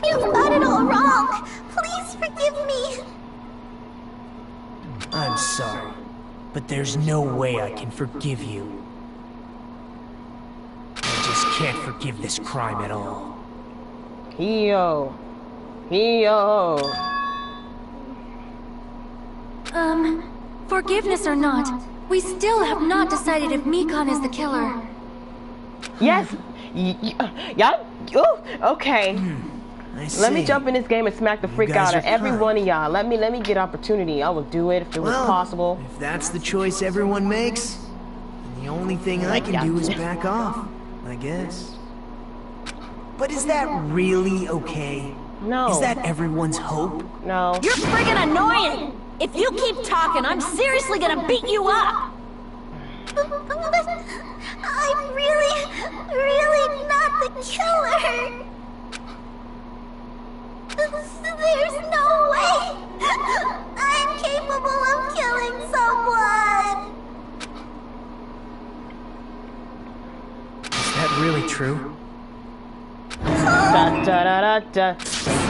You've got it all wrong. Please forgive me. I'm sorry, but there's no way I can forgive you. I just can't forgive this crime at all. Yo. Forgiveness or not, we still have not decided if Mikon is the killer. Yes. Y'all. Okay. Let me jump in this game and smack the freak guys out of are every kind. one of y'all. Let me get opportunity. I will do it if it was possible. If that's the choice everyone makes, then the only thing I can do is back off, I guess. But is that really okay? No. Is that everyone's hope? No. You're friggin' annoying! If you keep talking, I'm seriously gonna beat you up! But I'm really not the killer. There's no way I'm capable of killing someone. Is that really true?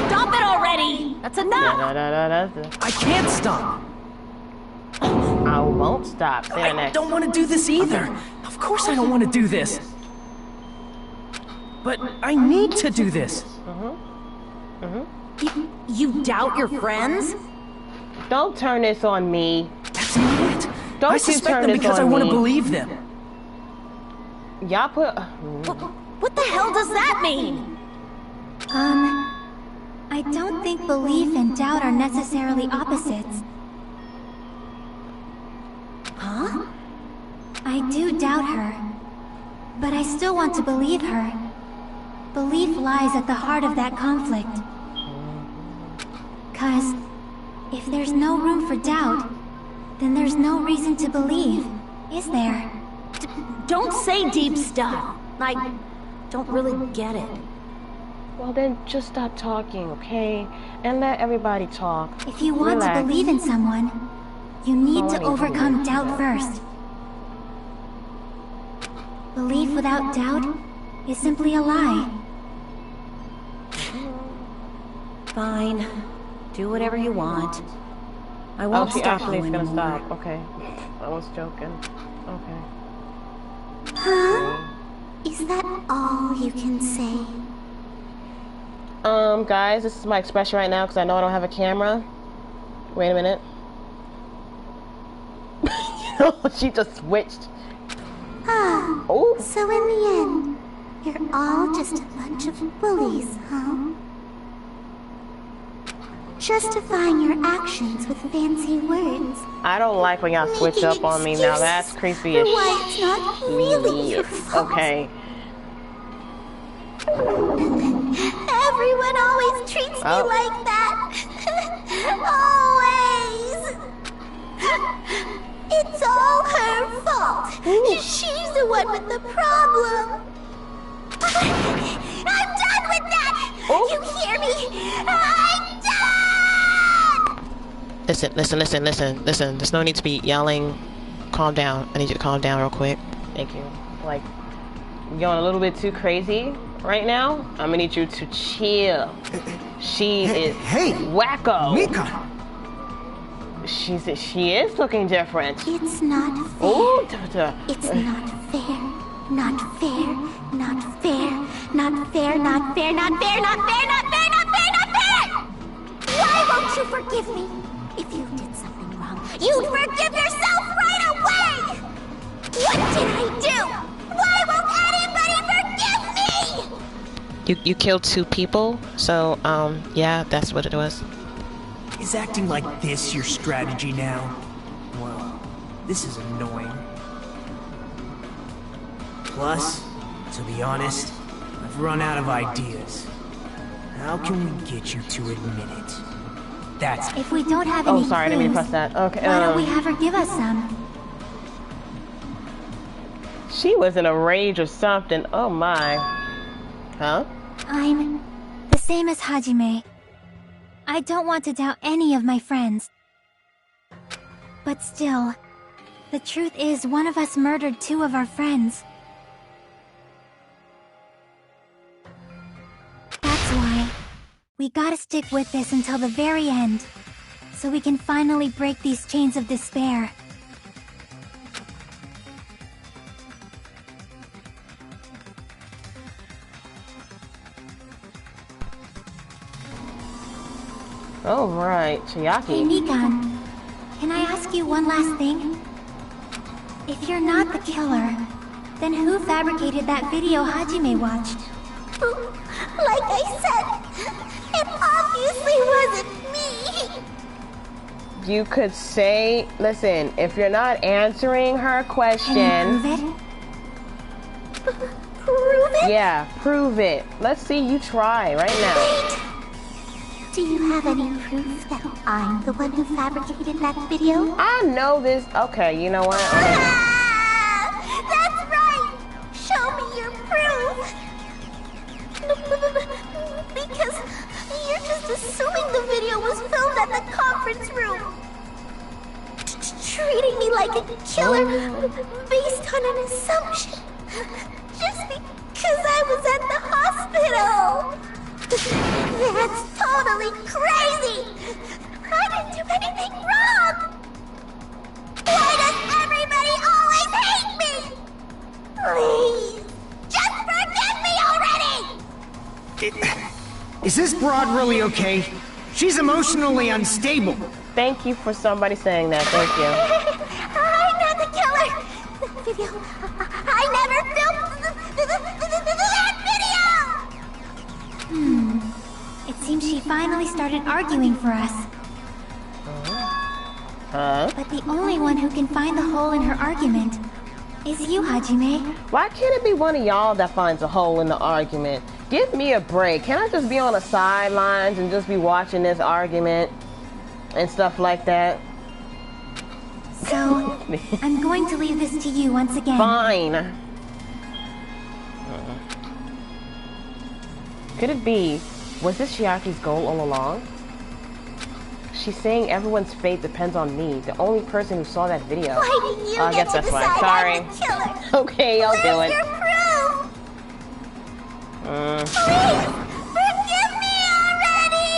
Stop it already! That's enough! I can't stop! I won't stop. I don't want to do this either. Of course I don't want to do this. But I need to do this. You doubt your friends? Don't turn this on me. That's not it. Don't I you suspect turn them this because on I want to me. believe them. Y'all put... What the hell does that mean? I don't think belief and doubt are necessarily opposites. Huh? I do doubt her, but I still want to believe her. Belief lies at the heart of that conflict. 'Cause if there's no room for doubt, then there's no reason to believe, is there? Don't say deep stuff. I don't really get it. Well, then just stop talking, okay? And let everybody talk. If you want Relax. to believe in someone, you need to Sorry. overcome doubt first. Belief without doubt is simply a lie. Fine. Do whatever you want. I Oh, won't she stop actually you is gonna anymore. stop. Okay. I was joking. Okay. Huh? Is that all you can say? Guys, this is my expression right now because I know I don't have a camera. Wait a minute. She just switched. Ah, Oh. so in the end, you're all just a bunch of bullies, huh? Justifying your actions with fancy words. I don't like when y'all switch up on me now. That's creepy as Why it's not really your shit. fault. Okay. Everyone always treats me like that. Always. It's all her fault. She's the one with the problem. I'm done with that. You hear me? I'm done. Listen. There's no need to be yelling. Calm down. I need you to calm down real quick. Thank you. Like, you're going a little bit too crazy right now. I'm gonna need you to chill. She is wacko. Mika! She is looking different. It's not fair. Ooh, It's not fair. Not fair. Not fair. Not fair. Not fair. Not fair. Not fair. Not fair. Not fair. Not fair. Why won't you forgive me? If you did something wrong, you'd forgive yourself right away. What did I do? Why won't anybody forgive me? You killed 2 people, so yeah, that's what it was. Is acting like this your strategy now? Well, this is annoying. Plus, to be honest, I've run out of ideas. How can we get you to admit it? That's If we don't have any sorry, I didn't mean to clues, press that. Okay. why don't we have her give us some? She was in a rage or something. Oh my. Huh? I'm the same as Hajime. I don't want to doubt any of my friends. But still, The truth is, one of us murdered 2 of our friends. That's why we gotta stick with this until the very end, so we can finally break these chains of despair. Oh, right, Chiaki. Hey, Nikon, can I ask you one last thing? If you're not the killer, then who fabricated that video Hajime watched? Like I said, it obviously wasn't me! You could say, listen, if you're not answering her question... Can you prove it? Prove it? Yeah, prove it. Let's see you try right now. Wait. Do you have any proof that I'm the one who fabricated that video? I know this. Okay, you know what? That's right! Show me your proof! Because you're just assuming the video was filmed at the conference room. Treating me like a killer based on an assumption. Just because I was at the hospital. That's totally crazy! I didn't do anything wrong! Why does everybody always hate me? Please, just forgive me already! Is this broad really okay? She's emotionally unstable. Thank you for somebody saying that. Thank you. I'm not the killer! The video... I never filmed that video! It seems she finally started arguing for us. Huh? But the only one who can find the hole in her argument is you, Hajime. Why can't it be one of y'all that finds a hole in the argument? Give me a break. Can I just be on the sidelines and just be watching this argument and stuff like that? So, I'm going to leave this to you once again. Fine. Could it be, was this Chiaki's goal all along? She's saying everyone's fate depends on me, the only person who saw that video. Why do you I guess that's why. Sorry. I'm the killer? Okay, I'll do it. Where's your proof? Please, forgive me already!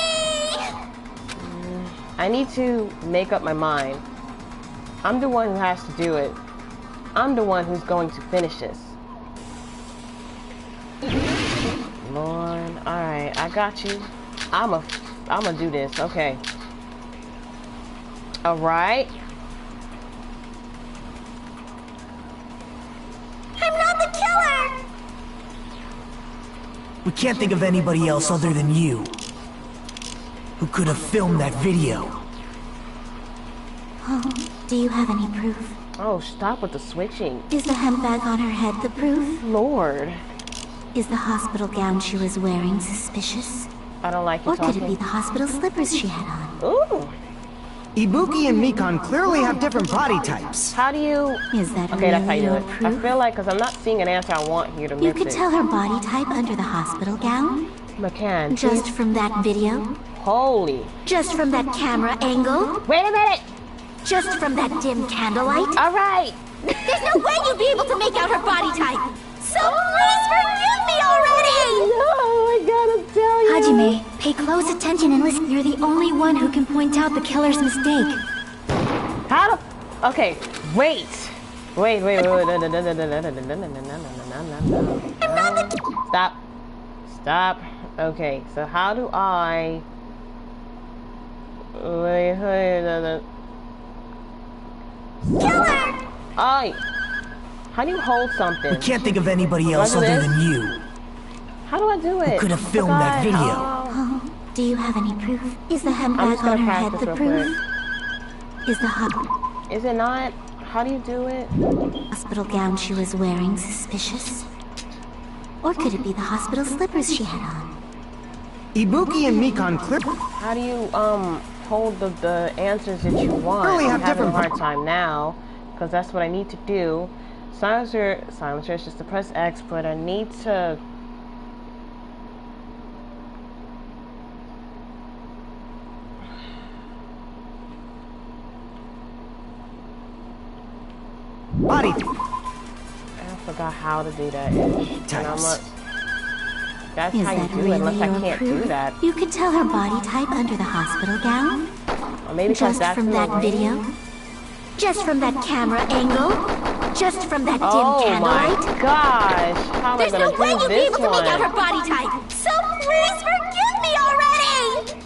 I need to make up my mind. I'm the one who has to do it. I'm the one who's going to finish this. Lord, alright, I got you. I'ma do this, okay. Alright. I'm not the killer! We can't think of anybody else other than you who could have filmed that video. Oh, do you have any proof? Oh, stop with the switching. Is the hemp bag on her head the proof? Lord. Is the hospital gown she was wearing suspicious? I don't like you Or talking. could it be the hospital slippers she had on? Ooh. Ibuki and Mikan clearly have different body types. How do you... Is that Okay, that's how you do really it. your I proof? feel like, because I'm not seeing an answer I want here to You mix could it. tell her body type under the hospital gown? McCann, Just please. from that video? Holy. Just from that camera angle? Wait a minute. Just from that dim candlelight? Alright. There's no way you'd be able to make out her body type! So please forgive me already! No, I gotta tell you. Hajime, pay close attention and listen. You're the only one who can point out the killer's mistake. How to... Okay, wait. Wait. Stop. Okay, so how do I... Killer! How do you hold something? We can't think of anybody else other than you How do I do it? who could have filmed that video. Oh, do you have any proof? Is the hemp I'm bag just gonna on her head practice the real proof? Is the Is it not? How do you do it? hospital gown she was wearing suspicious? Or could it be the hospital slippers she had on? Ibuki and Mikan clearly... How do you hold the answers that you want? Really I'm have having a different- hard time now because that's what I need to do. Silencer is just to press X, but I need to. Body I forgot how to do that. And I'm like, that's Is how you that do it, really unless I your can't do proof? that. You could tell her body type under the hospital gown. Or maybe because Just that's from in that the video. Just from that camera angle. Just from that dim Oh my candlelight. gosh. How am I There's gonna no way do you'd be this able to make out her one? body type. So please forgive me already.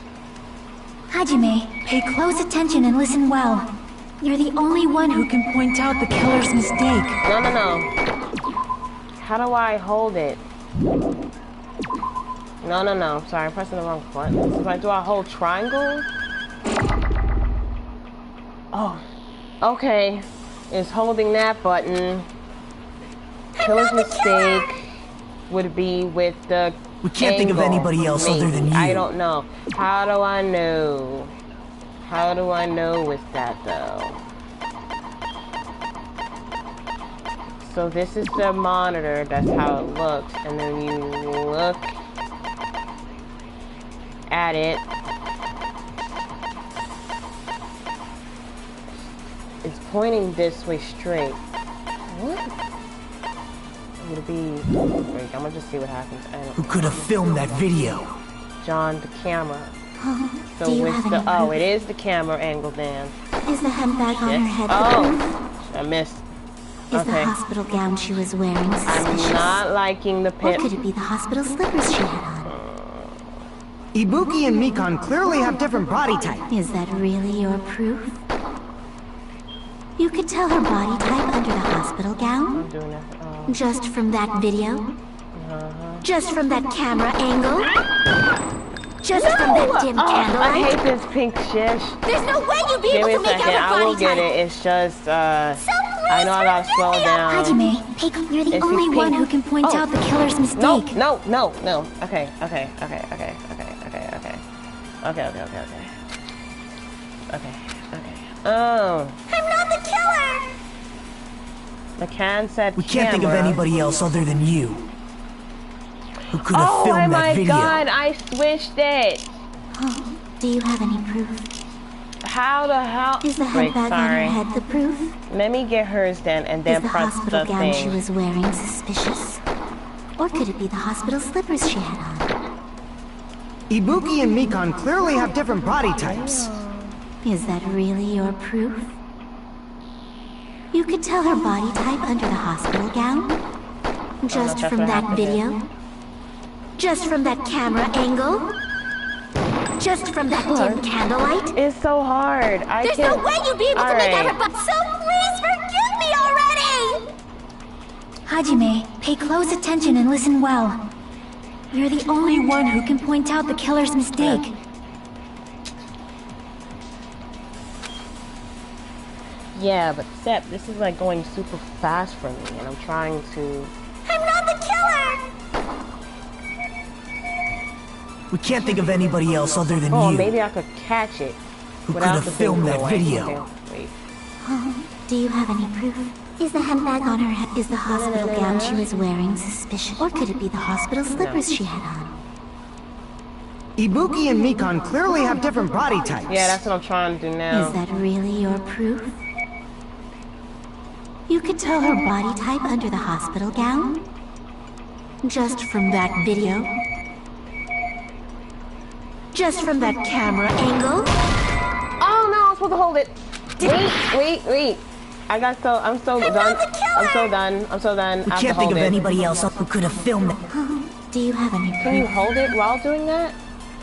Hajime, pay close attention and listen well. You're the only one who can point out the killer's mistake. No. How do I hold it? No. Sorry, I'm pressing the wrong button. So do I hold triangle? Oh. Okay. It's holding that button. Killer's mistake would be with the We can't think of anybody else other than you. I don't know. How do I know? How do I know with that though? So this is the monitor, that's how it looks, and then you look at it. It's pointing this way straight. What? Would it be... Wait, I'm gonna just see what happens. Who could have filmed that video? John, the camera. So Do you with have the... any Oh, proof? it is the camera angle then. Is the handbag on her head the Oh! proof? I missed. Is the Okay. hospital gown she was wearing suspicious? I'm not liking the Or pip. could it be the hospital slippers she had on? Ibuki and Mikan clearly have different body types. Is that really your proof? You could tell her body type under the hospital gown? I'm doing that. Oh. Just from that video? Just from that camera angle? Just from that dim I candlelight? hate this pink shish. There's no way you'd be Give able me a to make second. out her I will body get type. it. It's just, I know I gotta slow down. Hajime, you're the It's only these one pink- who can point Oh. out the killer's mistake. No. Okay. Oh. I'm not the killer! The can said We can't think of camera. anybody else other than you. Who could have Oh filmed my that video? god, I switched it. Oh, do you have any proof? How the hell? Is the Wait, handbag on her sorry. head the proof? Let me get hers then, and then Is the press hospital the gown she thing. was wearing suspicious? Or could it be the hospital slippers she had on? Ibuki and Mikan clearly have different body types. Is that really your proof? You could tell her body type under the hospital gown? Just that's from what that happened video? Just from that camera angle? Just from that dim candlelight? It's so hard. I There's can't... no way you'd be able to make out her Alright. butt, so please forgive me already! Hajime, pay close attention and listen well. You're the only one who can point out the killer's mistake. Yeah, but Sep, this is like going super fast for me, and I'm trying to... I'm not the killer! We can't think of anybody else other than Oh, you. maybe I could catch it. Who could without have the filmed thing that going. video? Okay, wait. Oh, do you have any proof? Is the handbag on her head? Is the hospital gown she was wearing suspicious? Or could it be the hospital slippers she had on? Ibuki and Mikan clearly have different body types. Yeah, that's what I'm trying to do now. Is that really your proof? You could tell her body type under the hospital gown? Just from that video? Just from that camera angle? Oh no, I'm supposed to hold it. Wait. I'm so done. We can't think of anybody else who could have filmed it. Do you have any proof? Can you hold it while doing that?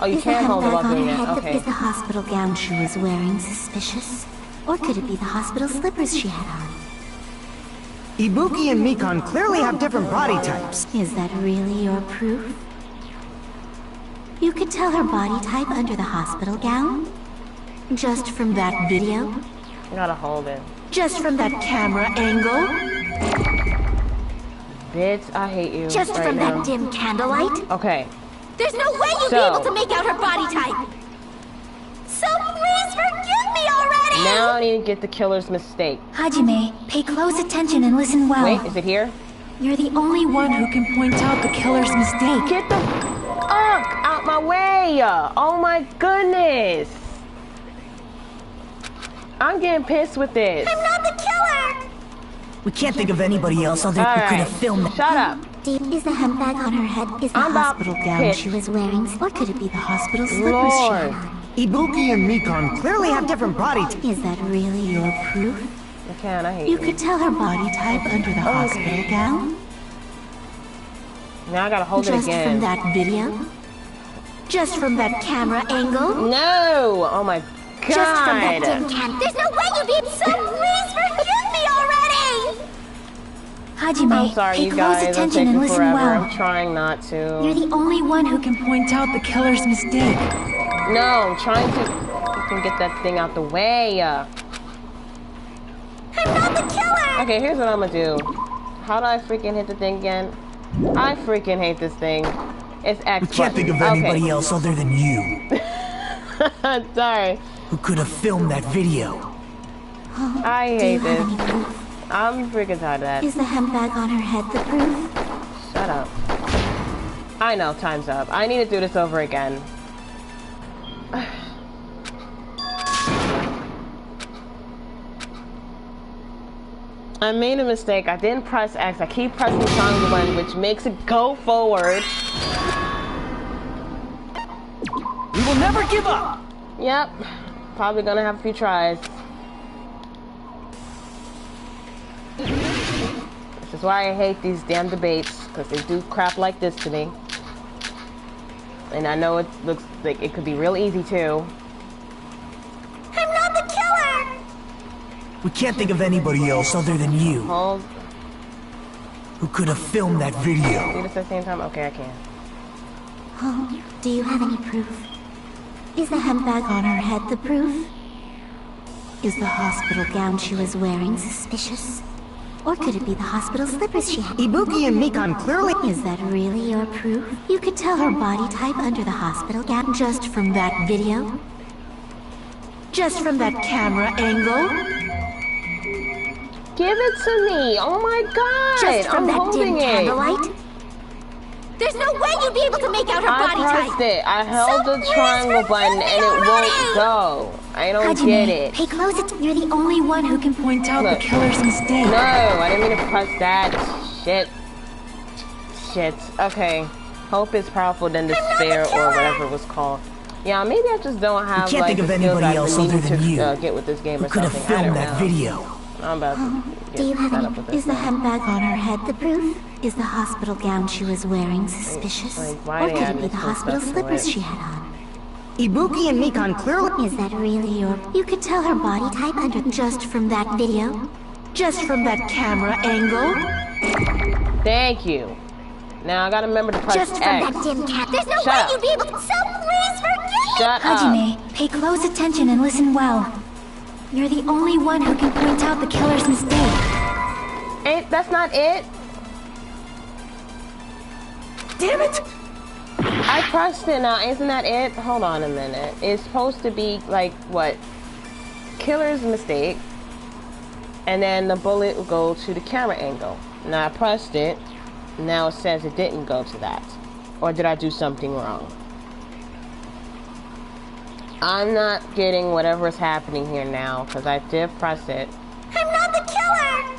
Oh, you Is the can hold it handbag while on doing her that. head Okay. is the hospital gown she was wearing suspicious? Or could it be the hospital slippers she had on? Ibuki and Mikan clearly have different body types. Is that really your proof? You could tell her body type under the hospital gown? Just from that video? I gotta hold it. Just from that camera angle? Bitch, I hate you. Just right from now. that dim candlelight? Okay. There's no way you'd be So- able to make out her body type! So please forgive me already! Now I need to get the killer's mistake. Hajime, pay close attention and listen well. Wait, is it here? You're the only one who can point out the killer's mistake. Get the fuck out my way! Oh my goodness! I'm getting pissed with this. I'm not the killer! We can't think of anybody else other who could have filmed that. Shut up. Is the handbag on her head? Is the hospital gown she was wearing? Or could it be the hospital slippers she had on? Ibuki and Mikon clearly have different body types. Is that really your proof? I can't, I hate you. Could tell her body type under the hospital gown? Now I gotta hold it again. Just from that video? Just from that camera angle? No! Oh my god! Just from that dim can. There's no way you'd be so please forgive me already! Hajime, I'm sorry, pay you close guys. attention and listen forever. well. I'm trying not to. You're the only one who can point out the killer's mistake. No, I'm trying to fucking get that thing out the way. I'm not the killer! Okay, here's what I'm gonna do. How do I freaking hit the thing again? I freaking hate this thing. It's X. We can't think of anybody else other than you. Sorry. Who could have filmed that video? I hate this. I'm freaking tired of that. Is the handbag on her head the proof? Shut up. I know, time's up. I need to do this over again. I made a mistake. I didn't press X. I keep pressing the triangle button, which makes it go forward. We will never give up! Yep. Probably gonna have a few tries. This is why I hate these damn debates, because they do crap like this to me. And I know it looks like it could be real easy too. I'm not the killer! We can't think of anybody else other than you. Hold. Who could have filmed that video? Do this at the same time? Okay, I can. Oh, do you have any proof? Is the handbag on her head the proof? Is the hospital gown she was wearing suspicious? Or could it be the hospital slippers she had? Ibuki and Mikon clearly... Is that really your proof? You could tell her body type under the hospital gown just from that video? Just from that camera angle? Give it to me! Oh my god! Just from that dim it. candlelight? There's no way you'd be able to make out her body type! I pressed it. I held the triangle button and it won't go. I don't Hajime, get it. Pay close attention. You're the only one who can point out the killer's mistake. No, I didn't mean to press that. Shit. Shit. Okay. Hope is powerful than despair or whatever it was called. Yeah, maybe I just don't have can't like think of the skills anybody I else need other than you. to get with this game or Who could something. have filmed I don't that know. video? I'm about to Do you have set up with any? this Is the now. handbag on her head the proof? Is the hospital gown she was wearing suspicious? why Or they could add it be this the whole hospital stuff to slippers it? she had on? Ibuki and Mikon clearly... Is that really your... You could tell her body type under... Just from that video? Just from that camera angle? Thank you. Now I gotta remember to press Just from X. that dim cat. There's no Shut way up. you'd be able to... So please forgive me! Shut up. Hajime, pay close attention and listen well. You're the only one who can point out the killer's mistake. That's not it? Damn it! I pressed it now. Isn't that it? Hold on a minute. It's supposed to be like what? Killer's mistake. And then the bullet will go to the camera angle. Now I pressed it. Now it says it didn't go to that. Or did I do something wrong? I'm not getting whatever's happening here now because I did press it. I'm not the killer!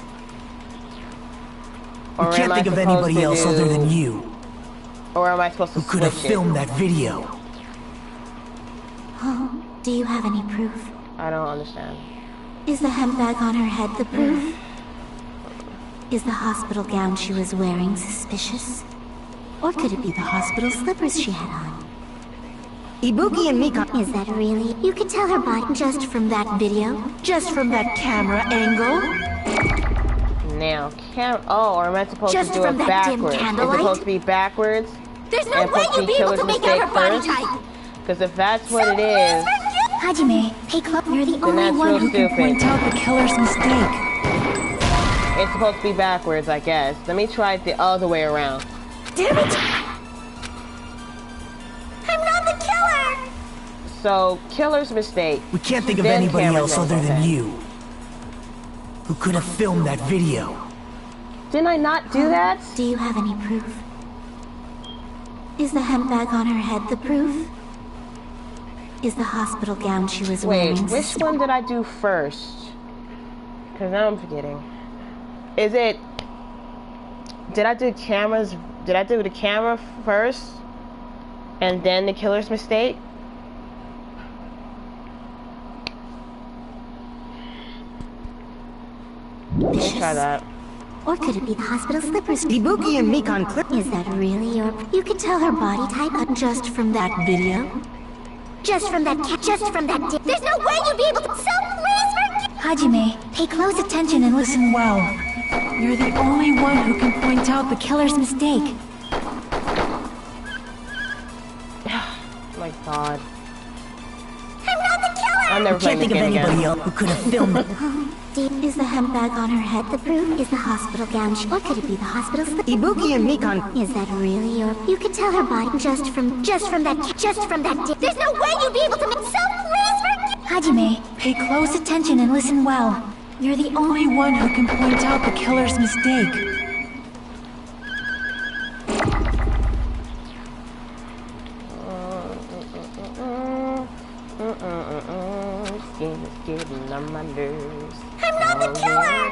Or We can't am I think of supposed anybody to else do- other than you. Or am I supposed to Who could have switch it? filmed that video? Oh, do you have any proof? I don't understand. Is the handbag on her head the proof? Is the hospital gown she was wearing suspicious? Or could it be the hospital slippers she had on? Ibuki and Mikon... Is that really? You could tell her body just from that video? Just from that camera angle? Now, oh, or am I supposed Just to do from it that dim backwards? Is it candlelight? supposed to be backwards? There's no way you'd be able to make out her body type! Because if that's what it is, Hajime, pay close. You're the then only that's one real who can stupid. point out the killer's mistake. It's supposed to be backwards, I guess. Let me try it the other way around. Damn it! I'm not the killer! So, killer's mistake. We can't think of Then anybody camera else angle, other than okay. you. Who could have filmed that video? Didn't I not do that? Do you have any proof? Is the handbag on her head the proof? Is the hospital gown she was Wait, wearing... which one did I do first? Because now I'm forgetting. Is it... Did I do cameras... Did I do the camera first? And then the killer's mistake? Let's try that. Or could it be the hospital slippers? Ibuki and Mikan clip. Is that really your... You could tell her body type just from that video? Just from that... There's no way you'd be able to... So please forgive... Hajime, pay close attention and listen well. You're the only one who can point out the killer's mistake. My God. I'm not the killer! I'm never playing this game again. Can't think of anybody else who could have filmed it. Is the handbag on her head the proof? Is the hospital gown... Or could it be the hospital slip? Ibuki and Mikan... Is that really your... You could tell her body just from that... There's no way you'd be able to... So please forgive... Hajime, pay close attention and listen well. You're the only one who can point out the killer's mistake. I'm not the killer!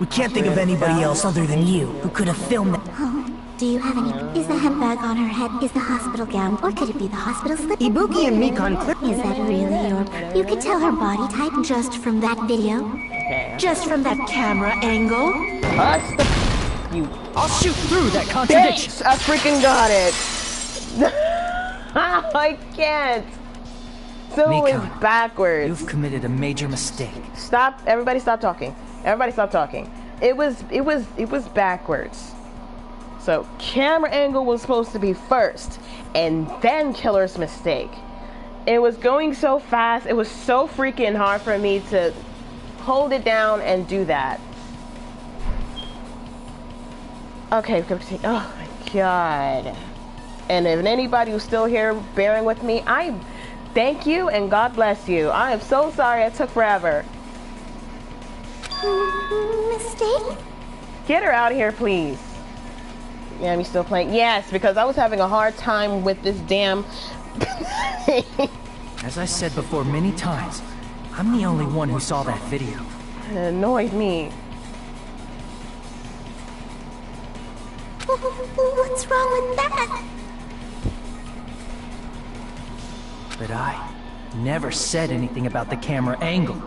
We can't think of anybody else other than you who could have filmed it. Do you have any... Is the handbag on her head... Is the hospital gown... Or could it be the hospital slip? Ibuki and Mikan clip. Is that really your... You could tell her body type just from that video? Okay. Just from that camera angle? You... I'll shoot through that contradiction. Bitch! I freaking got it! I can't! So it's Mikan, backwards. You've committed a major mistake. Stop! Everybody stop talking. Everybody stop talking. It was backwards. So camera angle was supposed to be first, and then killer's mistake. It was going so fast. It was so freaking hard for me to hold it down and do that. Okay, oh my God. And if anybody who's still here bearing with me, I thank you and God bless you. I am so sorry it took forever. Mistake? Get her out of here, please. Yeah, I'm still playing. Yes, because I was having a hard time with this damn... As I said before many times, I'm the only one who saw that video. It annoyed me. What's wrong with that? But I never said anything about the camera angle.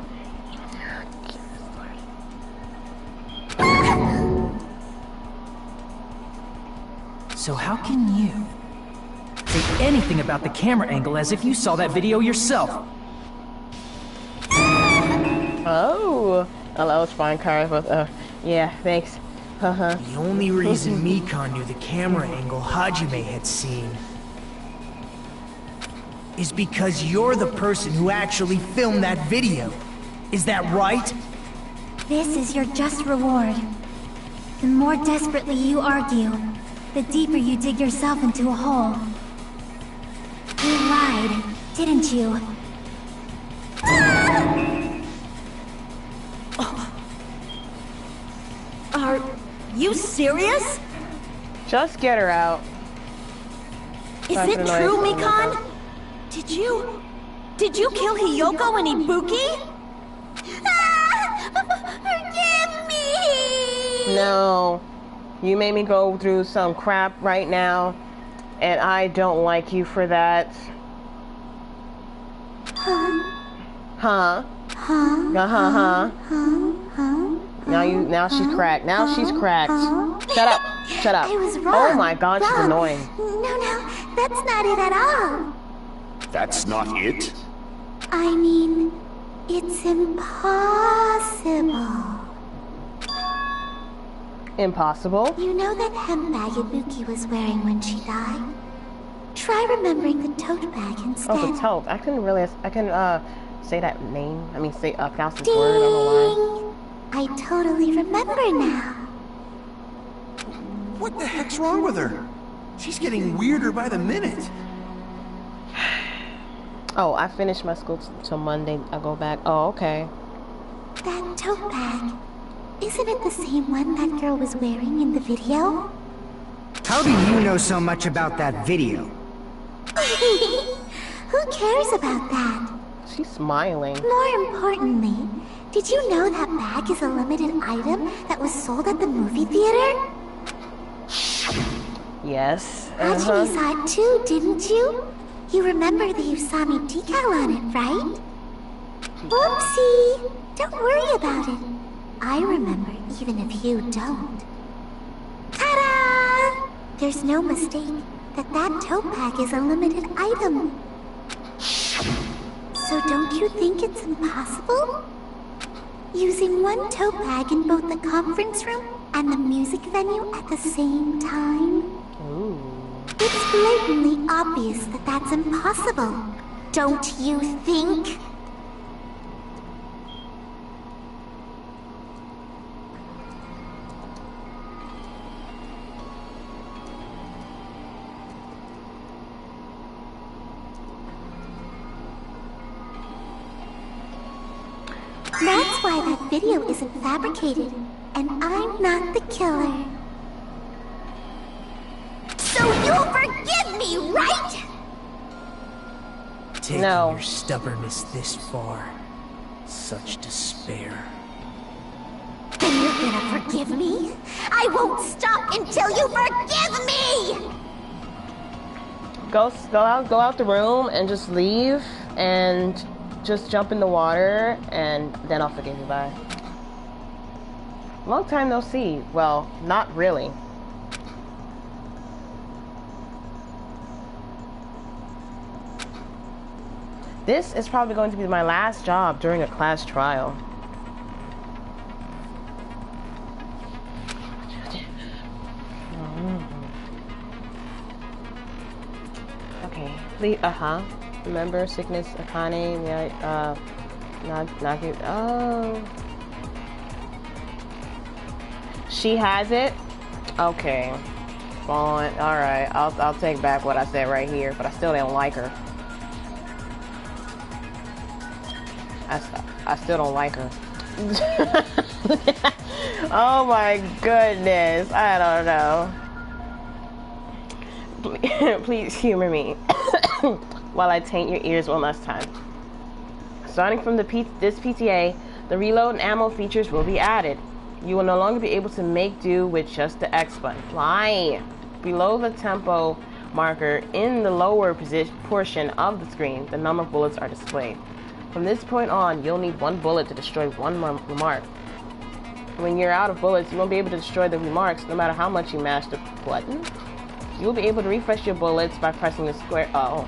So how can you say anything about the camera angle as if you saw that video yourself? Oh, hello, it's fine, Kara. Yeah, thanks. The only reason Mikan knew the camera angle Hajime had seen is because you're the person who actually filmed that video. Is that right? This is your just reward. The more desperately you argue, the deeper you dig yourself into a hole. You lied, didn't you? Are you serious? Just get her out. Is it true, Mikan? Did you kill Hiyoko and Ibuki? Forgive me! No. You made me go through some crap right now, and I don't like you for that. Huh? Now she's cracked. Now she's cracked. Shut up. Shut up. I was wrong. Oh my God, she's Wrong. annoying. No, that's not it at all. That's not it? I mean, it's impossible. Impossible? You know that handbag Ibuki was wearing when she died? Try remembering the tote bag instead. Oh, the tote. I couldn't really... I can, say that name. I mean, pronounce this word. I don't know why. I totally remember now. What the heck's wrong with her? She's getting weirder by the minute. Oh, I finished my school till Monday. I go back. Oh, okay. That tote bag. Isn't it the same one that girl was wearing in the video? How do you know so much about that video? Who cares about that? She's smiling. More importantly, did you know that bag is a limited item that was sold at the movie theater? Yes. Hachi saw it too, didn't you? You remember the Usami decal on it, right? Whoopsie! Don't worry about it. I remember even if you don't. Ta-da! There's no mistake that tote bag is a limited item. So don't you think it's impossible? Using one tote bag in both the conference room and the music venue at the same time? Ooh. It's blatantly obvious that that's impossible. Don't you think? That's why that video isn't fabricated, and I'm not the killer. So you'll forgive me, right? Taking your stubbornness this far. Such despair. Then you're gonna forgive me? I won't stop until you forgive me! Go out the room and just leave and just jump in the water and then I'll forgive you. Bye. Long time no see. Well, not really. This is probably going to be my last job during a class trial. Okay, please, remember sickness, Akane, not good. Oh. She has it? Okay. Fine, alright, I'll take back what I said right here, but I still don't like her. I still don't like her. Oh my goodness, I don't know. Please humor me while I taint your ears one last time. Starting from this PTA, the reload and ammo features will be added. You will no longer be able to make do with just the X button. Fly! Below the tempo marker in the lower portion of the screen, the number of bullets are displayed. From this point on, you'll need one bullet to destroy one remark. When you're out of bullets, you won't be able to destroy the remarks no matter how much you mash the button. You'll be able to refresh your bullets by pressing the square. Oh.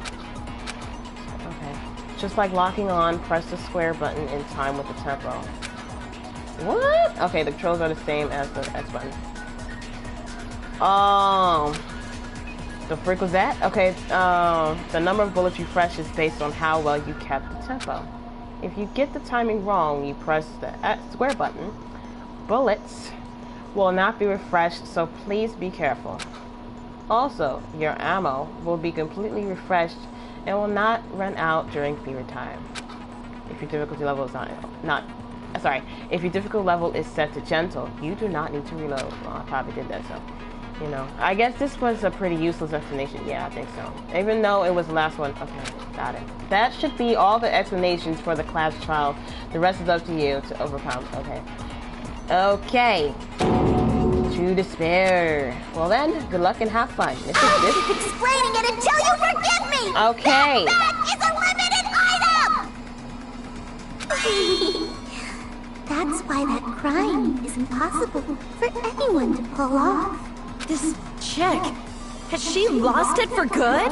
Okay. Just like locking on, press the square button in time with the tempo. What? Okay, the controls are the same as the X button. The frick was that? Okay, the number of bullets you refresh is based on how well you kept the tempo. If you get the timing wrong, you press the square button. Bullets will not be refreshed, so please be careful. Also, your ammo will be completely refreshed and will not run out during fever time. If your difficulty level is if your difficulty level is set to gentle, you do not need to reload. Well, I probably did that, so, you know. I guess this was a pretty useless explanation. Yeah, I think so. Even though it was the last one. Okay, got it. That should be all the explanations for the class trial. The rest is up to you to overcome. Okay. Okay. To despair. Well then, good luck and have fun. I'll keep explaining it until you forgive me! Okay. That bag is a limited item! That's why that crime is impossible for anyone to pull off. This chick, has she lost it for good?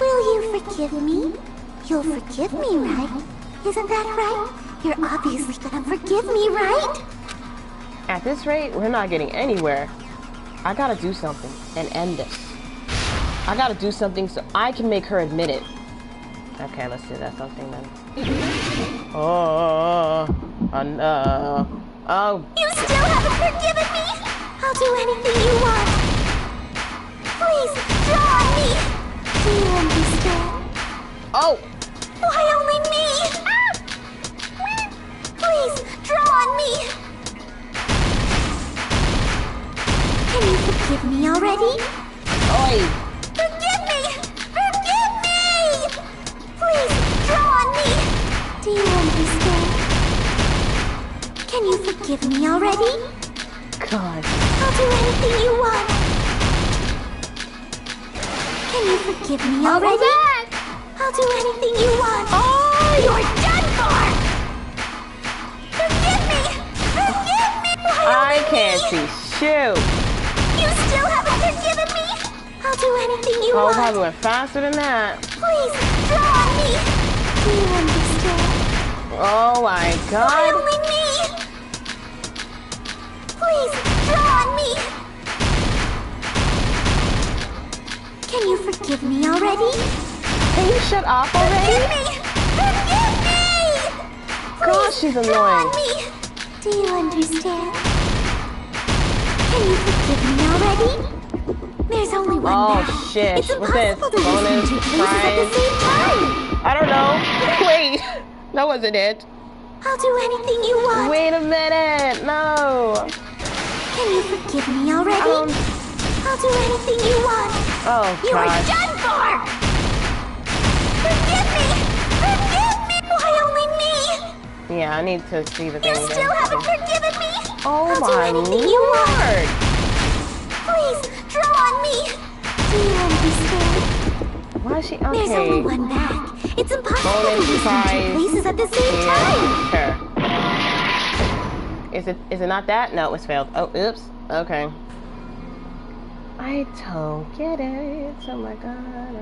Will you forgive me? You'll forgive me, right? Isn't that right? You're obviously gonna forgive me, right? At this rate, we're not getting anywhere. I gotta do something and end this. I gotta do something so I can make her admit it. Okay, let's do that something then. Oh. You still haven't forgiven me? I'll do anything you want. Please, draw on me. Do you understand? Oh. Why only me? Please, draw on me. Can you forgive me already? Oi. Forgive me! Forgive me! Please, draw Can you forgive me already? God. I'll do anything you want. Can you forgive me already? I'll do anything you want. Oh! You're done for! Forgive me! Forgive me! I can't see shoot. You still haven't forgiven me? I'll do anything you want. Probably went faster than that. Please, draw on me. Do you understand? Oh my God. Why only me? Please, draw on me. Can you forgive me already? Can you shut up already? Forgive me! Forgive me! Please, God, she's draw on annoying. me. Do you understand? Can you forgive me already? There's only one Oh now. shit. It's What's this? impossible to listen Bonus, to places at the prize? same time. I don't know. Wait. That wasn't it. I'll do anything you want. Wait a minute. No. Can you forgive me already? I'll do anything you want. Oh, You God. are done for! Forgive me! Forgive me! Why only me? Yeah, I need to see the thing. You still haven't forgiven me? Oh I'll do my anything you want. Lord. Please, draw on me. Do you understand? Why is she okay? There's only one back. It's impossible to Bonus, listen to prize. places at the same time. Sure. Is it not that? No, it's failed. Oh, oops. Okay. I don't get it. Oh my God. Oh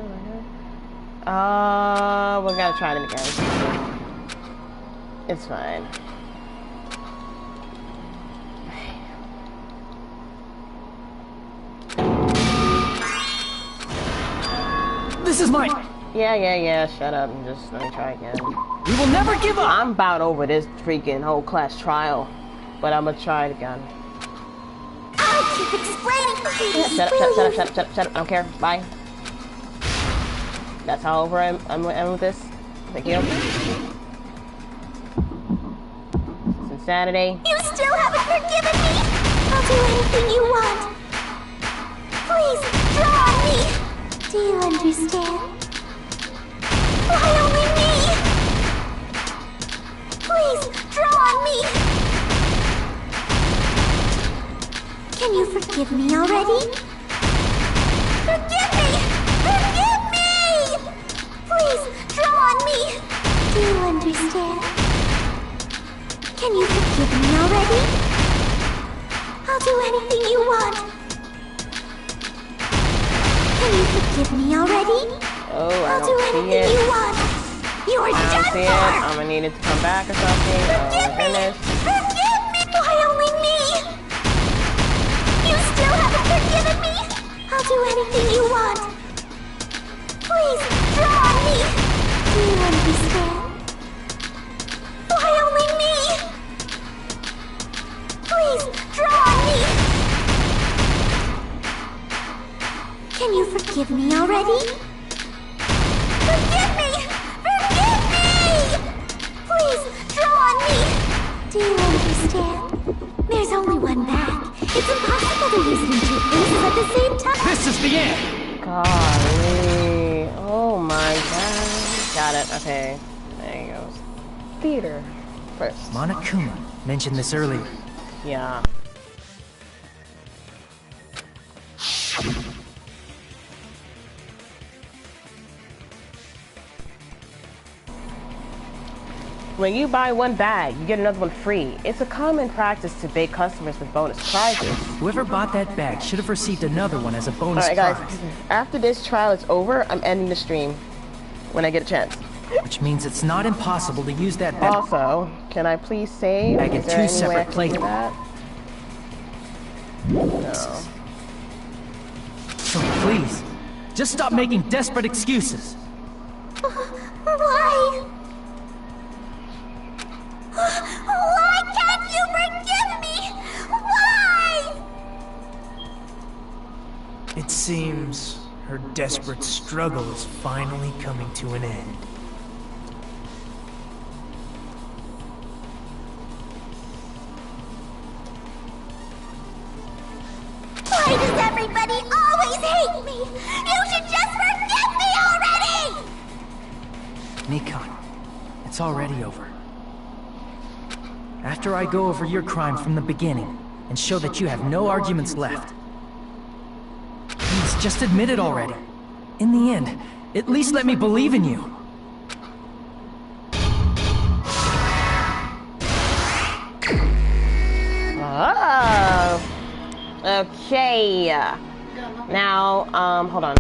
my God. We gotta try it again. It's fine. This is mine. Yeah. Shut up and just let me try again. We will never give up. I'm about over this freaking whole class trial, but I'm gonna try it again. I'll keep explaining. Shut up. I don't care. Bye. That's how over I'm with this. Thank you. It's Saturday. You still haven't forgiven me? I'll do anything you want. Please, draw on me. Do you understand? Why only me? Please, draw on me. Can you forgive me already? Forgive me! Forgive me! Please, draw on me. Do you understand? Can you forgive me already? I'll do anything you want. Can you forgive me already? Oh, I I'll do don't see anything it. you want. You're I done don't see it. for! I'm gonna need it to come back or something. Forgive Oh, me! goodness. Forgive me! Why only me? You still haven't forgiven me? I'll do anything you want. Please, draw on me. Do you understand? Why only me? Please, draw on me. Can you forgive me already? Forgive me! Forgive me! Please, draw on me. Do you understand? There's only one back. It's impossible to use it in two places at the same time. This is the end. Golly. Oh my God. Got it. Okay. There he goes. Theater first. Monokuma mentioned this earlier. Yeah. When you buy one bag, you get another one free. It's a common practice to bait customers with bonus prizes. Whoever bought that bag should have received another one as a bonus Alright prize. guys, after this trial is over, I'm ending the stream when I get a chance. Which means it's not impossible to use that bag. Also, can I please save? I get Is there two any way I separate can do that? No. So please, just stop making desperate excuses. Why? Why can't you forgive me? Why? It seems her desperate struggle is finally coming to an end. Why does everybody always hate me? You should just forgive me already! Nikon, it's already over. after I go over your crime from the beginning and show that you have no arguments left. Please, just admit it already. In the end, at least let me believe in you. Oh. Okay. Now, hold on.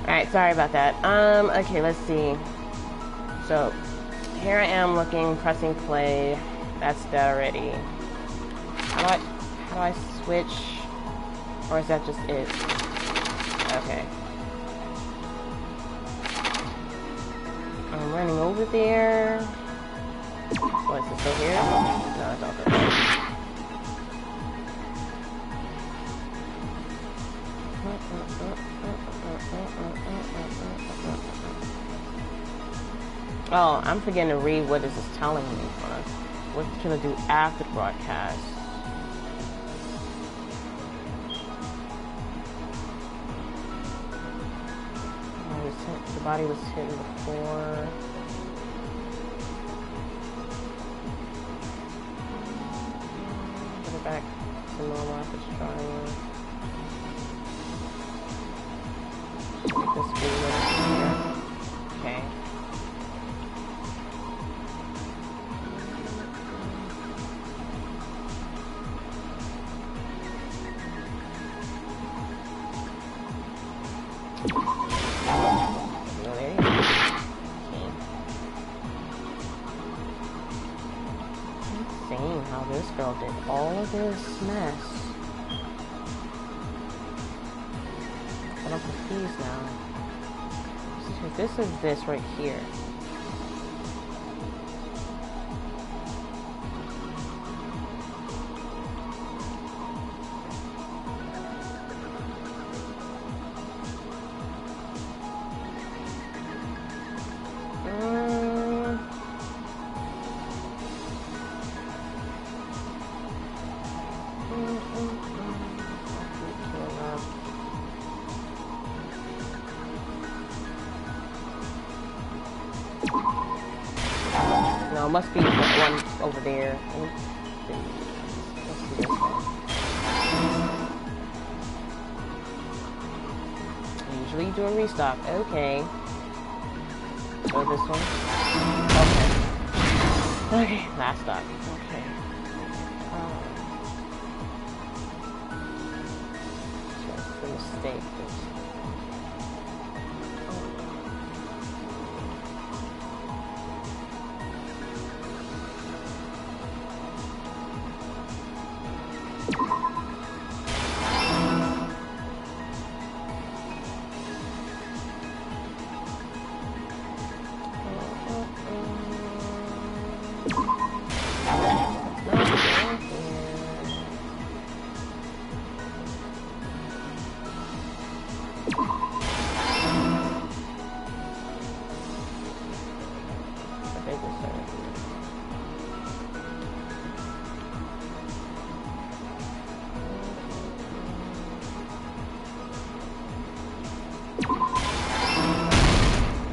Alright, sorry about that. Okay, let's see. So, here I am looking, pressing play. That's that already. How do I switch? Or is that just it? Okay. I'm running over there. What, is it still here? No, it's all good. Oh, I'm forgetting to read what this is telling me. What it's gonna do after the broadcast. The body was hit before. Put it back to normal after trying. This here. Okay. How this girl did all of this mess. But I'm confused now. This is this right here. No, it must be one over there. Let's see this one. Usually you do a restock. Okay. So this one. Okay. Okay, last stock. Okay. Just a mistake.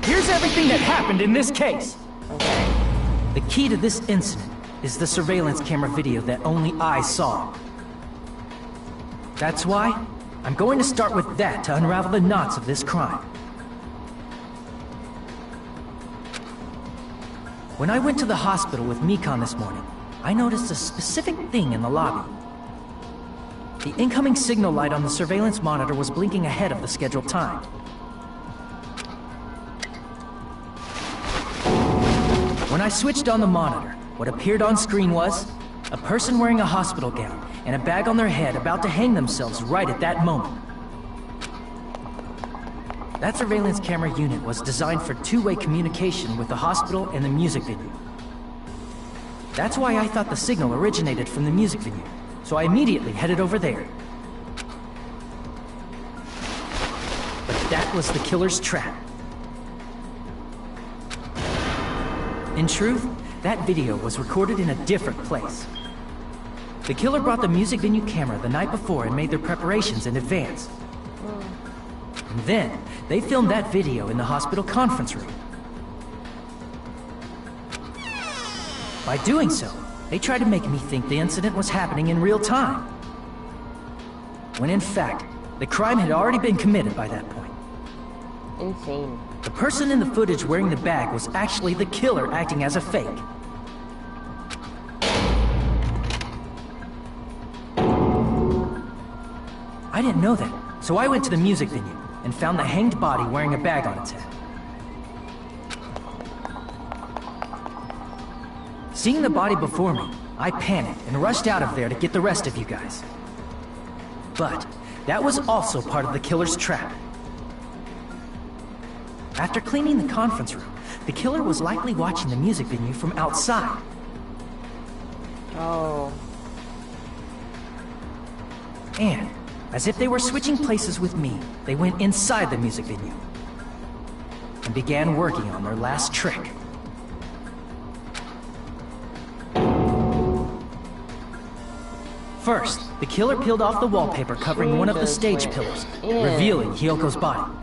Here's everything that happened in this case. The key to this incident is the surveillance camera video that only I saw. That's why I'm going to start with that to unravel the knots of this crime. When I went to the hospital with Mikon this morning, I noticed a specific thing in the lobby. The incoming signal light on the surveillance monitor was blinking ahead of the scheduled time. When I switched on the monitor, what appeared on screen was A person wearing a hospital gown and a bag on their head about to hang themselves right at that moment. That surveillance camera unit was designed for two-way communication with the hospital and the music venue. That's why I thought the signal originated from the music venue, so I immediately headed over there. But that was the killer's trap. In truth, that video was recorded in a different place. The killer brought the music venue camera the night before and made their preparations in advance. And then, they filmed that video in the hospital conference room. By doing so, they tried to make me think the incident was happening in real time. When in fact, the crime had already been committed by that point. Insane. The person in the footage wearing the bag was actually the killer acting as a fake. I didn't know that, so I went to the music venue and found the hanged body wearing a bag on its head. Seeing the body before me, I panicked and rushed out of there to get the rest of you guys. But that was also part of the killer's trap. After cleaning the conference room, the killer was likely watching the music venue from outside. Oh. And, as if they were switching places with me, they went inside the music venue and began working on their last trick. First, the killer peeled off the wallpaper covering one of the stage pillars, revealing Hyoko's body.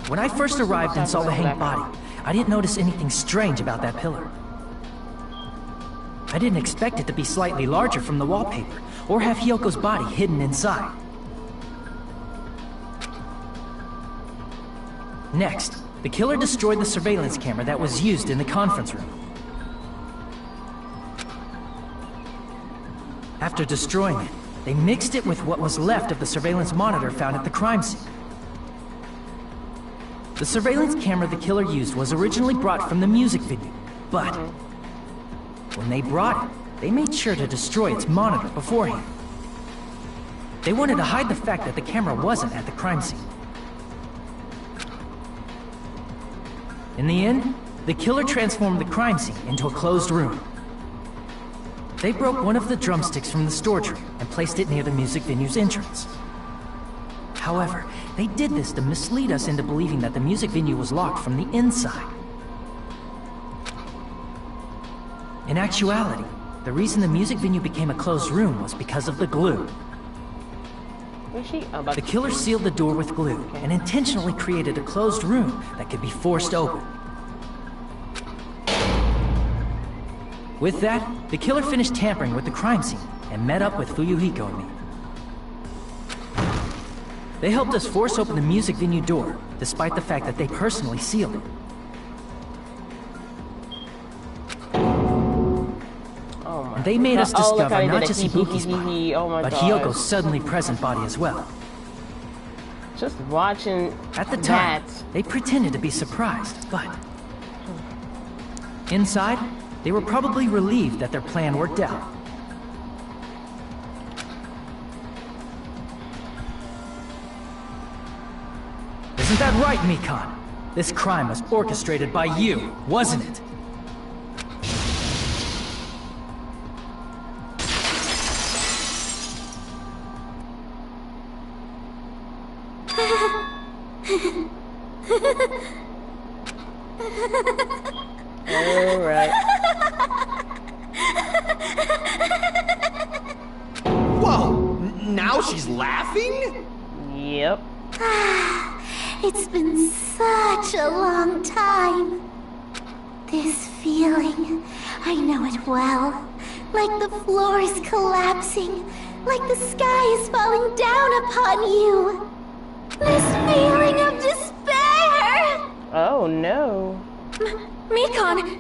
When I first arrived and saw the hanged body, I didn't notice anything strange about that pillar. I didn't expect it to be slightly larger from the wallpaper, or have Hyoko's body hidden inside. Next, the killer destroyed the surveillance camera that was used in the conference room. After destroying it, they mixed it with what was left of the surveillance monitor found at the crime scene. The surveillance camera the killer used was originally brought from the music venue, but when they brought it, they made sure to destroy its monitor beforehand. They wanted to hide the fact that the camera wasn't at the crime scene. In the end, the killer transformed the crime scene into a closed room. They broke one of the drumsticks from the storage room and placed it near the music venue's entrance. However, they did this to mislead us into believing that the music venue was locked from the inside. In actuality, the reason the music venue became a closed room was because of the glue. The killer sealed the door with glue and intentionally created a closed room that could be forced open. With that, the killer finished tampering with the crime scene and met up with Fuyuhiko and me. They helped us force open the music venue door, despite the fact that they personally sealed it. And they made us discover not just Ibuki's body, but Hyoko's suddenly present body as well. Just watching At the time, they pretended to be surprised, but inside, they were probably relieved that their plan worked out. Isn't that right, Mikan? This crime was orchestrated by you, wasn't it? Alright. Whoa! Now she's laughing? Yep. It's been such a long time. This feeling, I know it well. Like the floor is collapsing, like the sky is falling down upon you. This feeling of despair! Oh no. Mikan,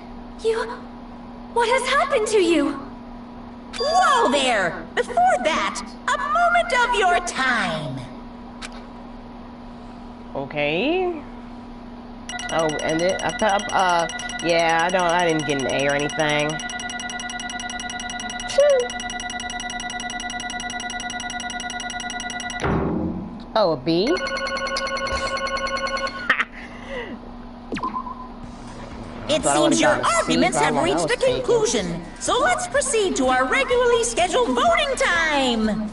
what has happened to you? Whoa there! Before that, a moment of your time. Okay. Oh, and it, yeah, I didn't get an A or anything. Oh, a bee? It seems your arguments have reached a conclusion, so let's proceed to our regularly scheduled voting time.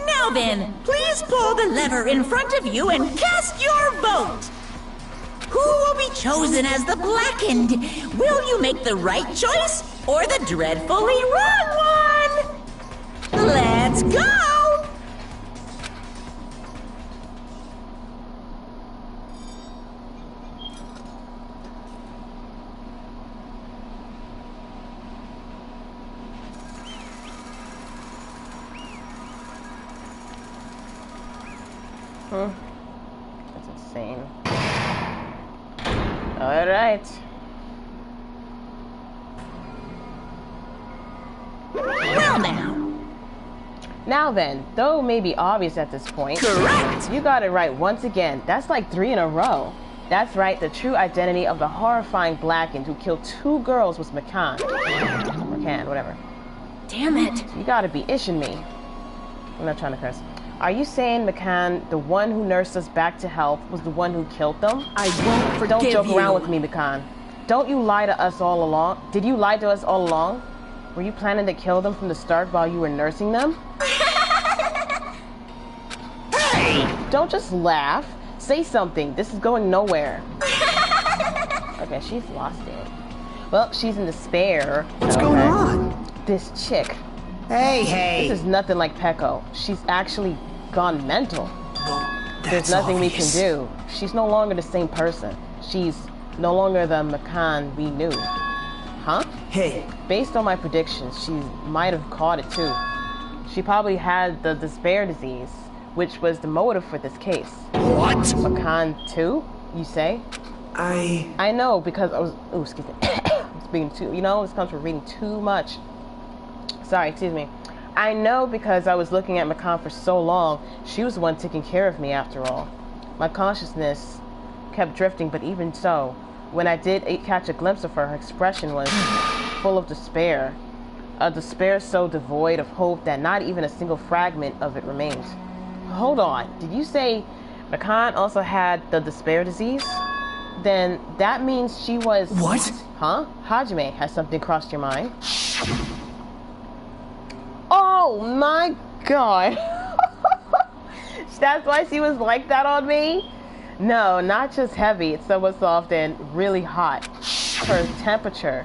Now then, please pull the lever in front of you and cast your vote. Who will be chosen as the blackened? Will you make the right choice or the dreadfully wrong one? Let's go! That's insane. Alright. Well now. Now then, though it may be obvious at this point. Correct! You got it right once again. That's like 3 in a row. That's right, the true identity of the horrifying blackened who killed 2 girls was McCann. McCann, whatever. Damn it. You gotta be ishing me. I'm not trying to curse. Are you saying McCann, the one who nursed us back to health, was the one who killed them? I won't forgive you. Don't joke around with me, McCann. Don't you lie to us all along? Did you lie to us all along? Were you planning to kill them from the start while you were nursing them? Hey! Don't just laugh. Say something. This is going nowhere. Okay, she's lost it. Well, she's in despair. What's going on? This chick. Hey! This is nothing like Pecco. She's actually gone mental. There's nothing we can do. She's no longer the same person. She's no longer the McCann we knew. Huh? Hey. Based on my predictions, she might have caught it too. She probably had the despair disease, which was the motive for this case. What? McCann too, you say? I know because I was... Ooh, excuse me. I'm speaking too... You know, this comes from reading too much. Sorry, excuse me. I know because I was looking at McCann for so long. She was the one taking care of me after all. My consciousness kept drifting, but even so, when I did catch a glimpse of her, her expression was full of despair. A despair so devoid of hope that not even a single fragment of it remained. Hold on, did you say McCann also had the despair disease? Then that means she was... What? Huh? Hajime, has something crossed your mind? Oh my god. That's why she was like that on me? No, not just heavy. It's somewhat soft and really hot. Her temperature.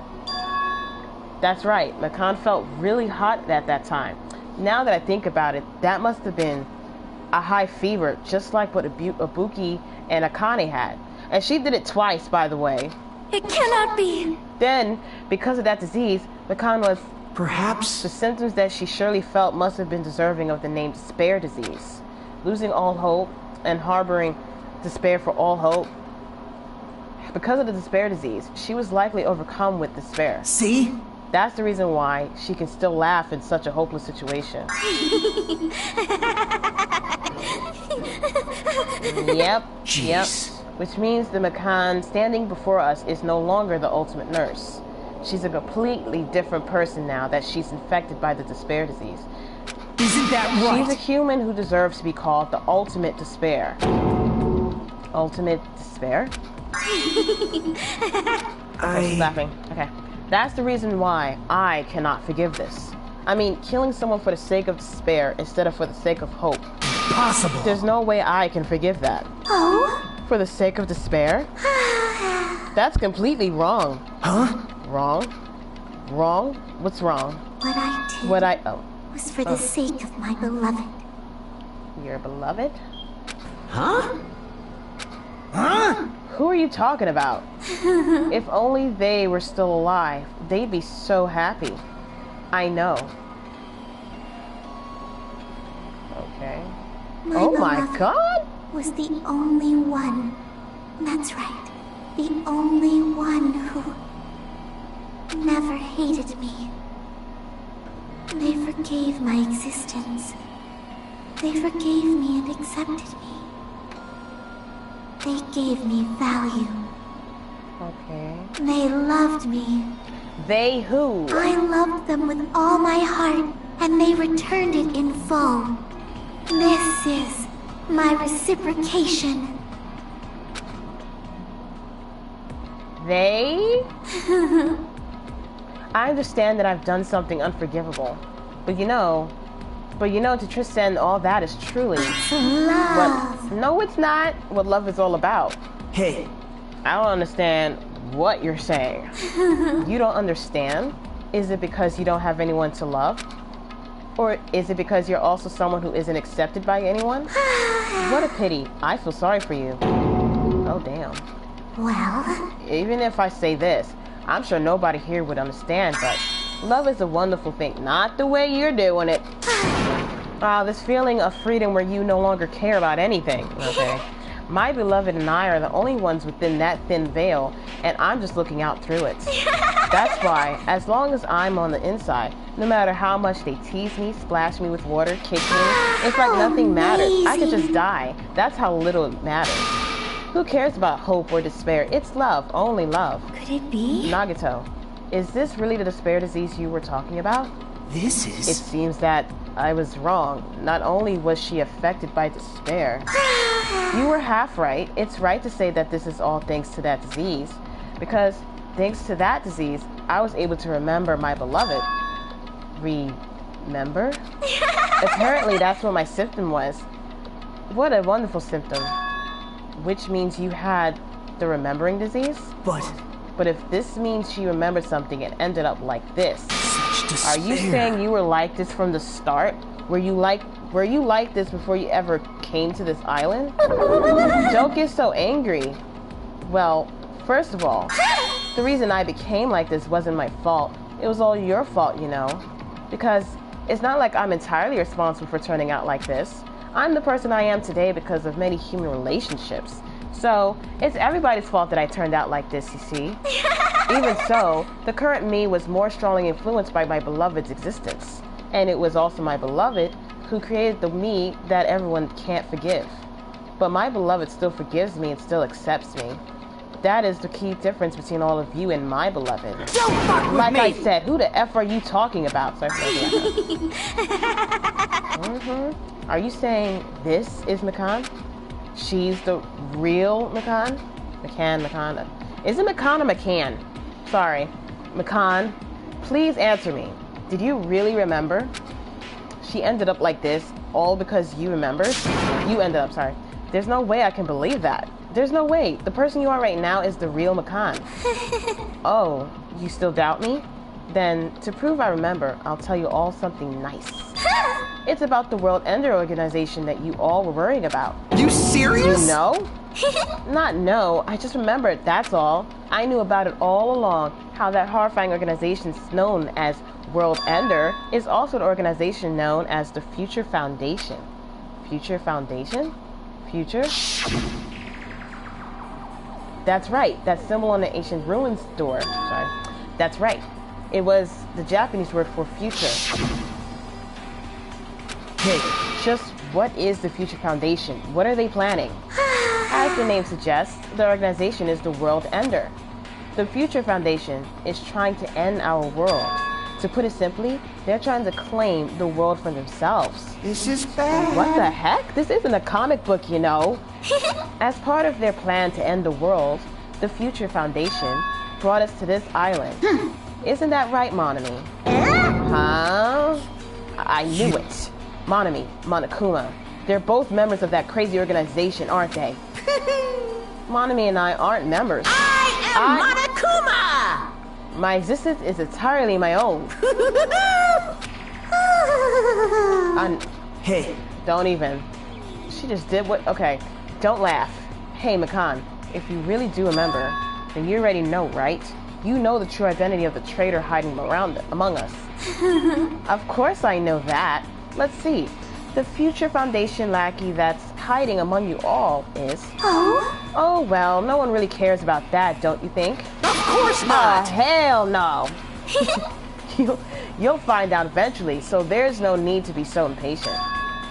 That's right. McCann felt really hot at that time. Now that I think about it, that must have been a high fever, just like what Ibuki and Akane had. And she did it twice, by the way. It cannot be. Then, because of that disease, McCann was... Perhaps... The symptoms that she surely felt must have been deserving of the name despair disease. Losing all hope and harboring despair for all hope. Because of the despair disease, she was likely overcome with despair. See? That's the reason why she can still laugh in such a hopeless situation. Yep. Jeez. Yep. Which means the McCann standing before us is no longer the ultimate nurse. She's a completely different person now that she's infected by the despair disease. Isn't that right? She's a human who deserves to be called the ultimate despair. Ultimate despair? She's laughing. Okay. That's the reason why I cannot forgive this. I mean, killing someone for the sake of despair instead of for the sake of hope. Possible. There's no way I can forgive that. Oh? For the sake of despair? That's completely wrong. Huh? Wrong? Wrong? What's wrong? What I did was for the sake of my beloved. Your beloved? Huh? Huh? Who are you talking about? If only they were still alive, they'd be so happy. I know. Okay. Oh my god! Was the only one. That's right. The only one who never hated me. They forgave my existence. They forgave me and accepted me. They gave me value. Okay. They loved me. They who? I loved them with all my heart, and they returned it in full. This is my reciprocation. They? I understand that I've done something unforgivable, but you know, to transcend all that is truly love. No, it's not what love is all about. Hey. I don't understand what you're saying. You don't understand? Is it because you don't have anyone to love? Or is it because you're also someone who isn't accepted by anyone? What a pity. I feel sorry for you. Oh, damn. Well, even if I say this, I'm sure nobody here would understand, but love is a wonderful thing. Not the way you're doing it. This feeling of freedom where you no longer care about anything, okay? My beloved and I are the only ones within that thin veil, and I'm just looking out through it. That's why, as long as I'm on the inside, no matter how much they tease me, splash me with water, kick me, it's like nothing matters. I could just die. That's how little it matters. Who cares about hope or despair? It's love, only love. Could it be? Nagito, is this really the despair disease you were talking about? This is... It seems that I was wrong. Not only was she affected by despair, you were half right. It's right to say that this is all thanks to that disease, because thanks to that disease, I was able to remember my beloved. Remember? Apparently, that's what my symptom was. What a wonderful symptom. Which means you had the remembering disease? But if this means she remembered something and ended up like this, are you saying you were like this from the start? Were you like this before you ever came to this island? Don't get so angry. Well, first of all, the reason I became like this wasn't my fault. It was all your fault, you know. Because it's not like I'm entirely responsible for turning out like this. I'm the person I am today because of many human relationships. So, it's everybody's fault that I turned out like this, you see. Even so, the current me was more strongly influenced by my beloved's existence. And it was also my beloved who created the me that everyone can't forgive. But my beloved still forgives me and still accepts me. That is the key difference between all of you and my beloved. Don't fuck with like me! I said, who the F are you talking about? Sorry Are you saying this is Makan? She's the real Makan? Makan. Is it Makan or Macan? Sorry. Makan, please answer me. Did you really remember? She ended up like this, all because you remembered? You ended up, sorry. There's no way I can believe that. There's no way. The person you are right now is the real Makan. Oh, you still doubt me? Then, to prove I remember, I'll tell you all something nice. It's about the World Ender organization that you all were worrying about. You serious? You know? Not know, I just remembered, that's all. I knew about it all along, how that horrifying organization known as World Ender is also an organization known as the Future Foundation. Future Foundation? Future? That's right, that symbol on the ancient ruins door. Sorry. That's right. It was the Japanese word for future. Hey, just what is the Future Foundation? What are they planning? As the name suggests, the organization is the World Ender. The Future Foundation is trying to end our world. To put it simply, they're trying to claim the world for themselves. This is bad. What the heck? This isn't a comic book, you know. As part of their plan to end the world, the Future Foundation brought us to this island. Isn't that right, Monami? Huh? I knew it. Monami, Monokuma. They're both members of that crazy organization, aren't they? Monami and I aren't members. I am Monokuma! My existence is entirely my own. Hey. Don't even. She just did what... Okay, don't laugh. Hey, Makan, if you really do remember, then you already know, right? You know the true identity of the traitor hiding among us. Of course I know that. Let's see. The Future Foundation lackey that's hiding among you all is... Oh, well, no one really cares about that, don't you think? Of course not! Hell no! You'll find out eventually, so there's no need to be so impatient.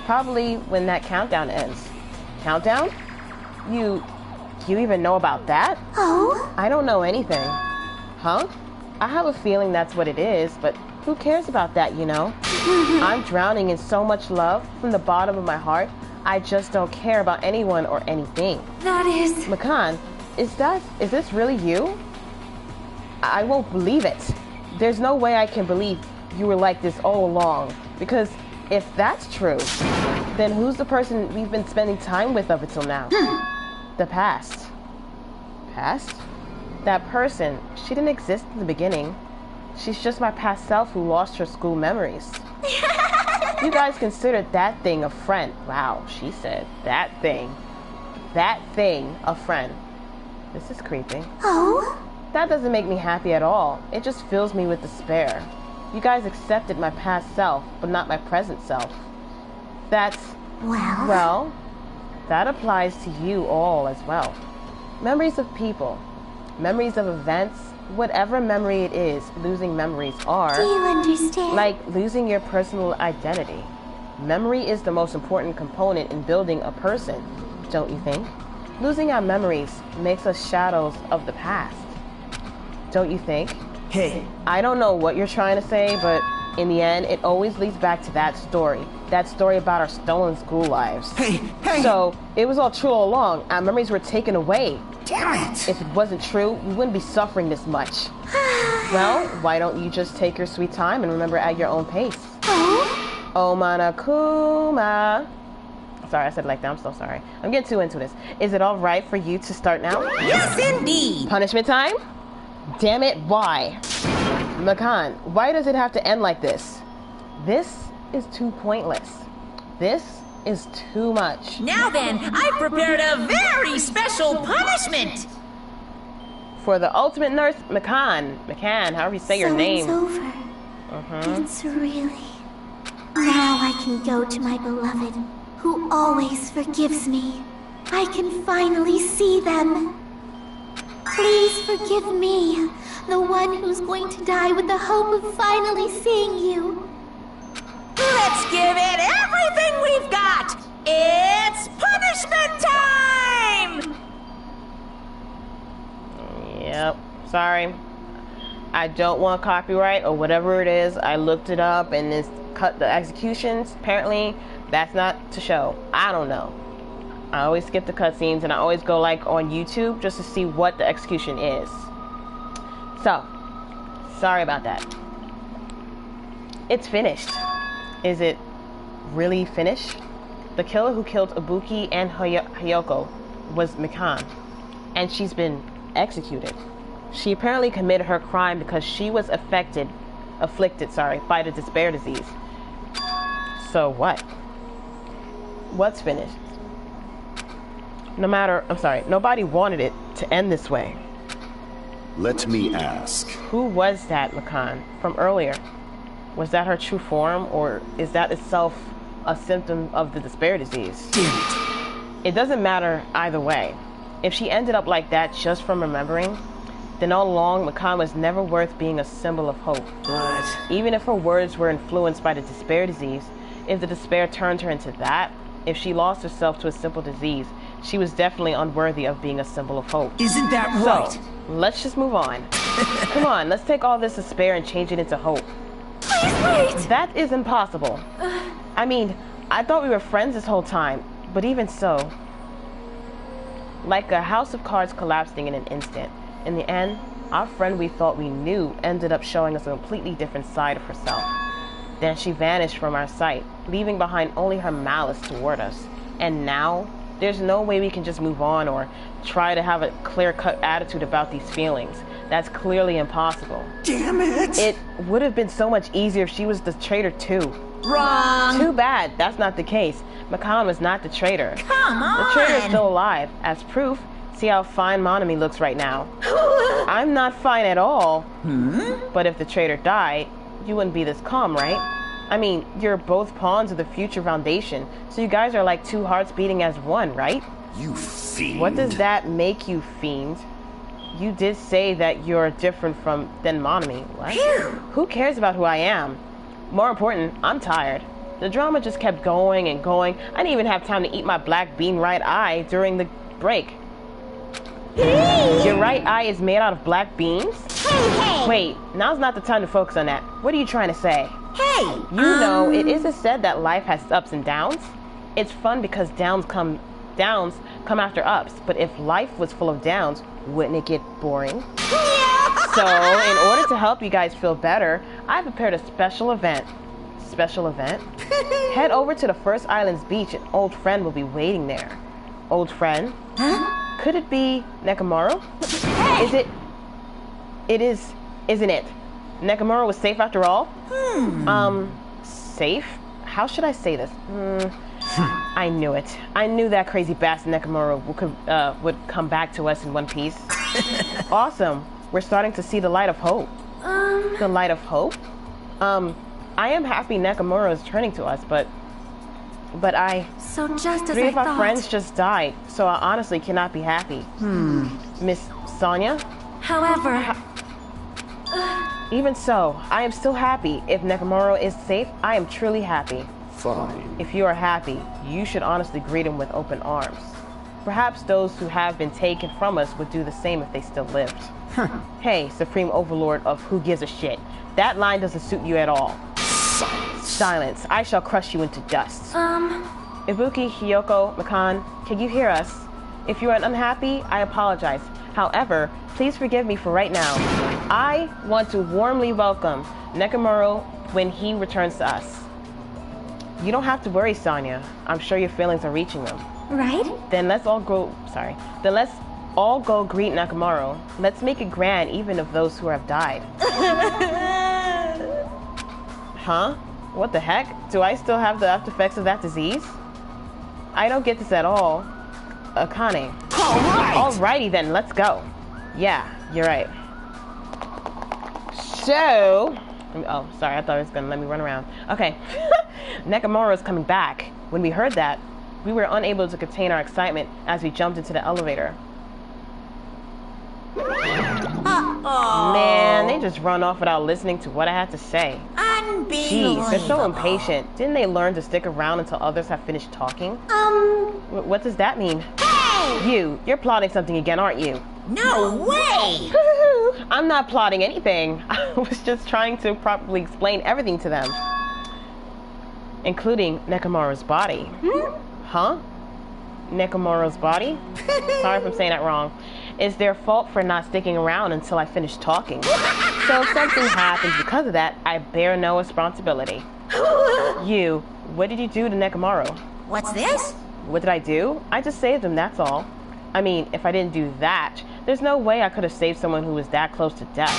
Probably when that countdown ends. Countdown? You even know about that? Oh? I don't know anything. Huh? I have a feeling that's what it is, but who cares about that, you know? I'm drowning in so much love from the bottom of my heart. I just don't care about anyone or anything. That is... Makan, is this really you? I won't believe it. There's no way I can believe you were like this all along. Because if that's true, then who's the person we've been spending time with up until now? The past. Past? That person, she didn't exist in the beginning. She's just my past self who lost her school memories. You guys considered that thing a friend. Wow, she said that thing. That thing a friend. This is creepy. Oh? That doesn't make me happy at all. It just fills me with despair. You guys accepted my past self, but not my present self. That's... Well, that applies to you all as well. Memories of people, memories of events, whatever memory it is, losing memories are... Do you understand? Like losing your personal identity. Memory is the most important component in building a person, don't you think? Losing our memories makes us shadows of the past. Don't you think? Hey. I don't know what you're trying to say, but in the end, it always leads back to that story. That story about our stolen school lives. Hey! So, it was all true all along. Our memories were taken away. Damn it! If it wasn't true, we wouldn't be suffering this much. Well, why don't you just take your sweet time and remember at your own pace? Oh, Monokuma. Sorry, I said it like that. I'm so sorry. I'm getting too into this. Is it all right for you to start now? Yes, indeed. Punishment time? Damn it, why? Makan, why does it have to end like this? This is too pointless. This is too much. Now then, I've prepared a very special punishment. For the ultimate nurse, Makan, however you say your name. It's over. It's really... Now I can go to my beloved, who always forgives me. I can finally see them. Please forgive me, the one who's going to die with the hope of finally seeing you. Let's give it everything we've got! It's punishment time! Yep, sorry. I don't want copyright or whatever it is. I looked it up and it's cut the executions. Apparently, that's not to show. I don't know. I always skip the cutscenes and I always go like on YouTube just to see what the execution is. So, sorry about that. It's finished. Is it really finished? The killer who killed Ibuki and Hiyoko was Mikan, and she's been executed. She apparently committed her crime because she was afflicted by the despair disease. So what? What's finished? Nobody wanted it to end this way. Let me ask. Who was that Makan from earlier? Was that her true form, or is that itself a symptom of the despair disease? Damn it. It doesn't matter either way. If she ended up like that just from remembering, then all along Makan was never worth being a symbol of hope. But... even if her words were influenced by the despair disease, if the despair turned her into that, if she lost herself to a simple disease, she was definitely unworthy of being a symbol of hope. Isn't that right? So, let's just move on. Come on, let's take all this despair and change it into hope. Please wait! That is impossible. I mean, I thought we were friends this whole time, but even so... like a house of cards collapsing in an instant. In the end, our friend we thought we knew ended up showing us a completely different side of herself. Then she vanished from our sight, leaving behind only her malice toward us. And now, there's no way we can just move on or try to have a clear-cut attitude about these feelings. That's clearly impossible. Damn it! It would have been so much easier if she was the traitor too. Wrong! Too bad, that's not the case. Makan was not the traitor. Come on! The traitor is still alive. As proof, see how fine Monami looks right now. I'm not fine at all. But if the traitor died, you wouldn't be this calm, right? I mean, you're both pawns of the future foundation, so you guys are like two hearts beating as one, right? You fiend. What does that make you, fiend? You did say that you're different than Monami. What? Who cares about who I am? More important, I'm tired. The drama just kept going and going. I didn't even have time to eat my black bean right eye during the break. Your right eye is made out of black beans? Hey! Wait, now's not the time to focus on that. What are you trying to say? Hey! You know, it is said that life has ups and downs. It's fun because downs come after ups, but if life was full of downs, wouldn't it get boring? So, in order to help you guys feel better, I prepared a special event. Special event? Head over to the First Island's beach. An old friend will be waiting there. Old friend? Huh? Could it be Nekomaru? Hey! Isn't it? Nekomaru was safe after all? Safe? How should I say this? I knew it. I knew that crazy bastard Nekomaru would come back to us in one piece. Awesome. We're starting to see the light of hope. The light of hope? I am happy Nekomaru is turning to us, but So just as three I of our thought. friends just died, so I honestly cannot be happy. Miss Sonia? However, Even so, I am still happy. If Nekomaru is safe, I am truly happy. Fine. If you are happy, you should honestly greet him with open arms. Perhaps those who have been taken from us would do the same if they still lived. Hey, Supreme Overlord of Who Gives a Shit. That line doesn't suit you at all. Silence. I shall crush you into dust. Ibuki, Hiyoko, Makan, can you hear us? If you are unhappy, I apologize. However, please forgive me for right now. I want to warmly welcome Nekomaru when he returns to us. You don't have to worry, Sonia. I'm sure your feelings are reaching them. right? Then let's all go greet Nekomaru. Let's make it grand even of those who have died. Huh? What the heck? Do I still have the after effects of that disease? I don't get this at all. Akane. Alrighty then, let's go. Yeah, you're right. So... Oh, sorry, I thought it was gonna let me run around. Okay. Nekomaru is coming back. When we heard that, we were unable to contain our excitement as we jumped into the elevator. Man, they just run off without listening to what I had to say. Jeez, they're so impatient. Didn't they learn to stick around until others have finished talking? What does that mean? Hey! You're plotting something again, aren't you? No way! I'm not plotting anything. I was just trying to properly explain everything to them. Including Nekomaru's body. Huh? Nekomaru's body? Sorry if I'm saying that wrong. It's their fault for not sticking around until I finish talking. So if something happens because of that, I bear no responsibility. What did you do to Nekomaru? What's this? What did I do? I just saved him, that's all. I mean, if I didn't do that, there's no way I could have saved someone who was that close to death.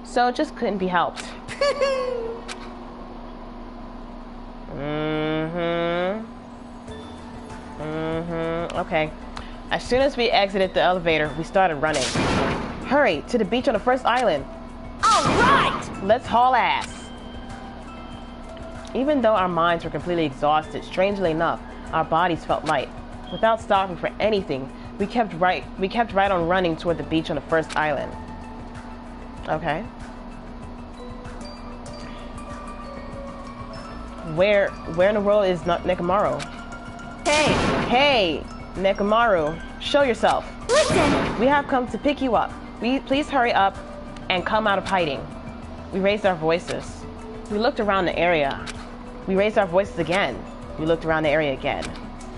So it just couldn't be helped. Okay. As soon as we exited the elevator, we started running. Hurry, to the beach on the first island. All right! Let's haul ass. Even though our minds were completely exhausted, strangely enough, our bodies felt light. Without stopping for anything, we kept right on running toward the beach on the first island. Okay. Where in the world is Nekomaru? Hey, Nekomaru, show yourself. Listen! We have come to pick you up. Please hurry up and come out of hiding. We raised our voices. We looked around the area. We raised our voices again. We looked around the area again.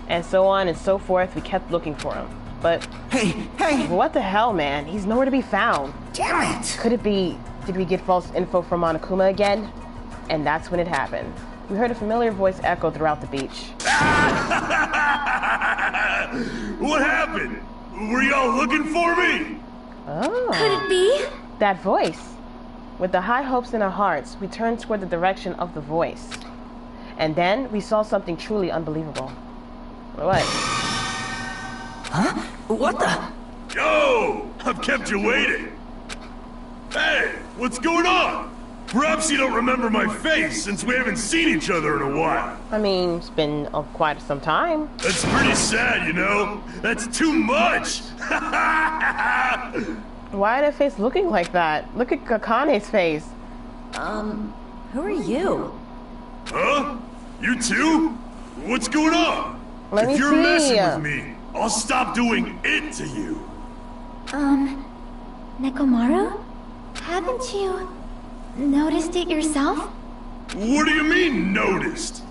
And so on and so forth, we kept looking for him. But... Hey! What the hell, man? He's nowhere to be found. Damn it! Could it be... Did we get false info from Monokuma again? And that's when it happened. We heard a familiar voice echo throughout the beach. What happened? Were y'all looking for me? Oh. Could it be? That voice. With the high hopes in our hearts, we turned toward the direction of the voice. And then we saw something truly unbelievable. What? Huh? What the? Yo! I've kept you waiting. Hey, what's going on? Perhaps you don't remember my face since we haven't seen each other in a while. I mean, it's been quite some time. That's pretty sad, you know? That's too much! Why that face looking like that? Look at Akane's face. Who are you? Huh? You too? What's going on? Let me if you're see. messing with me, I'll stop doing it to you. Nekomaru? Haven't you noticed it yourself? What do you mean, noticed?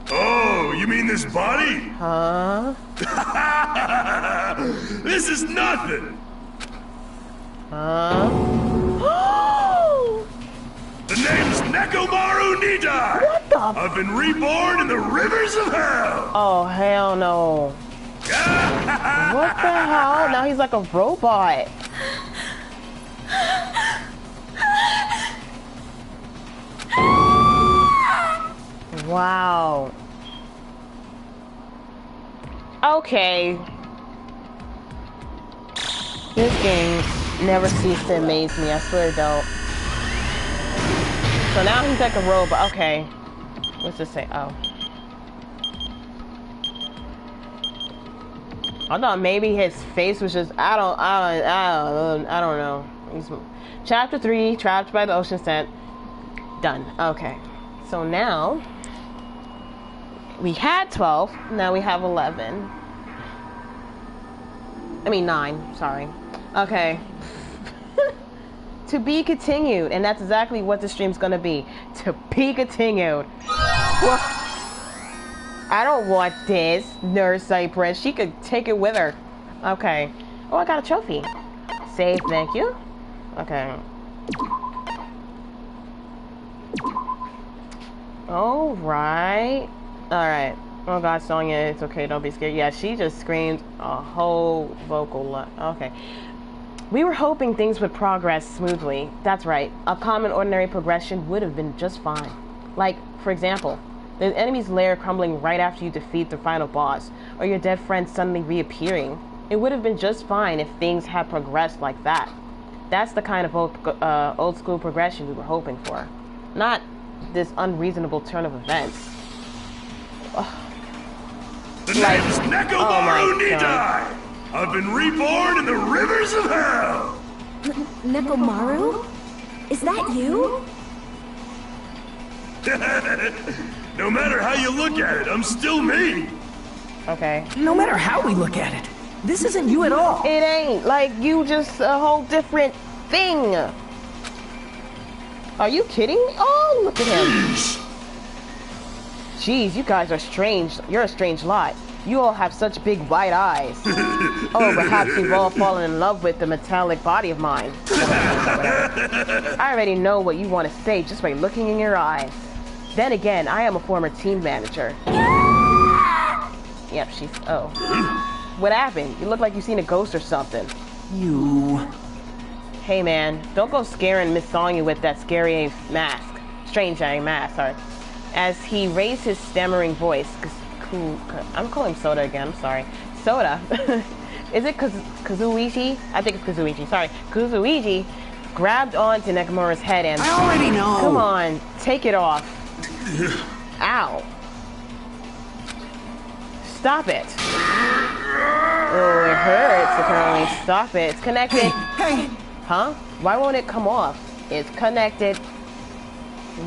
Oh, you mean this body? Huh? This is nothing! Huh? The name's Nekomaru Nidai! What the? I've been reborn in the rivers of hell! Oh, hell no. What the hell? Now he's like a robot. Wow. Okay. This game never ceases to amaze me, I swear it don't. So now he's like a robot. Okay. What's this say? Oh. I thought maybe his face was just I don't know. Chapter 3, Trapped by the Ocean Scent. Done. Okay. So now we had 12, now we have 11. I mean 9, sorry. Okay. To be continued, and that's exactly what the stream's gonna be. To be continued. Well, I don't want this, Nurse Cypress. She could take it with her. Okay. Oh, I got a trophy. Save, thank you. Okay. Alright. Alright. Oh god, Sonya, it's okay, don't be scared. Yeah, she just screamed a whole vocal lot. Okay. We were hoping things would progress smoothly. That's right. A common ordinary progression would have been just fine. Like, for example, the enemy's lair crumbling right after you defeat the final boss, or your dead friend suddenly reappearing. It would have been just fine if things had progressed like that. That's the kind of old school progression we were hoping for. Not this unreasonable turn of events. Ugh. The name's Nekomaru Nidai! I've been reborn in the rivers of hell! Nekomaru? Is that you? No matter how you look at it, I'm still me! Okay. No matter how we look at it, this isn't you at all. It ain't. Like, you just a whole different thing. Are you kidding me? Oh, look at him. Jeez, you guys are strange. You're a strange lot. You all have such big white eyes. Oh, perhaps you've all fallen in love with the metallic body of mine. I already know what you want to say just by looking in your eyes. Then again, I am a former team manager. Yep, she's... Oh. What happened? You look like you've seen a ghost or something. You... Hey man, don't go scaring Miss Sonya with that scary mask. Strange mask, sorry. As he raised his stammering voice, I'm calling him Soda again, I'm sorry. Soda. Is it Kazuichi? I think it's Kazuichi, sorry. Kazuichi grabbed onto Nekomaru's head and... I already know! Come on, take it off. Ow. Stop it. Oh, it hurts, apparently. Stop it. It's connected. Hey! Huh? Why won't it come off? It's connected.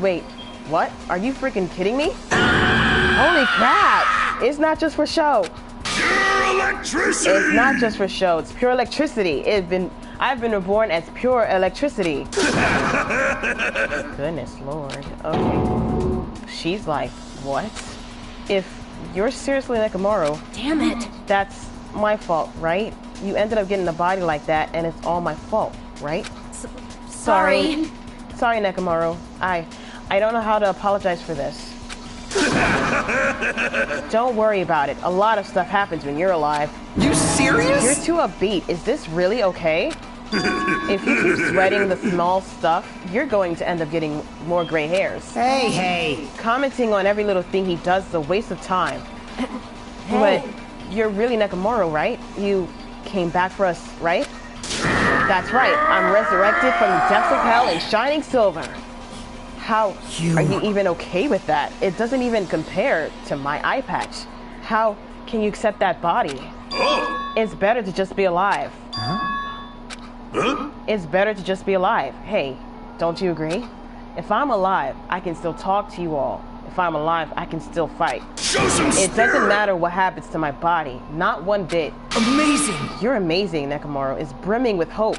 Wait, what? Are you freaking kidding me? Holy crap! It's not just for show. Pure electricity! It's not just for show. It's pure electricity. I've been reborn as pure electricity. Goodness Lord. Okay. She's like, what? If you're seriously Nekomaru... Damn it. That's my fault, right? You ended up getting a body like that, and it's all my fault, right? Sorry. Sorry, Nekomaru. I don't know how to apologize for this. Don't worry about it. A lot of stuff happens when you're alive. You serious? You're too upbeat. Is this really okay? If you keep sweating the small stuff, you're going to end up getting more gray hairs. Hey! Commenting on every little thing he does is a waste of time. But you're really Nekomaru, right? You came back for us, right? That's right. I'm resurrected from the depths of hell in shining silver. How are you even okay with that? It doesn't even compare to my eye patch. How can you accept that body? Oh. It's better to just be alive. Huh? It's better to just be alive. Hey, don't you agree? If I'm alive, I can still talk to you all. If I'm alive, I can still fight. Show some spirit! It doesn't matter what happens to my body. Not one bit. Amazing! You're amazing, Nekomaru. It's brimming with hope.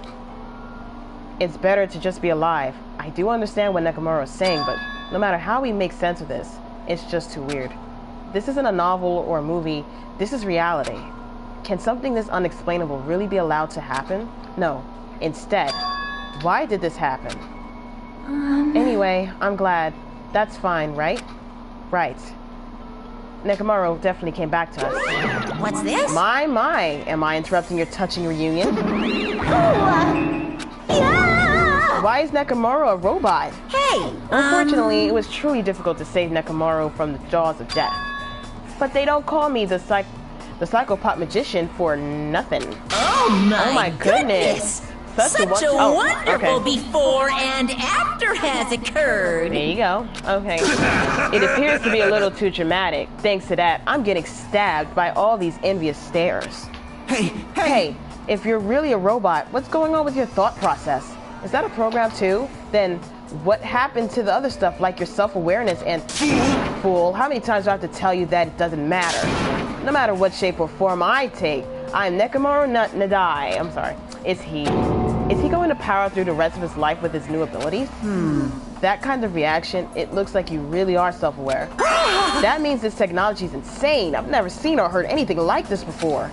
It's better to just be alive. I do understand what Nekomaru is saying, but no matter how we make sense of this, it's just too weird. This isn't a novel or a movie. This is reality. Can something this unexplainable really be allowed to happen? No. Instead, why did this happen? Anyway, I'm glad. That's fine, right? Right. Nekomaru definitely came back to us. What's this? My. Am I interrupting your touching reunion? Why is Nekomaru a robot? Hey! Unfortunately, it was truly difficult to save Nekomaru from the jaws of death. But they don't call me the psychopath magician for nothing. Oh my goodness. Such a wonderful before and after has occurred. There you go. Okay. It appears to be a little too dramatic. Thanks to that, I'm getting stabbed by all these envious stares. Hey, if you're really a robot, what's going on with your thought process? Is that a program too? Then what happened to the other stuff like your self-awareness and... Fool, how many times do I have to tell you that it doesn't matter? No matter what shape or form I take, I'm Nekomaru Nadai. I'm sorry. Is he going to power through the rest of his life with his new abilities? That kind of reaction, it looks like you really are self-aware. That means this technology is insane. I've never seen or heard anything like this before.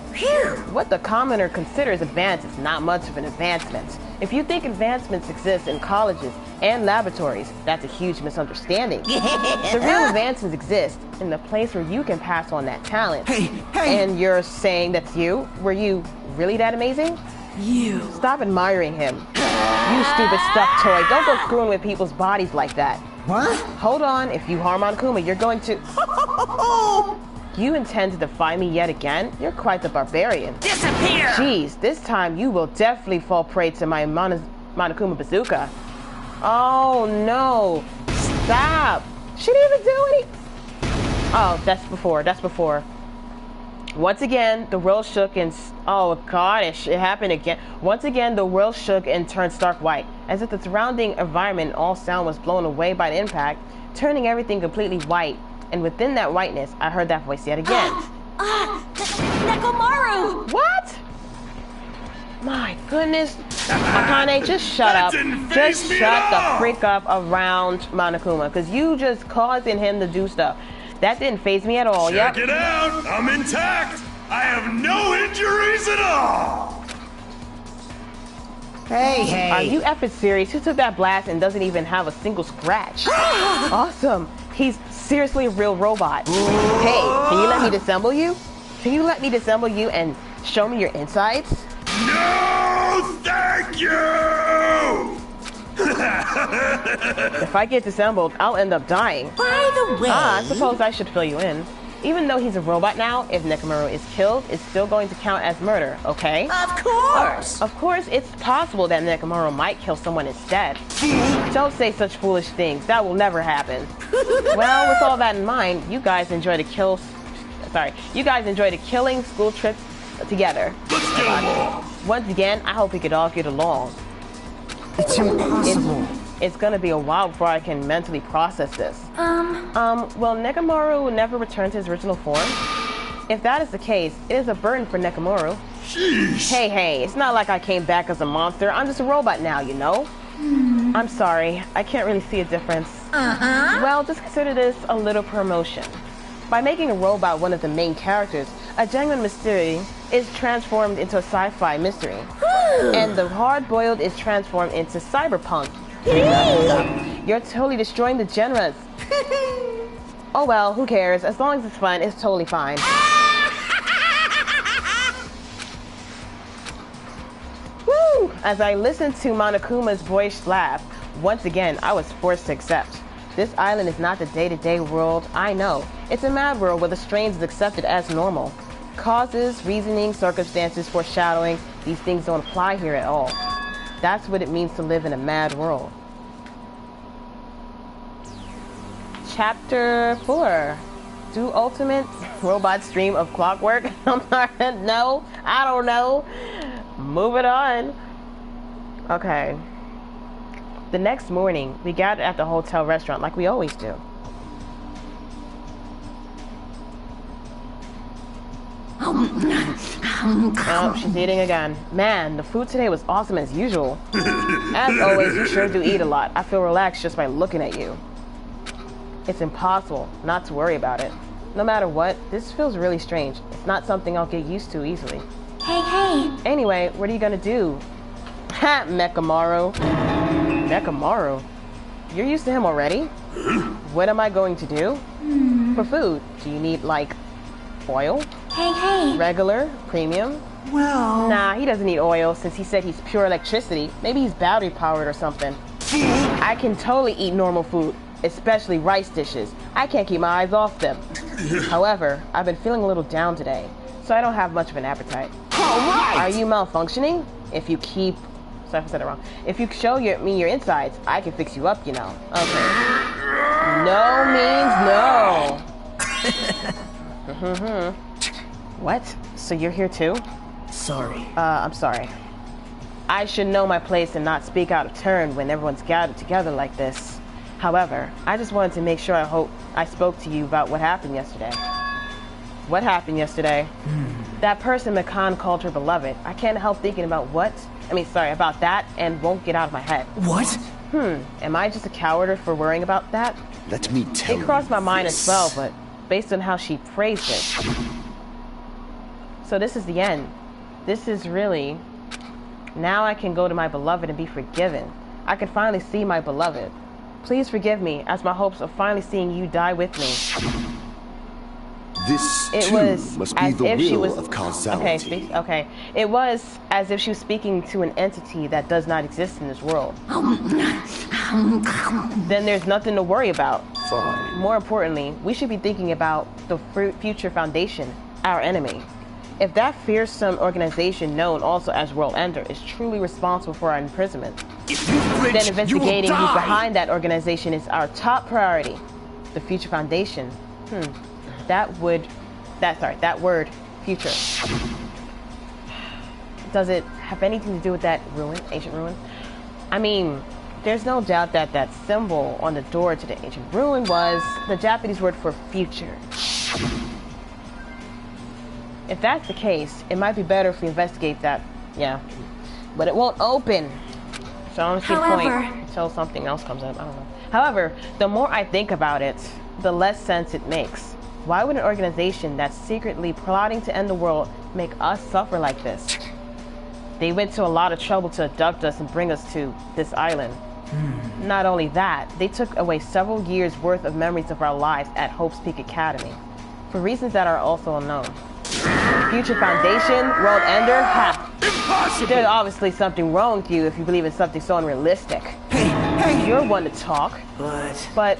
What the commoner considers advanced is not much of an advancement. If you think advancements exist in colleges and laboratories, that's a huge misunderstanding. The real advancements exist in the place where you can pass on that talent. And you're saying that's you? Were you really that amazing? You. Stop admiring him. You stupid stuffed toy. Don't go screwing with people's bodies like that. What? Hold on. If you harm Monokuma, you're going to... You intend to defy me yet again? You're quite the barbarian. Disappear! Jeez, this time you will definitely fall prey to my Monokuma bazooka. Oh no. Stop. She didn't even do any... Oh, that's before. Once again, the world shook and... Oh, gosh, it happened again. Once again, the world shook and turned stark white, as if the surrounding environment and all sound was blown away by the impact, turning everything completely white. And within that whiteness, I heard that voice yet again. Nekomaru! What? My goodness. Akane, just shut up. Just shut the freak up around Monokuma, because you just causing him to do stuff. That didn't faze me at all. Check it out! I'm intact! I have no injuries at all! Hey! Are you effing serious? Who took that blast and doesn't even have a single scratch? Awesome! He's seriously a real robot. Hey, can you let me disassemble you? Can you let me disassemble you and show me your insides? No, thank you! If I get disassembled, I'll end up dying. By the way... I suppose I should fill you in. Even though he's a robot now, if Nekomaru is killed, it's still going to count as murder, okay? Of course! Of course, it's possible that Nekomaru might kill someone instead. Don't say such foolish things. That will never happen. Well, with all that in mind, you guys enjoy the killing school trips together. Let's get along! Once again, I hope we could all get along. It's impossible. It's gonna be a while before I can mentally process this. Will Nekomaru never return to his original form? If that is the case, it is a burden for Nekomaru. Sheesh. Hey, it's not like I came back as a monster. I'm just a robot now, you know? I'm sorry, I can't really see a difference. Well, just consider this a little promotion. By making a robot one of the main characters, a genuine mystery is transformed into a sci-fi mystery. And the hard-boiled is transformed into cyberpunk. You're totally destroying the genres. Oh well, who cares? As long as it's fun, it's totally fine. Woo! As I listened to Monokuma's boyish laugh, once again, I was forced to accept. This island is not the day-to-day world, I know. It's a mad world where the strange is accepted as normal. Causes, reasoning, circumstances, foreshadowing, these things don't apply here at all. That's what it means to live in a mad world. Chapter 4. Do ultimate robots dream of clockwork? No, I don't know. Moving on. Okay. The next morning, we gathered at the hotel restaurant like we always do. Oh, she's eating again. Man, the food today was awesome as usual. As always, you sure do eat a lot. I feel relaxed just by looking at you. It's impossible not to worry about it. No matter what, this feels really strange. It's not something I'll get used to easily. Hey. Anyway, what are you gonna do? Ha, Mekamaru. Mekamaru? You're used to him already? What am I going to do? For food, do you need, like, oil? Hey. Regular? Premium? Well... Nah, he doesn't need oil since he said he's pure electricity. Maybe he's battery powered or something. I can totally eat normal food, especially rice dishes. I can't keep my eyes off them. However, I've been feeling a little down today, so I don't have much of an appetite. Alright! Are you malfunctioning? If you keep... Sorry if I said it wrong. If you show me your insides, I can fix you up, you know. Okay. No means no. What? So you're here too? Sorry. I'm sorry. I should know my place and not speak out of turn when everyone's gathered together like this. However, I just wanted to make sure I spoke to you about what happened yesterday. What happened yesterday? That person Makan called her beloved. I can't help thinking about about that and won't get out of my head. What? Am I just a coward for worrying about that? Let me tell you. It crossed my mind as well, but based on how she phrased it. So this is the end. This is really... Now I can go to my beloved and be forgiven. I can finally see my beloved. Please forgive me, as my hopes of finally seeing you die with me. This, It too, was must be as the if she will was... of causality. Okay. It was as if she was speaking to an entity that does not exist in this world. Then there's nothing to worry about. Fine. More importantly, we should be thinking about the future Foundation, our enemy. If that fearsome organization known also as World Ender is truly responsible for our imprisonment, then investigating who's behind that organization is our top priority. The future Foundation. That word, future. Does it have anything to do with that ruin, ancient ruin? I mean, there's no doubt that that symbol on the door to the ancient ruin was the Japanese word for future. If that's the case, it might be better if we investigate that. Yeah. But it won't open. So I don't see the point until something else comes up. I don't know. However, the more I think about it, the less sense it makes. Why would an organization that's secretly plotting to end the world make us suffer like this? They went to a lot of trouble to abduct us and bring us to this island. Not only that, they took away several years worth of memories of our lives at Hope's Peak Academy, for reasons that are also unknown. Future Foundation, World Ender, Impossible! There's obviously something wrong with you if you believe in something so unrealistic. Hey! You're one to talk. But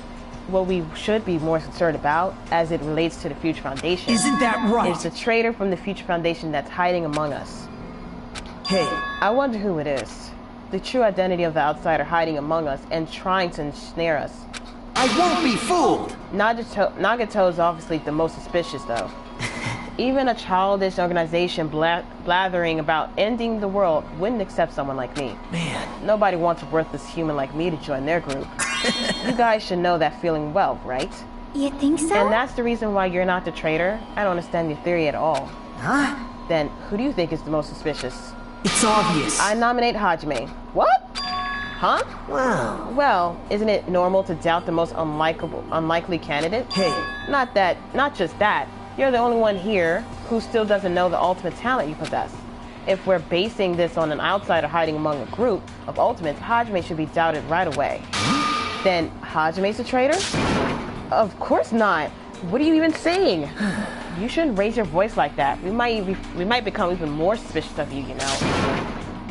what we should be more concerned about, as it relates to the Future Foundation, isn't that right? Is the traitor from the Future Foundation that's hiding among us. Hey. I wonder who it is. The true identity of the outsider hiding among us and trying to ensnare us. I won't be fooled! Nagato is obviously the most suspicious, though. Even a childish organization blathering about ending the world wouldn't accept someone like me. Man. Nobody wants a worthless human like me to join their group. You guys should know that feeling well, right? You think so? And that's the reason why you're not the traitor? I don't understand your theory at all. Huh? Then, who do you think is the most suspicious? It's obvious. I nominate Hajime. What? Huh? Wow. Well, isn't it normal to doubt the most unlikely candidate? Hey. Not just that. You're the only one here who still doesn't know the ultimate talent you possess. If we're basing this on an outsider hiding among a group of ultimates, Hajime should be doubted right away. Then Hajime's a traitor? Of course not. What are you even saying? You shouldn't raise your voice like that. We might become even more suspicious of you, you know.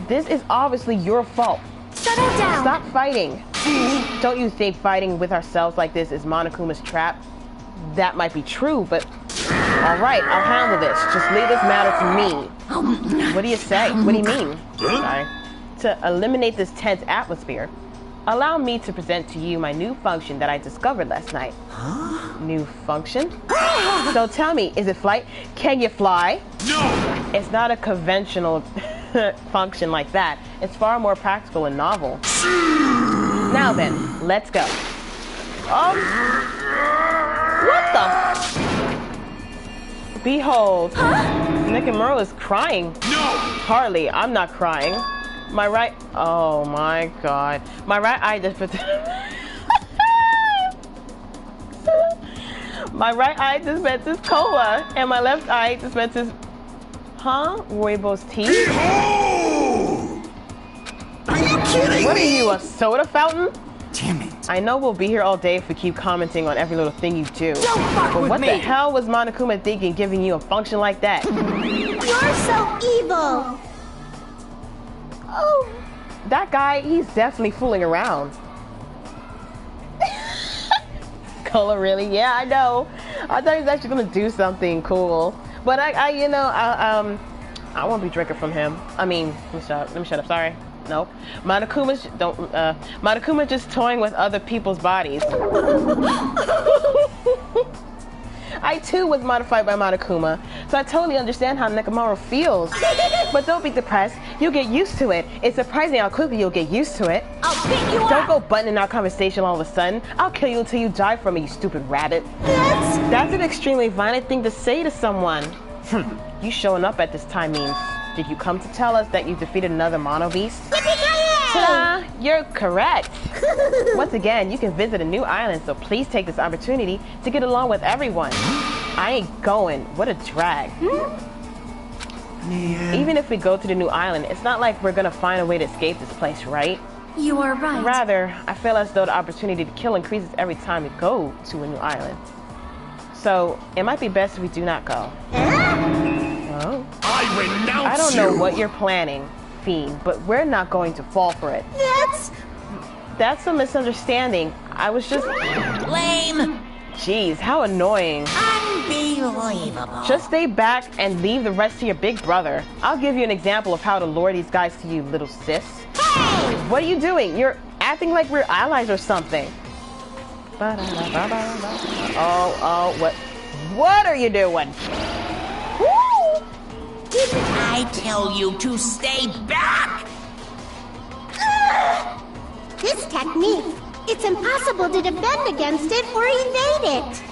This is obviously your fault. Settle down. Stop fighting. Don't you think fighting with ourselves like this is Monokuma's trap? That might be true, but alright, I'll handle this. Just leave this matter to me. What do you say? What do you mean? Sorry. To eliminate this tense atmosphere, allow me to present to you my new function that I discovered last night. New function? So tell me, is it flight? Can you fly? No! It's not a conventional function like that. It's far more practical and novel. Now then, let's go. What the? Behold, Nakamura is crying. No! Hardly, I'm not crying. Oh my god. My right eye just My right eye dispenses cola, and my left eye dispenses... Huh? Rooibos tea? Behold! Are you kidding What me? are you, a soda fountain? Damn it. I know we'll be here all day if we keep commenting on every little thing you do. Don't fuck But with what me. the hell was Monokuma thinking giving you a function like that? You're so evil. Oh, that guy, he's definitely fooling around. Cola, really? Yeah, I know. I thought he was actually gonna do something cool, but I won't be drinking from him. I mean, let me shut up. Sorry. Nope. Monokuma just toying with other people's bodies. I too was modified by Monokuma, so I totally understand how Nekomaru feels. But don't be depressed. You'll get used to it. It's surprising how quickly you'll get used to it. I'll beat you up! Don't go buttoning our conversation all of a sudden. I'll kill you until you die from me, you stupid rabbit. That's an extremely violent thing to say to someone. You showing up at this time means, did you come to tell us that you defeated another mono beast? Ta-da! You're correct. Once again, you can visit a new island, so please take this opportunity to get along with everyone. I ain't going. What a drag. Even if we go to the new island, it's not like we're gonna find a way to escape this place, right? You are right. Rather, I feel as though the opportunity to kill increases every time we go to a new island. So, it might be best if we do not go. Oh. I renounce you! I don't know what you're planning, Fiend, but we're not going to fall for it. That's a misunderstanding. I was just... Lame! Jeez, how annoying. Unbelievable. Just stay back and leave the rest to your big brother. I'll give you an example of how to lure these guys to you, little sis. Hey! What are you doing? You're acting like we're allies or something. What are you doing? Woo! Didn't I tell you to stay back? This technique, it's impossible to defend against it or evade it.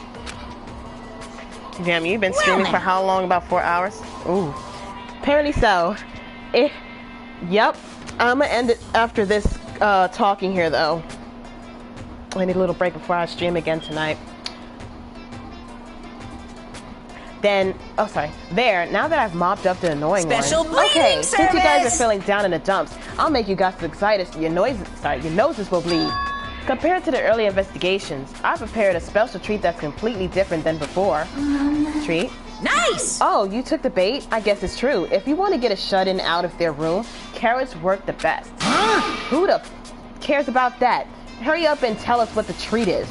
Damn, you've been streaming for how long? About 4 hours? Ooh. Apparently so. Yep. I'm gonna end it after this talking here, though. I need a little break before I stream again tonight. Then, oh sorry, now that I've mopped up the annoying ones. Okay, since you guys are feeling down in the dumps, I'll make you guys so excited your noses will bleed. Compared to the early investigations, I prepared a special treat that's completely different than before. Treat? Nice! Oh, you took the bait? I guess it's true. If you want to get a shut-in out of their room, carrots work the best. Who the cares about that? Hurry up and tell us what the treat is.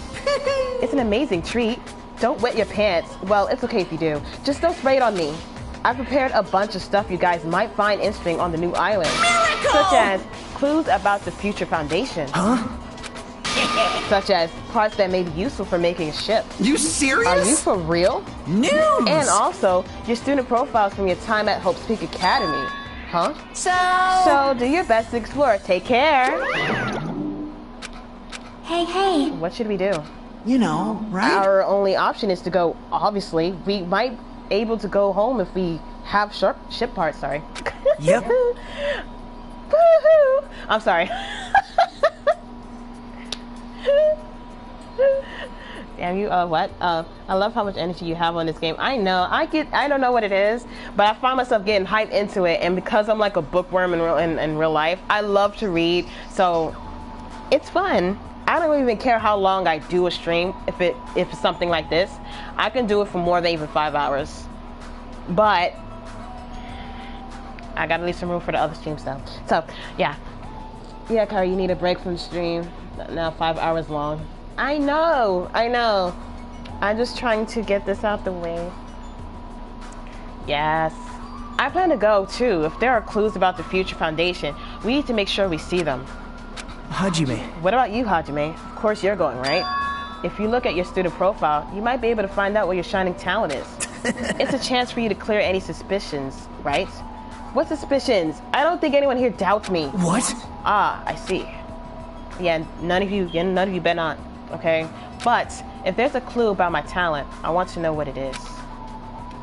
It's an amazing treat. Don't wet your pants. Well, it's okay if you do. Just don't spray it on me. I prepared a bunch of stuff you guys might find interesting on the new island. Miracle! Such as clues about the future foundation. Such as parts that may be useful for making a ship. You serious? Are you for real? News! And also, your student profiles from your time at Hope's Peak Academy. Huh? So do your best to explore. Take care. Hey. What should we do? You know, right? Our only option is to go, obviously. We might be able to go home if we have ship parts, sorry. Yep. Woohoo! I'm sorry. Damn you, what? I love how much energy you have on this game. I know, I don't know what it is, but I find myself getting hyped into it, and because I'm like a bookworm in real life, I love to read, so it's fun. I don't even care how long I do a stream. If it's something like this, I can do it for more than even 5 hours. But I gotta leave some room for the other streams though. So yeah, Kara, you need a break from the stream. Now 5 hours long. I know. I'm just trying to get this out the way. Yes, I plan to go too. If there are clues about the future foundation, we need to make sure we see them. Hajime. What about you, Hajime? Of course you're going, right? If you look at your student profile, you might be able to find out what your shining talent is. It's a chance for you to clear any suspicions, right? What suspicions? I don't think anyone here doubts me. What? Ah, I see. Yeah, none of you bet not, okay? But if there's a clue about my talent, I want to know what it is.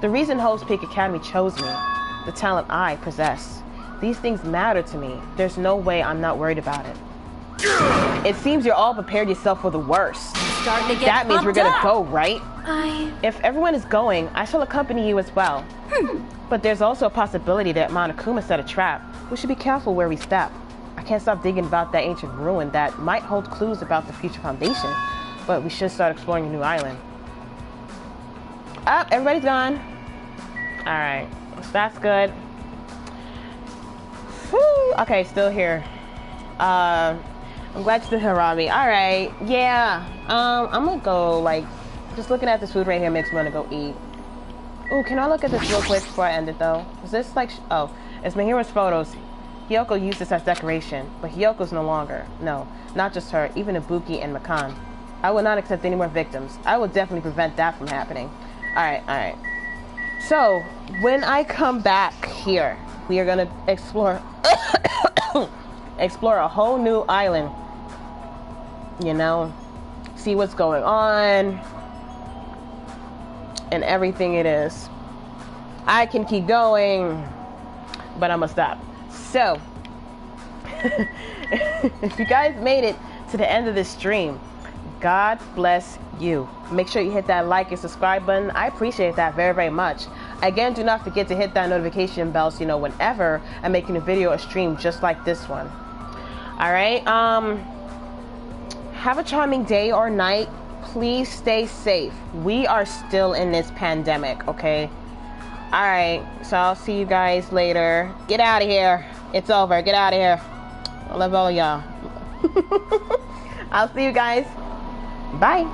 The reason Hope's Peak Academy chose me, the talent I possess, these things matter to me. There's no way I'm not worried about it. It seems you're all prepared yourself for the worst. starting to get That means we're gonna pumped go, up. right? If everyone is going, I shall accompany you as well. But there's also a possibility that Monokuma set a trap. We should be careful where we step. I can't stop thinking about that ancient ruin that might hold clues about the future foundation. But we should start exploring a new island. Oh, everybody's gone. Alright, so that's good. Whew. Okay, still here. I'm glad you still here, Robbie. Alright, yeah. I'm gonna go, like, just looking at this food right here makes me wanna go eat. Ooh, can I look at this real quick before I end it, though? Is this, like, oh, it's Mihiro's photos. Hiyoko used this as decoration, but Hiyoko's no longer. No, not just her, even Ibuki and Makan. I will not accept any more victims. I will definitely prevent that from happening. Alright. So, when I come back here, we are gonna explore explore a whole new island. You know, see what's going on and everything it is. I can keep going, but I'm gonna stop. So, if you guys made it to the end of this stream, God bless you. Make sure you hit that like and subscribe button. I appreciate that very, very much. Again, do not forget to hit that notification bell so you know whenever I'm making a video or stream just like this one. Alright, have a charming day or night. Please stay safe. We are still in this pandemic, okay? Alright, so I'll see you guys later. Get out of here. It's over. Get out of here. I love all y'all. I'll see you guys. Bye.